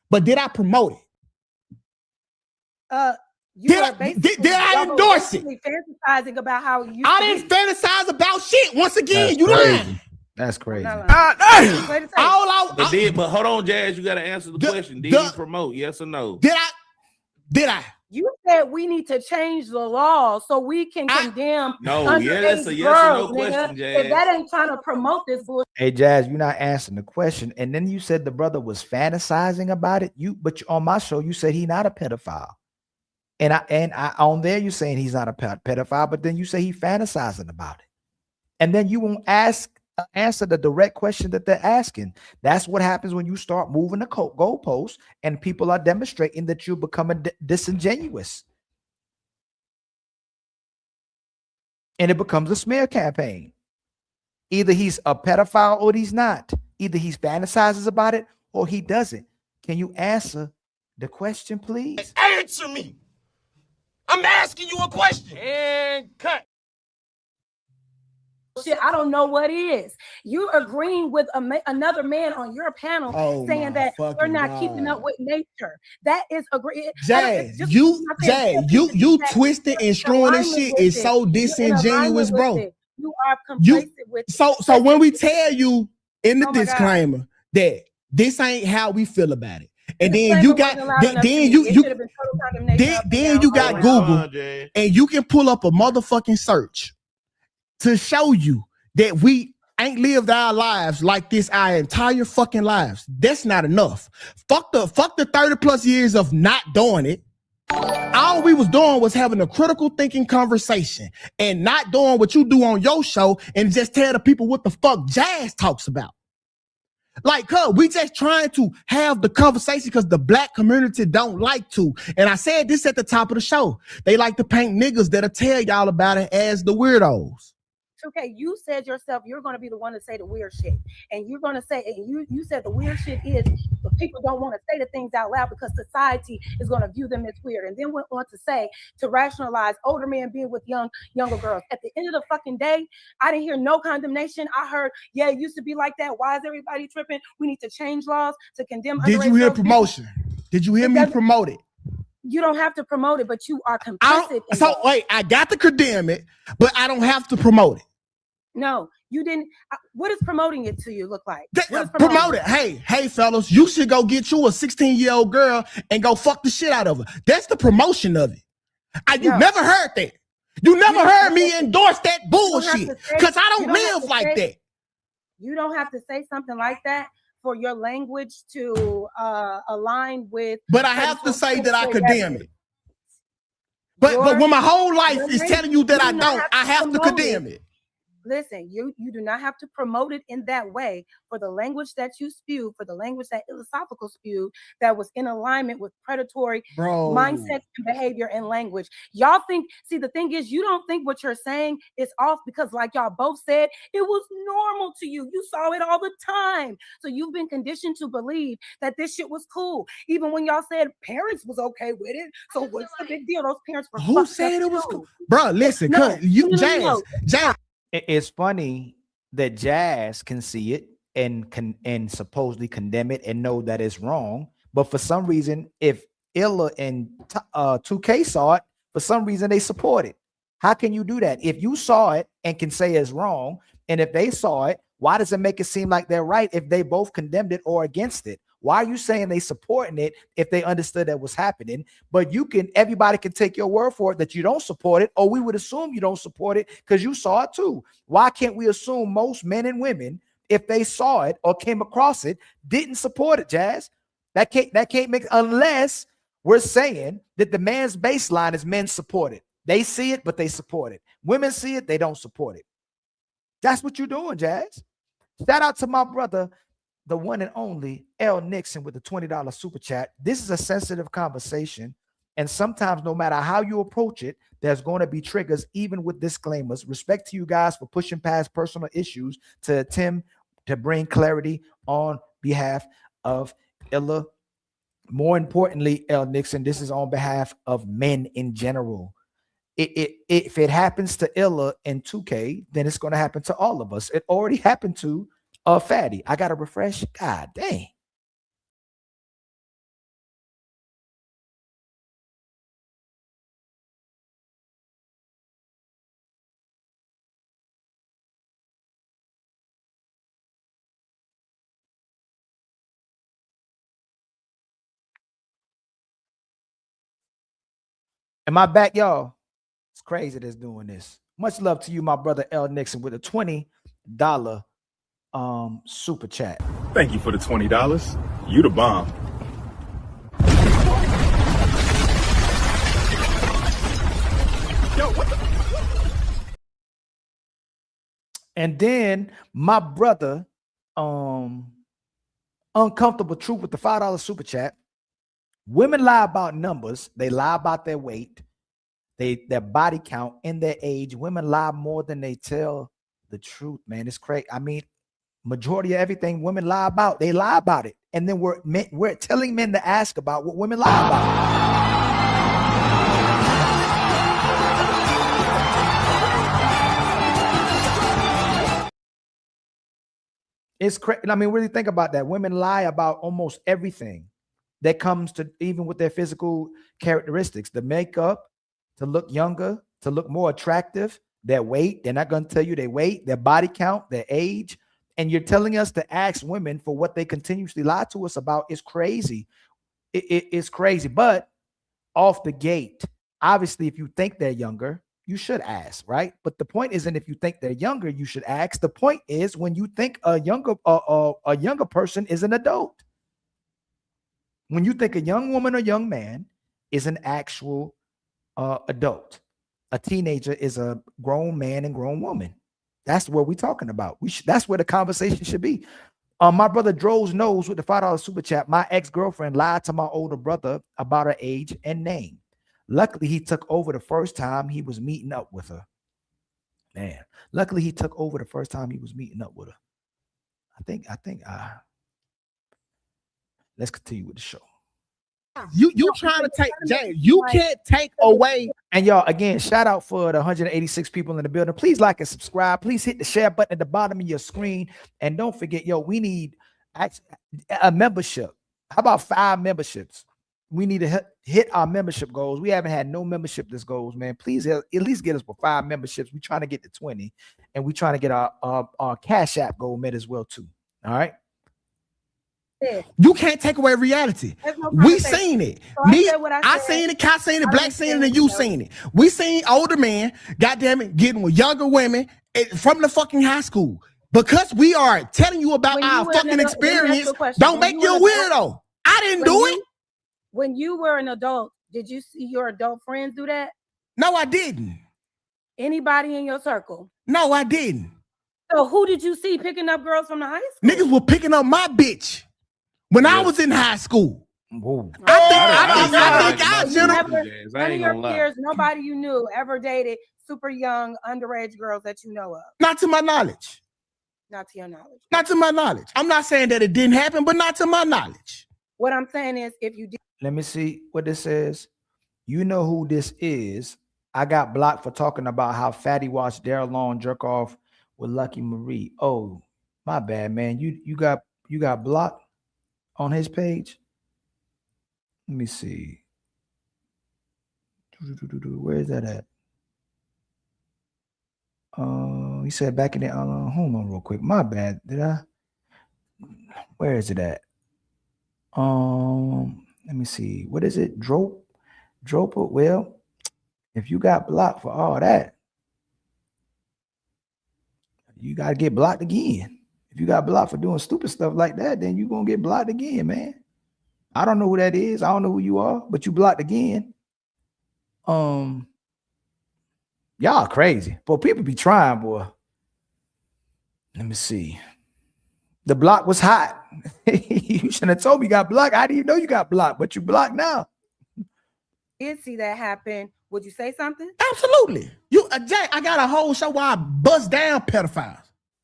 but did I promote it? Did I endorse it? Fantasizing about how you. I didn't fantasize about shit. Once again, you lying. That's crazy. But hold on, Jazz. You got to answer the question. Did you promote? Yes or no? Did I? You said we need to change the law so we can condemn. No, yeah, that's a yes or no question, Jazz. If that ain't trying to promote this bullshit. Hey, Jazz, you're not answering the question. And then you said the brother was fantasizing about it. But on my show, you said he's not a pedophile. And I on there, you're saying he's not a pedophile, but then you say he fantasizing about it. And then you won't answer the direct question that they're asking. That's what happens when you start moving the goalposts and people are demonstrating that you're becoming disingenuous. And it becomes a smear campaign. Either he's a pedophile or he's not. Either he fantasizes about it or he doesn't. Can you answer the question, please? Answer me. I'm asking you a question. And cut. Shit, I don't know what is. You agreeing with another man on your panel saying that we're not keeping up with nature. That is agree. Jazz, you twisting and screwing this shit is so disingenuous, bro. You are complacent with it. So when we tell you in the disclaimer that this ain't how we feel about it, and then you got then you got Google, and you can pull up a motherfucking search to show you that we ain't lived our lives like this our entire fucking lives. That's not enough. Fuck the 30 plus years of not doing it. All we was doing was having a critical thinking conversation and not doing what you do on your show and just tell the people what the fuck Jazz talks about. Like, we just trying to have the conversation because the Black community don't like to. And I said this at the top of the show. They like to paint niggas that'll tell y'all about it as the weirdos. 2K, you said yourself you're going to be the one to say the weird shit, and you're going to say, and you said the weird shit is, but people don't want to say the things out loud because society is going to view them as weird, and then went on to say to rationalize older men being with younger girls. At the end of the fucking day, I didn't hear no condemnation. I heard, yeah, it used to be like that. Why is everybody tripping? We need to change laws to condemn. Did you hear promotion? Did you hear me promote it? You don't have to promote it, but you are complicit. So wait, I got to condemn it, but I don't have to promote it. No, you didn't. What is promoting it to you look like? Promote it. Hey, fellas, you should go get you a 16-year-old girl and go fuck the shit out of her. That's the promotion of it. You never heard that. You never heard me endorse that bullshit because I don't live like that. You don't have to say something like that for your language to align with. But I have to say that I condemn it. But when my whole life is telling you that I don't, I have to condemn it. Listen, you do not have to promote it in that way for the language that you spew, for the language that philosophical spewed that was in alignment with predatory mindset and behavior and language. Y'all think, see, the thing is, you don't think what you're saying is off because, like y'all both said, it was normal to you. You saw it all the time. So you've been conditioned to believe that this shit was cool. Even when y'all said parents was okay with it. So what's the big deal? Those parents were who said it was cool? Bro, listen, Jazz. It's funny that Jazz can see it and supposedly condemn it and know that it's wrong, but for some reason, if Illa and 2K saw it, for some reason they support it. How can you do that? If you saw it and can say it's wrong, and if they saw it, why does it make it seem like they're right if they both condemned it or against it? Why are you saying they supporting it if they understood that was happening? But everybody can take your word for it that you don't support it, or we would assume you don't support it because you saw it too. Why can't we assume most men and women, if they saw it or came across it, didn't support it, Jazz? That can't make, unless we're saying that the man's baseline is men support it. They see it, but they support it. Women see it, they don't support it. That's what you're doing, Jazz. Shout out to my brother, the one and only L. Nixon with the $20 super chat. This is a sensitive conversation. And sometimes no matter how you approach it, there's going to be triggers, even with disclaimers. Respect to you guys for pushing past personal issues to attempt to bring clarity on behalf of Illa. More importantly, L. Nixon, this is on behalf of men in general. If it happens to Illa and 2K, then it's going to happen to all of us. It already happened to Fatty. I got to refresh. God dang. Am I back, y'all? It's crazy that's doing this. Much love to you, my brother L. Nixon, with a $20 super chat. Thank you for the $20. You the bomb. Yo, what the? And then my brother, Uncomfortable Truth with the $5 super chat. Women lie about numbers. They lie about their weight, their body count, and their age. Women lie more than they tell the truth, man. It's crazy. I mean, majority of everything women lie about, they lie about it. And then we're telling men to ask about what women lie about. It's crazy. I mean, really think about that. Women lie about almost everything that comes to, even with their physical characteristics, the makeup, to look younger, to look more attractive, their weight. They're not going to tell you their weight, their body count, their age. And you're telling us to ask women for what they continuously lie to us about. Is crazy. It's crazy. But off the gate, obviously, if you think they're younger, you should ask, right? But the point isn't if you think they're younger, you should ask. The point is when you think a younger person is an adult. When you think a young woman or young man is an actual adult, a teenager is a grown man and grown woman. That's what we're talking about. That's where the conversation should be. My brother Droz knows with the $5 super chat. My ex-girlfriend lied to my older brother about her age and name. Luckily, he took over the first time he was meeting up with her. Man, luckily he took over the first time he was meeting up with her. Let's continue with the show. You trying to take James? You can't take away. And y'all, again, shout out for the 186 people in the building. Please like and subscribe. Please hit the share button at the bottom of your screen. And don't forget, yo, we need a membership. How about 5 memberships? We need to hit our membership goals. We haven't had no membership this goals, man. Please at least get us for 5 memberships. We're trying to get to 20, and we're trying to get our Cash App goal met as well too. All right. You can't take away reality. We seen it. So I seen it, Kai seen it, Black seen it, and you seen it. We seen older men, goddamn it, getting with younger women from the fucking high school. Because we are telling you about our fucking experience, don't make you a weirdo. I didn't do it. When you were an adult, did you see your adult friends do that? No, I didn't. Anybody in your circle? No, I didn't. So who did you see picking up girls from the high school? Niggas were picking up my bitch when I was in high school. I think none of your peers, nobody you knew ever dated super young underage girls that you know of. Not to my knowledge. Not to your knowledge. Not to my knowledge. I'm not saying that it didn't happen, but not to my knowledge. What I'm saying is, if you did. Let me see what this says. You know who this is. I got blocked for talking about how Fatty watched Daryl Long jerk off with Lucky Marie. Oh, my bad, man. You got blocked on his page. Let me see. Where is that at? He said back in the hold on real quick. My bad. Did I? Where is it at? Let me see. What is it? Droper? Well, if you got blocked for all that, you got to get blocked again. If you got blocked for doing stupid stuff like that, then you're going to get blocked again, man. I don't know who that is. I don't know who you are, but you blocked again. Y'all crazy. Boy, people be trying, boy. Let me see. The block was hot. You shouldn't have told me you got blocked. I didn't even know you got blocked, but you blocked now. Did see that happen. Would you say something? Absolutely. Jay, I got a whole show where I bust down pedophiles.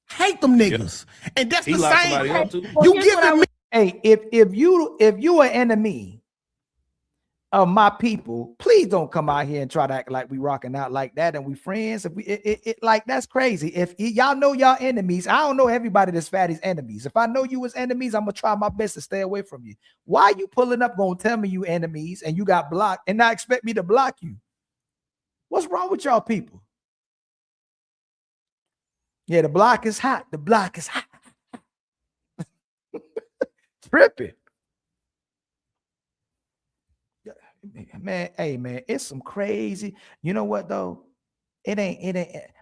Hate them niggas. Yeah. And that's the same. You giving me. Hey, if you an enemy of my people, please don't come out here and try to act like we rocking out like that and we friends. If we like that's crazy. If y'all know y'all enemies, I don't know everybody that's Fatty's enemies. If I know you as enemies, I'm gonna try my best to stay away from you. Why you pulling up gonna tell me you enemies and you got blocked and not expect me to block you? What's wrong with y'all people? Yeah, the block is hot. The block is hot. Tripping. Man, hey man, it's some crazy. You know what though? It ain't.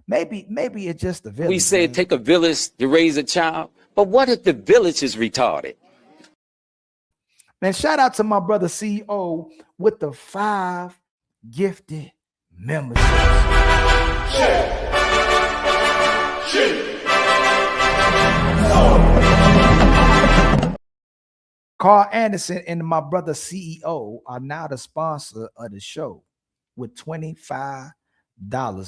Maybe it's just the village. We say it take a village to raise a child, but what if the village is retarded? Man, shout out to my brother CEO with the 5 gifted memberships. Carl Anderson and my brother CEO are now the sponsor of the show with $25,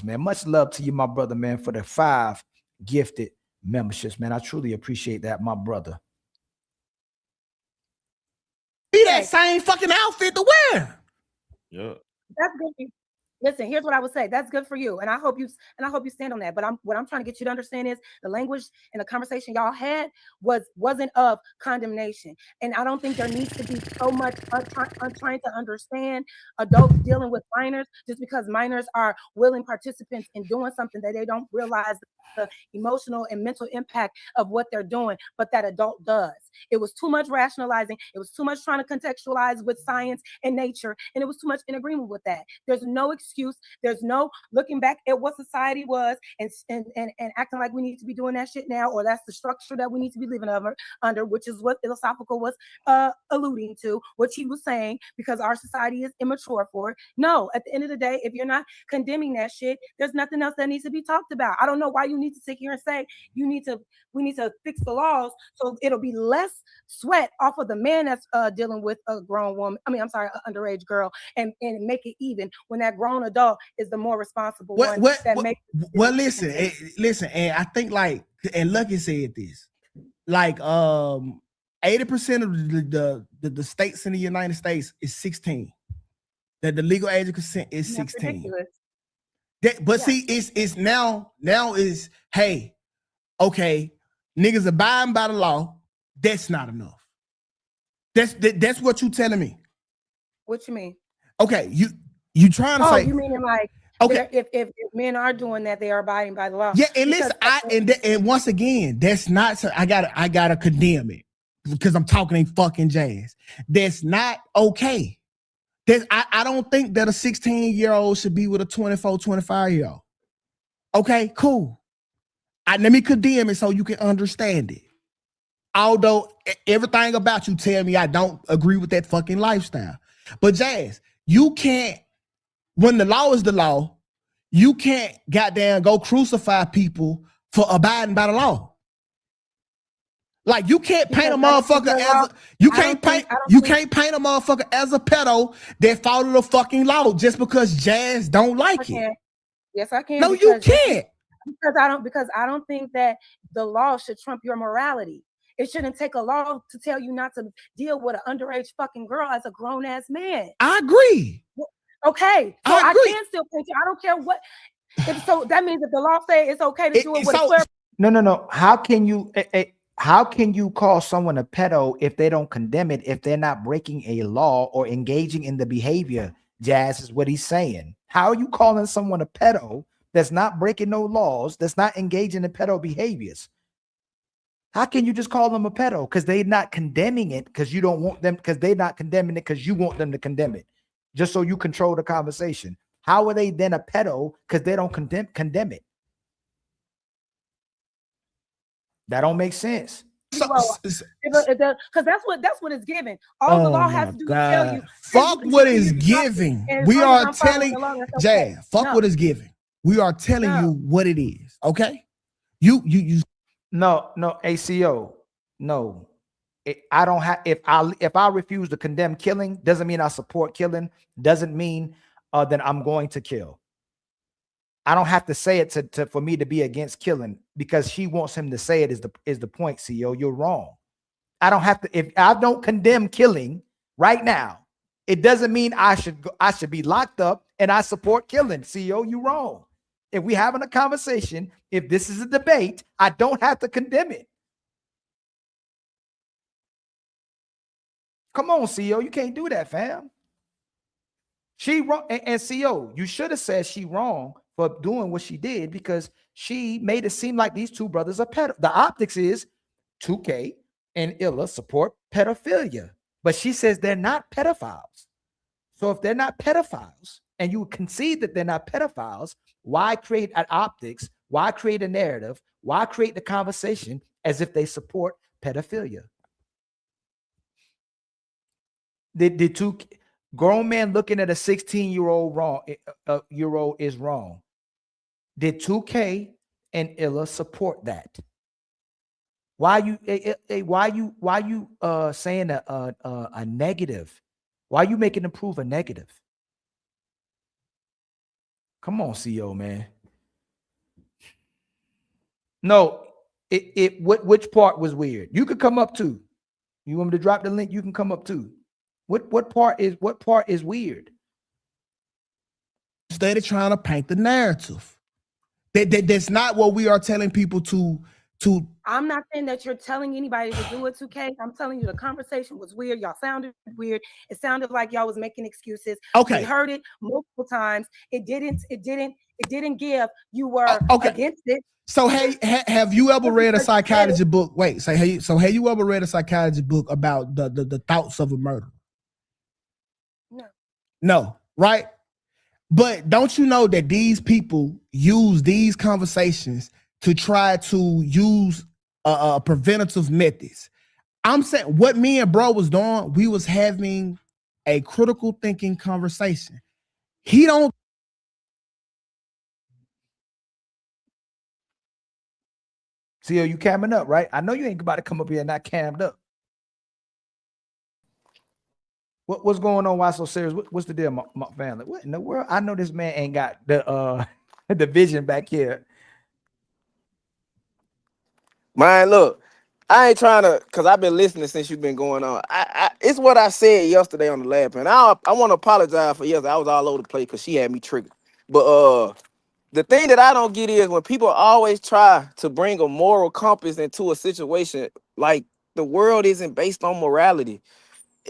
man. Much love to you, my brother, man, for the 5 gifted memberships, man. I truly appreciate that, my brother. Be that same fucking outfit to wear. Yeah. That's good. Listen, here's what I would say. That's good for you. And I hope you stand on that. But what I'm trying to get you to understand is the language and the conversation y'all had wasn't of condemnation. And I don't think there needs to be so much trying to understand adults dealing with minors just because minors are willing participants in doing something that they don't realize the emotional and mental impact of what they're doing, but that adult does. It was too much rationalizing. It was too much trying to contextualize with science and nature. And it was too much in agreement with that. There's no excuse. There's no looking back at what society was and acting like we need to be doing that shit now, or that's the structure that we need to be living under, which is what philosophical was alluding to, what he was saying, because our society is immature for it. No, at the end of the day, if you're not condemning that shit, there's nothing else that needs to be talked about. I don't know why you need to sit here and say we need to fix the laws so it'll be less sweat off of the man that's dealing with a grown woman. An underage girl, and make it even when that grown grown adult is the more responsible one that makes. Well, listen, and I think like, and Lucky said this, like 80% of the states in the United States is 16. That the legal age of consent is 16. But see, it's now is, hey, okay, niggas abiding by the law. That's not enough. That's what you telling me. What you mean? Okay, you trying to say? You meaning like, okay, if men are doing that, they are abiding by the law. Yeah, and listen, and once again, that's not. I gotta condemn it because I'm talking fucking jazz. That's not okay. I don't think that a 16-year-old should be with a 24, 25-year-old. Okay, cool. Let me condemn it so you can understand it. Although everything about you tell me I don't agree with that fucking lifestyle. But Jazz, you can't, when the law is the law, you can't goddamn go crucify people for abiding by the law. Like you can't paint a motherfucker as you can't paint a motherfucker as a pedo that followed the fucking law just because Jazz don't like it. Yes, I can. No, you can't. Because I don't think that the law should trump your morality. It shouldn't take a law to tell you not to deal with an underage fucking girl as a grown ass man. I agree. Okay, so I can still paint you. I don't care what. So that means if the law says it's okay to do it with a clear. No. How can you call someone a pedo if they don't condemn it, if they're not breaking a law or engaging in the behavior? Jazz is what he's saying. How are you calling someone a pedo that's not breaking no laws, that's not engaging in pedo behaviors? How can you just call them a pedo? Because they're not condemning it because you don't want them, because they're not condemning it because you want them to condemn it, just so you control the conversation. How are they then a pedo because they don't condemn it? That don't make sense. Because that's what it's given. All the law has to do is tell you. Fuck what is giving. We are telling Jay. Fuck what is giving. We are telling you what it is. Okay. You. No, ACO. No, I don't have. If I refuse to condemn killing, doesn't mean I support killing. Doesn't mean then I'm going to kill. I don't have to say it for me to be against killing because she wants him to say it is the point, CEO. You're wrong. I don't have to. If I don't condemn killing right now, it doesn't mean I should be locked up and I support killing. CEO, you're wrong. If we having a conversation, if this is a debate, I don't have to condemn it. Come on, CEO, you can't do that, fam. She wrong, and CEO, you should have said she wrong for doing what she did because she made it seem like these two brothers are pedo. The optics is 2K and Illa support pedophilia, but she says they're not pedophiles. So if they're not pedophiles and you concede that they're not pedophiles, why create an optics? Why create a narrative? Why create the conversation as if they support pedophilia? The two grown men looking at a 16-year-old is wrong. Did 2K and Illa support that? Why you saying a negative? Why you making them prove a negative? Come on, CEO, man. No, which part was weird? You could come up too. You want me to drop the link? You can come up too. What part is weird? Instead of trying to paint the narrative. That's not what we are telling people to. I'm not saying that you're telling anybody to do it, 2K. I'm telling you the conversation was weird. Y'all sounded weird. It sounded like y'all was making excuses. Okay. We heard it multiple times. It didn't give. You were against it. So hey, have you ever read a psychology book? Wait, have you ever read a psychology book about the thoughts of a murder? No, right? But don't you know that these people use these conversations to try to use preventative methods? I'm saying what me and bro was doing, we was having a critical thinking conversation. He don't. CEO, you camming up, right? I know you ain't about to come up here and not cammed up. What's going on? Why so serious? What's the deal, my family? What in the world? I know this man ain't got the the vision back here. Man, look, I ain't trying to, cause I've been listening since you've been going on. It's what I said yesterday on the lab, and I want to apologize for yesterday. I was all over the place because she had me triggered. But the thing that I don't get is when people always try to bring a moral compass into a situation, like the world isn't based on morality.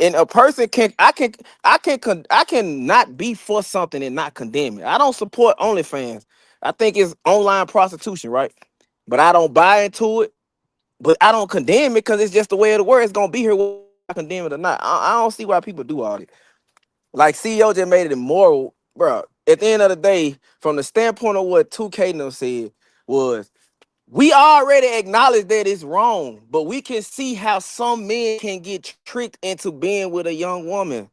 And a person I can not be for something and not condemn it. I don't support OnlyFans. I think it's online prostitution, right? But I don't buy into it. But I don't condemn it because it's just the way of the world. It's gonna be here whether I condemn it or not. I don't see why people do all this. Like CEO just made it immoral, bro. At the end of the day, from the standpoint of what 2K said, was we already acknowledge that it's wrong, but we can see how some men can get tricked into being with a young woman.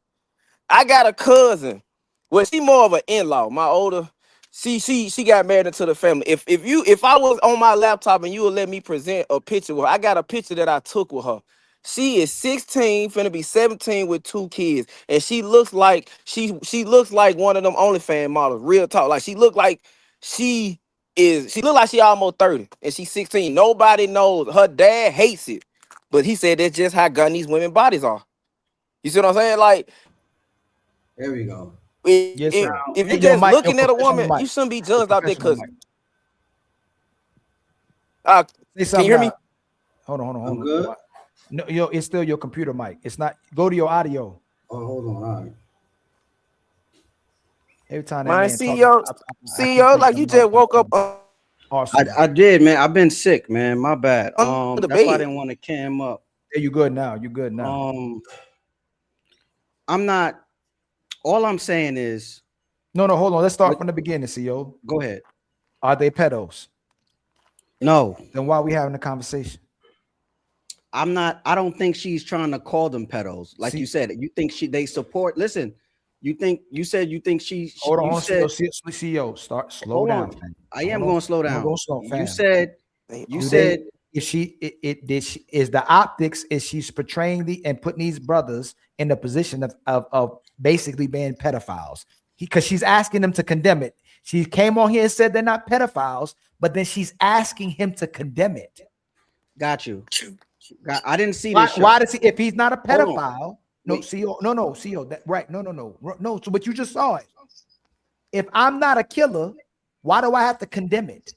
I got a cousin. Well, she more of an in-law. My older, she got married into the family. If I was on my laptop and you would let me present a picture with her, I got a picture that I took with her. She is 16, finna be 17 with 2 kids, and she looks like she looks like one of them OnlyFans models. Real talk, like she look like she look like she almost 30, and she's 16. Nobody knows. Her dad hates it, but he said that's just how gun these women bodies are. You see what I'm saying? Like, there we go. If you're just looking at a woman, you shouldn't be judged out there because. Can you hear me? Hold on. Good. No, it's still your computer mic. It's not. Go to your audio. Oh, hold on. All right. Every time my CEO, like you just woke up. I did, man. I've been sick, man. My bad. That's why I didn't want to cam up. Yeah, you good now. You good now. I'm not. All I'm saying is. No, hold on. Let's start from the beginning, CEO. Go ahead. Are they pedos? No. Then why are we having a conversation? I don't think she's trying to call them pedos. Like you said, you think they support. Listen, you think she hold on, CEO, slow down. I am going to slow down. You said if is the optics is she's portraying and putting these brothers in the position of basically being pedophiles. Because she's asking them to condemn it. She came on here and said they're not pedophiles, but then she's asking him to condemn it. Got you. I didn't see this. Why does he? If he's not a pedophile, CEO, that right? No. So, but you just saw it. If I'm not a killer, why do I have to condemn it?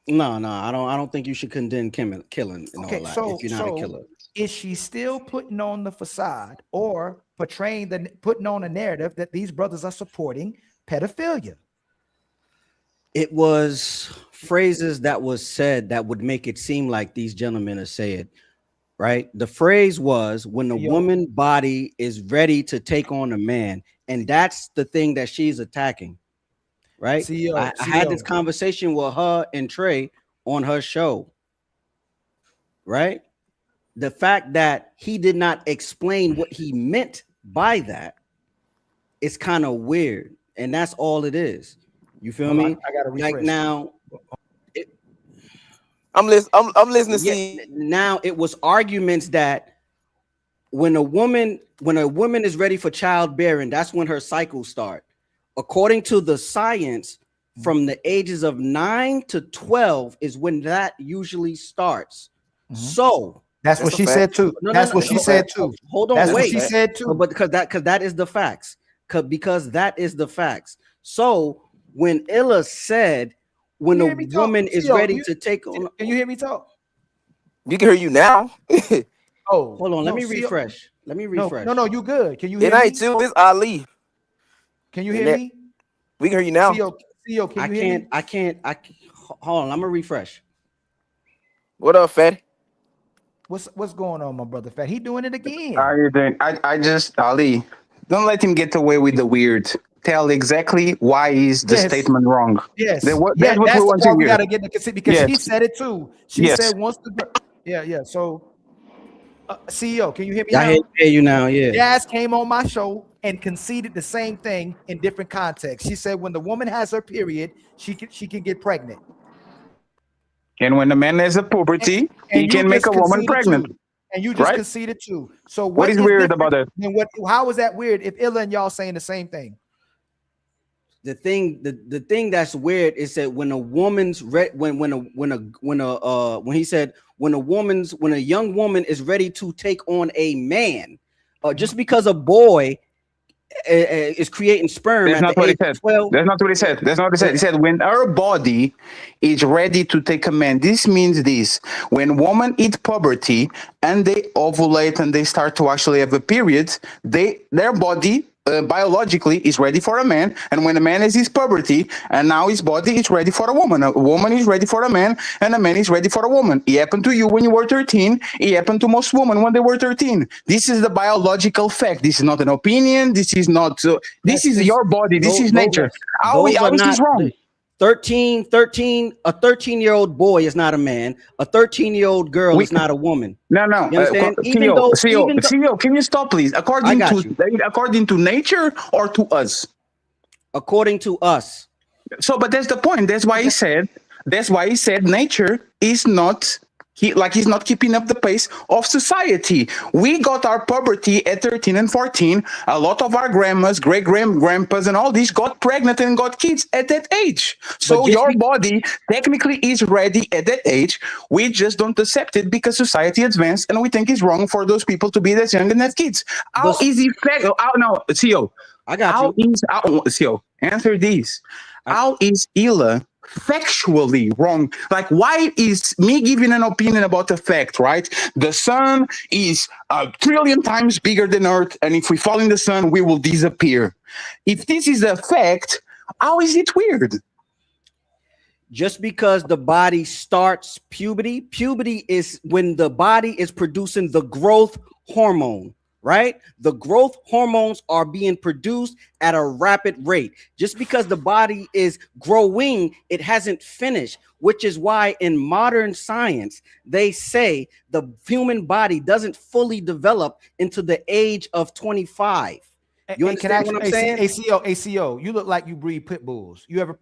No, I don't think you should condemn killing. Okay, so if you're not a killer, is she still putting on the facade or putting on a narrative that these brothers are supporting pedophilia? It was phrases that was said that would make it seem like these gentlemen are saying, right? The phrase was when the woman body is ready to take on a man, and that's the thing that she's attacking, right? I had this conversation with her and Trey on her show, right? The fact that he did not explain what he meant by that is kind of weird, and that's all it is. You feel me? I gotta refresh. Like now, I'm listening. Yeah, now it was arguments that when a woman is ready for childbearing, that's when her cycles start. According to the science, from the ages of 9 to 12 is when that usually starts. So that's what she said too. That's what she said too. Hold on, that's wait. What she said too. But because that is the facts. Because that is the facts. So when Illa said, when a woman is ready to take on, can you hear me talk? You can hear you now. Hold on, let me refresh. No, you good. Can you hear me? It me? ain't you, it's Ali. Can you hear me? We can hear you now. CEO, can you hear me? I can't. Hold on, I'm gonna refresh. What up, Fed? What's going on, my brother Fed? He doing it again. How are you doing? I just, Ali, don't let him get away with the weird. Tell exactly why is the statement wrong. Yes. That's what we want to hear. We gotta get the consent because she said it too. She said once the yeah. So CEO, can you hear me now? I hear you now. Yeah. Jazz came on my show and conceded the same thing in different contexts. She said when the woman has her period, she can get pregnant. And when the man has a puberty, he can make a woman pregnant. And you just right? conceded too. So What is weird different about that? than what? How is that weird if Illa and y'all saying the same thing? The thing that's weird is that when a woman's when he said when a young woman is ready to take on a man, just because a boy is creating sperm. That's not what he said. That's not what he said. That's not what he said. He said when our body is ready to take a man. This means this: when women hit puberty and they ovulate and they start to actually have a period, their body biologically is ready for a man. And when a man has his puberty and now his body is ready for a woman is ready for a man, and a man is ready for a woman. It happened to you when you were 13. It happened to most women when they were 13. This is the biological fact. This is not an opinion. This is not. This is your body. This is nature. How is this wrong? 13-year-old boy is not a man. A 13-year-old girl is not a woman. No. You understand? CEO, can you stop, please? According to nature or to us? According to us. So, but that's the point. That's why he said nature is not. He's not keeping up the pace of society. We got our puberty at 13 and 14. A lot of our grandmas, great-grandpas, and all these got pregnant and got kids at that age. So your body technically is ready at that age. We just don't accept it because society advanced, and we think it's wrong for those people to be that young and have kids. How is it? No, CEO. I got you. CEO, answer this. How is Illa factually wrong? Like, why is me giving an opinion about the fact, right? The sun is 1 trillion times bigger than Earth, and if we fall in the sun, we will disappear. If this is a fact, how is it weird? Just because the body starts puberty is when the body is producing the growth hormone. Right? The growth hormones are being produced at a rapid rate. Just because the body is growing, it hasn't finished, which is why in modern science, they say the human body doesn't fully develop into the age of 25. You understand what I'm saying? ACO, you look like you breed pit bulls. You ever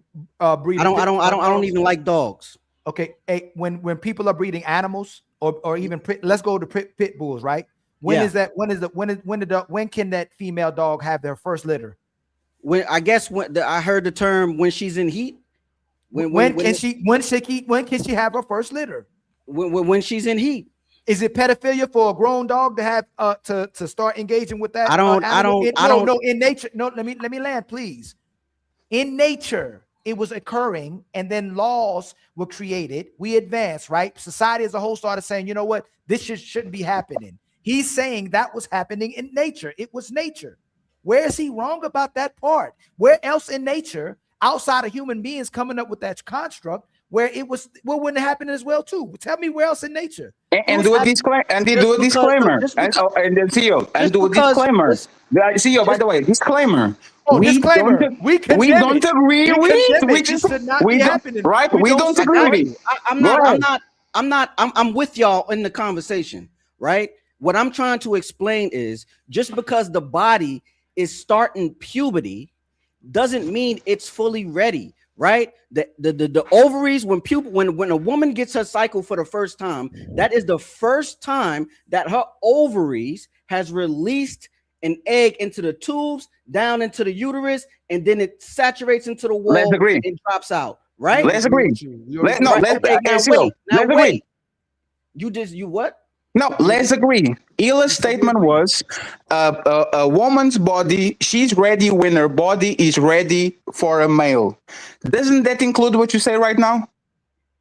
breed? I don't even like dogs. Okay. When people are breeding animals or even let's go to pit bulls, right? When can that female dog have their first litter? When I heard the term when she's in heat. When can she have her first litter? When she's in heat. Is it pedophilia for a grown dog to have to start engaging with that? I don't know. In nature, no. Let me land, please. In nature, it was occurring, and then laws were created. We advanced, right? Society as a whole started saying, you know what, this shouldn't be happening. He's saying that was happening in nature. It was nature. Where is he wrong about that part? Where else in nature, outside of human beings coming up with that construct, where it wouldn't happen as well too? Tell me where else in nature. And do a disclaimer. And do a disclaimer. And then CEO. And do a disclaimer. CEO, by the way, disclaimer. We don't agree with it. Right? We don't agree with it. I'm with y'all in the conversation, right? What I'm trying to explain is just because the body is starting puberty doesn't mean it's fully ready, right? The ovaries, when a woman gets her cycle for the first time, that is the first time that her ovaries has released an egg into the tubes, down into the uterus, and then it saturates into the wall and drops out, right? Let's agree. Let's agree. You what? No, let's agree. Illa's statement was a woman's body, she's ready when her body is ready for a male. Doesn't that include what you say right now?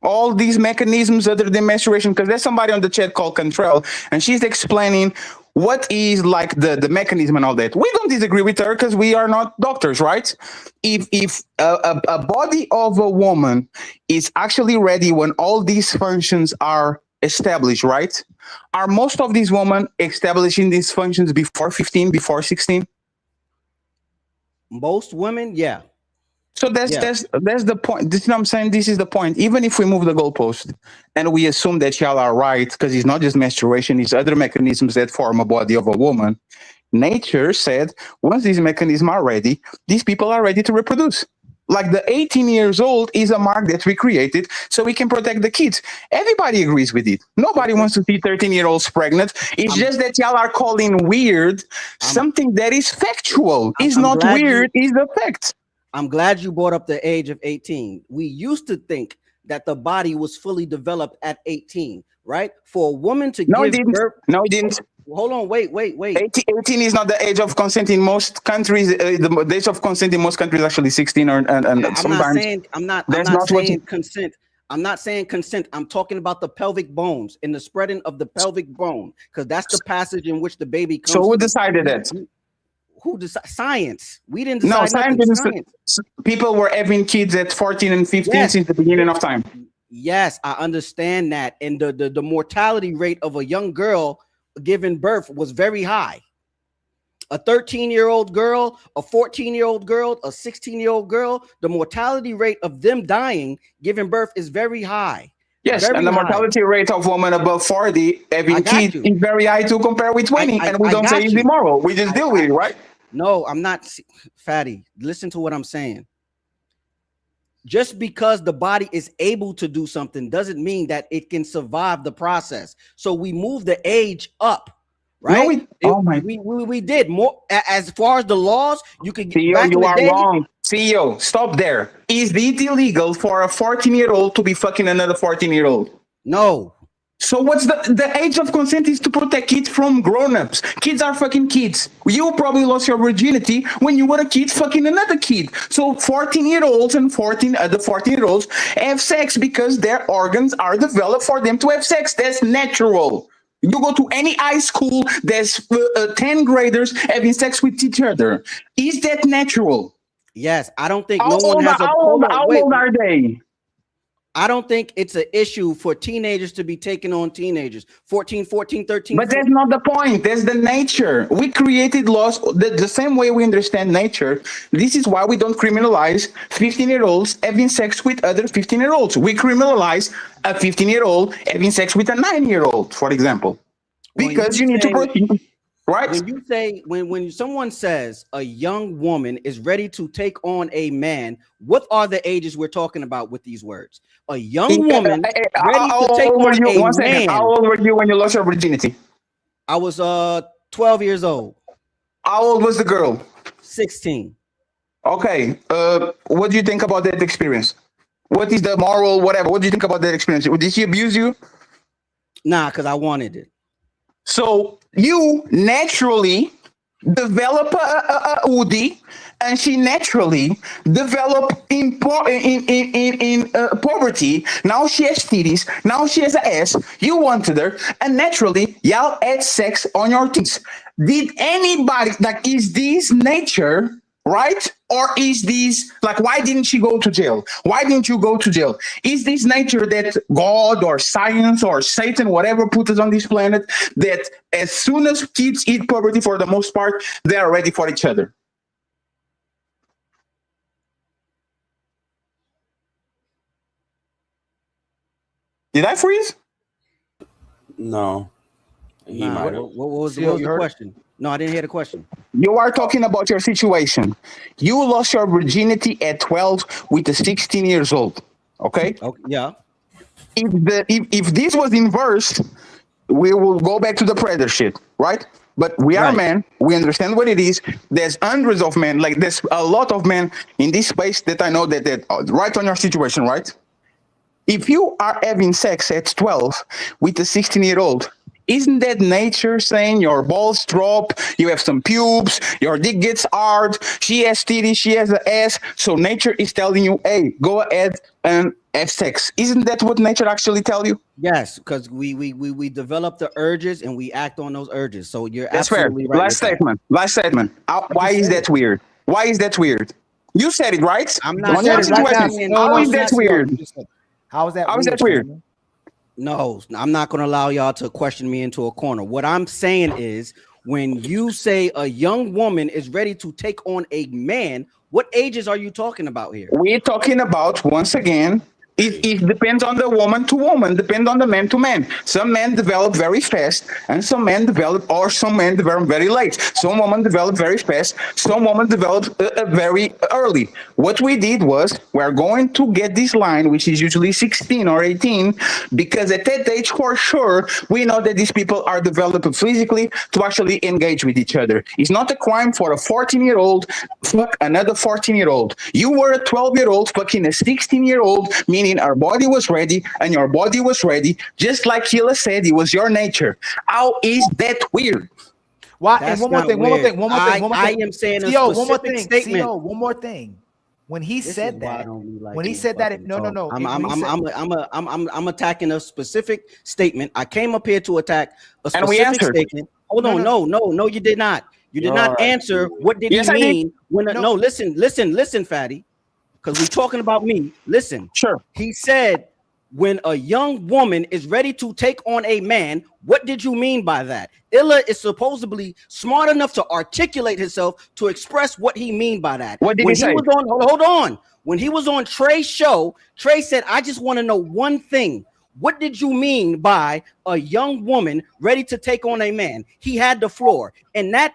All these mechanisms other than menstruation, because there's somebody on the chat called Control, and she's explaining what is like the mechanism and all that. We don't disagree with her because we are not doctors, right? If a body of a woman is actually ready when all these functions are established, right? Are most of these women establishing these functions before 15, before 16? Most women, yeah. So that's the point. This is what I'm saying. This is the point. Even if we move the goalpost and we assume that y'all are right, because it's not just menstruation, it's other mechanisms that form a body of a woman. Nature said once these mechanisms are ready, these people are ready to reproduce. Like the 18 years old is a mark that we created so we can protect the kids. Everybody agrees with it. Nobody wants to see 13-year-olds pregnant. It's just that y'all are calling weird something that is factual. It's not weird, it's a fact. I'm glad you brought up the age of 18. We used to think that the body was fully developed at 18, right? For a woman to give birth. No, it didn't. Hold on, wait. 18 is not the age of consent in most countries. The age of consent in most countries is actually 16 and sometimes. I'm not saying consent. I'm not saying consent. I'm talking about the pelvic bones and the spreading of the pelvic bone, because that's the passage in which the baby comes. So who decided that? Who decided? Science. We didn't decide. No, science. People were having kids at 14 and 15 since the beginning of time. Yes, I understand that. And the mortality rate of a young girl giving birth was very high. A 13-year-old girl, a 14-year-old girl, a 16-year-old girl, the mortality rate of them dying giving birth is very high. Yes, very and the mortality rate of women above 40 having kids is very high to compare with 20. And we don't say it's immoral. We just deal with it, right? No, I'm not. Fatty, listen to what I'm saying. Just because the body is able to do something doesn't mean that it can survive the process. So we move the age up, right? No, we did more. As far as the laws, you could get. CEO, you are wrong. CEO, stop there. Is it illegal for a 14-year-old to be fucking another 14-year-old? No. So what's the age of consent is to protect kids from grown-ups. Kids are fucking kids. You probably lost your virginity when you were a kid fucking another kid. So 14-year-olds and 14 other 14-year-olds have sex because their organs are developed for them to have sex. That's natural. You go to any high school, there's 10 graders having sex with each other. Is that natural? Yes, I don't think How old are they? I don't think it's an issue for teenagers to be taking on teenagers. 14, 13. But that's not the point. That's the nature. We created laws the same way we understand nature. This is why we don't criminalize 15-year-olds having sex with other 15-year-olds. We criminalize a 15-year-old having sex with a 9-year-old, for example. Because you need to protect. Right. When you say when someone says a young woman is ready to take on a man, what are the ages we're talking about with these words? A young woman ready to take on a man. How old were you when you lost your virginity? I was 12 years old. How old was the girl? 16. Okay. What do you think about that experience? What is the moral, whatever? What do you think about that experience? Did she abuse you? Nah, because I wanted it. So you naturally develop a Woody, and she naturally developed in poverty. Now she has titties. Now she has an ass. You wanted her, and naturally y'all had sex on your teeth. Did anybody is this nature? Right? Or is this why didn't she go to jail? Why didn't you go to jail? Is this nature that God or science or Satan, whatever, put us on this planet, that as soon as kids eat poverty, for the most part, they are ready for each other? Did I freeze? No. What was the question? No, I didn't hear the question. You are talking about your situation. You lost your virginity at 12 with a 16 years old. Okay? Yeah. If this was inverse, we will go back to the predator shit, right? But we are men. We understand what it is. There's hundreds of men, there's a lot of men in this space that I know that right on your situation, right? If you are having sex at 12 with a 16-year-old, isn't that nature saying your balls drop, you have some pubes, your dick gets hard, she has titties, she has an ass, so nature is telling you, hey, go ahead and have sex. Isn't that what nature actually tell you? Yes, because we develop the urges and we act on those urges. So you're That's absolutely fair. right. Last statement. Why is that weird? Why is that weird? You said it, right? I'm not on your situation. How is that weird? How is that weird? No, I'm not going to allow y'all to question me into a corner. What I'm saying is, when you say a young woman is ready to take on a man, what ages are you talking about here? We're talking about, once again, It depends on the woman to woman, depends on the man to man. Some men develop very fast, and some men develop very late. Some women develop very fast, some women develop very early. What we did was, we're going to get this line, which is usually 16 or 18, because at that age, for sure, we know that these people are developed physically to actually engage with each other. It's not a crime for a 14-year-old fuck another 14-year-old. You were a 12-year-old fucking a 16-year-old, meaning our body was ready and your body was ready. Just like Hila said, it was your nature. How is that weird? Why? That's and one more thing. I am saying a CEO, specific statement. CEO, one more thing. When he said that, when he said that, no. I'm attacking a specific statement. I came up here to attack a And we specific answered. statement. Hold on, no, you did not. You did not answer. What did Yes, he I did. mean? No, listen, fatty, because we're talking about me. Listen. Sure. He said, when a young woman is ready to take on a man, what did you mean by that? Illa is supposedly smart enough to articulate himself to express what he mean by that. What did When he say? was on, hold on. When he was on Trey's show, Trey said, I just want to know one thing. What did you mean by a young woman ready to take on a man? He had the floor. In that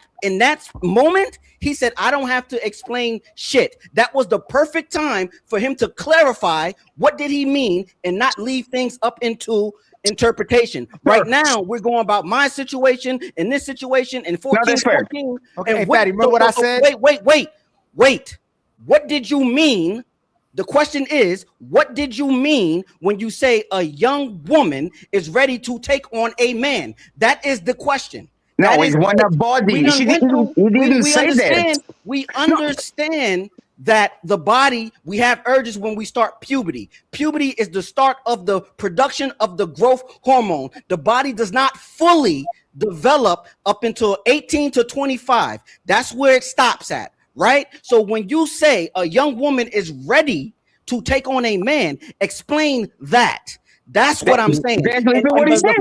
moment, he said, I don't have to explain shit. That was the perfect time for him to clarify what did he mean and not leave things up into interpretation. Right now, we're going about my situation and this situation and 14, that's fair. 14. Okay, and hey, Fatty, remember what I said? Wait. What did you mean? The question is, what did you mean when you say a young woman is ready to take on a man? That is the question. No, That it's is one a body. He didn't say that. We understand that the body, we have urges when we start puberty. Puberty is the start of the production of the growth hormone. The body does not fully develop up until 18 to 25. That's where it stops at, right? So when you say a young woman is ready to take on a man, explain that. That's what I'm saying. Exactly what he said.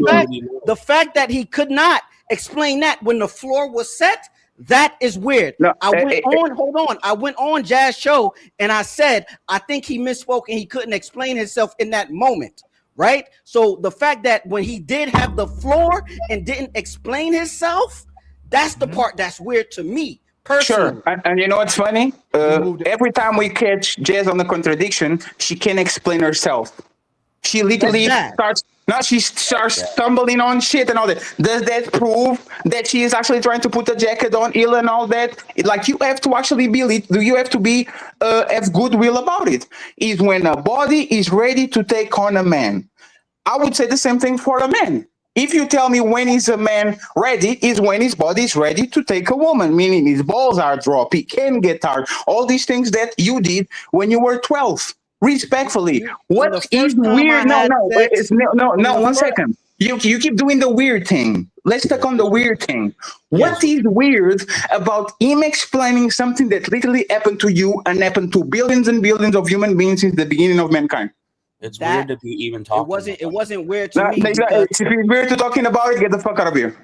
The fact that he could not explain that when the floor was set, that is weird. No, I went on Jazz show and I said, I think he misspoke and he couldn't explain himself in that moment, right? So the fact that when he did have the floor and didn't explain himself, that's the part that's weird to me personally. Sure. And you know what's funny? Every time we catch Jazz on the contradiction, she can't explain herself. She literally starts stumbling on shit and all that. Does that prove that she is actually trying to put a jacket on Illa and all that? Like, you have to actually you have to be have goodwill about it. Is when a body is ready to take on a man. I would say the same thing for a man. If you tell me when is a man ready, is when his body is ready to take a woman, meaning his balls are dropped, he can get hard, all these things that you did when you were 12. Respectfully, what is weird? No, 1 second. You keep doing the weird thing. Let's talk on the weird thing. What is weird about him explaining something that literally happened to you and happened to billions and billions of human beings since the beginning of mankind? It's weird to be even talking. It wasn't weird to me. If it's weird to talking about it, get the fuck out of here.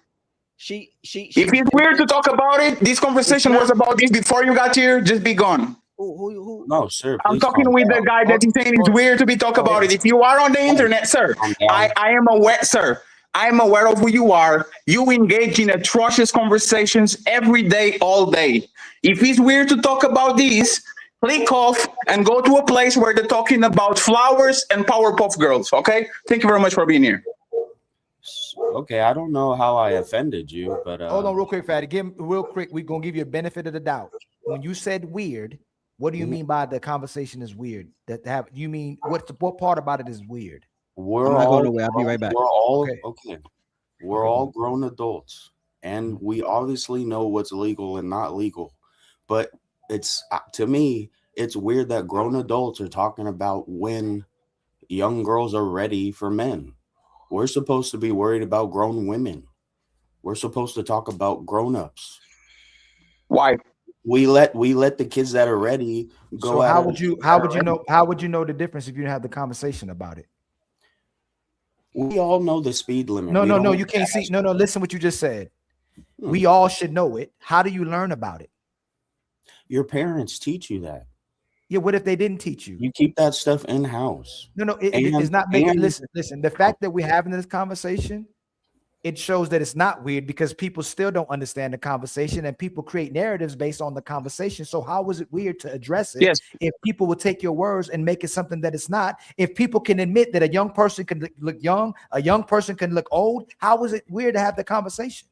If it's weird to talk about it, this conversation was about this before you got here. Just be gone. Who? No, sir. I'm talking with the guy that is saying it's weird to be talk about it. If you are on the internet, sir, I am aware, sir. I am aware of who you are. You engage in atrocious conversations every day, all day. If it's weird to talk about this, click off and go to a place where they're talking about flowers and Powerpuff Girls. Okay? Thank you very much for being here. Okay, I don't know how I offended you, but hold on real quick, Fatty. Give him real quick. We're gonna give you a benefit of the doubt. When you said weird, what do you mean by the conversation is weird? You mean what part about it is weird? We're I'm not all going away. I'll be right back. We're all okay. We're all grown adults, and we obviously know what's legal and not legal. But it's to me, it's weird that grown adults are talking about when young girls are ready for men. We're supposed to be worried about grown women. We're supposed to talk about grown-ups. Why? We let the kids that are ready go. So how would you know the difference if you didn't have the conversation about it? We all know the speed limit. No, you can't see. No, listen what you just said. We all should know it. How do you learn about it? Your parents teach you that. Yeah, what if they didn't teach you? You keep that stuff in house. No, it is not making. Listen. The fact that we're having this conversation, it shows that it's not weird because people still don't understand the conversation, and people create narratives based on the conversation. So how was it weird to address it? Yes. If people would take your words and make it something that it's not, if people can admit that a young person can look young, a young person can look old, how was it weird to have the conversation?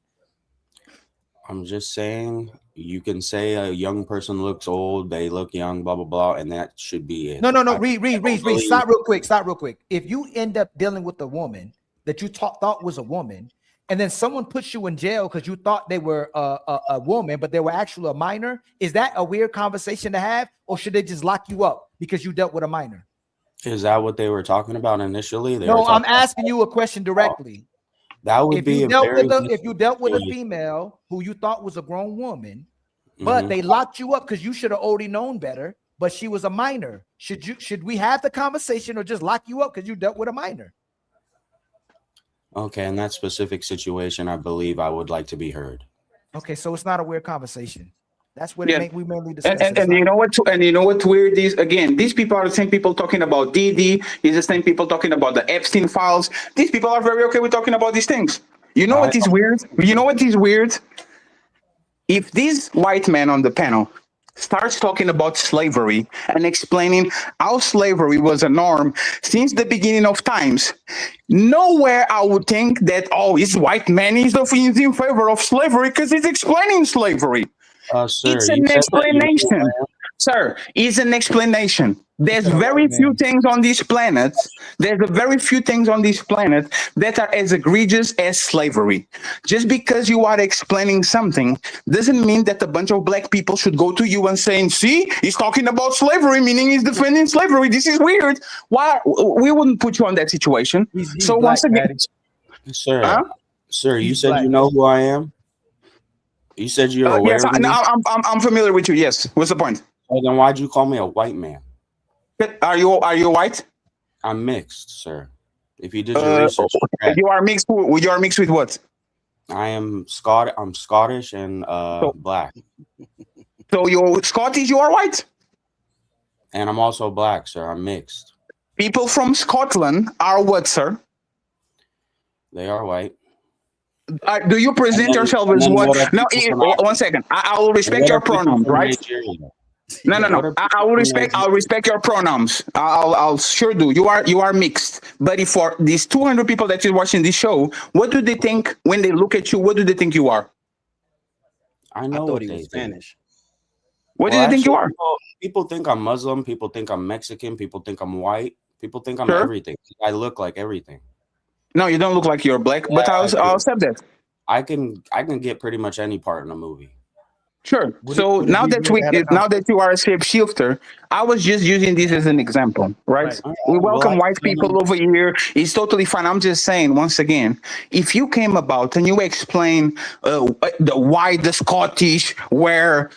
I'm just saying, you can say a young person looks old, they look young, blah blah blah, and that should be it. No. Read. Stop real quick. If you end up dealing with a woman that you thought was a woman, and then someone puts you in jail because you thought they were a woman, but they were actually a minor, is that a weird conversation to have, or should they just lock you up because you dealt with a minor? Is that what they were talking about initially? No, I'm asking you a question directly. That would If be you a dealt very with if you dealt with a female who you thought was a grown woman, but they locked you up because you should have already known better, but she was a minor. Should we have the conversation or just lock you up because you dealt with a minor? Okay, in that specific situation, I believe I would like to be heard. Okay, so it's not a weird conversation. That's what we mainly discuss. And you know what? And you know what weird is? Again, these people are the same people talking about Didi. Is the same people talking about the Epstein files. These people are very okay with talking about these things. You know what is weird? You know what is weird? If this white man on the panel starts talking about slavery and explaining how slavery was a norm since the beginning of times, nowhere I would think that, oh, this white man is in favor of slavery because he's explaining slavery. Sir, It's an explanation. Sir, it's an explanation. There's very few things on this planet. There's a very few things on this planet that are as egregious as slavery. Just because you are explaining something doesn't mean that a bunch of black people should go to you and saying, see, he's talking about slavery, meaning he's defending slavery. This is weird. Why? We wouldn't put you on that situation. So once again, sir, sir, you said you know who I am? You said you're aware yes, of me? I'm familiar with you. Yes. What's the point? Well, then why'd you call me a white man? Are you white? I'm mixed, sir. If you did your research, you are mixed. You are mixed with what? I am I'm Scottish and black. So you're Scottish. You are white. And I'm also black, sir. I'm mixed. People from Scotland are what, sir? They are white. Do you present yourself as what? No, one second. I will respect your pronouns, right? No. I will respect. I'll respect your pronouns. I'll sure do. You are mixed. But if for these 200 people that is watching this show, what do they think when they look at you? What do they think you are? I know what they Spanish. What do you think you are? People think I'm Muslim. People think I'm Mexican. People think I'm white. People think I'm Sure. everything. I look like everything. No, you don't look like you're black, but I'll accept that. I can get pretty much any part in a movie. Sure. So now that you are a shapeshifter, I was just using this as an example, right? We welcome white people over here. It's totally fine. I'm just saying, once again, if you came about and you explain why the Scottish wear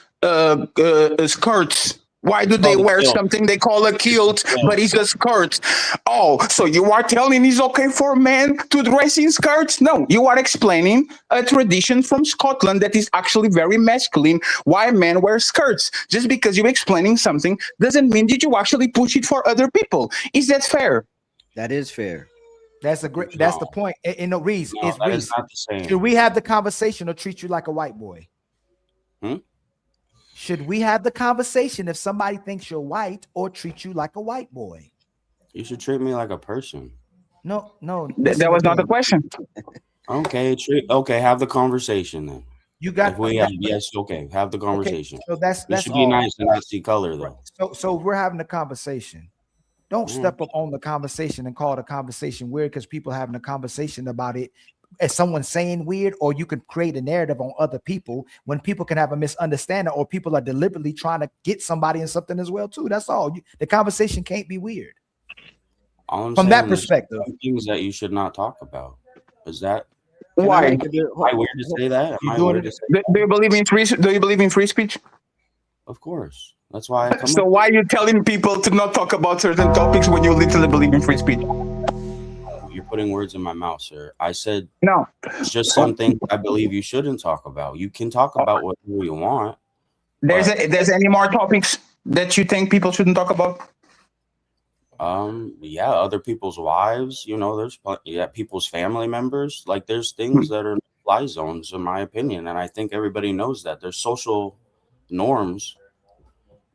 skirts. Why do they wear something they call a kilt, but it's a skirt? Oh, so you are telling it's okay for men to dress in skirts? No, you are explaining a tradition from Scotland that is actually very masculine, why men wear skirts. Just because you're explaining something doesn't mean that you actually push it for other people. Is that fair? That is fair. That's a great. That's the point. And no, Reese, it's that Reese. is not the same. Should we have the conversation or treat you like a white boy? Should we have the conversation if somebody thinks you're white or treat you like a white boy? You should treat me like a person. No. That was not the question. Okay, have the conversation then. You got if we have, yes, okay, have the conversation. So that's you should be all. nice and not see color though. So we're having a conversation. Don't step up on the conversation and call the conversation weird because people are having a conversation about it as someone saying weird, or you can create a narrative on other people when people can have a misunderstanding or people are deliberately trying to get somebody in something as well too. That's all. The conversation can't be weird. From that perspective, things that you should not talk about. Is that why? Am I weird to say that? Do you believe in free? Do you believe in free speech? Of course. That's why I come So why are you telling people to not talk about certain topics when you literally believe in free speech? You're putting words in my mouth, sir. I said no. It's just something I believe you shouldn't talk about. You can talk about whatever you want. There's any more topics? that you think people shouldn't talk about? Yeah, other people's wives, you know, people's family members. Like there's things that are fly zones, in my opinion, and I think everybody knows that. There's social norms,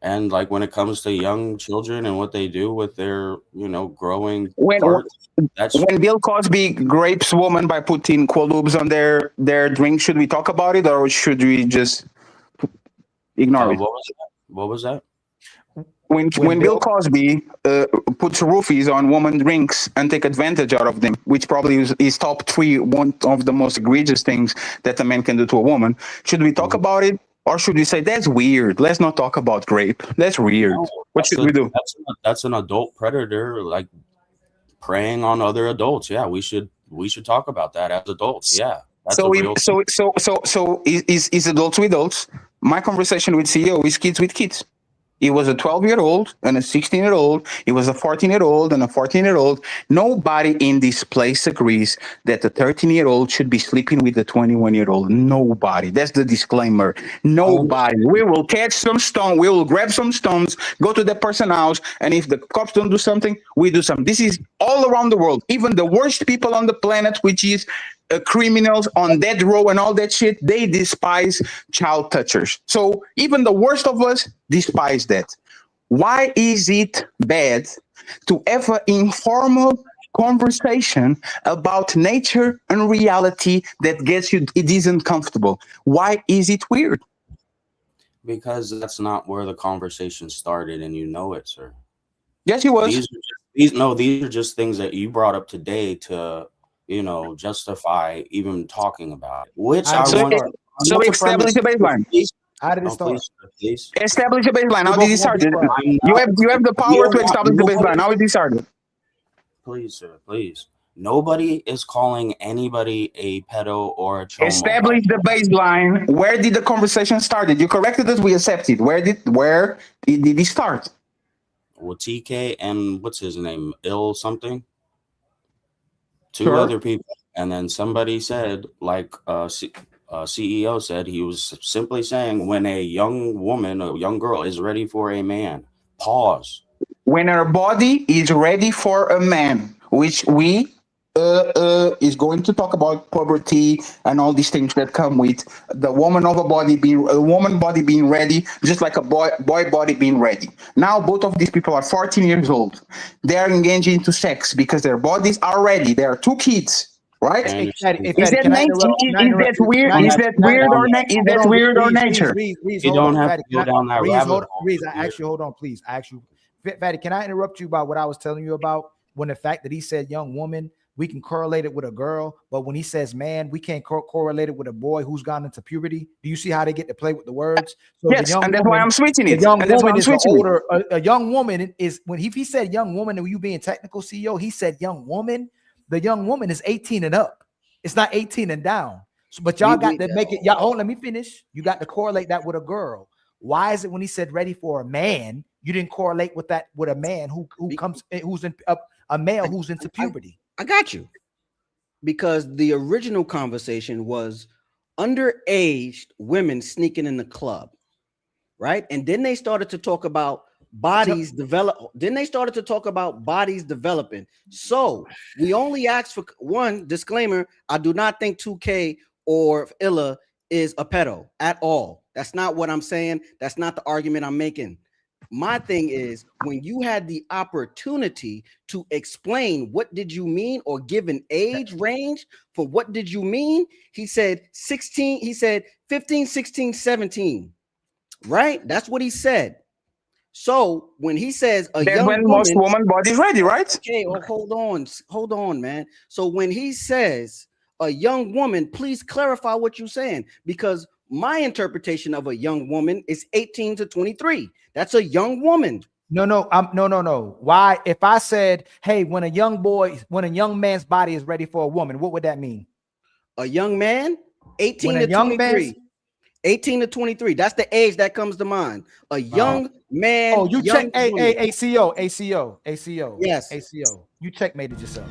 and like when it comes to young children and what they do with their, you know, growing parts, When Bill Cosby grapes woman by putting Quaaludes on their drink, should we talk about it or should we just ignore it? What was that? When Bill Cosby puts roofies on woman drinks and take advantage out of them, which probably is top 3, one of the most egregious things that a man can do to a woman, should we talk about it or should we say that's weird? Let's not talk about grape. That's weird. What should we do? That's an adult predator, like preying on other adults. Yeah, we should talk about that as adults. Yeah. That's So is adults with adults. My conversation with CEO is kids with kids. It was a 12-year-old and a 16-year-old. It was a 14-year-old and a 14-year-old. Nobody in this place agrees that the 13-year-old should be sleeping with the 21-year-old. Nobody. That's the disclaimer. Nobody. We will catch some stone. We will grab some stones, go to the person's house, and if the cops don't do something, we do something. This is all around the world. Even the worst people on the planet, which is criminals on death row and all that shit, they despise child touchers. So even the worst of us despise that. Why is it bad to have an informal conversation about nature and reality that gets you, it isn't comfortable? Why is it weird? Because that's not where the conversation started, and you know it, sir. Yes, it was. These are just things that you brought up today to, you know, justify even talking about it. Which So establish a baseline. How did it start? Please. Establish a baseline. How did it start? You have the power to establish the baseline. How did it start? Please, sir, please. Nobody is calling anybody a pedo or a chomo. Establish the baseline. Where did the conversation start? You corrected us. We accepted. Where did it start? Well, TK and what's his name? Ill something. Two Sure. other people, and then somebody said, like CEO said, he was simply saying when a young woman, a young girl is ready for a man. Pause. When her body is ready for a man, which we is going to talk about puberty and all these things that come with the woman body being ready, just like a boy body being ready. Now both of these people are 14 years old. They are engaging into sex because their bodies are ready. They are 2 kids, right? Is that weird? Is that weird or nature? You don't have to go down that rabbit hole. Reese, hold on, please. Fatty, can I interrupt you about what I was telling you about when the fact that he said young woman, we can correlate it with a girl, but when he says man, we can't correlate it with a boy who's gone into puberty. Do you see how they get to play with the words? So yes, and that's why I'm switching it. A young woman is when he said young woman, and you being technical, CEO, he said young woman. The young woman is 18 and up. It's not 18 and down. So, but y'all got to make it. Y'all, let me finish. You got to correlate that with a girl. Why is it when he said ready for a man, you didn't correlate with that with a man who's in a male who's into puberty? I got you. Because the original conversation was underage women sneaking in the club, right? And then they started to talk about bodies developing. So we only asked for one disclaimer. I do not think 2K or Illa is a pedo at all. That's not what I'm saying. That's not the argument I'm making. My thing is, when you had the opportunity to explain what did you mean or give an age range for what did you mean, he said 16, he said 15, 16, 17, right? That's what he said. So when he says a young woman, most woman body ready, right? Okay, hold on, man. So when he says a young woman, please clarify what you're saying, because my interpretation of a young woman is 18 to 23. That's a young woman. No. Why? If I said, hey, when a young man's body is ready for a woman, what would that mean? A young man, 18 to 23. 18 to 23. That's the age that comes to mind. A young man. Oh, you check ACO. Yes. ACO. You checkmated yourself.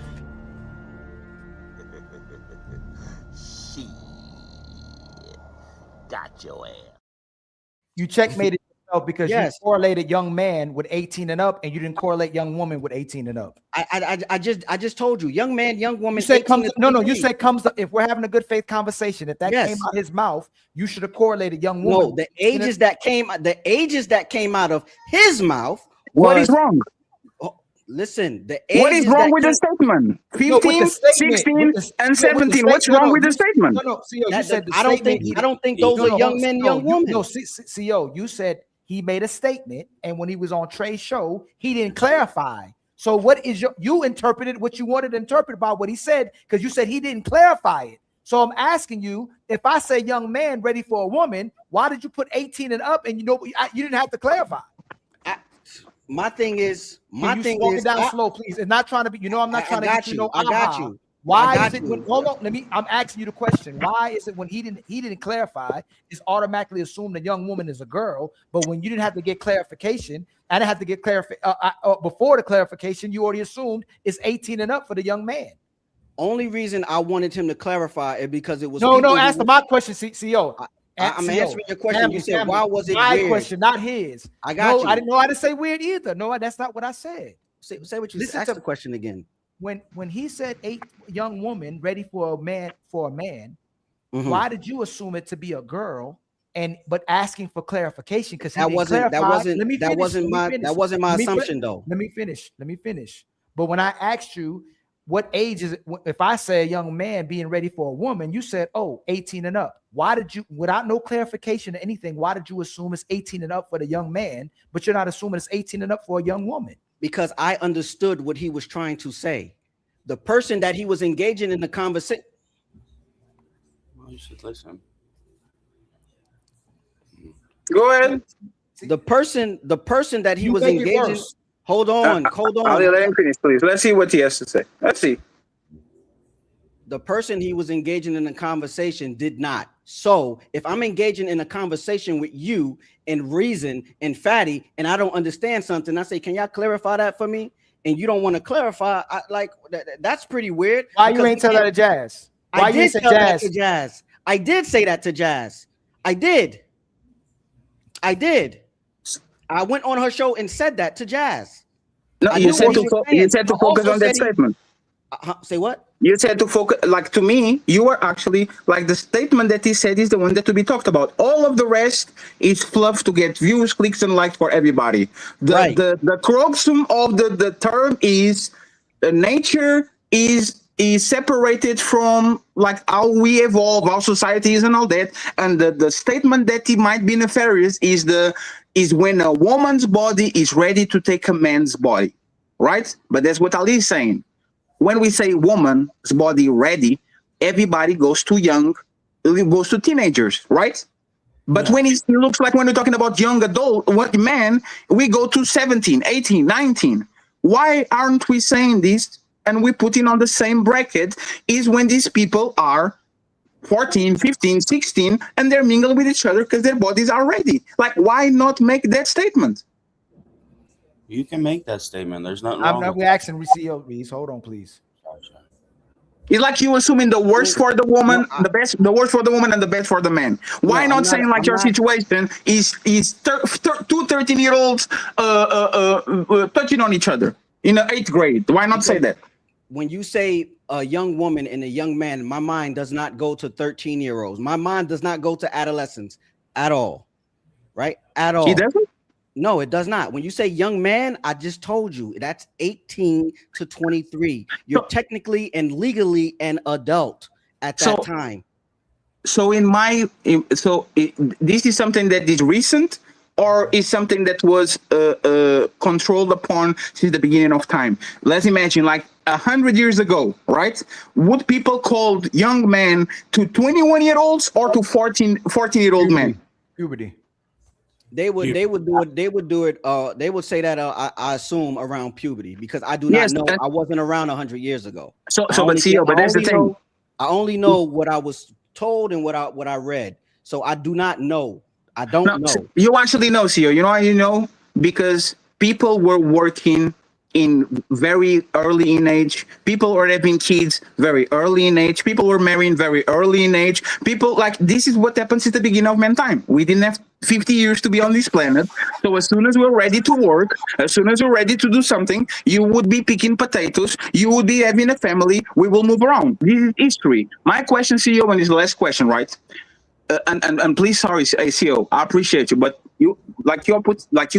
Got your ass. You checkmated yourself because you correlated young man with 18 and up, and you didn't correlate young woman with 18 and up. I just told you, young man, young woman. You said comes you said comes if we're having a good faith conversation, if that came out his mouth, you should have correlated young woman. No, the ages that came out of his mouth. What is wrong? Listen, what is wrong with the statement? 15, 16, and 17. What's wrong with the statement? No, CEO, you said I don't think those are young men, young women. No, CEO, you said he made a statement, and when he was on Trey's show, he didn't clarify. So what is you interpreted what you wanted to interpret about what he said, because you said he didn't clarify it. So I'm asking you, if I say young man ready for a woman, why did you put 18 and up, and you didn't have to clarify? My thing is, walk it down slow, please. It's not trying to be, I'm not trying to get you. I got you. Why is it when, hold on, I'm asking you the question. Why is it when he didn't clarify, it's automatically assumed a young woman is a girl, but when you didn't have to get clarification, I didn't have to get before the clarification, you already assumed it's 18 and up for the young man. Only reason I wanted him to clarify it because it was answer my question, CEO. I'm answering your question. You said, why was it my weird? question, not his. I got you. I didn't know how to say weird either. No, that's not what I said. Say what you said. Ask the question again. When he said 8 young women ready for a man, mm-hmm. Why did you assume it to be a girl? But asking for clarification because that wasn't my assumption though. Let me finish. But when I asked you what age is it, if I say a young man being ready for a woman, you said, 18 and up. Why did you, without no clarification or anything, why did you assume it's 18 and up for the young man, but you're not assuming it's 18 and up for a young woman? Because I understood what he was trying to say. The person that he was engaging in the conversation. Well, you should listen. Go ahead. The person that he was engaging. Hold on. I'll let him finish, please. Let's see what he has to say. Let's see. The person he was engaging in a conversation did not. So if I'm engaging in a conversation with you and Reason and Fatty, and I don't understand something, I say, can y'all clarify that for me? And you don't want to clarify. That's pretty weird. Why you ain't tell that to Jazz? I did tell that to Jazz. I did say that to Jazz. I did. I went on her show and said that to Jazz. No, you said to focus on that statement. Say what? You said to focus, like, to me, you were actually like the statement that he said is the one that to be talked about. All of the rest is fluff to get views, clicks, and likes for everybody. The crux of the term is nature is separated from like how we evolve, our societies and all that. And the statement that he might be nefarious is when a woman's body is ready to take a man's body, right? But that's what Ali is saying. When we say woman's body ready, everybody goes to young, it goes to teenagers, right? But when it looks like when we're talking about young adult, man, we go to 17, 18, 19. Why aren't we saying this and we put in on the same bracket is when these people are 14, 15, 16, and they're mingling with each other because their bodies are ready. Like, why not make that statement? You can make that statement. There's nothing wrong. I'm not reacting. CEO Reese, hold on, please. It's like you assuming the worst for the woman, the worst for the woman, and the best for the man. Why not saying like your situation is two 13-year-olds touching on each other in the 8th grade? Why not say that? When you say a young woman and a young man, my mind does not go to 13-year-olds. My mind does not go to adolescents at all, right? At all. It doesn't? No, it does not. When you say young man, I just told you that's 18 to 23. You're technically and legally an adult at that time. So this is something that is recent, or is something that was controlled upon since the beginning of time? Let's imagine like 100 years ago, right? Would people call young men to 21-year-olds or to 14-year-old men? Puberty. They would do it. They would say that I assume around puberty, because I do not know. I wasn't around 100 years ago. But that's the thing. I only know what I was told and what I read. So I do not know. I don't know. You actually know, CEO. You know how you know? Because people were working in very early in age. People were having kids very early in age. People were marrying very early in age. People like this is what happens at the beginning of mankind. We didn't have 50 years to be on this planet. So as soon as we're ready to work, as soon as we're ready to do something, you would be picking potatoes. You would be having a family. We will move around. This is history. My question, CEO, and this is the last question, right? And please, sorry, CEO, I appreciate you, but you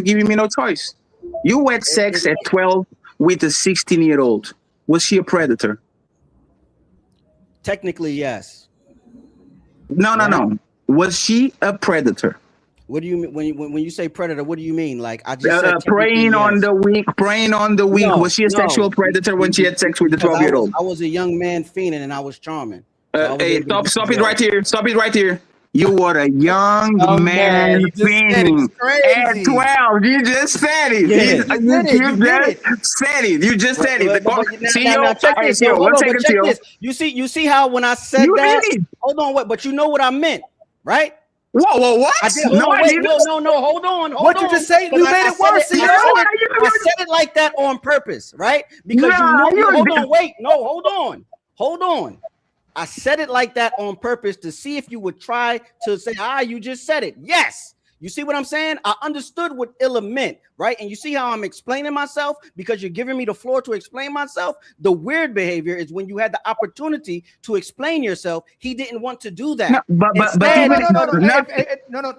giving me no choice. You had sex at 12 with a 16-year-old. Was she a predator? Technically, yes. No. Was she a predator? What do you mean when you say predator? What do you mean? Like I just said, preying on yes. the weak. Preying on the weak. Was she a sexual predator when she had sex with the 12-year-old? I was a young man fiending and I was charming. Hey, stop it right here. Stop it right here. You were a young man fiending at 12. You just said it. You just said it. You see how when I said that? Hold on, but you know what I meant, right? Whoa, what? I didn't. No, hold on. What you just say? You made it worse. I said it like that on purpose, right? Because hold on. I said it like that on purpose to see if you would try to say, you just said it. Yes. You see what I'm saying? I understood what Illa meant, right? And you see how I'm explaining myself because you're giving me the floor to explain myself. The weird behavior is when you had the opportunity to explain yourself, he didn't want to do that. No.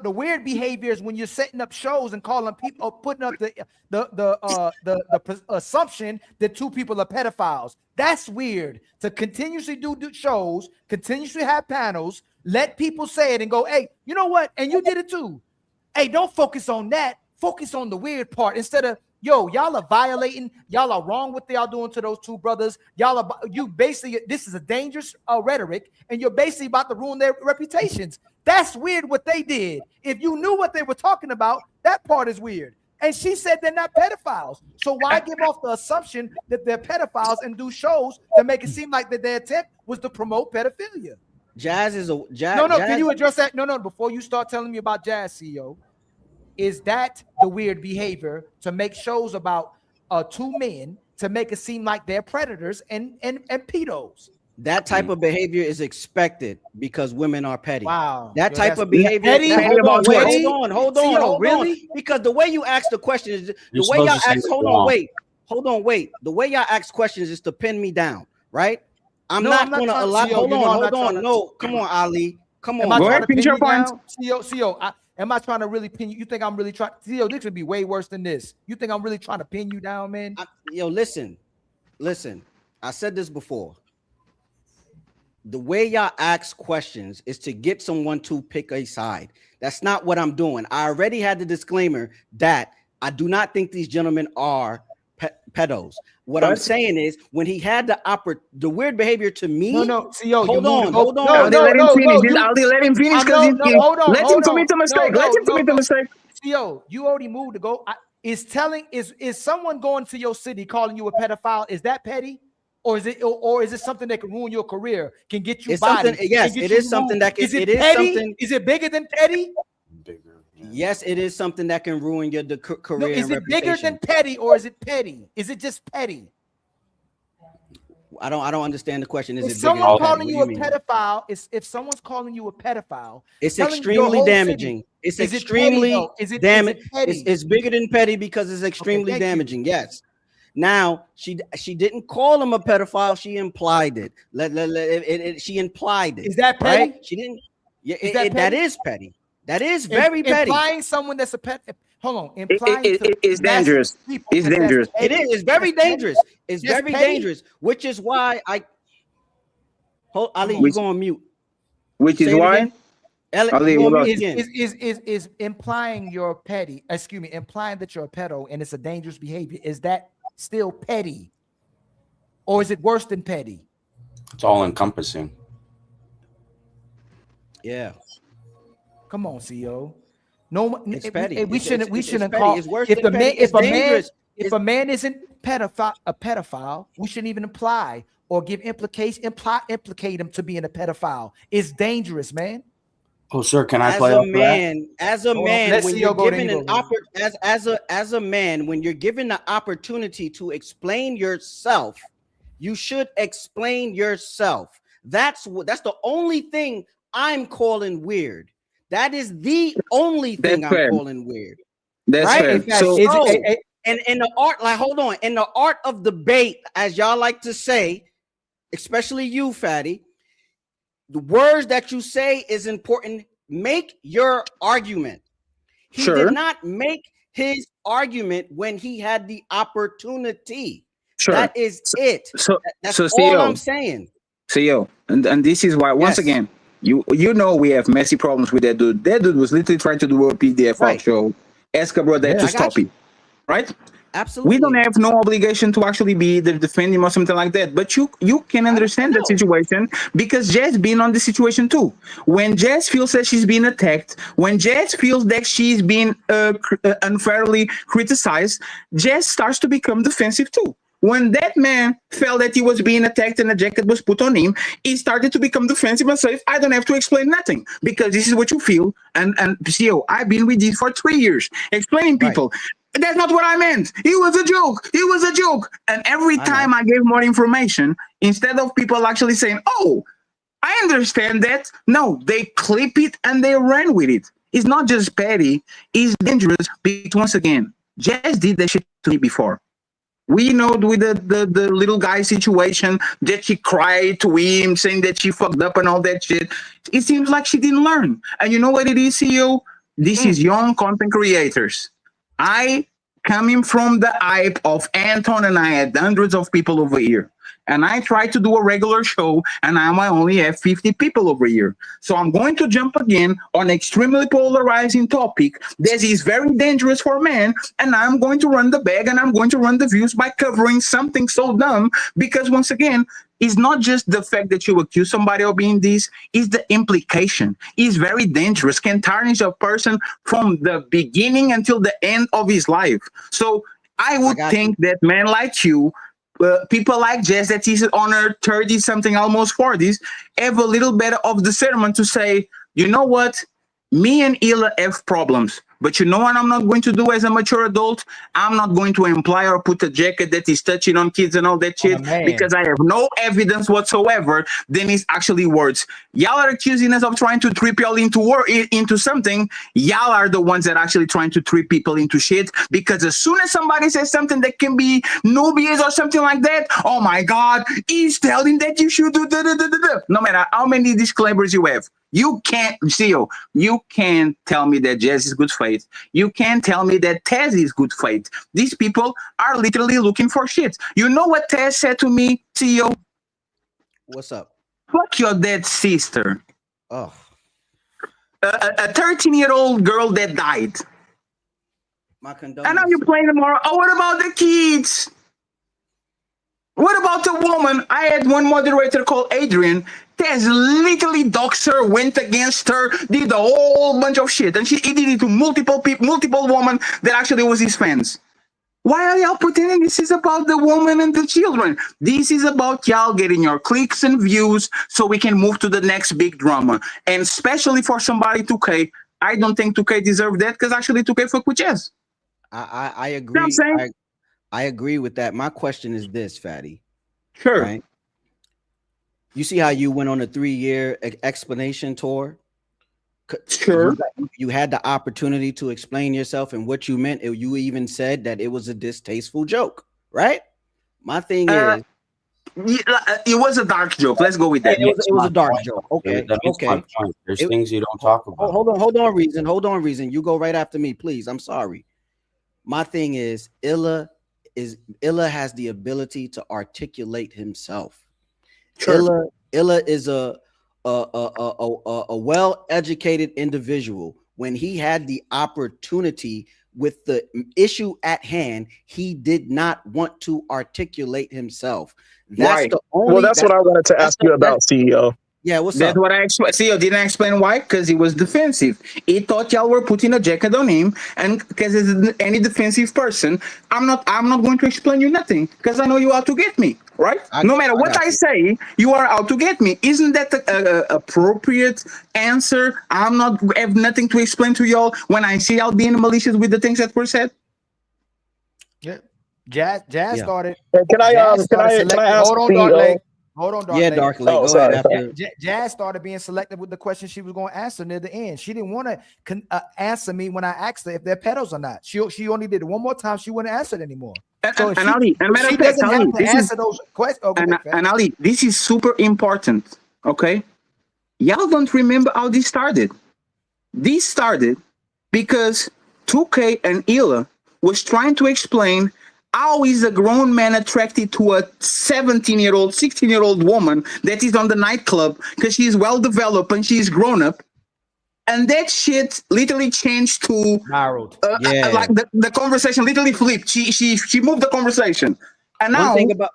The weird behavior is when you're setting up shows and calling people, or putting up the assumption that two people are pedophiles. That's weird. To continuously do shows, continuously have panels, let people say it and go, hey, you know what? And you did it too. Hey, don't focus on that. Focus on the weird part instead of, y'all are violating. Y'all are wrong what y'all doing to those two brothers. This is a dangerous rhetoric, and you're basically about to ruin their reputations. That's weird what they did. If you knew what they were talking about, that part is weird. And she said they're not pedophiles. So why give off the assumption that they're pedophiles and do shows to make it seem like that their attempt was to promote pedophilia? Jazz is a Jazz. No. Can you address that? No. Before you start telling me about Jazz, CEO, is that the weird behavior to make shows about two men to make it seem like they're predators and pedos? That type of behavior is expected because women are petty. Wow. That type of behavior. Hold on. Really? Because the way you ask the question is the way y'all ask. Hold on. The way y'all ask questions is to pin me down, right? I'm not going to allow. Hold on. No, come on, Ali. Come on. Go ahead, pin your point. CEO, am I trying to really pin you? You think I'm really trying? CEO, this would be way worse than this. You think I'm really trying to pin you down, man? Listen. I said this before. The way y'all ask questions is to get someone to pick a side. That's not what I'm doing. I already had the disclaimer that I do not think these gentlemen are pedos. What I'm saying is when he had the weird behavior to me. CEO, hold on. Let him finish because let him commit a mistake. Let him commit a mistake. CEO, you already moved to go. Is someone going to your city calling you a pedophile? Is that petty? Or is it something that can ruin your career? Can get you body? Yes, it is something that can. Is it petty? Is it bigger than petty? Bigger. Yeah. Yes, it is something that can ruin your career. No, is it bigger than petty or is it petty? Is it just petty? I don't understand the question. If someone's calling you a pedophile, if someone's calling you a pedophile, it's extremely damaging. It's extremely damaging. It's bigger than petty because it's extremely damaging. Yes. Now she didn't call him a pedophile. She implied it. She implied it. Is that petty? Right? She didn't. Yeah, that is petty. That is very petty. Implying someone that's a pet. Hold on. It's dangerous. It's dangerous. It is. It's very dangerous. It's very dangerous. Which is why Ali, you go on mute. Which is why. Is implying you're petty. Excuse me. Implying that you're a pedo and it's a dangerous behavior. Is that still petty, or is it worse than petty? It's all encompassing. Yeah. Come on, CEO. No, it's petty. We shouldn't petty. call. It's worse If than petty. a man isn't a pedophile, we shouldn't even imply or give implicate him to being a pedophile. It's dangerous, man. Oh, sir, can I As play a off of that? man, as a Hold on, man, let's when see you're your go, then given you an go, Rizzo. as a man, when you're given the opportunity to explain yourself, you should explain yourself. That's the only thing I'm calling weird. That is the only thing That's I'm fair. calling weird. That's Right? fair. Hey, Fatty, So And in the art, like, hold on, in the art of debate, as y'all like to say, especially you, Fatty, the words that you say is important. Make your argument. He Sure. did not make his argument when he had the opportunity. Sure. That is it. That's So all CEO, I'm saying. CEO, and this is why once Yes. again, you know we have messy problems with that dude. That dude was literally trying to do a PDF Right. show. Ask a brother Yeah. to I got stop you. it. Right? Absolutely. We don't have no obligation to actually be the defend him or something like that. But you can understand that situation because Jazz been on the situation too. When Jazz feels that she's being attacked, when Jazz feels that she's being unfairly criticized, Jazz starts to become defensive too. When that man felt that he was being attacked and a jacket was put on him, he started to become defensive and say, I don't have to explain nothing because this is what you feel. And CEO, I've been with this for 3 years, explaining people. That's not what I meant. It was a joke. It was a joke. And every time I gave more information, instead of people actually saying, oh, I understand that. No, they clip it and they ran with it. It's not just petty. It's dangerous because, once again, Jazz did that shit to me before. We know with the little guy situation that she cried to him saying that she fucked up and all that shit. It seems like she didn't learn. And you know what it is, CEO? This is young content creators. I coming from the hype of Anton and I had hundreds of people over here. And I try to do a regular show and now I only have 50 people over here. So I'm going to jump again on extremely polarizing topic that is very dangerous for men. And I'm going to run the bag and I'm going to run the views by covering something so dumb because once again, it's not just the fact that you accuse somebody of being this, it's the implication. It's very dangerous, can tarnish a person from the beginning until the end of his life. So I would think that men like you, people like Jess that is on her 30 something, almost 40s, have a little bit of discernment to say, you know what? Me and Ila have problems. But you know what I'm not going to do as a mature adult? I'm not going to imply or put a jacket that is touching on kids and all that shit because I have no evidence whatsoever. Then it's actually words. Y'all are accusing us of trying to trip y'all into something. Y'all are the ones that are actually trying to trip people into shit because as soon as somebody says something that can be noobies or something like that, oh my God, he's telling that you should do da-da-da-da-da. No matter how many disclaimers you have. You can't, CEO, you can't tell me that Jazz is good faith. You can't tell me that Taz is good faith. These people are literally looking for shit. You know what Taz said to me, CEO? What's up? Fuck your dead sister. Oh. A 13-year-old girl that died. My condolences. And now you're playing tomorrow. Oh, what about the kids? What about the woman? I had one moderator called Adrian. Tez literally doxed her, went against her, did a whole bunch of shit. And he did it to multiple people, multiple women that actually was his fans. Why are y'all pretending this is about the woman and the children? This is about y'all getting your clicks and views so we can move to the next big drama. And especially for somebody 2K, I don't think 2K deserves that because actually 2K fuck with Jazz. I agree. You know what I'm saying? I agree with that. My question is this, Fatty. Sure. Right? You see how you went on a 3-year explanation tour? Sure. You had the opportunity to explain yourself and what you meant. You even said that it was a distasteful joke, right? My thing is, it was a dark joke. Let's go with that. It was a dark joke. Okay. Okay. There's things you don't talk about. Hold on, Reason. You go right after me, please. I'm sorry. My thing is, Illa has the ability to articulate himself. Sure. Illa is a well-educated individual. When he had the opportunity with the issue at hand, he did not want to articulate himself. That's right. the only. Well, that's what I wanted to ask you about, CEO. Yeah, what's That's up? what I explained. See, I didn't explain why, because he was defensive. He thought y'all were putting a jacket on him, and because he's any defensive person, I'm not going to explain you nothing, because I know you out to get me, right? No matter what I say, you are out to get me. Isn't that the appropriate answer? I'm not have nothing to explain to y'all when I see y'all being malicious with the things that were said. Yeah, Jazz Yeah. started. Can I Jazz started ask selecting- the, Hold on, Dark Lake. Hold on, Dark Yeah, Lake. Dark Lake. Go ahead after. Jazz started being selective with the question she was going to answer near the end. She didn't want to answer me when I asked her if they're pedos or not. She only did it one more time. She wouldn't answer it anymore. So And Ali, and matter she of fact, doesn't have Ali, to this answer is those questions. and Ali, this is super important. Okay, y'all don't remember how this started. This started because 2K and Hila was trying to explain how is a grown man attracted to a 17-year-old, 16-year-old woman that is on the nightclub because she's well developed and she's grown up. And that shit literally changed to like the conversation literally flipped. She moved the conversation. And One now thing about-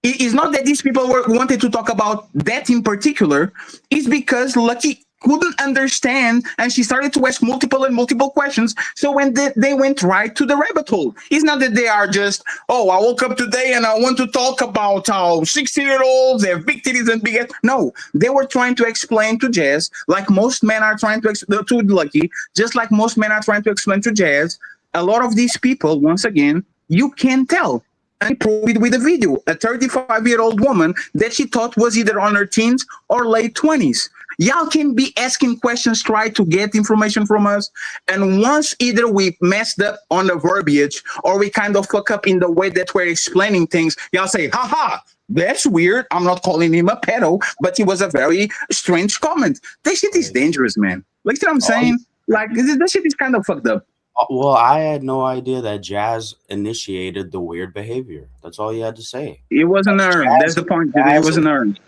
it's not that these people wanted to talk about that in particular. It's because Lucky couldn't understand and she started to ask multiple questions. So when they went right to the rabbit hole, it's not that they are just, oh, I woke up today and I want to talk about how 16-year-olds have big titties and big ass. No, they were trying to explain to Jazz, like most men are trying to explain to Lucky, just like most men are trying to explain to Jazz. A lot of these people, once again, you can tell. And prove it with a video. A 35-year-old woman that she thought was either on her teens or late 20s. Y'all can be asking questions, try to get information from us. And once either we messed up on the verbiage or we kind of fuck up in the way that we're explaining things, y'all say, haha, that's weird. I'm not calling him a pedo, but it was a very strange comment. That shit is dangerous, man. Like, see what I'm saying? Like, this shit is kind of fucked up. Well, I had no idea that Jazz initiated the weird behavior. That's all you had to say. It wasn't earned. That's the point. It wasn't earned.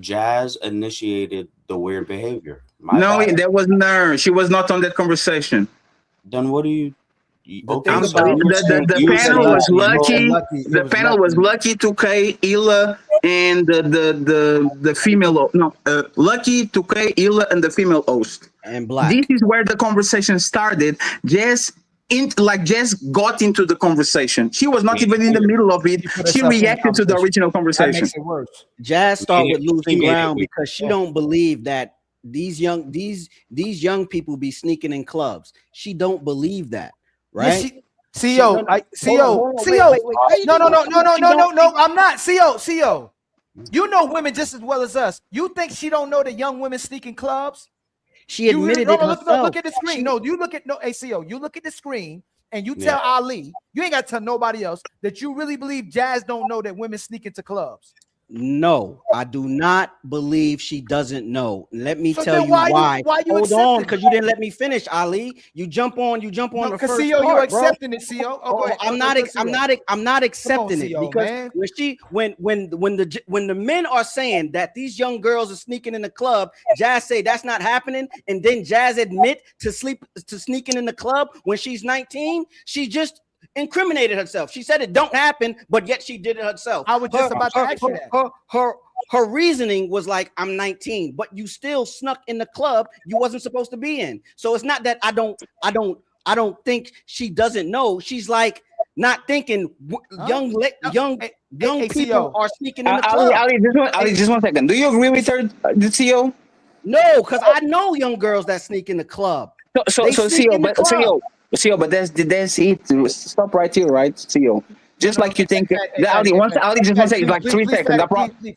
Jazz initiated the weird behavior. No, that wasn't her. She was not on that conversation. Then what do you? Okay, I'm so sorry. you said- The you panel said was Lucky. lucky. The panel was Lucky, 2K, Hila, and the female. No, Lucky, 2K, Hila, and the female host. And Black. This is where the conversation started. Jess got into the conversation. She was not even in the middle of it. She reacted to the original conversation. Jazz started with losing ground because she don't believe that these young people be sneaking in clubs. She don't believe that, right? CO, no, I'm not. CO. You know women just as well as us. You think she don't know that young women sneak in clubs? She admitted it herself. Look at the screen. You look at ACO. You look at the screen and you tell Ali, you ain't got to tell nobody else that you really believe Jazz don't know that women sneak into clubs. No, I do not believe she doesn't know. Let me tell you why why. you Hold accepting on, it? because you didn't let me finish, Ali. You jump on the Because first CO, part, you bro. accepting it, CO. Oh, go ahead. I'm not accepting it CO, because man. when the men are saying that these young girls are sneaking in the club, Jazz say that's not happening, and then Jazz admit to sneaking in the club when she's 19. She just incriminated herself. She said it don't happen, but yet she did it herself. I was just about to ask you that. Her reasoning was like, I'm 19, but you still snuck in the club you wasn't supposed to be in. So it's not that I don't think she doesn't know. She's like not thinking young people are sneaking in the club. Ali, just one second. Do you agree with her, the CEO? No, because I know young girls that sneak in the club. So They sneak CEO, in the but club. CEO, but that's it. Stop right here, right, CEO? Just like you think, Ali, just one second, like 3 seconds.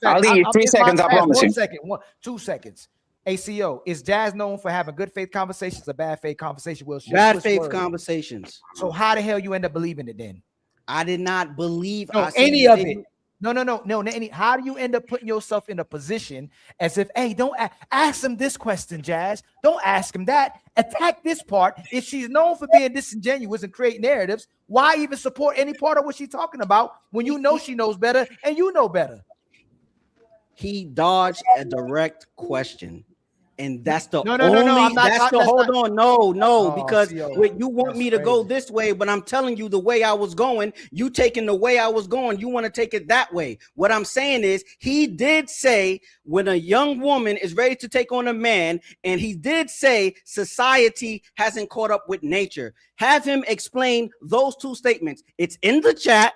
Ali, 3 seconds, I promise you. 1 second, 2 seconds. ACO, is Jazz known for having good faith conversations or bad faith conversations? Bad faith conversations. So how the hell you end up believing it then? I did not believe any of it. No. How do you end up putting yourself in a position as if, hey, don't ask him this question, Jazz. Don't ask him that. Attack this part. If she's known for being disingenuous and create narratives, why even support any part of what she's talking about when you know she knows better and you know better? He dodged a direct question. And that's the No, only. I'm not- that's the. that's Hold not- on, no, Oh, because CO, you want that's me to go crazy. this way, but I'm telling you the way I was going. You taking the way I was going. You want to take it that way. What I'm saying is, he did say when a young woman is ready to take on a man, and he did say society hasn't caught up with nature. Have him explain those two statements. It's in the chat.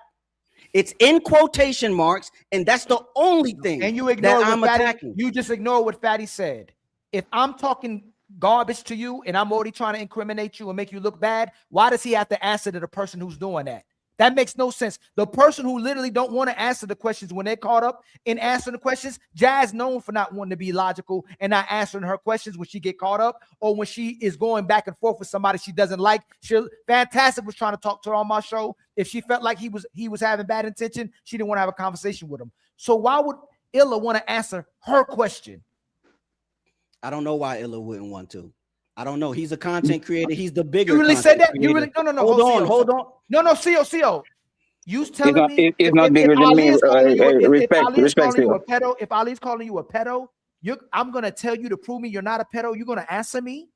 It's in quotation marks, and that's the only thing. And you ignore that I'm what Fatty, attacking. you just ignore what Fatty said. If I'm talking garbage to you and I'm already trying to incriminate you and make you look bad, why does he have to answer to the person who's doing that? That makes no sense. The person who literally don't want to answer the questions when they're caught up in answering the questions, Jazz known for not wanting to be logical and not answering her questions when she get caught up or when she is going back and forth with somebody she doesn't like. Fantastic was trying to talk to her on my show. If she felt like he was having bad intention, she didn't want to have a conversation with him. So why would Illa want to answer her question? I don't know why Illa wouldn't want to. I don't know. He's a content creator. He's the bigger. You really said that? creator. You really no. Hold on. No, CO. You telling me it's not bigger than me. Respect. If Ali's calling you a pedo, I'm gonna tell you to prove me you're not a pedo. You're gonna answer me.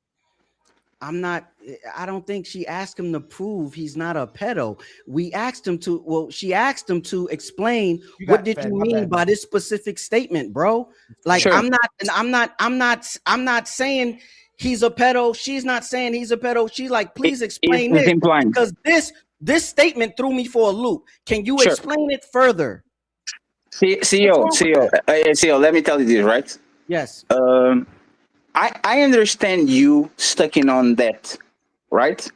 I'm not. I don't think she asked him to prove he's not a pedo. We asked him to. Well, she asked him to explain what did you mean by this specific statement, bro? Like Sure. I'm not saying he's a pedo. She's not saying he's a pedo. She's like, please explain It's this implying. because this statement threw me for a loop. Can you Sure. explain it further? CEO, let me tell you this, right? Yes. I understand you sticking on that, right?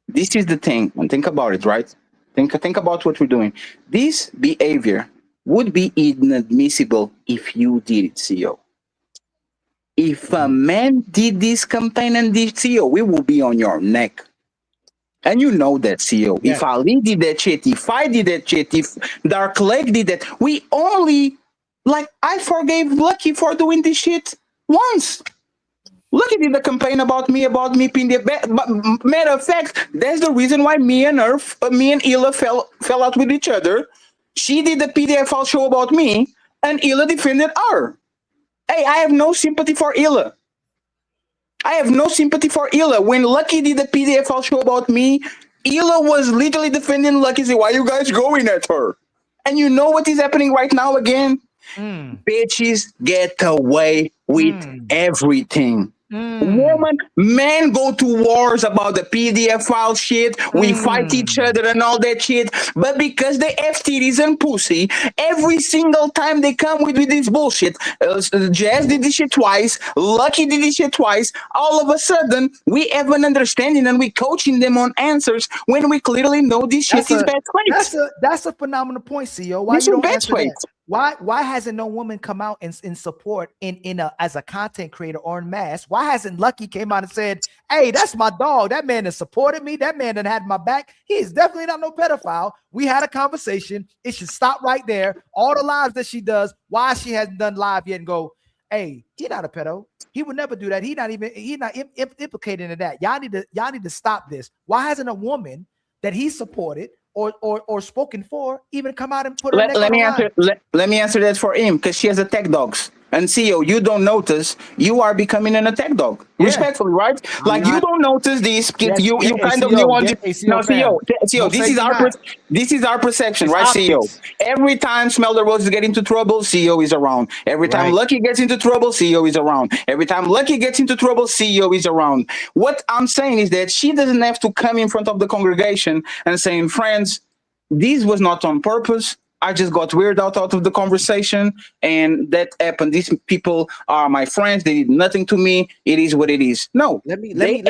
This is the thing, and think about it, right? Think about what we're doing. This behavior would be inadmissible if you did it, CEO. If a man did this campaign and this, CEO, we will be on your neck. And you know that, CEO. Yeah. If Ali did that shit, if I did that shit, if Dark Leg did that, we only, like, I forgave Lucky for doing this shit once. Lucky did a campaign about me being the matter of fact, that's the reason why me and Illa fell out with each other. She did the PDF file show about me, and Illa defended her. Hey, I have no sympathy for Illa. I have no sympathy for Illa. When Lucky did the PDF file show about me, Illa was literally defending Lucky, saying, why you guys going at her? And you know what is happening right now again? Bitches get away with everything. Men go to wars about the PDF file shit. We fight each other and all that shit. But because they have titties and pussy, every single time they come with this bullshit, Jazz did this shit twice, Lucky did this shit twice, all of a sudden, we have an understanding and we coaching them on answers when we clearly know this shit is bad trait. That's a phenomenal point, CEO. Why This you is don't bad answer trait. that? Why hasn't no woman come out in support as a content creator or en masse? Why hasn't Lucky came out and said, hey, that's my dog. That man has supported me. That man that had my back. He is definitely not no pedophile. We had a conversation. It should stop right there. All the lives that she does, why she hasn't done live yet and go, hey, he's not a pedo. He would never do that. He's not implicated in that. Y'all need to stop this. Why hasn't a woman that he supported or spoken for even come out and put her neck on the line? Let me answer that for him, because she has attack dogs. And CEO, you don't notice you are becoming an attack dog. Yeah. Respectfully, right? Like you don't notice this. Yes, you yes, kind of CEO, you want yes, to. CEO No, CEO, Don't this say is you're our not. this is our perception, It's right? optics. CEO. Every time Smell the Roses get into trouble, CEO is around. Every time Right. Lucky gets into trouble, CEO is around. Every time Lucky gets into trouble, CEO is around. What I'm saying is that she doesn't have to come in front of the congregation and saying, friends, this was not on purpose. I just got weirded out of the conversation, and that happened. These people are my friends. They did nothing to me. It is what it is. No, they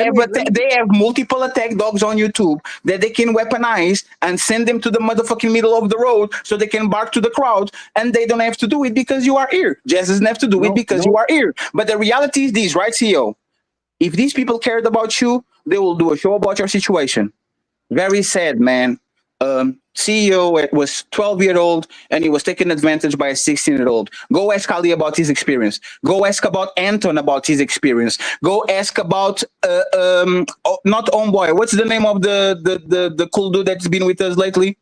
have multiple attack dogs on YouTube that they can weaponize and send them to the motherfucking middle of the road so they can bark to the crowd, and they don't have to do it because you are here. Jazz doesn't have to do it because you are here. But the reality is this, right, CEO? If these people cared about you, they will do a show about your situation. Very sad, man. CEO was 12-year-old and he was taken advantage by a 16-year-old. Go ask Ali about his experience. Go ask about Anton about his experience. Go ask about not Homeboy. What's the name of the cool dude that's been with us lately?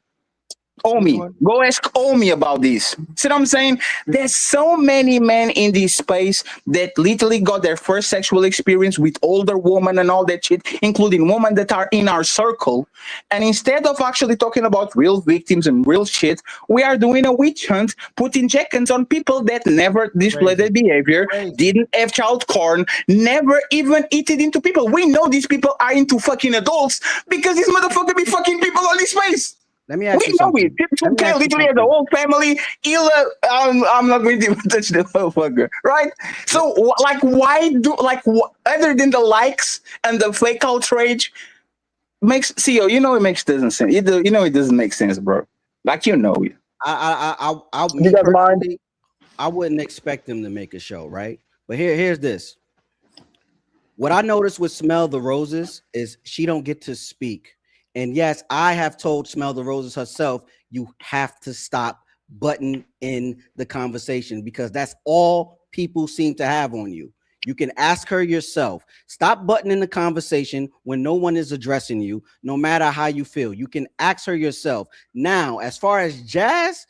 Omi. Go ask Omi about this. See what I'm saying? There's so many men in this space that literally got their first sexual experience with older women and all that shit, including women that are in our circle. And instead of actually talking about real victims and real shit, we are doing a witch hunt, putting check-ins on people that never displayed their behavior, didn't have child porn, never even eat it into people. We know these people are into fucking adults because these motherfuckers be fucking people on this space. Let me ask We you know something. it. People can literally have the whole family. Ila, I'm not going to even touch the motherfucker, right? So, like, why do other than the likes and the fake outrage makes CEO? You know, it makes doesn't sense. It doesn't make sense, bro. Like, you know it. Me personally, I wouldn't expect them to make a show, right? But here's this. What I noticed with Smell the Roses is she don't get to speak. And yes, I have told Smell the Roses herself, you have to stop butting in the conversation because that's all people seem to have on you. You can ask her yourself. Stop butting in the conversation when no one is addressing you, no matter how you feel. You can ask her yourself. Now, as far as Jazz,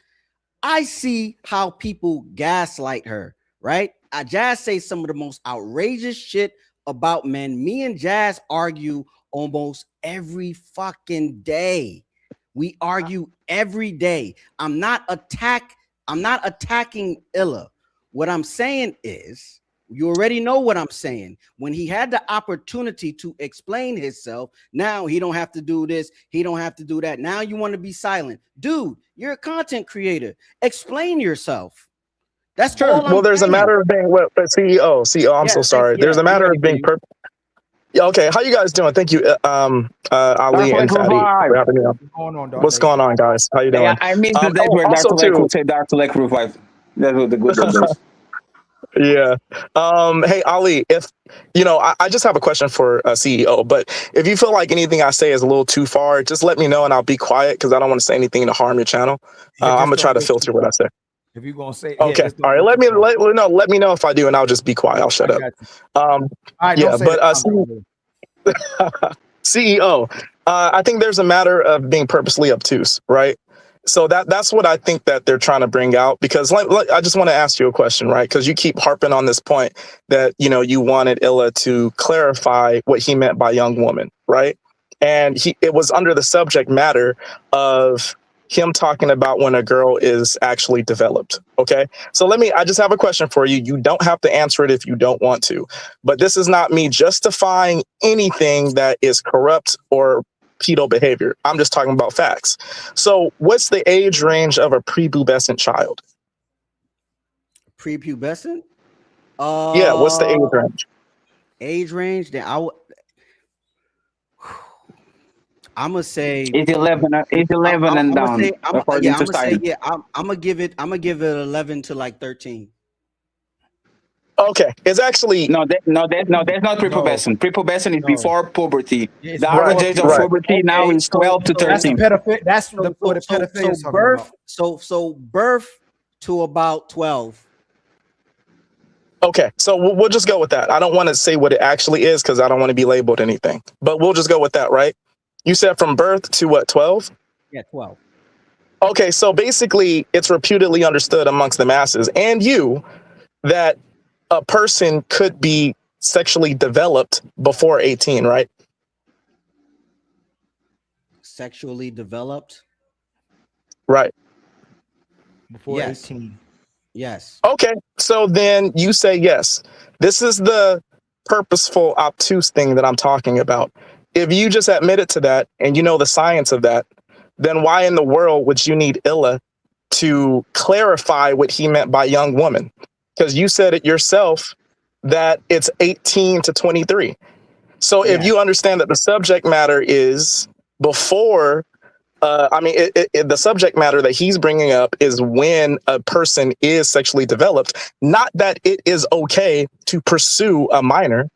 I see how people gaslight her, right? Jazz says some of the most outrageous shit about men. Me and Jazz argue almost every fucking day. We argue every day. I'm not attacking Illa. What I'm saying is, you already know what I'm saying. When he had the opportunity to explain himself, now he don't have to do this, he don't have to do that. Now you want to be silent. Dude, you're a content creator. Explain yourself. That's Sure. Well, there's a matter of being CEO. I'm so sorry. There's a matter of being Yeah, okay. How you guys doing? Thank you, Ali and Fatty, for having me on. What's going on, guys? How you doing? Yeah, I missed the day where Dr. Lake would say Dr. Lake revive. That's what the good is. Yeah. Hey, Ali, if I just have a question for CEO, but if you feel like anything I say is a little too far, just let me know and I'll be quiet because I don't want to say anything to harm your channel. I'm gonna try to filter what I say. If you're gonna say Okay. All right. Let me know if I do, and I'll just be quiet. I'll shut up. Yeah, but CEO, I think there's a matter of being purposely obtuse, right? So that's what I think that they're trying to bring out, because I just want to ask you a question, right? Because you keep harping on this point that, you wanted Illa to clarify what he meant by young woman, right? And it was under the subject matter of him talking about when a girl is actually developed. Okay. So I just have a question for you. You don't have to answer it if you don't want to, but this is not me justifying anything that is corrupt or pedo behavior. I'm just talking about facts. So what's the age range of a prepubescent child? Prepubescent? Yeah. What's the age range? Age range? Then I'm gonna say it's 11. It's 11 and down. I'm gonna give it 11 to like 13. Okay, it's actually that's not prepubescent. Prepubescent is before puberty. The average age of puberty now is 12 to 13. That's what pedophilia. So birth to about 12. Okay, so we'll just go with that. I don't want to say what it actually is because I don't want to be labeled anything, but we'll just go with that, right? You said from birth to what, 12? Yeah, 12. Okay, so basically it's reputedly understood amongst the masses and you that a person could be sexually developed before 18, right? Sexually developed? Right. Before 18. Yes. Okay, so then you say yes. This is the purposeful, obtuse thing that I'm talking about. If you just admitted to that and you know the science of that, then why in the world would you need Illa to clarify what he meant by young woman? Because you said it yourself that it's 18 to 23. So if you understand that the subject matter is before, the subject matter that he's bringing up is when a person is sexually developed, not that it is okay to pursue a minor.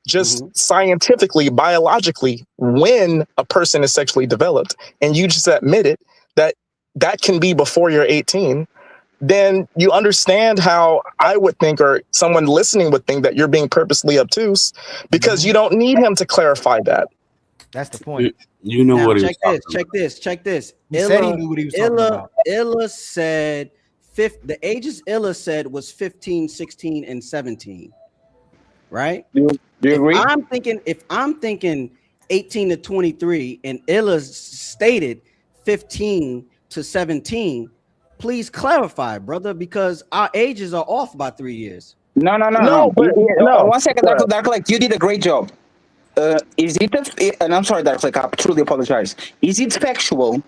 Just scientifically, biologically, when a person is sexually developed, and you just admitted that can be before you're 18, then you understand how I would think, or someone listening would think, that you're being purposely obtuse because you don't need him to clarify that. That's the point. You know Now, what he check was this. Check this. He said he knew what he was talking about. Illa said the ages Illa said was 15, 16, and 17. Right? Do you agree? If I'm thinking 18 to 23 and Illa stated 15 to 17, please clarify, brother, because our ages are off by 3 years. No. but- no. 1 second, Dark Lake, you did a great job. Is it, and I'm sorry, Dark Lake, I truly apologize. Is it factual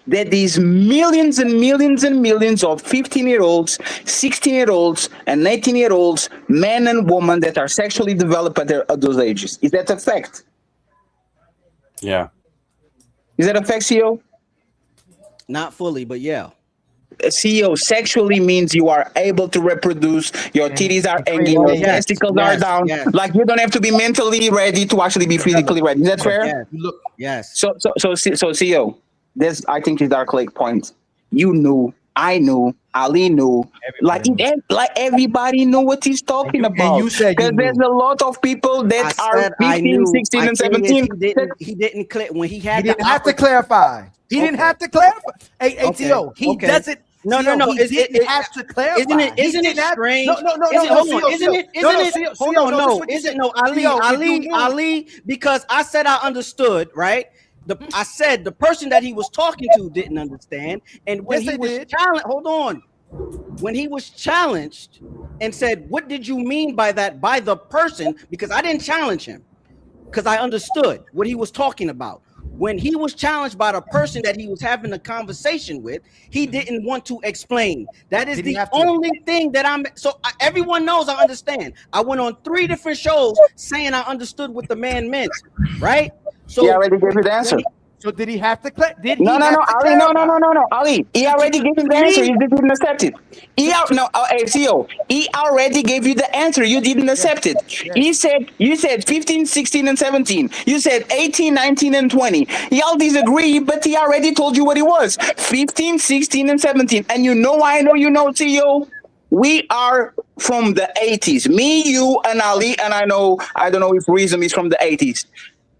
that these millions and millions and millions of 15-year-olds, 16-year-olds, and 18-year-olds, men and women that are sexually developed at those ages, is that a fact? Yeah. Is that a fact, CEO? Not fully, but yeah. CEO, sexually means you are able to reproduce, your titties are hanging, your testicles are down. Like you don't have to be mentally ready to actually be physically ready. Is that fair? Yes. So CEO, this I think is Dark Lake point. You knew, I knew, Ali knew, like everybody knew what he's talking about. you said because there's a lot of people that are 15, 16, and 17. He didn't click when he had. He didn't have to clarify. He didn't have to clarify. Hey, ATO, he doesn't. No. He didn't have to clarify. Isn't it strange? No. Ali, because I said I understood, right? I said the person that he was talking to didn't understand, and when he was challenged, when he was challenged and said, "What did you mean by that?" by the person, because I didn't challenge him, because I understood what he was talking about. When he was challenged by the person that he was having a conversation with, he didn't want to explain. That is the only thing that everyone knows I understand. I went on 3 different shows saying I understood what the man meant, right? So he already gave you the answer. So did he have to clarify? No, Ali. He already gave you the answer. You didn't accept it. CEO, he already gave you the answer. You didn't accept it. You said 15, 16, and 17. You said 18, 19, and 20. Y'all disagree, but he already told you what it was. 15, 16, and 17. And you know, CEO, we are from the 80s. Me, you, and Ali, and I don't know if Reason is from the 80s.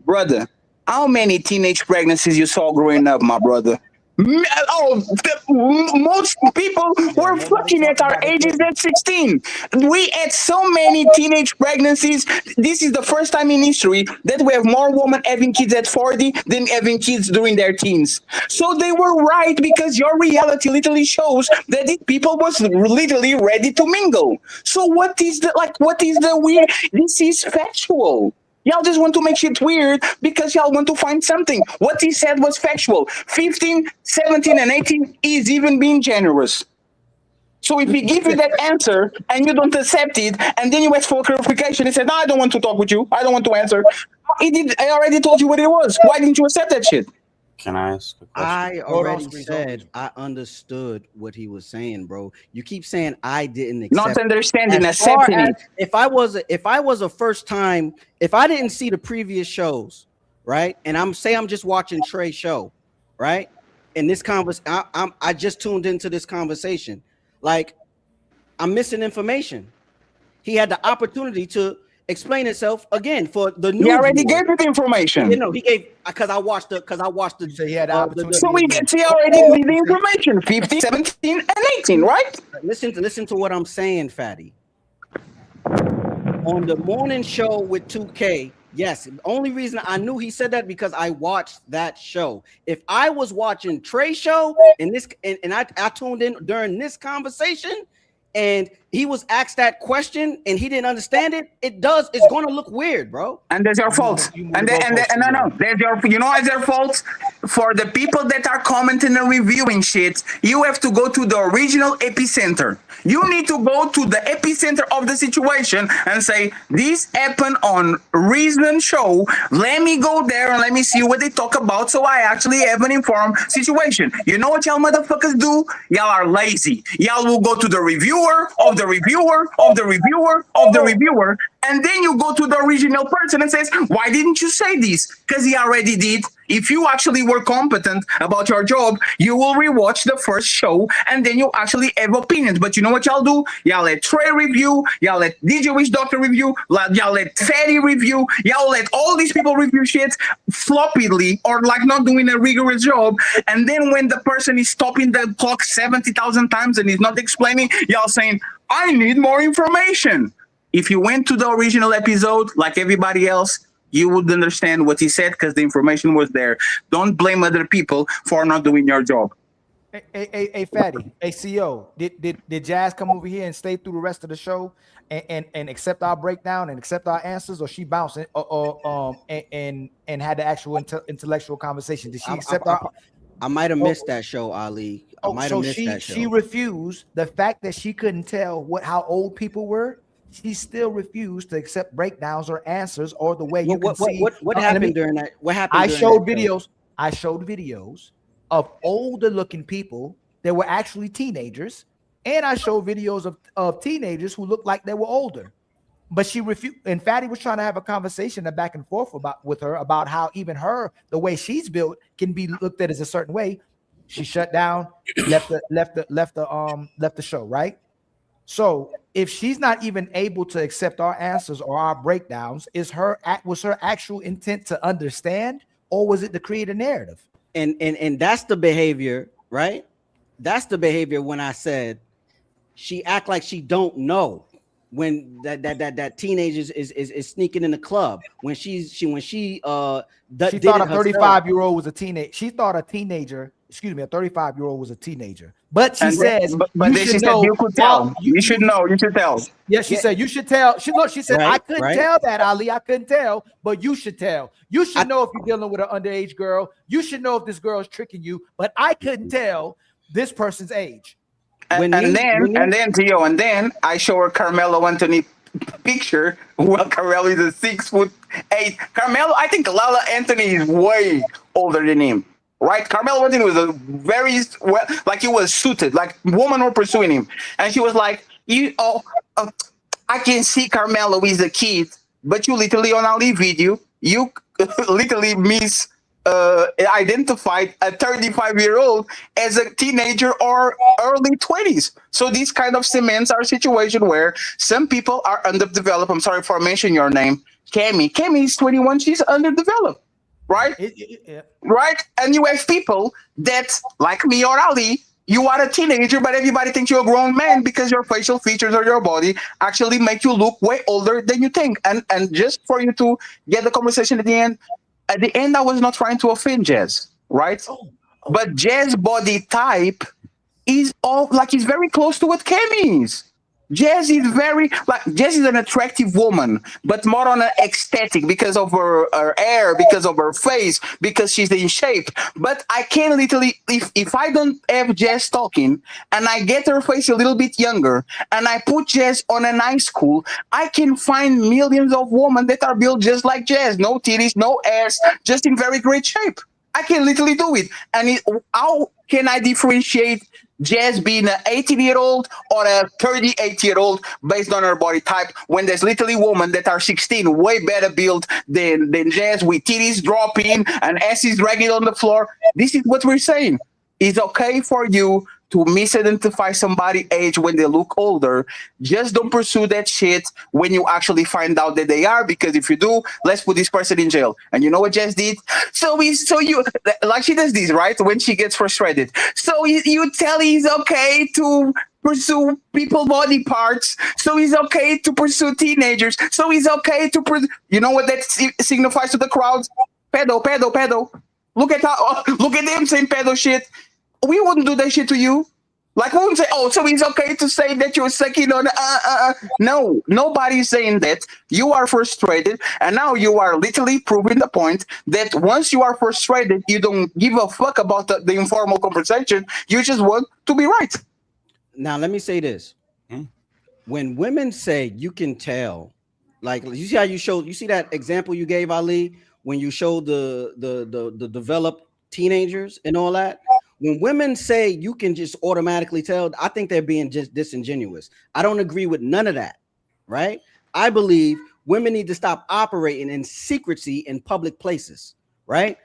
Brother, how many teenage pregnancies you saw growing up, my brother? Most people were fucking at our ages at 16. We had so many teenage pregnancies. This is the first time in history that we have more women having kids at 40 than having kids during their teens. So they were right, because your reality literally shows that these people was literally ready to mingle. So what is the weird? This is factual. Y'all just want to make shit weird because y'all want to find something. What he said was factual. 15, 17, and 18 is even being generous. So if he give you that answer and you don't accept it, and then you ask for clarification, he said, "No, I don't want to talk with you. I don't want to answer." I already told you what it was. Why didn't you accept that shit? Can I ask a question? I already said I understood what he was saying, bro. You keep saying I didn't accept. Not understanding, accepting it. If I was a first time, if I didn't see the previous shows, right, and I'm just watching Trey's show, right, and this I just tuned into this conversation, like I'm missing information. He had the opportunity to explain itself again for the new. He already gave you the information. You know, he gave because I watched the. So he had the opportunity. So we get already the information. 15, 17, and 18, right? Listen to what I'm saying, Fatty. On the morning show with 2K, yes. The only reason I knew he said that because I watched that show. If I was watching Trey's show and I tuned in during this conversation, and he was asked that question and he didn't understand it, it's going to look weird, bro. And that's your fault. There's your fault for the people that are commenting and reviewing shit. You have to go to the original epicenter. You need to go to the epicenter of the situation and say, this happened on Reason show. Let me go there and let me see what they talk about so I actually have an informed situation. You know what y'all motherfuckers do? Y'all are lazy. Y'all will go to the reviewer of the reviewer of the reviewer of the reviewer, And then you go to the original person and says, why didn't you say this? Because he already did. If you actually were competent about your job, you will rewatch the first show and then you actually have opinions. But you know what y'all do? Y'all let Trey review, y'all let DJ Wish Doctor review, y'all let Fatty review, y'all let all these people review shit floppily or like not doing a rigorous job. And then when the person is stopping the clock 70,000 times and is not explaining, y'all saying, I need more information. If you went to the original episode like everybody else, you would understand what he said because the information was there. Don't blame other people for not doing your job. Hey, Fatty, ACO, did Jazz come over here and stay through the rest of the show and accept our breakdown and accept our answers, or she bounced it, and had the actual intellectual conversation? Did she accept our? I might have missed that show, Ali. I might have missed that show. She refused. The fact that she couldn't tell how old people were, she still refused to accept breakdowns or answers or the way you can see. What happened during that? What happened? I showed videos. I showed videos of older looking people that were actually teenagers, and I showed videos of teenagers who looked like they were older. But she refused, and Fatty was trying to have a conversation back and forth with her about how even the way she's built can be looked at as a certain way. She shut down, left the show, right? So if she's not even able to accept our answers or our breakdowns, was her actual intent to understand, or was it to create a narrative? And that's the behavior, right? That's the behavior when I said she act like she don't know when that teenager is sneaking in the club when she thought a 35-year-old was a teenager. She thought a 35-year-old was a teenager. But she says, but then she said you could tell. You should know. You should tell. Yeah, she said you should tell. She said I couldn't tell that, Ali. I couldn't tell, but you should tell. You should know if you're dealing with an underage girl. You should know if this girl is tricking you. But I couldn't tell this person's age. And then I show her Carmelo Anthony picture. Well, Carmelo is a 6'8". Carmelo, I think Lala Anthony is way older than him. Right? Carmelo Anthony was he was suited, like women were pursuing him. And she was like, I can see Carmelo is a kid, but you literally on Ali video, you literally identified a 35-year-old as a teenager or early 20s. So these kind of cements our situation where some people are underdeveloped. I'm sorry for mentioning your name. Cammy is 21. She's underdeveloped. Right? Right? And you have people that, like me or Ali, you are a teenager, but everybody thinks you're a grown man because your facial features or your body actually make you look way older than you think. And just for you to get the conversation at the end, I was not trying to offend Jazz, right? But Jazz body type is he's very close to what Cammy is. Jazz is an attractive woman, but more on an aesthetic because of her hair, because of her face, because she's in shape. But I can literally, if I don't have Jazz talking and I get her face a little bit younger and I put Jazz on a high school, I can find millions of women that are built just like Jazz, no titties, no ass, just in very great shape. I can literally do it. And how can I differentiate Jazz being an 18-year-old or a 38-year-old based on her body type when there's literally women that are 16 way better built than Jazz with titties dropping and asses dragging on the floor? This is what we're saying. It's okay for you to misidentify somebody's age when they look older. Just don't pursue that shit when you actually find out that they are, because if you do, let's put this person in jail. And you know what Jess did? So you like she does this, right? When she gets frustrated. So you tell he's okay to pursue people's body parts. So he's okay to pursue teenagers. So he's okay to you know what that signifies to the crowds? Pedo. Look at them saying pedo shit. We wouldn't do that shit to you. Like, we wouldn't say, oh, so it's okay to say that you're sucking on. No, nobody's saying that. You are frustrated, and now you are literally proving the point that once you are frustrated, you don't give a fuck about the informal conversation. You just want to be right. Now, let me say this. When women say you can tell, like, you see how you see that example you gave, Ali, when you showed the developed teenagers and all that? When women say you can just automatically tell, I think they're being just disingenuous. I don't agree with none of that, right? I believe women need to stop operating in secrecy in public places, right?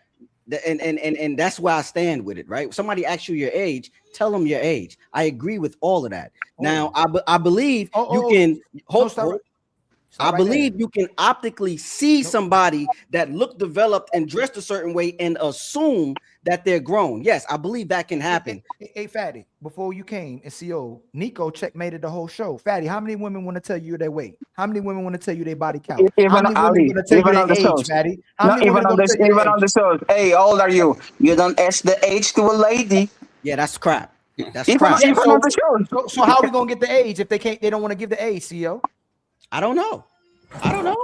And that's where I stand with it, right? Somebody asks you your age, tell them your age. I agree with all of that. Now, I believe you can I believe you can optically see somebody that look developed and dressed a certain way and assume that they're grown. Yes, I believe that can happen. Hey, Fatty, before you came and CO, Nico checkmated the whole show. Fatty, how many women want to tell you their weight? How many women want to tell you their body count? Even How many Ali, women want to tell even you on the their age, shows. Fatty? How No, many even women on gonna this, tell you even their on age? the shows. Hey, how old are you? You don't ask the age to a lady. Yeah, that's crap. That's Even, crap. even on the shows. So how are we gonna get the age if they don't want to give the age, CO? I don't know. No,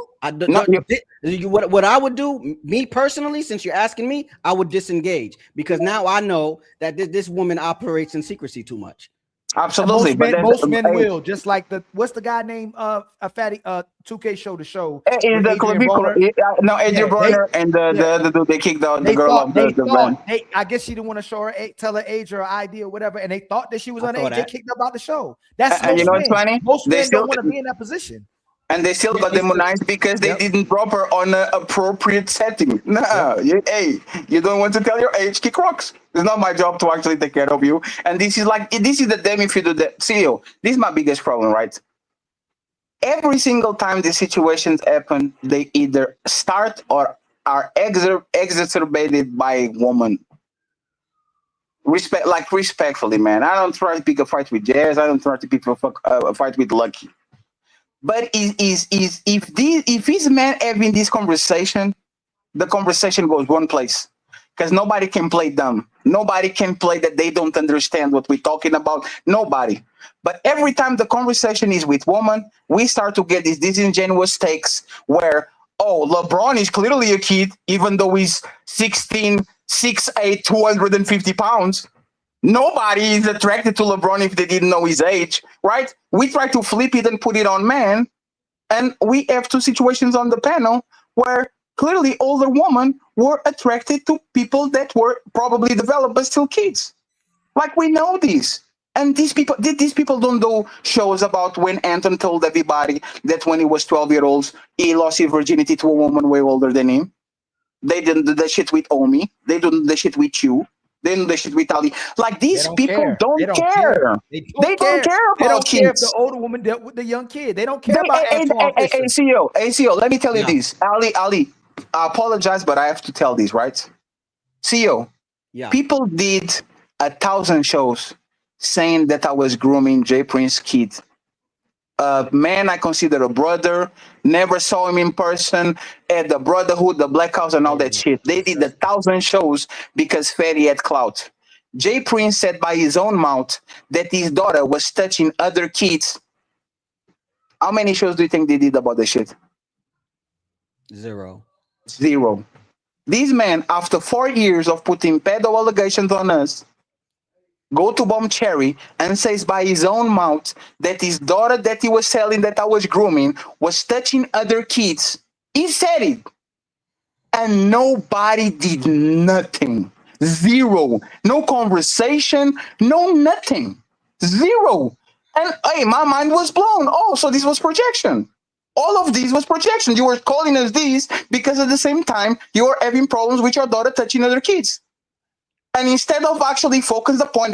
What I would do, me personally, since you're asking me, I would disengage because now I know that this woman operates in secrecy too much. Absolutely, And but most men hey, will, just like what's the guy named Fatty 2K show the show Is with the Adrian Clavicular? Broner? No, Adrian Broner and the dude they kicked out the girl off the van. I guess she didn't want to show her tell her age or her ID or whatever, and they thought that she was underage. They that. kicked her out the show. That's And you most know men. what's funny? Most They men still- don't want to be in that position. And they still got demonized because they didn't drop her on an appropriate setting. Nah, hey, you don't want to tell your age, kick rocks. It's not my job to actually take care of you. And this is the damn if you do that. CEO, this is my biggest problem, right? Every single time these situations happen, they either start or are exacerbated by a woman. Respectfully, man. I don't try to pick a fight with Jazz. I don't try to pick a fight with Lucky. But if this man having this conversation, the conversation goes one place. Because nobody can play dumb. Nobody can play that they don't understand what we're talking about. Nobody. But every time the conversation is with woman, we start to get these disingenuous takes where, oh, LeBron is clearly a kid, even though he's 16, 6'8", 250 pounds. Nobody is attracted to LeBron if they didn't know his age, right? We try to flip it and put it on man. And we have two situations on the panel where clearly older women were attracted to people that were probably developed but still kids. Like, we know this. And these people don't do shows about when Anton told everybody that when he was 12 years old, he lost his virginity to a woman way older than him. They didn't do the shit with Omi. They didn't do the shit with you. They didn't do the shit with Ali. Like, these people don't care. They don't care about They don't care if kids. the older woman dealt with the young kid. They don't care about Antoine Fisher. ACO, let me tell you this. Ali, I apologize, but I have to tell this, right? CEO, people did 1,000 shows saying that I was grooming Jay Prince's kid. Man, I consider a brother, never saw him in person, at the Brotherhood, the Black House, and all that shit. They did 1,000 shows because Ferry had clout. Jay Prince said by his own mouth that his daughter was touching other kids. How many shows do you think they did about the shit? Zero. These men, after 4 years of putting pedo allegations on us, go to Bomb Cherry and says by his own mouth that his daughter that he was selling, that I was grooming, was touching other kids. He said it. And nobody did nothing. Zero. No conversation, no nothing. Zero. And hey, my mind was blown. Oh, so this was projection. All of these was projection. You were calling us these because at the same time, you were having problems with your daughter touching other kids. And instead of actually focus the point,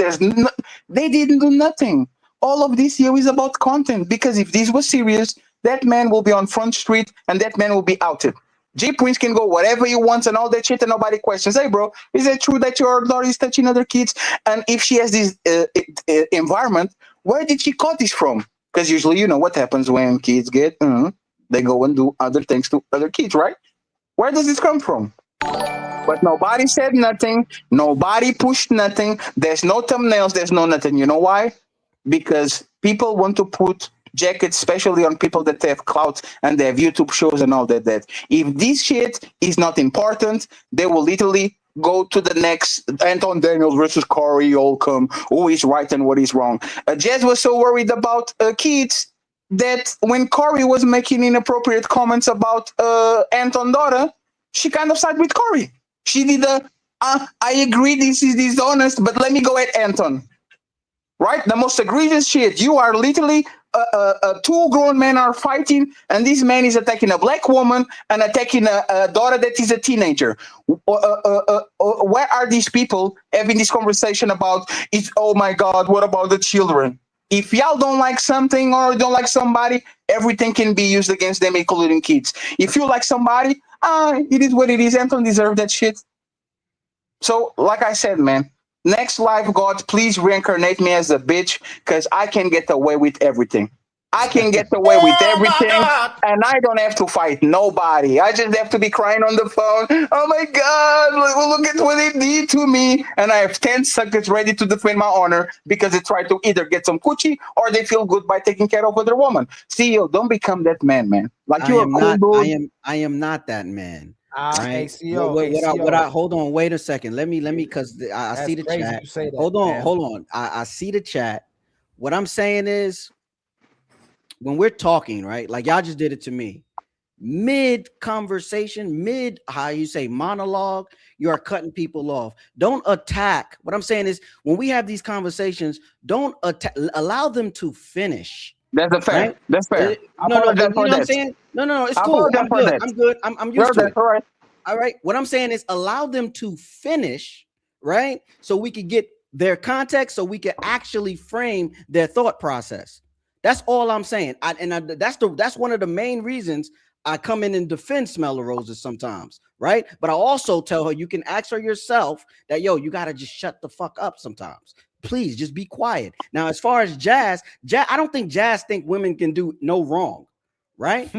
they didn't do nothing. All of this here is about content, because if this was serious, that man will be on Front Street and that man will be outed. Jay Prince can go whatever he wants and all that shit and nobody questions. Hey, bro, is it true that your daughter is touching other kids? And if she has this environment, where did she caught this from? Because usually you know what happens when kids get, they go and do other things to other kids, right? Where does this come from? But nobody said nothing. Nobody pushed nothing. There's no thumbnails. There's no nothing. You know why? Because people want to put jackets, especially on people that have clout and they have YouTube shows and all that. If this shit is not important, they will literally go to the next Anton Daniels versus Corey Holcomb. Who is right and what is wrong? Jazz was so worried about kids that when Corey was making inappropriate comments about Anton's daughter, she kind of sided with Corey. She did I agree this is dishonest, but let me go at Anton. right? The most egregious shit. You are literally two grown men are fighting, and this man is attacking a black woman and attacking a daughter that is a teenager. Where are these people having this conversation about it? Oh my God, what about the children? If y'all don't like something or don't like somebody, everything can be used against them, including kids. If you like somebody, it is what it is. Anton deserve that shit. So, like I said, man, next life, God, please reincarnate me as a bitch, because I can get away with everything. I can get away with everything, and I don't have to fight nobody. I just have to be crying on the phone. Oh my God, look at what they did to me. And I have 10 suckers ready to defend my honor because they try to either get some coochie or they feel good by taking care of other woman. CEO, don't become that man. Like you're a cool dude. I am not that man. Hey, Right? CO, Hold on, wait a second. Let me, because I That's see the crazy chat. you say that, Hold on, man. I see the chat. What I'm saying is, when we're talking, right? Like y'all just did it to me. Mid conversation, how you say monologue, you are cutting people off. Don't attack. What I'm saying is, when we have these conversations, don't attack. Allow them to finish. That's a fair. Right? That's fair. No, you know what I'm saying? No, it's cool. I'm good. I'm used to it. All right. What I'm saying is, allow them to finish, right? So we could get their context, so we can actually frame their thought process. That's all I'm saying. That's one of the main reasons I come in and defend Smell of Roses sometimes, right? But I also tell her, you can ask her yourself that, yo, you gotta just shut the fuck up sometimes. Please just be quiet. Now, as far as Jazz, I don't think Jazz think women can do no wrong, right?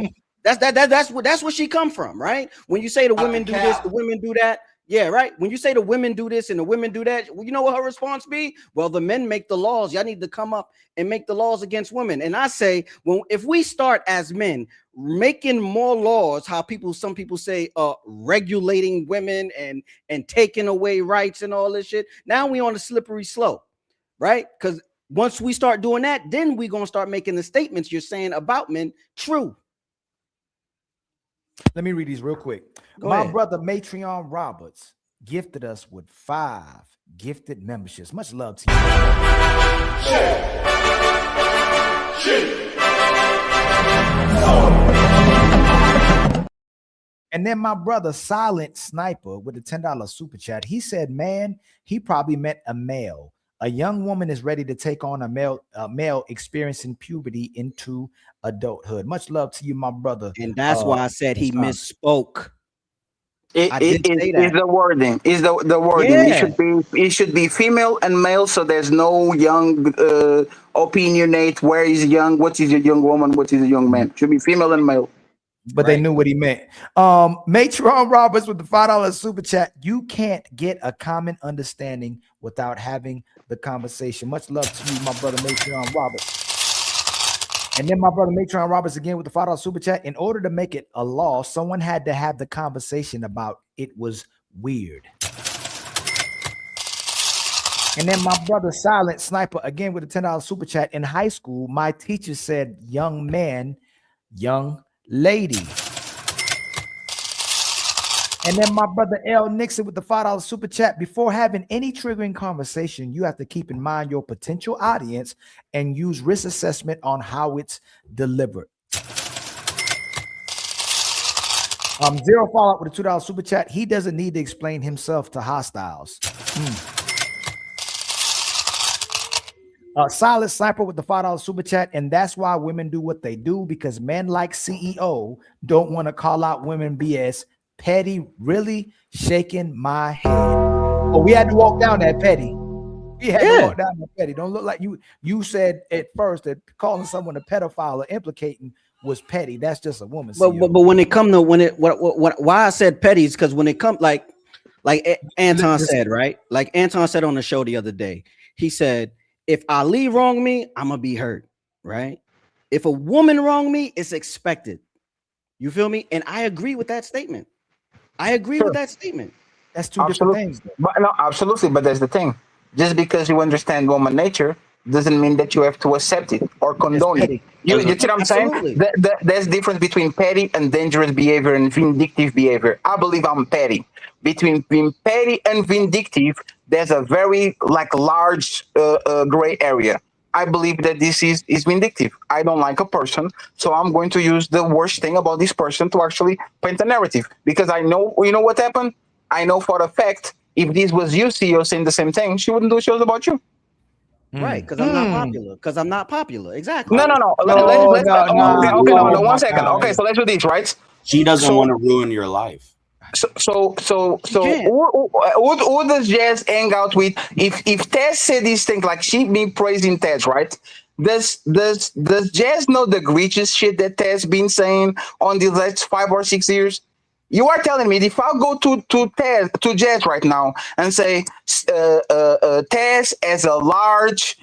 That's where she come from, right? When you say the women do this, the women do that. Yeah, right. When you say the women do this and the women do that, well, you know what her response be? Well, the men make the laws. Y'all need to come up and make the laws against women. And I say, well, if we start as men making more laws, some people say regulating women and taking away rights and all this shit, now we on a slippery slope, right? Because once we start doing that, then we're gonna start making the statements you're saying about men true. Let me read these real quick. Go My ahead. brother Matreon Roberts gifted us with 5 gifted memberships. Much love to you. And then my brother Silent Sniper with the $10 super chat. He said, man, he probably meant a male. A young woman is ready to take on a male experiencing puberty into adulthood. Much love to you, my brother. And that's why I said he misspoke. It's the wording. Is the wording? Yeah. It should be female and male, so there's no young opinionate. Where is young? What is a young woman? What is a young man? Should be female and male. But they knew what he meant. Matron Roberts with the $5 super chat. You can't get a common understanding without having the conversation. Much love to you, my brother Matron Roberts. And then my brother Matron Roberts again with the $5 super chat. In order to make it a law, someone had to have the conversation about it was weird. And then my brother Silent Sniper again with the $10 super chat. In high school, my teacher said young man, young lady. And then my brother L Nixon with the $5 super chat. Before having any triggering conversation, you have to keep in mind your potential audience and use risk assessment on how it's delivered. Zero Fallout with a $2 super chat. He doesn't need to explain himself to hostiles. Silent Sniper with the $5 super chat. And that's why women do what they do, because men like CEO don't want to call out women BS. Petty really shaking my head. Oh, we had to walk down that Petty. We had to walk down that Petty. Don't look like you said at first that calling someone a pedophile or implicating was petty. That's just a woman. But when it come to why I said petty is because when it comes like Anton said, right? Like Anton said on the show the other day, he said, if Ali wrong me, I'm gonna be hurt, right? If a woman wrong me, it's expected. You feel me? And I agree with that statement. I agree with that statement. That's two different things. But no, absolutely. But that's the thing. Just because you understand woman nature doesn't mean that you have to accept it or condone it. You see what I'm saying? Absolutely. There's difference between petty and dangerous behavior and vindictive behavior. I believe I'm petty. Between being petty and vindictive, there's a very large gray area. I believe that this is vindictive. I don't like a person, so I'm going to use the worst thing about this person to actually paint a narrative, because I know, you know what happened? I know for a fact, if this was you, CEO, saying the same thing, she wouldn't do shows about you. Right, because I'm not popular. Because I'm not popular. Exactly. No. One second. Okay, so let's do this, right? She doesn't want to ruin your life. So who does Jazz hang out with? If Tess said these things, like she been praising Tess, right? Does Jazz know the egregious shit that Tess been saying on the last 5 or 6 years? You are telling me if I go to Jazz right now and say Tess has a large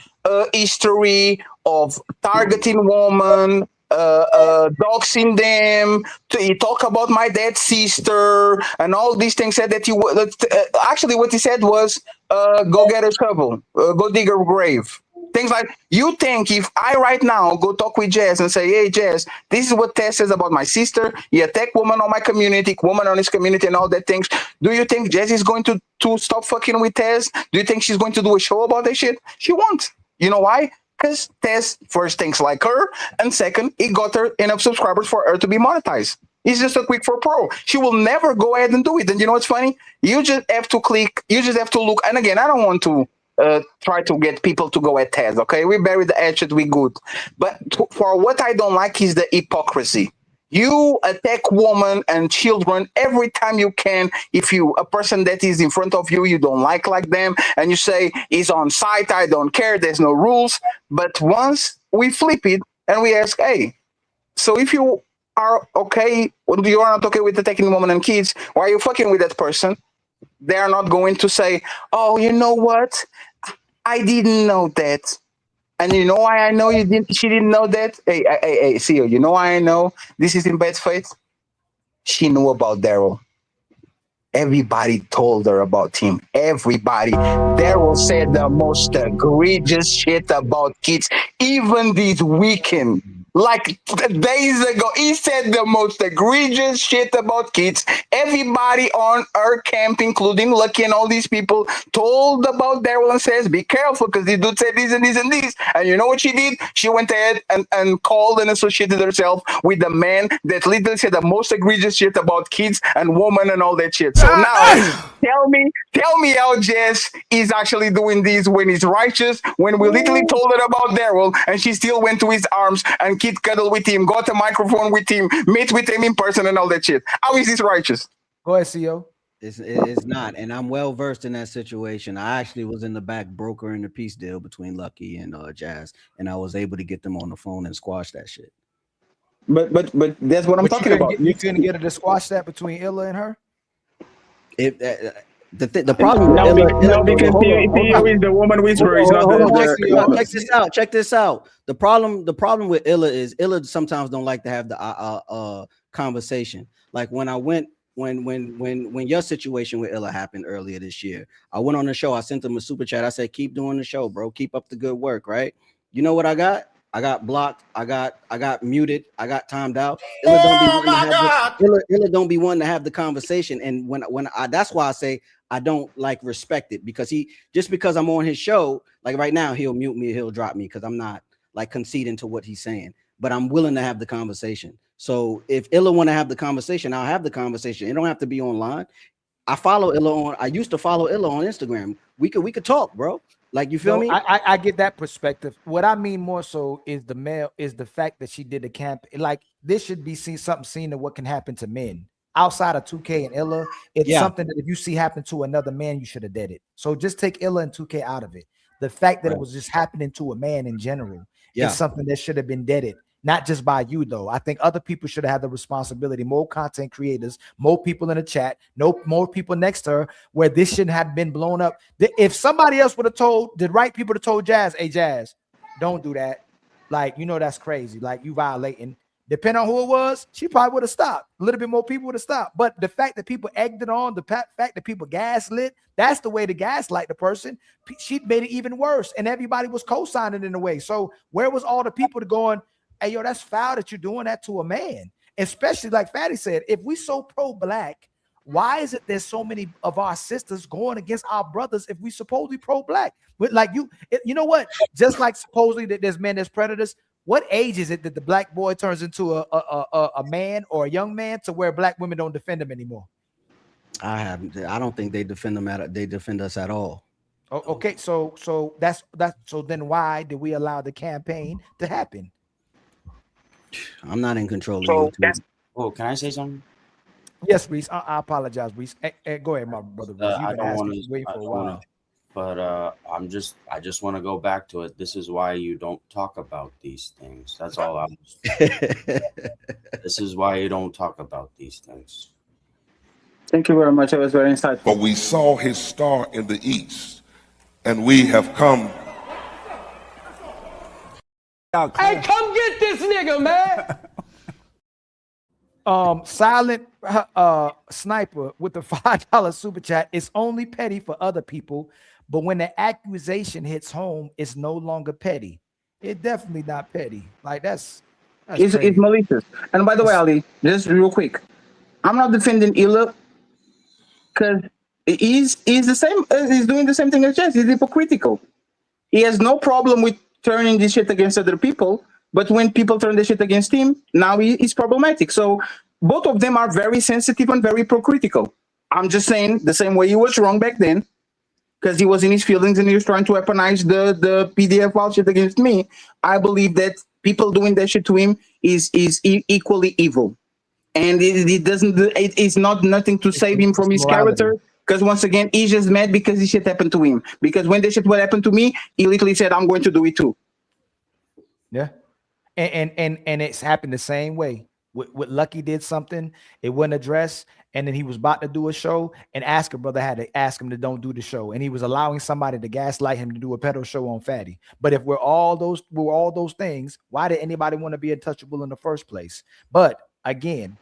history of targeting women, doxing them, he talk about my dead sister and all these things, said that actually what he said was go get a shovel, go dig a grave. Things like, you think if I right now go talk with Jazz and say, hey Jazz, this is what Tess says about my sister, he attacked woman on my community, woman on his community and all that things, do you think Jazz is going to stop fucking with Tess? Do you think she's going to do a show about that shit? She won't. You know why? Because Tess first thinks like her, and second, it got her enough subscribers for her to be monetized. It's just a quick for pro. She will never go ahead and do it. And you know what's funny? You just have to click, you just have to look. And again, I don't want to try to get people to go at Tess, okay? We bury the hatchet, we good. But for what I don't like is the hypocrisy. You attack women and children every time you can. If a person that is in front of you, you don't like them, and you say, he's on site, I don't care, there's no rules. But once we flip it and we ask, hey, so if you are okay, you are not okay with attacking women and kids, why are you fucking with that person? They are not going to say, oh, you know what? I didn't know that. And you know why I know she didn't know that? Hey, CEO, you know why I know this is in bad faith? She knew about Daryl. Everybody told her about him. Everybody. Daryl said the most egregious shit about kids, even this weekend. Like days ago, he said the most egregious shit about kids. Everybody on our camp, including Lucky and all these people, told about Daryl and says, be careful, because this dude said this and this and this. And you know what she did? She went ahead and called and associated herself with the man that literally said the most egregious shit about kids and women and all that shit. So now, tell me how Jess is actually doing this when he's righteous, when we literally told her about Daryl and she still went to his arms and kid cuddle with him, got a microphone with him, meet with him in person and all that shit. How is this righteous? Go ahead, CEO. It's not, and I'm well versed in that situation. I actually was in the back brokering the peace deal between Lucky and Jazz, and I was able to get them on the phone and squash that shit. But that's what I'm talking about. You couldn't get her to squash that between Illa and her? The problem with Illa, because Theo is the woman whisperer. Check this out. The problem with Illa is Illa sometimes don't like to have the conversation. Like when your situation with Illa happened earlier this year, I went on the show. I sent him a super chat. I said, "Keep doing the show, bro. Keep up the good work." Right? You know what I got? I got blocked. I got muted. I got timed out. Illa don't be wanting to have the conversation. And that's why I say I don't like respect it, because because I'm on his show, like right now, he'll mute me, he'll drop me because I'm not like conceding to what he's saying, but I'm willing to have the conversation. So if Illa want to have the conversation, I'll have the conversation. It don't have to be online. I used to follow Illa on Instagram. We could talk, bro. Like, you feel me? I get that perspective. What I mean more so is the fact that she did a camp. Like, this should be something seen to what can happen to men outside of 2K and Illa. It's something that if you see happen to another man, you should have did it. So just take Illa and 2K out of it. The fact that it was just happening to a man in general is something that should have been deaded. Not just by you, though. I think other people should have had the responsibility, more content creators, more people in the chat, more people next to her, where this shouldn't have been blown up. If somebody else would have told, the right people to told Jazz, hey, Jazz, don't do that. Like, that's crazy. Like, you violating. Depending on who it was, she probably would have stopped. A little bit more people would have stopped. But the fact that people egged it on, the fact that people gaslit, that's the way to gaslight the person. She made it even worse, and everybody was co-signing in a way. So where was all the people going, hey, yo, that's foul that you're doing that to a man? Especially like Fatty said, if we so pro-black, why is it there's so many of our sisters going against our brothers if we supposedly pro-black? Like you know what? Just like supposedly that there's men as predators. What age is it that the black boy turns into a man or a young man to where black women don't defend him anymore? I don't think they defend them they defend us at all. Okay, so then why did we allow the campaign to happen? I'm not in control of YouTube. Oh, can I say something? Yes, Reese. I apologize, Reese. Hey, go ahead, my brother. Reese. I don't want to wait for a while. But I just want to go back to it. This is why you don't talk about these things. That's all I'm This is why you don't talk about these things. Thank you very much. It was very insightful. But we saw his star in the east, and we have come. Hey, come get this nigga, man. Silent Sniper with the $5 super chat. It's only petty for other people, but when the accusation hits home, it's no longer petty. It's definitely not petty. Like that's it's malicious. And by the way, Ali, just real quick, I'm not defending Illa because he's the same. He's doing the same thing as Jess. He's hypocritical. He has no problem with turning this shit against other people, but when people turn this shit against him, now he's problematic. So both of them are very sensitive and very hypocritical. I'm just saying the same way he was wrong back then, because he was in his feelings and he was trying to weaponize the PDF file shit against me. I believe that people doing that shit to him is equally evil, and it's not nothing to save him from his character. Because once again, he's just mad because this shit happened to him. Because when this shit would happen to me, he literally said, "I'm going to do it too." Yeah, and it's happened the same way. With Lucky did something, it wasn't addressed, and then he was about to do a show, and Asker brother had to ask him to don't do the show, and he was allowing somebody to gaslight him to do a pedo show on Fatty. But if we're all those things, why did anybody want to be untouchable in the first place? But again,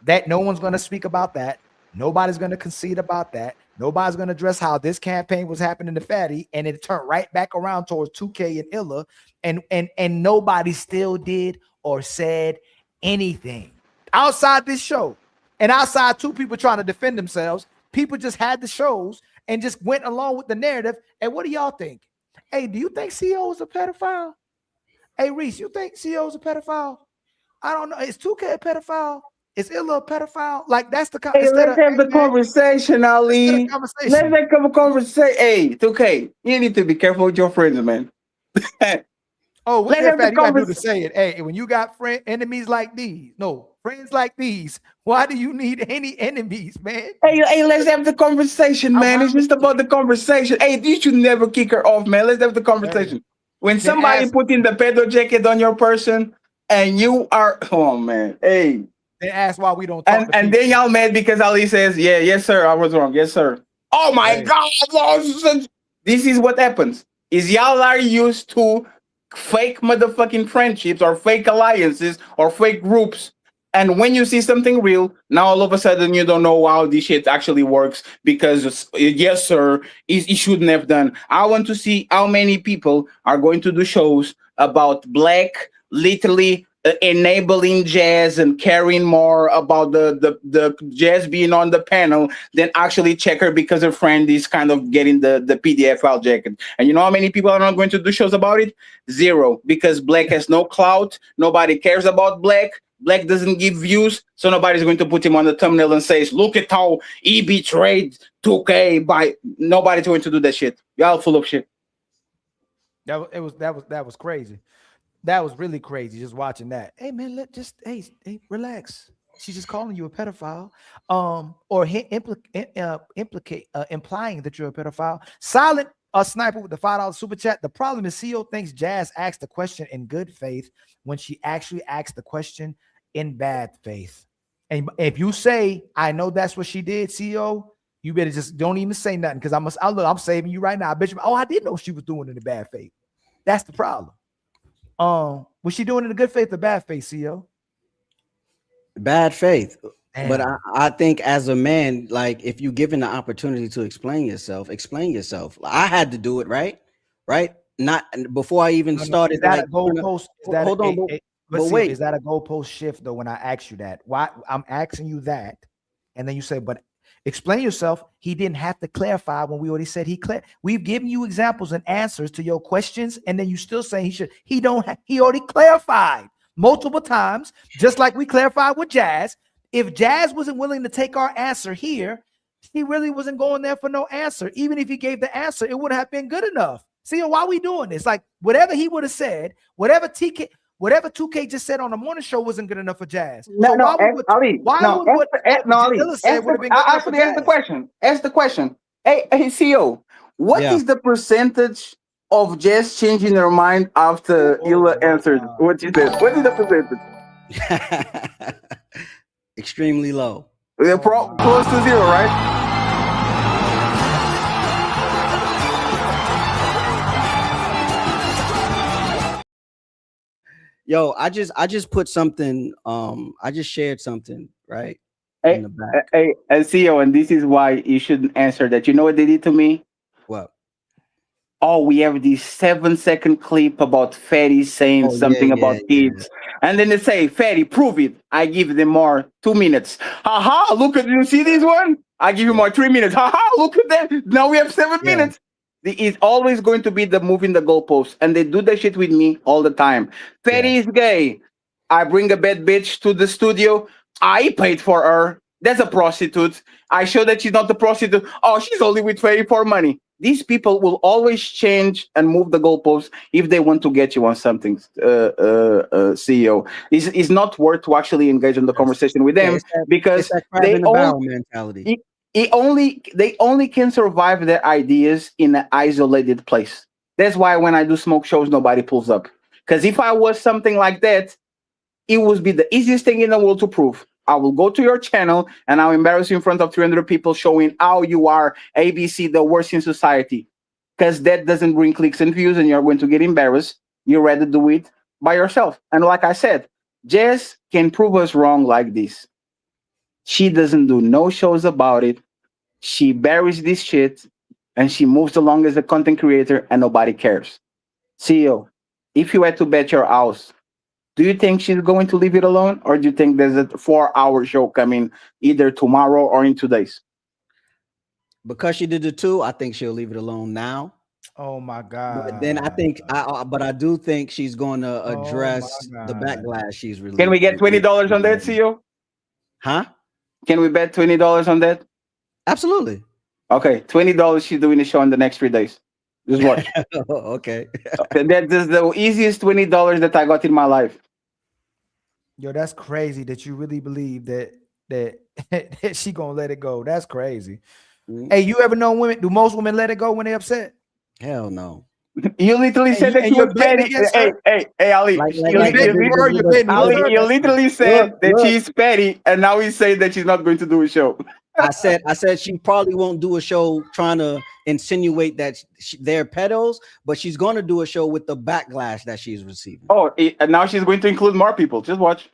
that no one's going to speak about that. Nobody's going to concede about that. Nobody's going to address how this campaign was happening to Fatty, and it turned right back around towards 2K and Illa, and nobody still did or said anything outside this show, and outside two people trying to defend themselves. People just had the shows and just went along with the narrative. And what do y'all think? Hey, do you think CEO is a pedophile? Hey, Reese, you think CEO is a pedophile? I don't know. Is 2K a pedophile? Is Illa a pedophile? Like that's the Hey, let's have the conversation, Ali. Let's have a conversation. Hey, 2K, you need to be careful with your friends, man. Oh, let's have the you gotta do to say it. Hey, when you got enemies like these, friends like these, why do you need any enemies, man? Hey, let's have the conversation, man. It's just about the conversation. Hey, you should never kick her off, man. Let's have the conversation. Hey. When somebody put in the pedo jacket on your person, and you are, oh man, hey. They ask why we don't talk. And then y'all mad because Ali says, "Yeah, yes, sir, I was wrong. Yes, sir." Oh my God, this is what happens. Is y'all are used to fake motherfucking friendships or fake alliances or fake groups, and when you see something real, now all of a sudden you don't know how this shit actually works because yes, sir, he shouldn't have done. I want to see how many people are going to do shows about black literally enabling Jazz and caring more about the Jazz being on the panel than actually check her because her friend is kind of getting the PDF file jacket. And you know how many people are not going to do shows about it? Zero, because black has no clout. Nobody cares about black. Black doesn't give views, so nobody's going to put him on the thumbnail and says, "Look at how he betrayed 2K by." Nobody's going to do that shit. Y'all full of shit. That was crazy. That was really crazy just watching that. Hey man, hey, relax. She's just calling you a pedophile, or implying that you're a pedophile. Silent Sniper with the $5 super chat. The problem is CEO thinks Jazz asked the question in good faith when she actually asked the question in bad faith. And if you say, "I know that's what she did," CEO, you better just don't even say nothing, because I'm saving you right now. I bet you. Oh, I did know she was doing it in bad faith. That's the problem. Was she doing it in good faith or bad faith, CEO? Bad faith. But Damn. I think as a man, like if you given the opportunity to explain yourself. I had to do it, right? Not before I even No, no, started. is that Like, a goalpost? Is that hold on, but but see, wait. is that a goalpost shift though? When I ask you that, why I'm asking you that, and then you say, "But explain yourself." He didn't have to clarify when we already said he clear. We've given you examples and answers to your questions, and then you still saying he should. He don't. He already clarified multiple times, just like we clarified with Jazz. If Jazz wasn't willing to take our answer here, he really wasn't going there for no answer. Even if he gave the answer, it wouldn't have been good enough. See, why we doing this? Like whatever he would have said, whatever 2K just said on the morning show wasn't good enough for Jazz. No, So no, why would Ali. why No, would what Ali. Janilla said would have been good enough for Actually, ask the Jazz? question. Ask the question. Hey, CEO, what is the percentage of Jazz changing their mind after Illa answered what you said? What is the percentage? Extremely low. Close to zero, right? Yo, I just put something. I just shared something right Hey, in the back. hey, CEO, and this is why you shouldn't answer that. You know what they did to me? What? Oh, we have this 7-second clip about Fatty saying something about kids. And then they say, Fatty, prove it. I give them more 2 minutes. Haha, look at you see this one? I give you more 3 minutes. Haha, look at that. Now we have 7 minutes. It's always going to be the moving the goalposts. And they do that shit with me all the time. Fatty is gay. I bring a bad bitch to the studio. I paid for her. That's a prostitute. I show that she's not a prostitute. Oh, she's only with Fatty for money. These people will always change and move the goalposts if they want to get you on something, CEO. It's not worth to actually engage in the conversation with them because they mentality. They only can survive their ideas in an isolated place. That's why when I do smoke shows, nobody pulls up. Because if I was something like that, it would be the easiest thing in the world to prove. I will go to your channel and I'll embarrass you in front of 300 people showing how you are ABC, the worst in society. Because that doesn't bring clicks and views and you're going to get embarrassed. You'd rather do it by yourself. And like I said, Jess can prove us wrong like this. She doesn't do no shows about it. She buries this shit and she moves along as a content creator and nobody cares. CEO, if you had to bet your house, do you think she's going to leave it alone, or do you think there's a 4-hour show coming either tomorrow or in 2 days? Because she did the 2, I think she'll leave it alone now. Oh my God! But then I think, but I do think she's going to address the backlash she's released. Can we get $20 on that, CEO? Huh? Can we bet $20 on that? Absolutely. Okay, $20. She's doing the show in the next 3 days. Just watch. Okay. That is the easiest $20 that I got in my life. Yo, that's crazy that you really believe that she gonna let it go. That's crazy. Hey, you ever know women? Do most women let it go when they upset? Hell no. You literally said that you were petty. Hey, Ali. You literally said that she's petty, and now he's saying that she's not going to do a show. I said she probably won't do a show trying to insinuate that they're pedos, but she's going to do a show with the backlash that she's receiving. Oh, and now she's going to include more people. Just watch.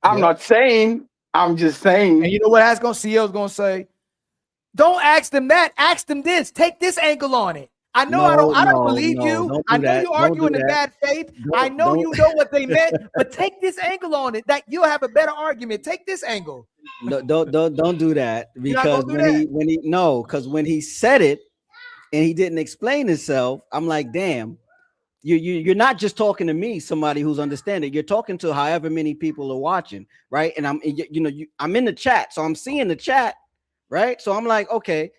I'm not saying. I'm just saying. And you know what CEO's going to say? Don't ask them that. Ask them this. Take this angle on it. I know I don't believe you. I know you're arguing in bad faith. I know you know what they meant, but take this angle on it. That you'll have a better argument. Take this angle. No, don't do that, because when he said it and he didn't explain himself, I'm like, damn, you're not just talking to me, somebody who's understanding. You're talking to however many people are watching, right? And I'm in the chat, so I'm seeing the chat, right? So I'm like, okay,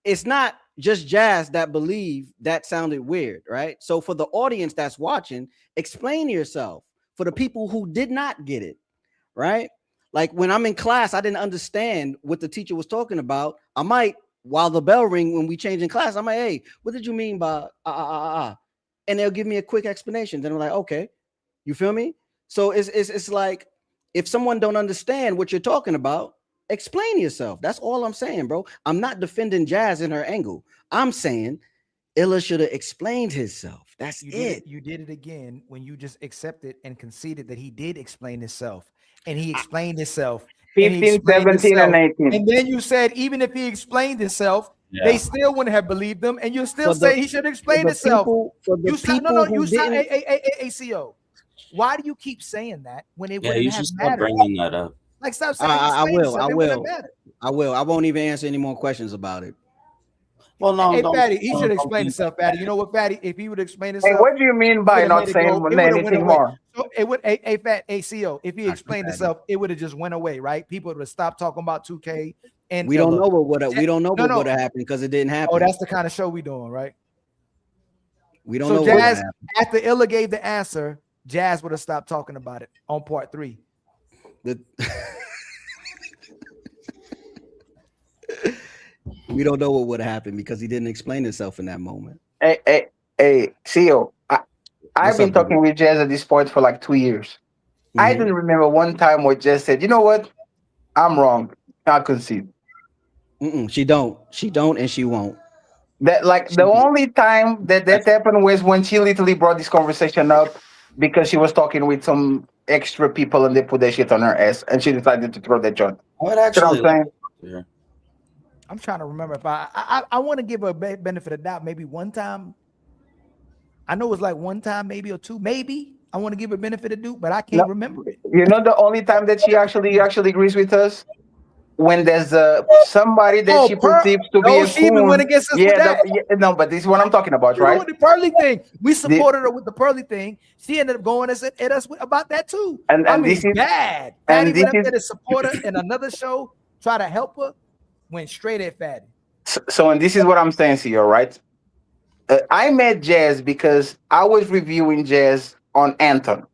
it's not just Jazz that believe that sounded weird, right? So for the audience that's watching, explain yourself. For the people who did not get it, right? Like when I'm in class, I didn't understand what the teacher was talking about. I might, while the bell ring, when we change in class, I'm like, hey, what did you mean by And they'll give me a quick explanation. Then I'm like, okay, you feel me? So it's like, if someone don't understand what you're talking about, explain yourself. That's all I'm saying, bro. I'm not defending Jazz in her angle. I'm saying Illa should have explained himself. That's You it. you did it again when you just accepted and conceded that he did explain himself, and he explained himself. 15, 17, and 18. And then you said even if he explained himself, Yeah. they still wouldn't have believed him, and you still For the- say he should explain for the himself. for the You said no, people no. You who said didn't- ACO. Why do you keep saying that when it Yeah, wouldn't you have should stop mattered? bringing that up. Like stop saying I explain will. himself, I it wouldn't will. have mattered. I will. I won't even answer any more questions about it. Well, no, Hey, don't- Fatty, he don't- should don't explain be- himself, Fatty. You know what, Fatty? If he would explain Hey, himself, what do you mean by would've not made it saying go- it would've went anything away. more? So it would a fat ACO. If he explained himself, it would have just went away, right? People would have stopped talking about 2K and We don't Illa. know what would have. We don't know No, what no. would have happened because it didn't happen. Oh, that's the kind of show we doing, right? We don't know So what Jazz, happened. after Illa gave the answer, Jazz would have stopped talking about it on part 3. We don't know what would have happened because he didn't explain himself in that moment. Hey, CEO, I've What's been up, talking with Jazz at this point for like 2 years. I Mhm. didn't remember one time where Jazz said, you know what? I'm wrong. I concede. She don't, and she won't. That like the only time that happened was when she literally brought this conversation up because she was talking with some extra people and they put that shit on her ass and she decided to throw that joint. What You know actually? what I'm saying? I'm trying to remember if I want to give her a benefit of doubt. Maybe one time. I know it was like one time, maybe or two, maybe. I want to give her benefit of doubt, but I can't remember it. You know the only time that she actually agrees with us when there's somebody that she perceives to be no, a she even coon. went against us with that. No, but this is what I'm talking about, right? With the Pearly thing, we supported her with the Pearly thing. She ended up going at us about that too. And I mean, this is bad. and Fatty this went up is there to support her in another show, try to help her, went straight at Fatty. so and this is what I'm saying to you, right? I met Jazz because I was reviewing Jazz on Anton.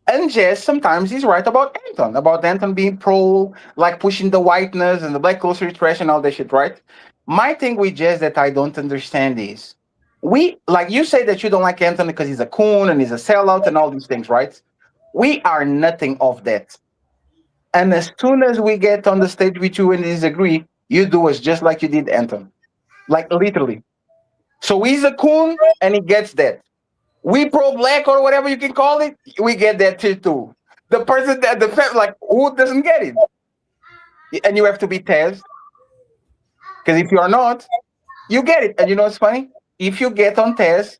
And Jazz sometimes he's right about Anton being pro, like pushing the whiteness and the black culture trash and all that shit, right? My thing with Jazz that I don't understand is we like you say that you don't like Anton because he's a coon and he's a sellout and all these things, right? We are nothing of that. And as soon as we get on the stage with you and disagree, you do us just like you did Anton. Like literally. So he's a coon and he gets that. We pro-black or whatever you can call it, we get that shit too. The person that like who doesn't get it? And you have to be Taz. Because if you are not, you get it. And you know what's funny? If you get on Taz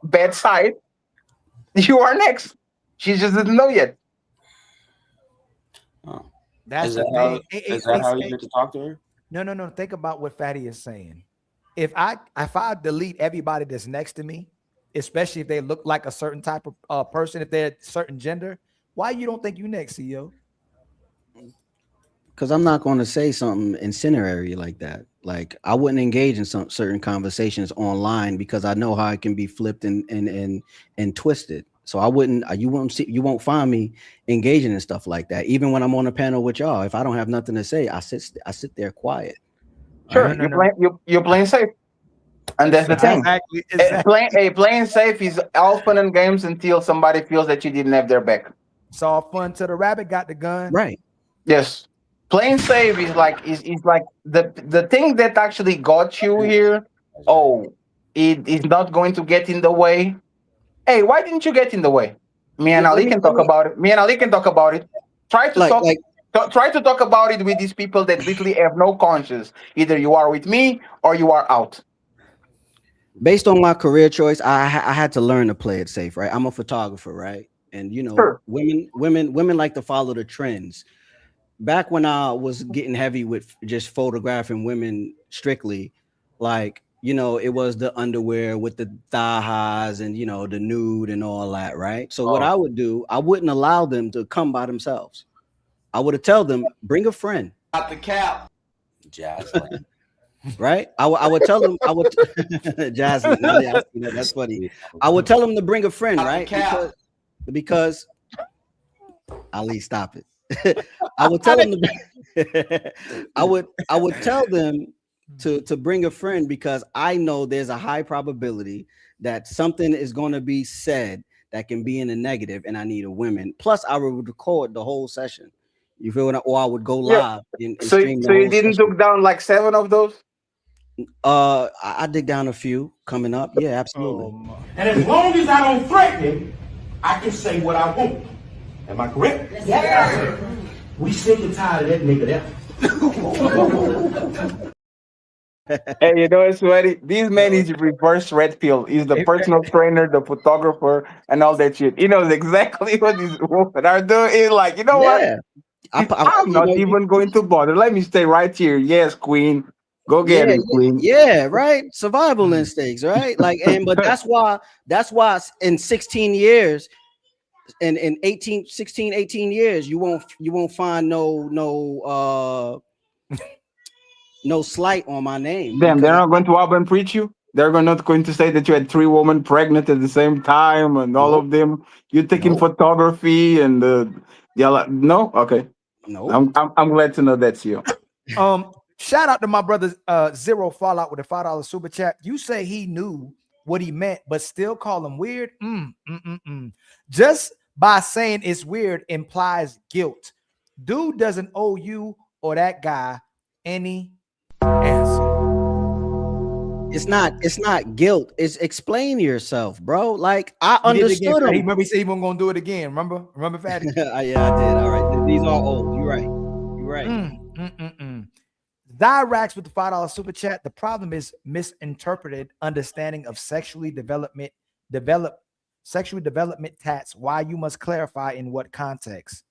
bad side, you are next. She just doesn't know yet. That's Is the that thing. how, is that how you get to talk to her? No. Think about what Fatty is saying. If I delete everybody that's next to me, especially if they look like a certain type of person, if they're a certain gender, why you don't think you next, CEO? Because I'm not going to say something incendiary like that. Like I wouldn't engage in some certain conversations online because I know how it can be flipped and twisted. So I wouldn't. You won't find me engaging in stuff like that. Even when I'm on a panel with y'all, if I don't have nothing to say, I sit there quiet. Sure, you're playing safe, and that's the thing. Exactly. Playing safe is all fun and games until somebody feels that you didn't have their back. It's all fun till the rabbit got the gun. Right. Yes. Playing safe is like the thing that actually got you here. Oh, it is not going to get in the way. Hey, why didn't you get in the way? Me and Ali can talk about it. Try to talk about it with these people that literally have no conscience. Either you are with me or you are out. Based on my career choice, I had to learn to play it safe, right? I'm a photographer, right? And you know, Sure. women like to follow the trends. Back when I was getting heavy with just photographing women strictly, like, you know, it was the underwear with the thigh highs and, you know, the nude and all that, right? So what I would do, I wouldn't allow them to come by themselves. I would have tell them, bring a friend. Out the cap. Jasmine. Right? I would tell them, Jasmine, yeah, you know, that's funny. I would tell them to bring a friend, right? Because Ali, stop it. I would tell them I would tell them to bring a friend because I know there's a high probability that something is going to be said that can be in a negative, and I need a woman. Plus, I would record the whole session. You feel what? Or I would go live. So you didn't took down like 7 of those? I dig down a few coming up. Yeah, absolutely. And as long as I don't threaten him, I can say what I want. Am I correct? Yes. We sick and tired of that nigga there. Hey, you know it's funny? This man is reverse red pill. He's the personal trainer, the photographer, and all that shit. He knows exactly what these women are doing. He's like, you know Yeah. what? I'm not even going to bother. Let me stay right here. Yes, queen. Go get it, queen. Yeah, right. Survival instincts, right? Like, but that's why in 16 years, in 16, 18 years, you won't find no slight on my name. Damn, they're not going to up and preach you. They're not going to say that you had 3 women pregnant at the same time and all of them. You're taking photography and no, okay. No, I'm glad to know that's you. Shout out to my brother Zero Fallout with a $5 super chat. You say he knew what he meant, but still call him weird. Just by saying it's weird implies guilt. Dude doesn't owe you or that guy any answer. It's not guilt. It's explain yourself, bro. Like I understood him. He remember he said he wasn't gonna do it again. Remember, Fatty? Yeah, I did. All right, these are old. You're right. You're right. Zyrax with the $5 super chat. The problem is misinterpreted understanding of sexual development tats. Why you must clarify in what context.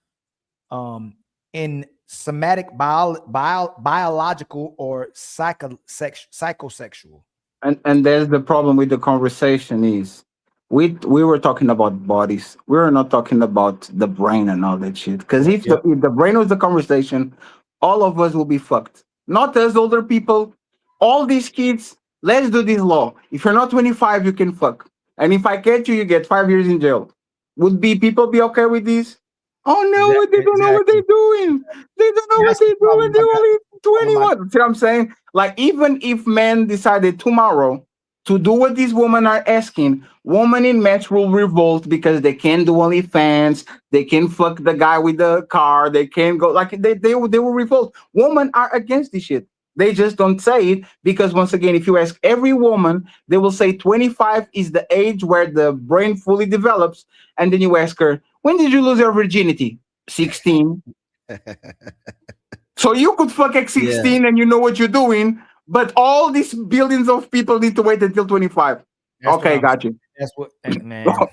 In somatic, biological, or psychosexual. And there's the problem with the conversation is we were talking about bodies. We were not talking about the brain and all that shit. Because if the brain was the conversation, all of us will be fucked. Not as older people. All these kids, let's do this law. If you're not 25, you can fuck. And if I catch you, you get 5 years in jail. Would people be okay with this? Oh no, they don't know what they're doing. They don't know what they're doing. They're only 21. See what I'm saying? Like, even if men decided tomorrow to do what these women are asking, women in match will revolt because they can't do OnlyFans. They can fuck the guy with the car. They can't go, like, they will revolt. Women are against this shit. They just don't say it because, once again, if you ask every woman, they will say 25 is the age where the brain fully develops. And then you ask her, when did you lose your virginity? 16. So you could fuck at 16 and you know what you're doing, but all these billions of people need to wait until 25. Okay, got you. That's what, man. Who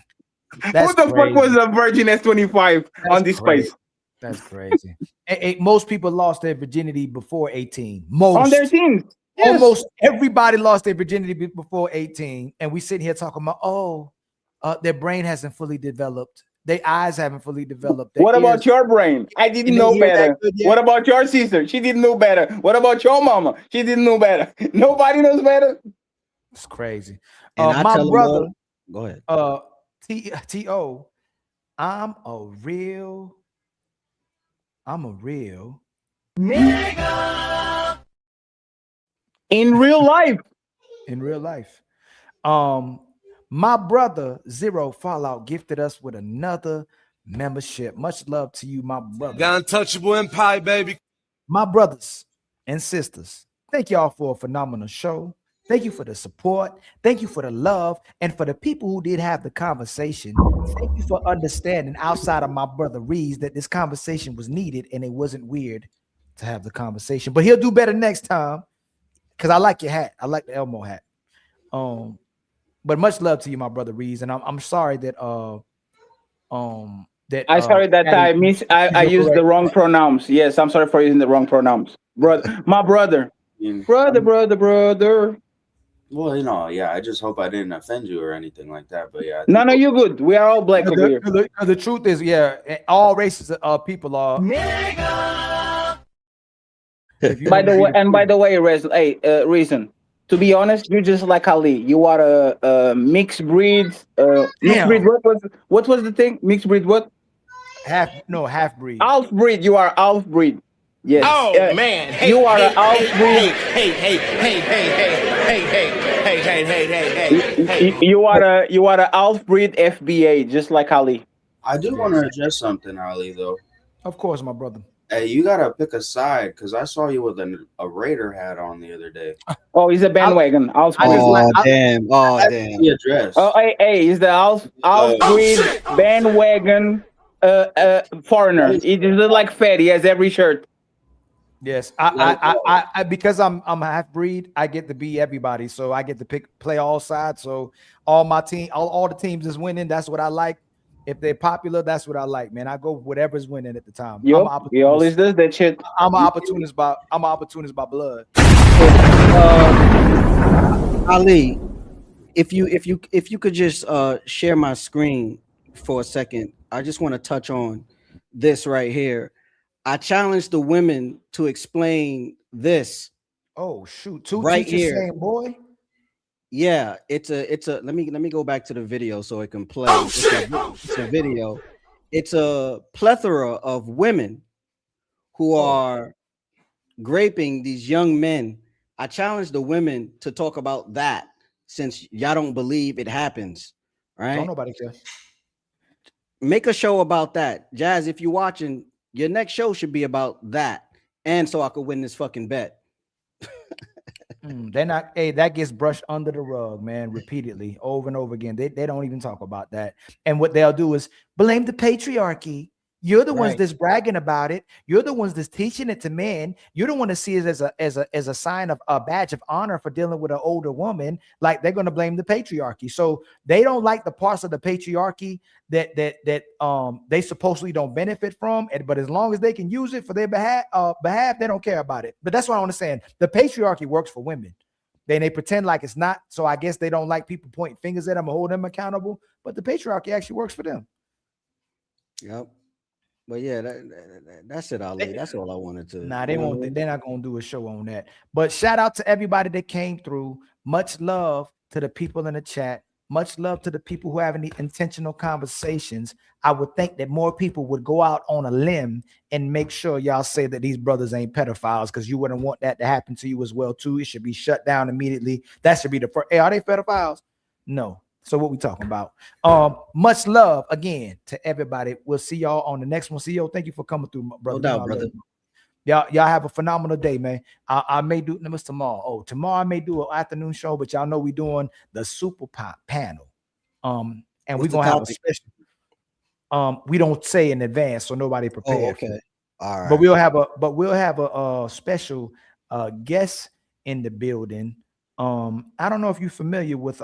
the fuck was a virgin at 25 on this space? That's crazy. Most people lost their virginity before 18. Most on their teens. Yes. Almost everybody lost their virginity before 18. And we sitting here talking about, their brain hasn't fully developed. Their eyes haven't fully developed. What about your brain? I didn't know better. What about your sister? She didn't know better. What about your mama? She didn't know better. Nobody knows better. It's crazy. My brother, go ahead. T.O. I'm a real nigga. In real life. In real life. My brother Zero Fallout gifted us with another membership. Much love to you, my brother. The untouchable empire, baby. My brothers and sisters, thank y'all for a phenomenal show. Thank you for the support. Thank you for the love. And for the people who did have the conversation, thank you for understanding outside of my brother Reeves that this conversation was needed and it wasn't weird to have the conversation. But he'll do better next time because I like your hat. I like the Elmo hat. But much love to you, my brother Reeves. And I'm sorry that I'm sorry that I used the wrong pronouns. Yes, I'm sorry for using the wrong pronouns. Brother, my brother. Brother. Well, yeah, I just hope I didn't offend you or anything like that. But yeah. No, you're good. We are all black over here. The truth is, all races of people are. By the way, Reason. To be honest, you're just like Ali. You are a mixed breed. Mixed breed. What was the thing? Mixed breed. What? Half breed. Half breed. You are half breed. Yes. Oh man. Hey, you are a half breed. Hey. You are a half breed FBA, just like Ali. I do want to address something, Ali, though. Of course, my brother. Hey, you gotta pick a side because I saw you with a Raider hat on the other day. Oh, he's a bandwagon. Oh damn! Oh That's damn! the address. Oh, hey, he's the Breed bandwagon foreigner. He just looks like Fed. He has every shirt. Yes, I because I'm a half breed, I get to be everybody. So I get to play all sides. So all my team, all the teams is winning. That's what I like. If they're popular, that's what I like, man. I go whatever's winning at the time. Yo, he always does that shit. I'm an opportunist by blood. Ali, if you could just share my screen for a second, I just want to touch on this right here. I challenge the women to explain this. Oh shoot! Two right teachers here, saying, boy. Yeah, it's a. Let me go back to the video so it can play. It's a video. It's a plethora of women who are graping these young men. I challenge the women to talk about that since y'all don't believe it happens, right? Don't nobody care. Make a show about that, Jazz. If you're watching, your next show should be about that, and so I could win this fucking bet. They're not. Hey, that gets brushed under the rug, man, repeatedly, over and over again. They don't even talk about that. And what they'll do is blame the patriarchy. You're the ones that's bragging about it. You're the ones that's teaching it to men. You don't want to see it as a sign of a badge of honor for dealing with an older woman. Like they're going to blame the patriarchy. So they don't like the parts of the patriarchy that they supposedly don't benefit from. But as long as they can use it for their behalf, they don't care about it. But that's what I understand. The patriarchy works for women. They pretend like it's not. So I guess they don't like people pointing fingers at them or hold them accountable. But the patriarchy actually works for them. Yep. But yeah, that's it, Ali. That's all I wanted to. Nah, they won't. They're not gonna do a show on that. But shout out to everybody that came through. Much love to the people in the chat. Much love to the people who have any intentional conversations. I would think that more people would go out on a limb and make sure y'all say that these brothers ain't pedophiles, because you wouldn't want that to happen to you as well too. It should be shut down immediately. That should be the first. Hey, are they pedophiles? No. So what we talking about? Much love again to everybody. We'll see y'all on the next one. CEO, thank you for coming through, brother. No doubt, brother. Y'all have a phenomenal day, man. I may do what's tomorrow. Oh, tomorrow I may do an afternoon show, but y'all know we doing the super pop panel. And we're gonna have a special. We don't say in advance, so nobody prepared. Oh, okay. All right. But we'll have a special guest in the building. I don't know if you're familiar with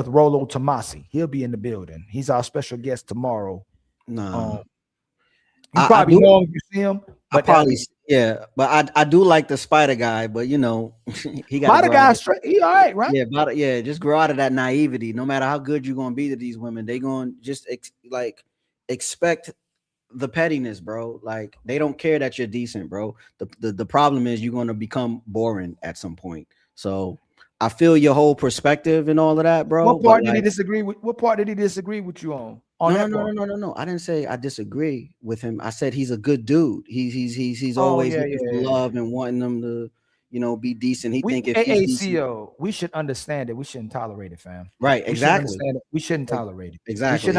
Rolo Tomasi. He'll be in the building. He's our special guest tomorrow. No. You probably know him if you see him. But but I do like the Spider guy, but you know, he got Spider guy straight. He all right, right? Yeah, just grow out of that naivety. No matter how good you're gonna be to these women, they gonna just expect the pettiness, bro. Like they don't care that you're decent, bro. The problem is you're gonna become boring at some point. So I feel your whole perspective and all of that, bro. What part did he disagree with? What part did he disagree with you on? No. I didn't say I disagree with him. I said he's a good dude. He's always looking for love and wanting them to, you know, be decent. Think if he's decent, we should understand it. We shouldn't tolerate it, fam. Right, exactly. We shouldn't tolerate it. Exactly.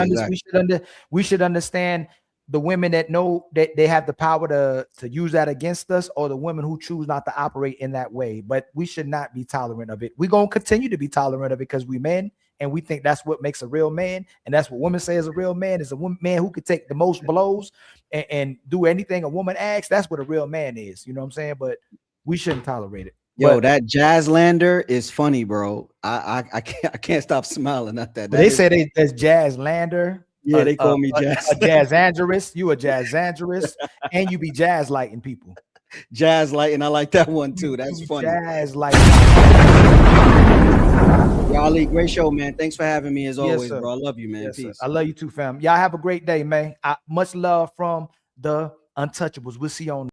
We should understand the women that know that they have the power to use that against us, or the women who choose not to operate in that way. But we should not be tolerant of it. We're going to continue to be tolerant of it because we men, and we think that's what makes a real man. And that's what women say is a real man, is a man who could take the most blows and do anything a woman asks. That's what a real man is. You know what I'm saying? But we shouldn't tolerate it. Yo, that Jazzlander is funny, bro. I can't stop smiling at that. They say there's Jazzlander. Yeah, they call me Jazz. A jazzandrous. You a jazzandrous, and you be jazz lighting people. Jazz lighting, I like that one too. That's funny. Jazz lighting. Ali, great show, man. Thanks for having me as always, Yes, bro. I love you, man. Yes, Peace. I love you too, fam. Y'all have a great day, man. Much love from the Untouchables. We'll see you on.